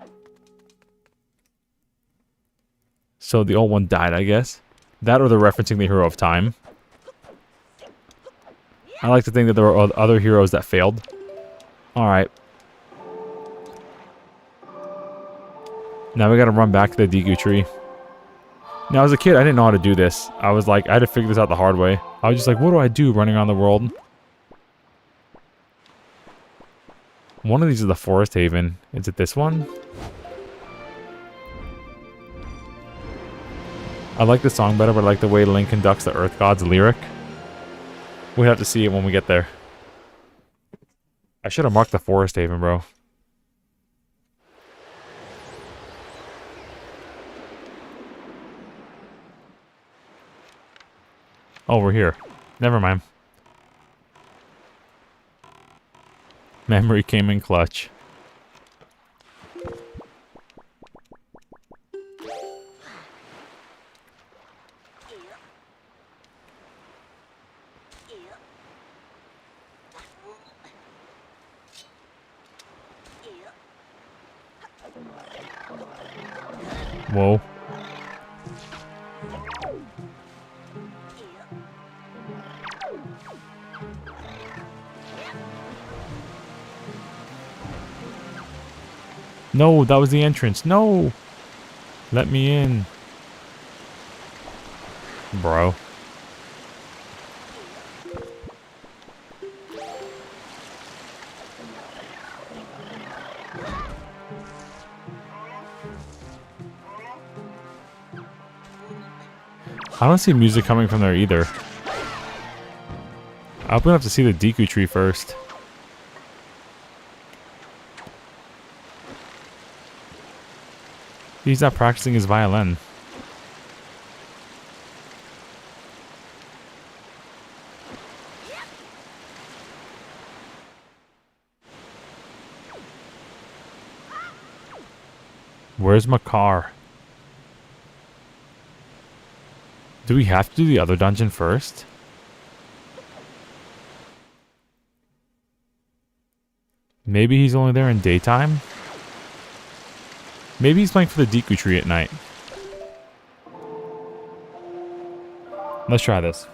So the old one died, I guess. That or they're referencing the hero of time. I like to think that there were other heroes that failed. Alright. Now we gotta run back to the Deku tree. Now as a kid, I didn't know how to do this. I was like, I had to figure this out the hard way. I was just like, what do I do running around the world? One of these is the Forest Haven. Is it this one? I like the song better, but I like the way Link conducts the Earth God's lyric. We'll have to see it when we get there. I should have marked the Forest Haven, bro. Oh, we're here. Never mind. Memory came in clutch. Whoa. No, that was the entrance. No! Let me in. Bro. I don't see music coming from there either. I hope we have to see the Deku tree first. He's not practicing his violin. Where's my car? Do we have to do the other dungeon first? Maybe he's only there in daytime? Maybe he's playing for the Deku tree at night. Let's try this.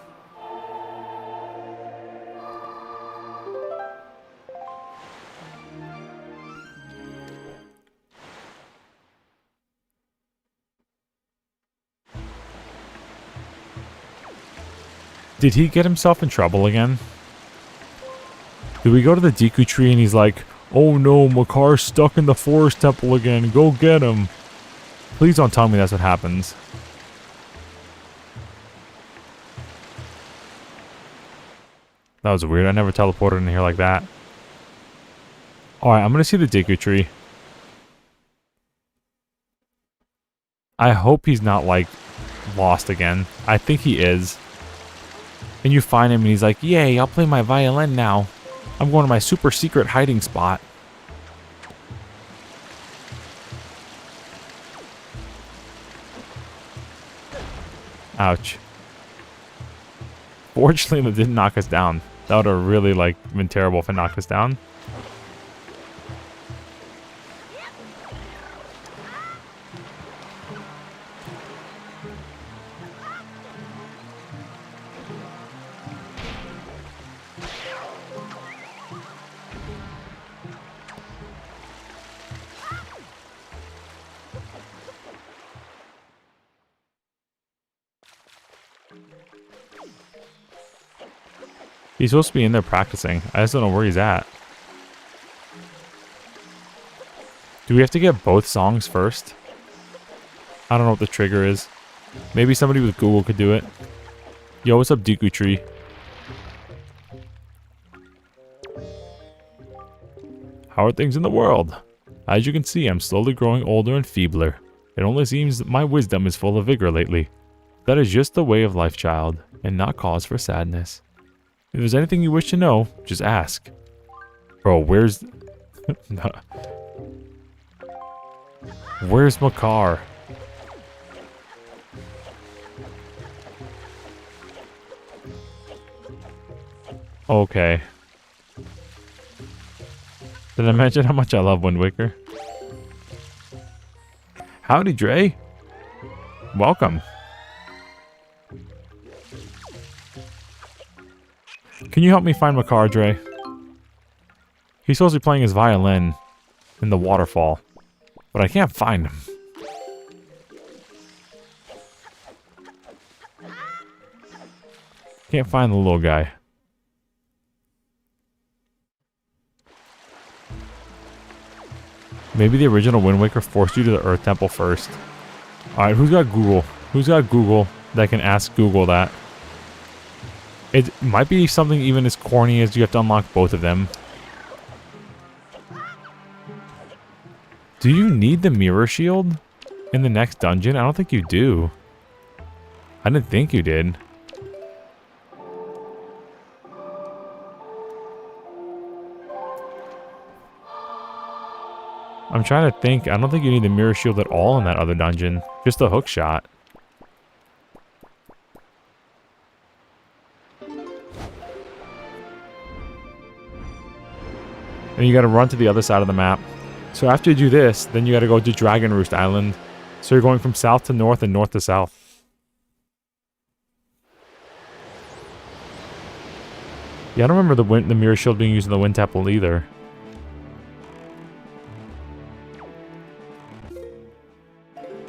Did he get himself in trouble again? Did we go to the Deku tree and he's like, oh no, my car's stuck in the forest temple again. Go get him. Please don't tell me that's what happens. That was weird. I never teleported in here like that. Alright, I'm gonna see the Deku tree. I hope he's not, like, lost again. I think he is. And you find him and he's like, yay, I'll play my violin now. I'm going to my super secret hiding spot. Ouch. Fortunately, that didn't knock us down. That would have really, like, been terrible if it knocked us down. He's supposed to be in there practicing. I just don't know where he's at. Do we have to get both songs first? I don't know what the trigger is. Maybe somebody with Google could do it. Yo, what's up, Deku Tree? How are things in the world? As you can see, I'm slowly growing older and feebler. It only seems that my wisdom is full of vigor lately. That is just the way of life, child, and not cause for sadness. If there's anything you wish to know, just ask. Bro, where's... Where's WAKER? Okay. Did I mention how much I love Wind Waker? Howdy, Dre. Welcome. Can you help me find WAKER, Dre? He's supposed to be playing his violin in the waterfall, but I can't find him. Can't find the little guy. Maybe the original Wind Waker forced you to the Earth Temple first. Alright, who's got Google? Who's got Google that can ask Google that? It might be something even as corny as you have to unlock both of them. Do you need the mirror shield in the next dungeon? I don't think you do. I didn't think you did. I'm trying to think. I don't think you need the mirror shield at all in that other dungeon. Just a hook shot. And you gotta run to the other side of the map. So after you do this, then you gotta go to Dragon Roost Island. So you're going from south to north and north to south. Yeah, I don't remember the mirror shield being used in the Wind Temple either.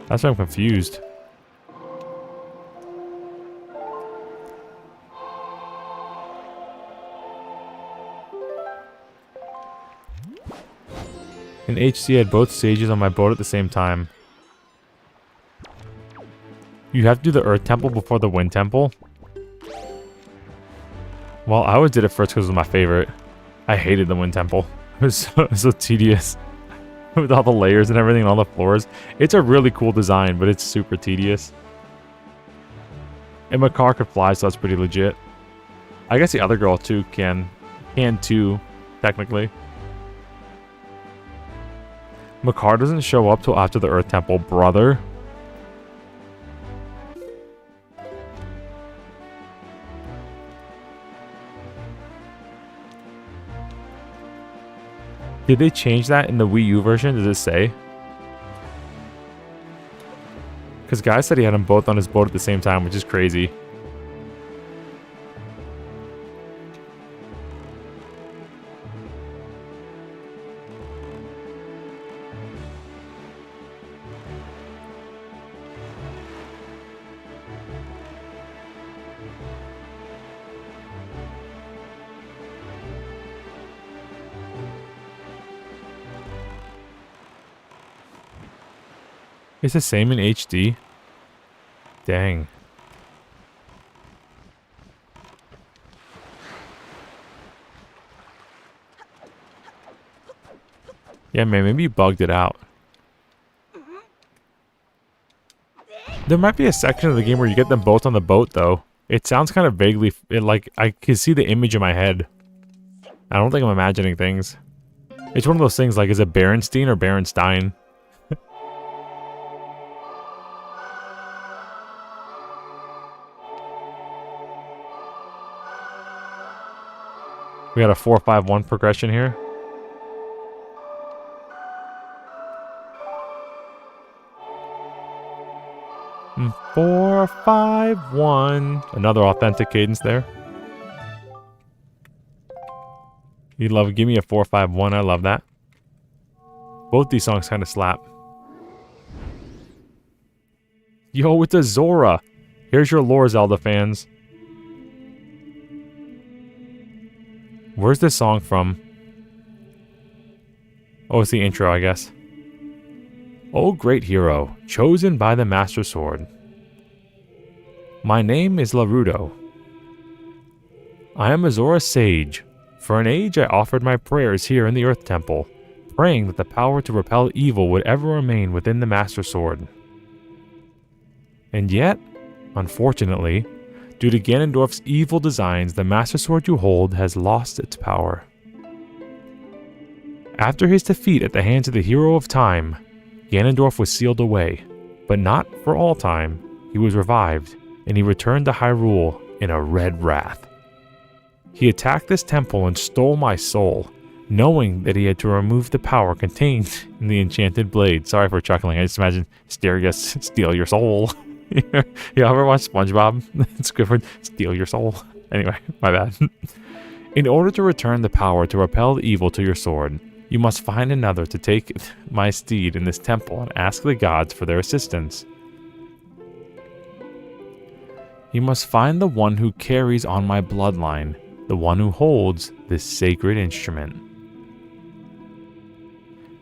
That's why I'm confused. In HC, I had both stages on my boat at the same time. You have to do the Earth Temple before the Wind Temple? Well, I always did it first because it was my favorite. I hated the Wind Temple. It was so tedious. With all the layers and everything on all the floors. It's a really cool design, but it's super tedious. And WAKER could fly, so that's pretty legit. I guess the other girl too can too, technically. WAKER doesn't show up till after the Earth Temple, brother. Did they change that in the Wii U version? Does it say? Because Guy said he had them both on his boat at the same time, which is crazy. It's the same in HD? Dang. Yeah, man, maybe you bugged it out. There might be a section of the game where you get them both on the boat, though. It sounds kind of vaguely... like, I can see the image in my head. I don't think I'm imagining things. It's one of those things like, is it Berenstein or Berenstein? We got a 4-5-1 progression here. Mm, 4-5-1. Another authentic cadence there. You love, give me a 4-5-1. I love that. Both these songs kind of slap. Yo, it's a Zora. Here's your lore, Zelda fans. Where's this song from? Oh, it's the intro, I guess. Oh, great hero, chosen by the Master Sword. My name is Larudo. I am a Zora sage. For an age I offered my prayers here in the Earth Temple, praying that the power to repel evil would ever remain within the Master Sword. And yet, unfortunately, due to Ganondorf's evil designs, the Master Sword you hold has lost its power. After his defeat at the hands of the Hero of Time, Ganondorf was sealed away, but not for all time. He was revived, and he returned to Hyrule in a red wrath. He attacked this temple and stole my soul, knowing that he had to remove the power contained in the enchanted blade. Sorry for chuckling, I just imagine Styrius steal your soul. You ever watch SpongeBob? It's good for steal your soul. Anyway, my bad. In order to return the power to repel evil to your sword, you must find another to take my steed in this temple and ask the gods for their assistance. You must find the one who carries on my bloodline, the one who holds this sacred instrument.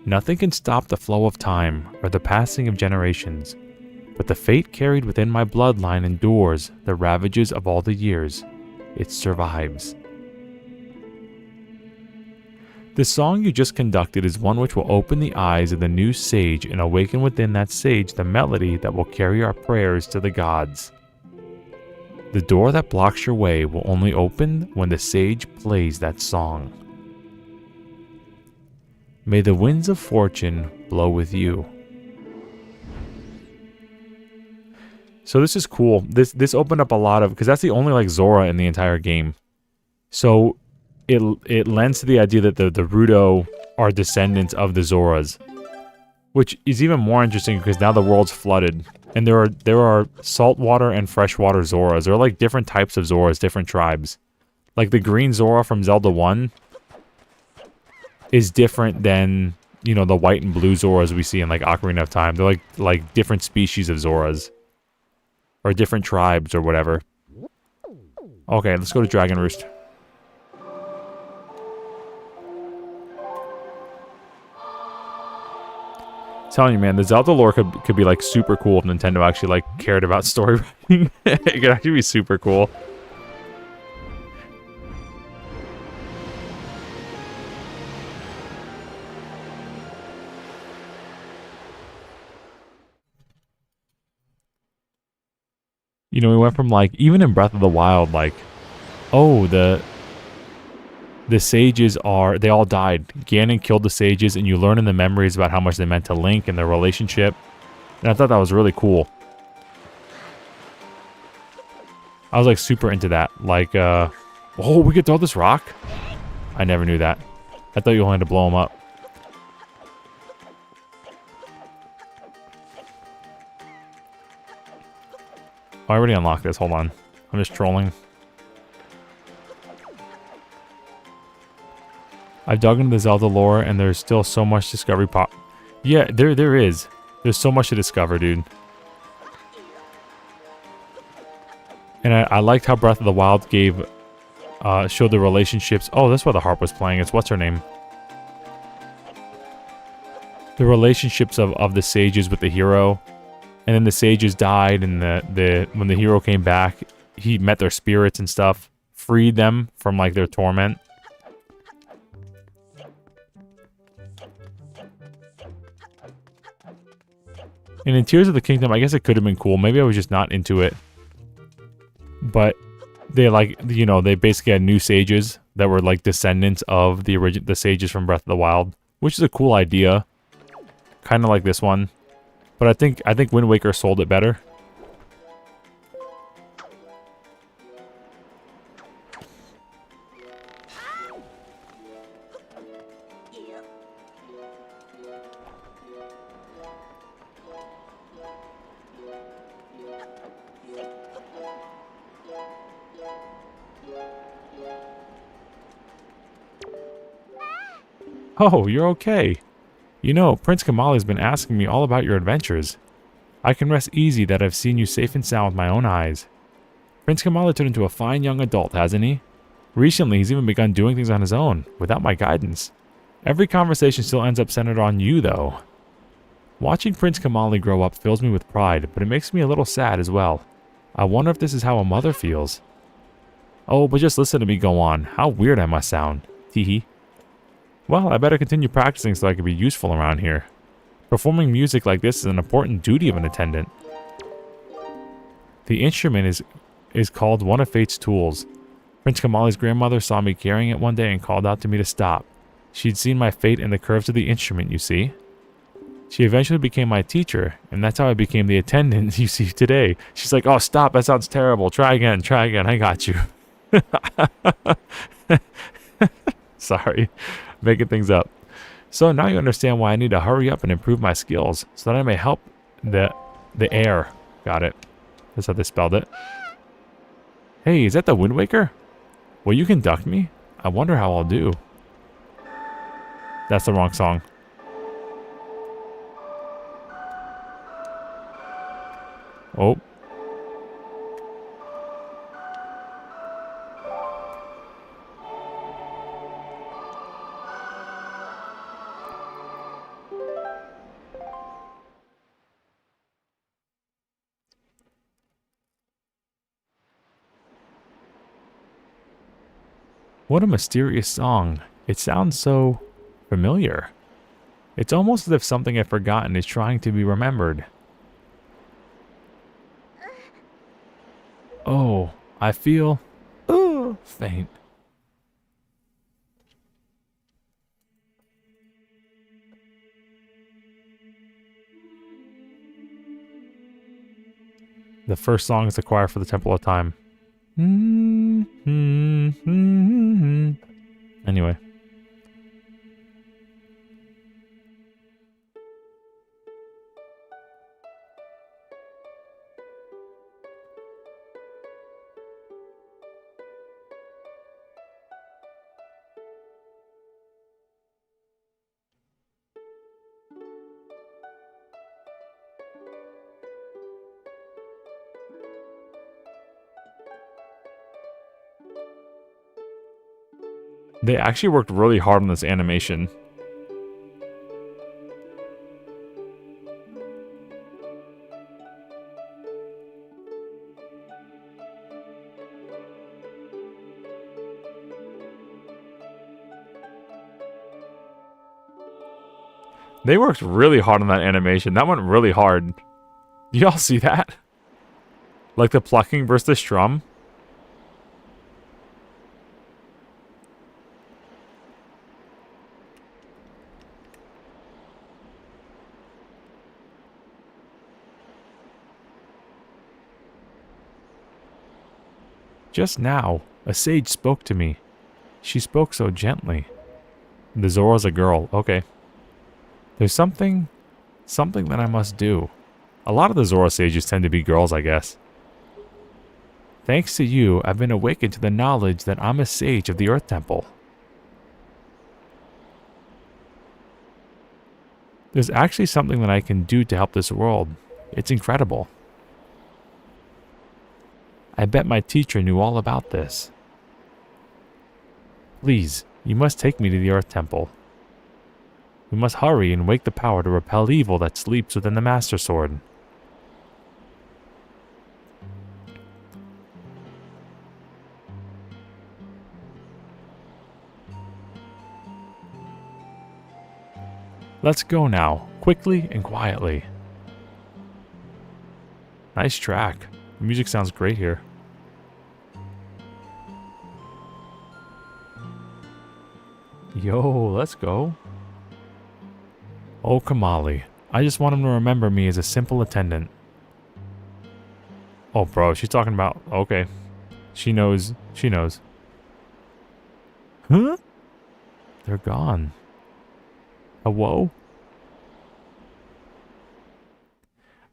Nothing can stop the flow of time or the passing of generations, but the fate carried within my bloodline endures the ravages of all the years. It survives. The song you just conducted is one which will open the eyes of the new sage and awaken within that sage the melody that will carry our prayers to the gods. The door that blocks your way will only open when the sage plays that song. May the winds of fortune blow with you. So this is cool. This opened up a lot of, because that's the only like Zora in the entire game. So it lends to the idea that the Rudo are descendants of the Zoras, which is even more interesting because now the world's flooded, and there are saltwater and freshwater Zoras. There are like different types of Zoras, different tribes. Like the green Zora from Zelda 1 is different than, you know, the white and blue Zoras we see in like Ocarina of Time. They're like different species of Zoras. Or different tribes or whatever. Okay, let's go to Dragon Roost. Telling you, man, the Zelda lore could be like super cool if Nintendo actually like cared about story writing. It could actually be super cool. You know, we went from like, even in Breath of the Wild, like, oh, the sages they all died. Ganon killed the sages, and you learn in the memories about how much they meant to Link and their relationship. And I thought that was really cool. I was like super into that. Like, oh, we could throw this rock? I never knew that. I thought you only had to blow them up. I already unlocked this. Hold on. I'm just trolling. I've dug into the Zelda lore, and there's still so much discovery Yeah, there is. There's so much to discover, dude. And I liked how Breath of the Wild showed the relationships. Oh, that's why the harp was playing. It's what's her name? The relationships of the sages with the hero. And then the sages died, and when the hero came back, he met their spirits and stuff, freed them from like their torment. And in Tears of the Kingdom, I guess it could have been cool. Maybe I was just not into it. But they like, you know, they basically had new sages that were like descendants of the sages from Breath of the Wild, which is a cool idea. Kind of like this one. But I think Wind Waker sold it better. Oh, you're okay. You know, Prince Kamali's been asking me all about your adventures. I can rest easy that I've seen you safe and sound with my own eyes. Prince Kamali turned into a fine young adult, hasn't he? Recently, he's even begun doing things on his own, without my guidance. Every conversation still ends up centered on you, though. Watching Prince Kamali grow up fills me with pride, but it makes me a little sad as well. I wonder if this is how a mother feels. Oh, but just listen to me go on. How weird I must sound. Teehee. Well, I better continue practicing so I can be useful around here. Performing music like this is an important duty of an attendant. The instrument is called one of Fate's tools. Prince Kamali's grandmother saw me carrying it one day and called out to me to stop. She'd seen my fate in the curves of the instrument, you see. She eventually became my teacher, and that's how I became the attendant you see today. She's like, oh, stop, that sounds terrible. Try again, I got you. Sorry, making things up. So now you understand why I need to hurry up and improve my skills, so that I may help the air. Got it. That's how they spelled it. Hey, is that the Wind Waker? Will you conduct me? I wonder how I'll do. That's the wrong song. Oh. What a mysterious song. It sounds so familiar. It's almost as if something I've forgotten is trying to be remembered. Oh, I feel faint. The first song is the choir for the Temple of Time. Anyway. They actually worked really hard on this animation. They worked really hard on that animation. That went really hard. Y'all see that? Like the plucking versus the strum? Just now, a sage spoke to me. She spoke so gently. The Zora's a girl. Okay. There's something that I must do. A lot of the Zora sages tend to be girls, I guess. Thanks to you, I've been awakened to the knowledge that I'm a sage of the Earth Temple. There's actually something that I can do to help this world. It's incredible. I bet my teacher knew all about this. Please, you must take me to the Earth Temple. We must hurry and wake the power to repel evil that sleeps within the Master Sword. Let's go now, quickly and quietly. Nice track. The music sounds great here. Yo, let's go. Oh, Kamali. I just want him to remember me as a simple attendant. Oh, bro, she's talking about... Okay. She knows. She knows. Huh? They're gone. Hello?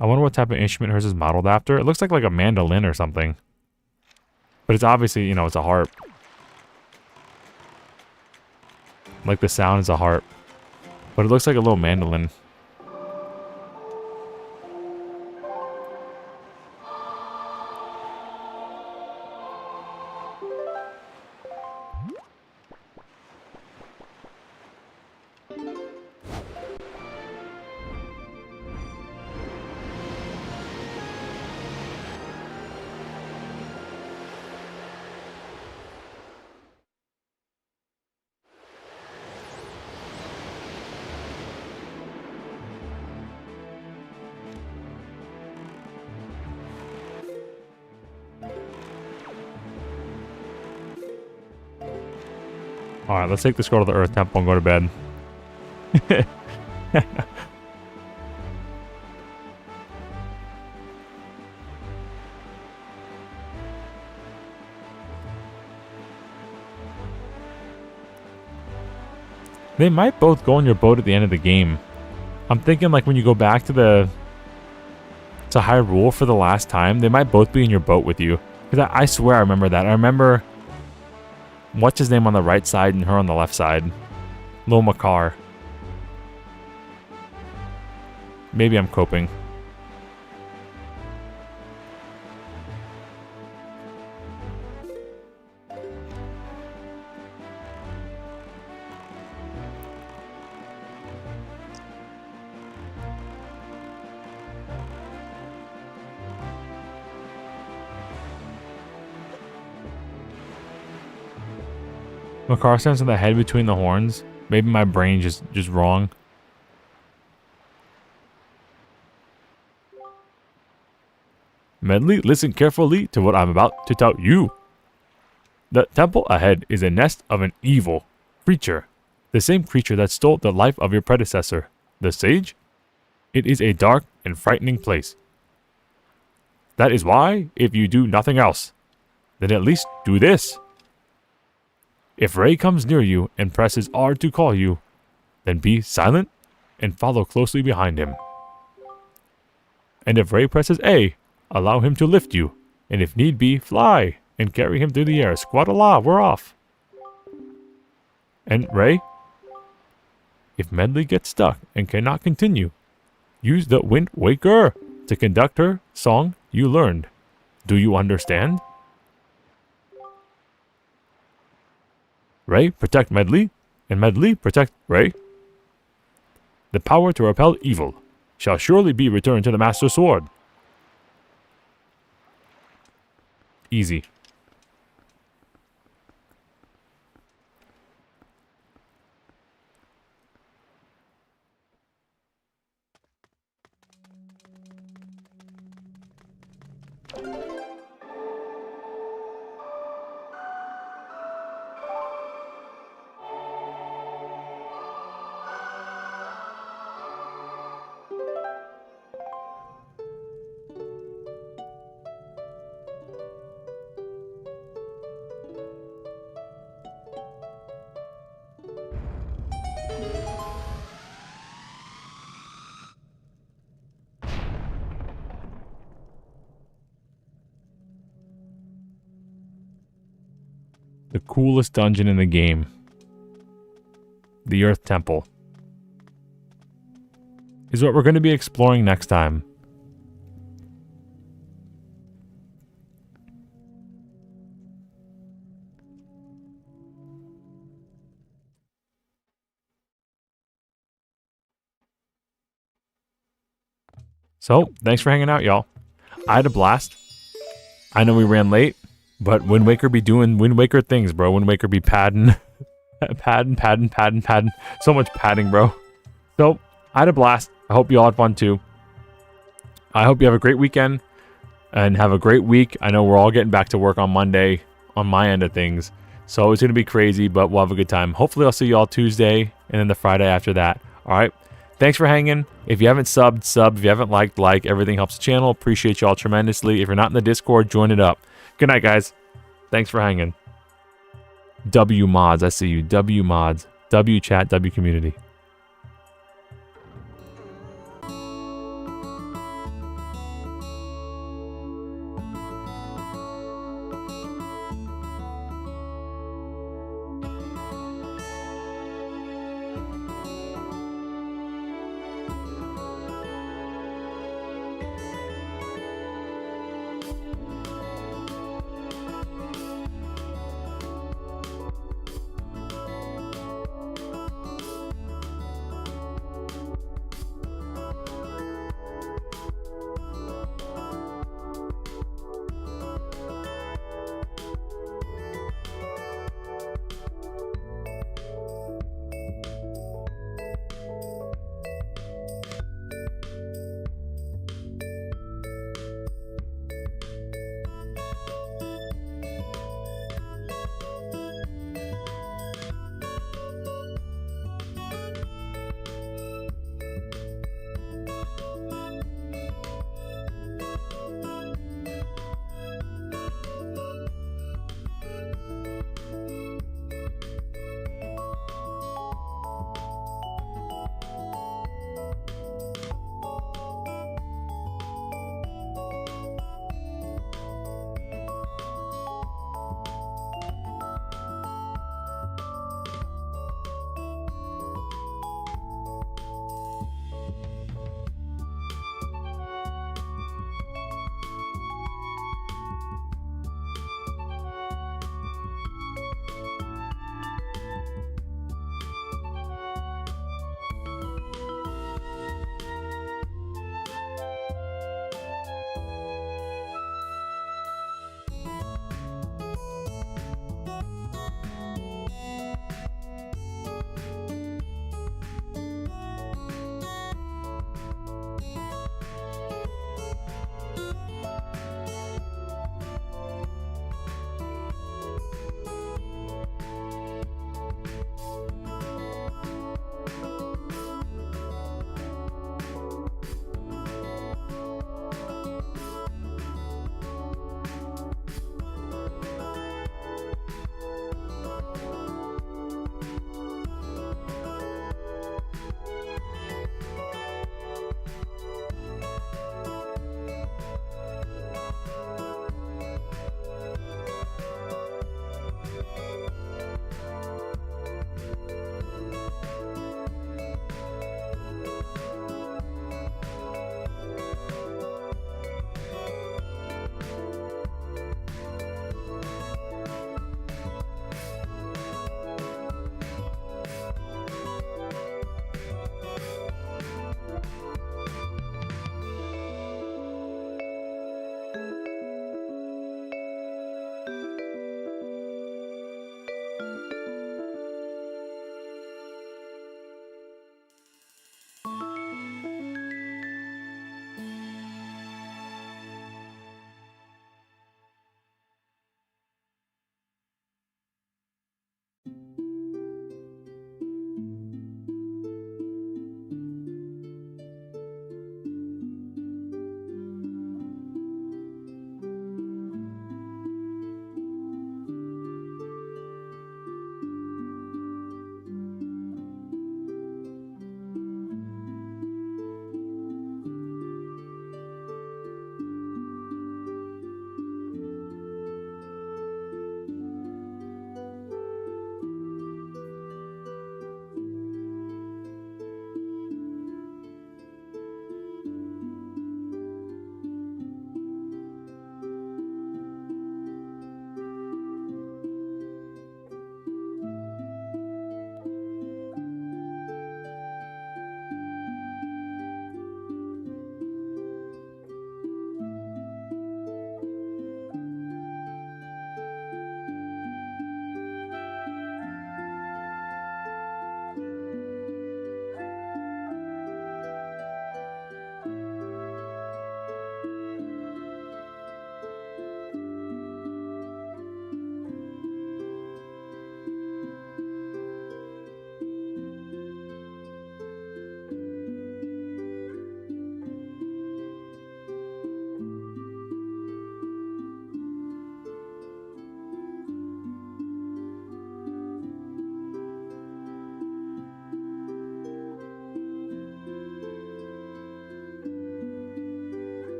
I wonder what type of instrument hers is modeled after. It looks like a mandolin or something. But it's obviously, you know, it's a harp. Like the sound is a harp. But it looks like a little mandolin. Alright, let's take the scroll to the Earth Temple and go to bed. They might both go on your boat at the end of the game. I'm thinking like when you go back to Hyrule for the last time, they might both be in your boat with you. Because I swear I remember that. I remember... What's his name on the right side and her on the left side? Lil Makar. Maybe I'm coping. Makar stands on the head between the horns. Maybe my brain just wrong. Medley, listen carefully to what I'm about to tell you. The temple ahead is a nest of an evil creature. The same creature that stole the life of your predecessor, the sage. It is a dark and frightening place. That is why, if you do nothing else, then at least do this. If Ray comes near you and presses R to call you, then be silent and follow closely behind him. And if Ray presses A, allow him to lift you, and if need be, fly and carry him through the air. Squad-a-la, we're off. And Ray, if Medley gets stuck and cannot continue, use the Wind Waker to conduct her song you learned. Do you understand? Ray, protect Medley, and Medley, protect Ray. The power to repel evil shall surely be returned to the Master Sword. Easy. The coolest dungeon in the game. The Earth Temple. Is what we're going to be exploring next time. So, thanks for hanging out, y'all. I had a blast. I know we ran late. But Wind Waker be doing Wind Waker things, bro. Wind Waker be padding. padding. So much padding, bro. So, I had a blast. I hope you all had fun too. I hope you have a great weekend. and have a great week. I know we're all getting back to work on Monday on my end of things. So it's going to be crazy, but we'll have a good time. Hopefully I'll see you all Tuesday and then the Friday after that. All right. Thanks for hanging. If you haven't subbed, sub. If you haven't liked, like. Everything helps the channel. Appreciate you all tremendously. If you're not in the Discord, join it up. Good night, guys. Thanks for hanging. W mods. I see you. W mods. W chat. W community.